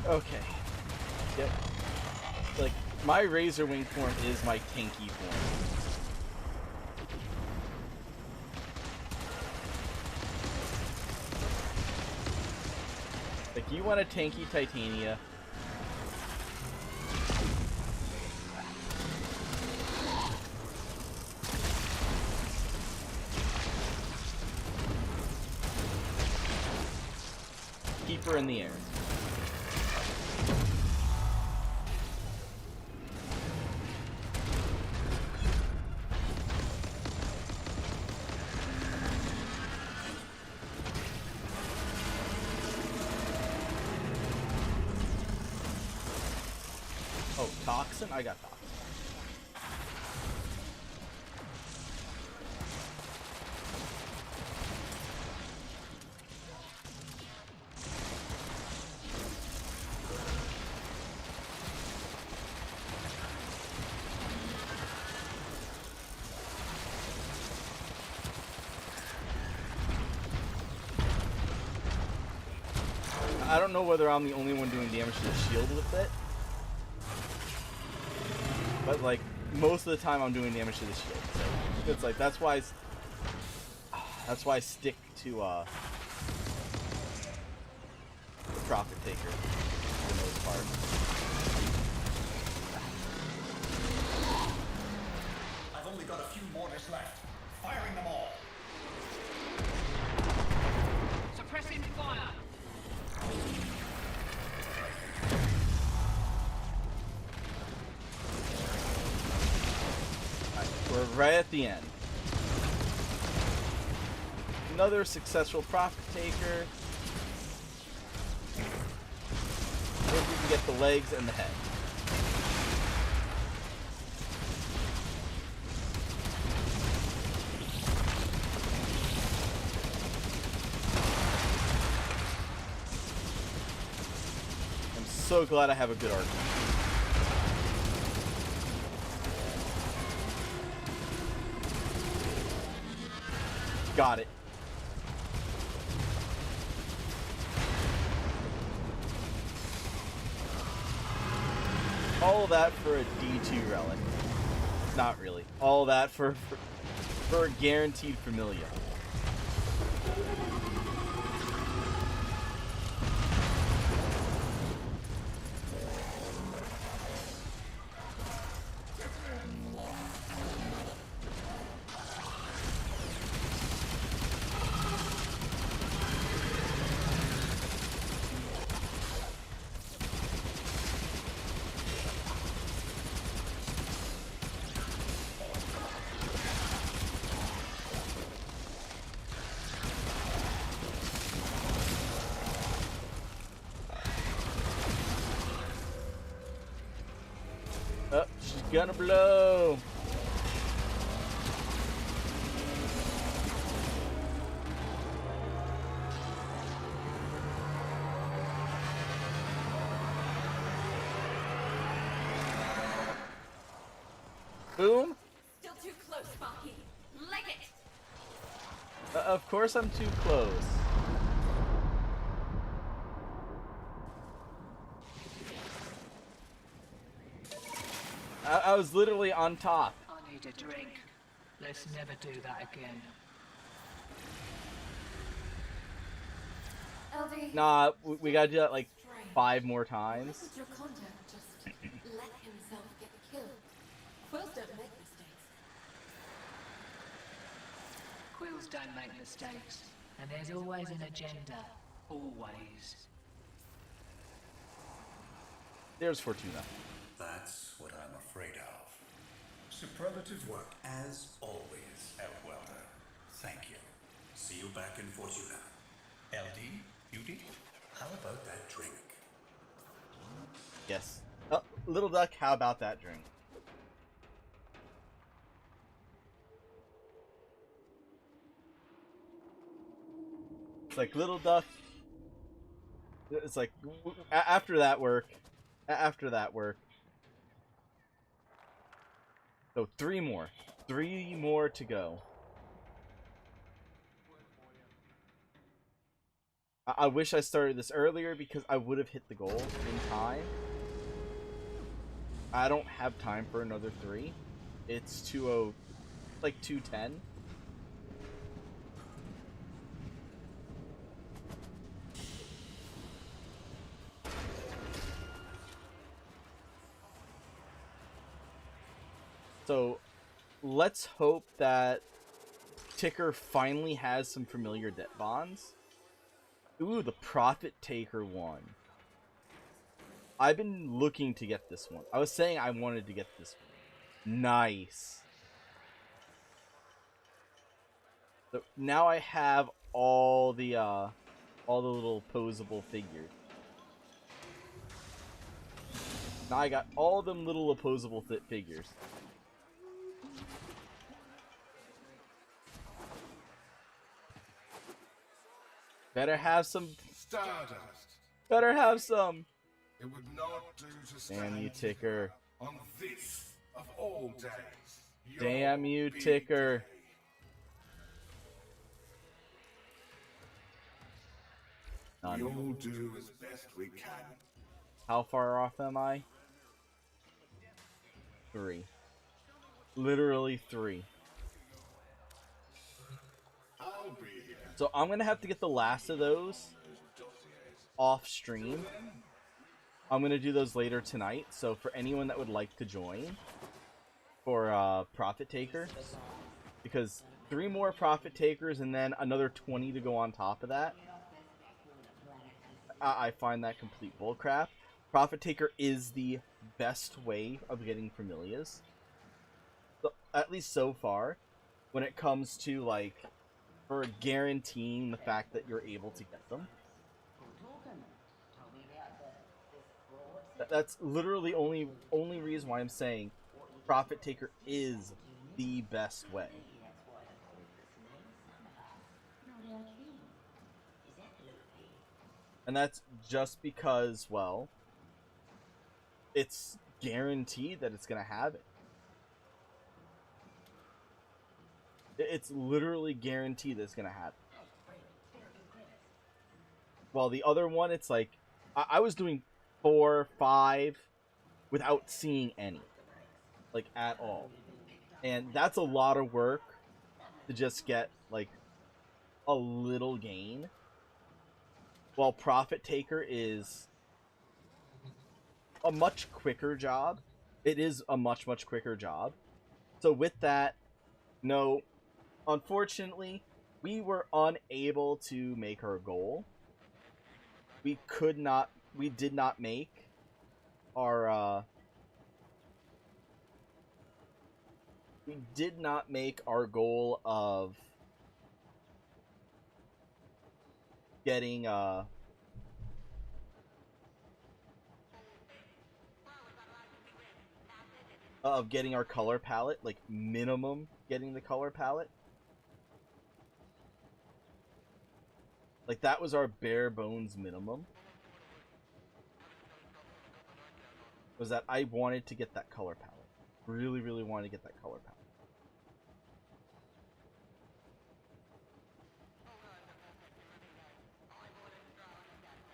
Okay. Yep. Like, my Razor Wing form is my tanky form. Like, you want a tanky Titania. Keep her in the air. Oh, Toxin? I got Toxin. I don't know whether I'm the only one doing damage to the shield with it. But, like, most of the time I'm doing damage to the shield. So it's like, that's why I stick to, the Profit Taker for the most part. I've only got a few mortars left. Firing them all. Suppressing fire. We're right at the end. Another successful Profit Taker. If we can get the legs and the head. I'm so glad I have a good arc. Got it. All that for a D2 relic. Not really. All that for a guaranteed Familia. gonna blow. Boom. Still too close, Sparky. Leg it. Of course I'm too close. I was literally on top. I need a drink. Let's never do that again. LD. Nah, we gotta do that like 5 more times. Why would Draconda just let himself get killed? Quills don't make mistakes. Quills don't make mistakes, and there's always an agenda. Always. There's Fortuna. That's what I'm afraid of. Superlative work, as always, Outwelder. Thank you. See you back in Fortuna. LD, Beauty, how about that drink? Yes. Oh, Little Duck, how about that drink? It's like, Little Duck. It's like, after that work. After that work. So 3 more. 3 more to go. I wish I started this earlier because I would have hit the goal in time. I don't have time for another 3. It's 2:00, like 2:10. So let's hope that Ticker finally has some familiar det-bonds. Ooh, the Profit Taker one. I've been looking to get this one. I was saying I wanted to get this one. Nice. So now I have all the little posable figures. Now I got all them little opposable figures. Better have some. Stardust. Better have some. It would not do to stand Damn you, Ticker. on this of all days. Your Damn you, big Ticker. day. None. We'll do as best we can. How far off am I? 3. Literally 3. I'll be here. So I'm gonna have to get the last of those off stream. I'm gonna do those later tonight. So for anyone that would like to join for Profit Taker, because 3 more Profit Takers and then another 20 to go on top of that, I find that complete bullcrap. Profit Taker is the best way of getting Familias, so, at least so far, when it comes to like for guaranteeing the fact that you're able to get them. That's literally only reason why I'm saying Profit Taker is the best way. And that's just because, well, it's guaranteed that it's going to have it. It's literally guaranteed that it's going to happen. Well, the other one, it's like, I was doing 4, 5 without seeing any. Like, at all. And that's a lot of work to just get, like, a little gain. While Profit Taker is a much quicker job. It is a much quicker job. So with that, no, unfortunately, we were unable to make our goal. We did not make our, we did not make our goal of getting, of getting our color palette, like minimum getting the color palette. Like that was our bare bones minimum. Was that I wanted to get that color palette. Really, really wanted to get that color palette.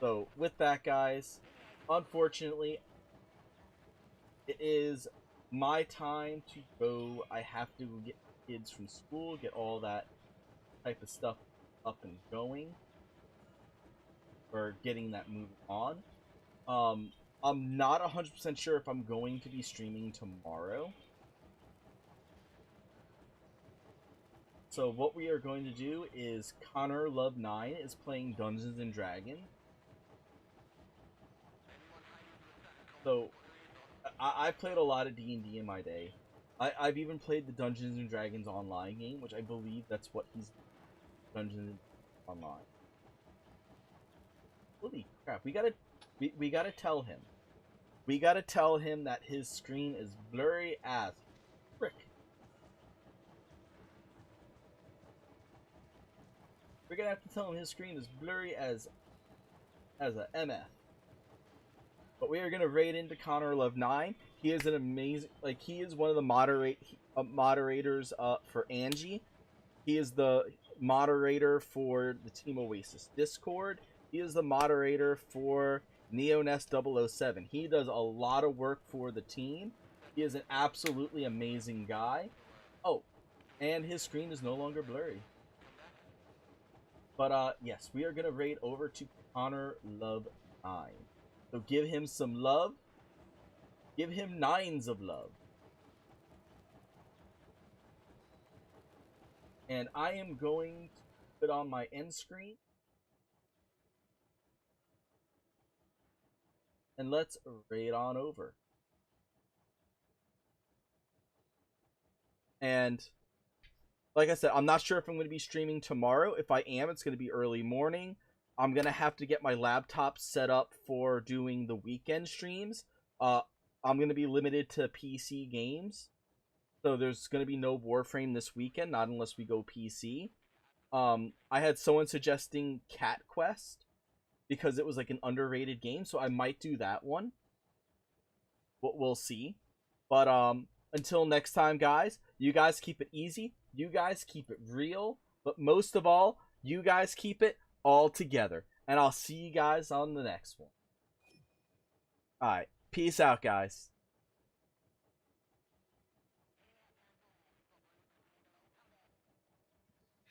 So with that, guys, unfortunately, it is my time to go. I have to get kids from school, get all that type of stuff up and going, or getting that moving on. I'm not 100% sure if I'm going to be streaming tomorrow. So what we are going to do is Connor Love 9 is playing Dungeons and Dragons. So I've played a lot of D&D in my day. I've even played the Dungeons and Dragons online game, which I believe that's what he's Dungeons online. Holy crap! We gotta tell him. We gotta tell him that his screen is blurry as frick. We're gonna have to tell him his screen is blurry as a MF. But we are gonna raid into Connor Love 9. He is an amazing, like he is one of the moderators for Angie. He is the moderator for the Team Oasis Discord. He is the moderator for NeoNest007. He does a lot of work for the team. He is an absolutely amazing guy. Oh, and his screen is no longer blurry. But yes, we are gonna raid over to Connor Love 9. So give him some love. Give him 9s of love. And I am going to put on my end screen. And let's raid on over. And like I said, I'm not sure if I'm going to be streaming tomorrow. If I am, it's going to be early morning. I'm going to have to get my laptop set up for doing the weekend streams. I'm going to be limited to PC games. So there's going to be no Warframe this weekend, not unless we go PC. I had someone suggesting Cat Quest because it was like an underrated game, so I might do that one. We'll see. But until next time, guys, you guys keep it easy. You guys keep it real. But most of all, you guys keep it all together. And I'll see you guys on the next one. Alright, peace out, guys.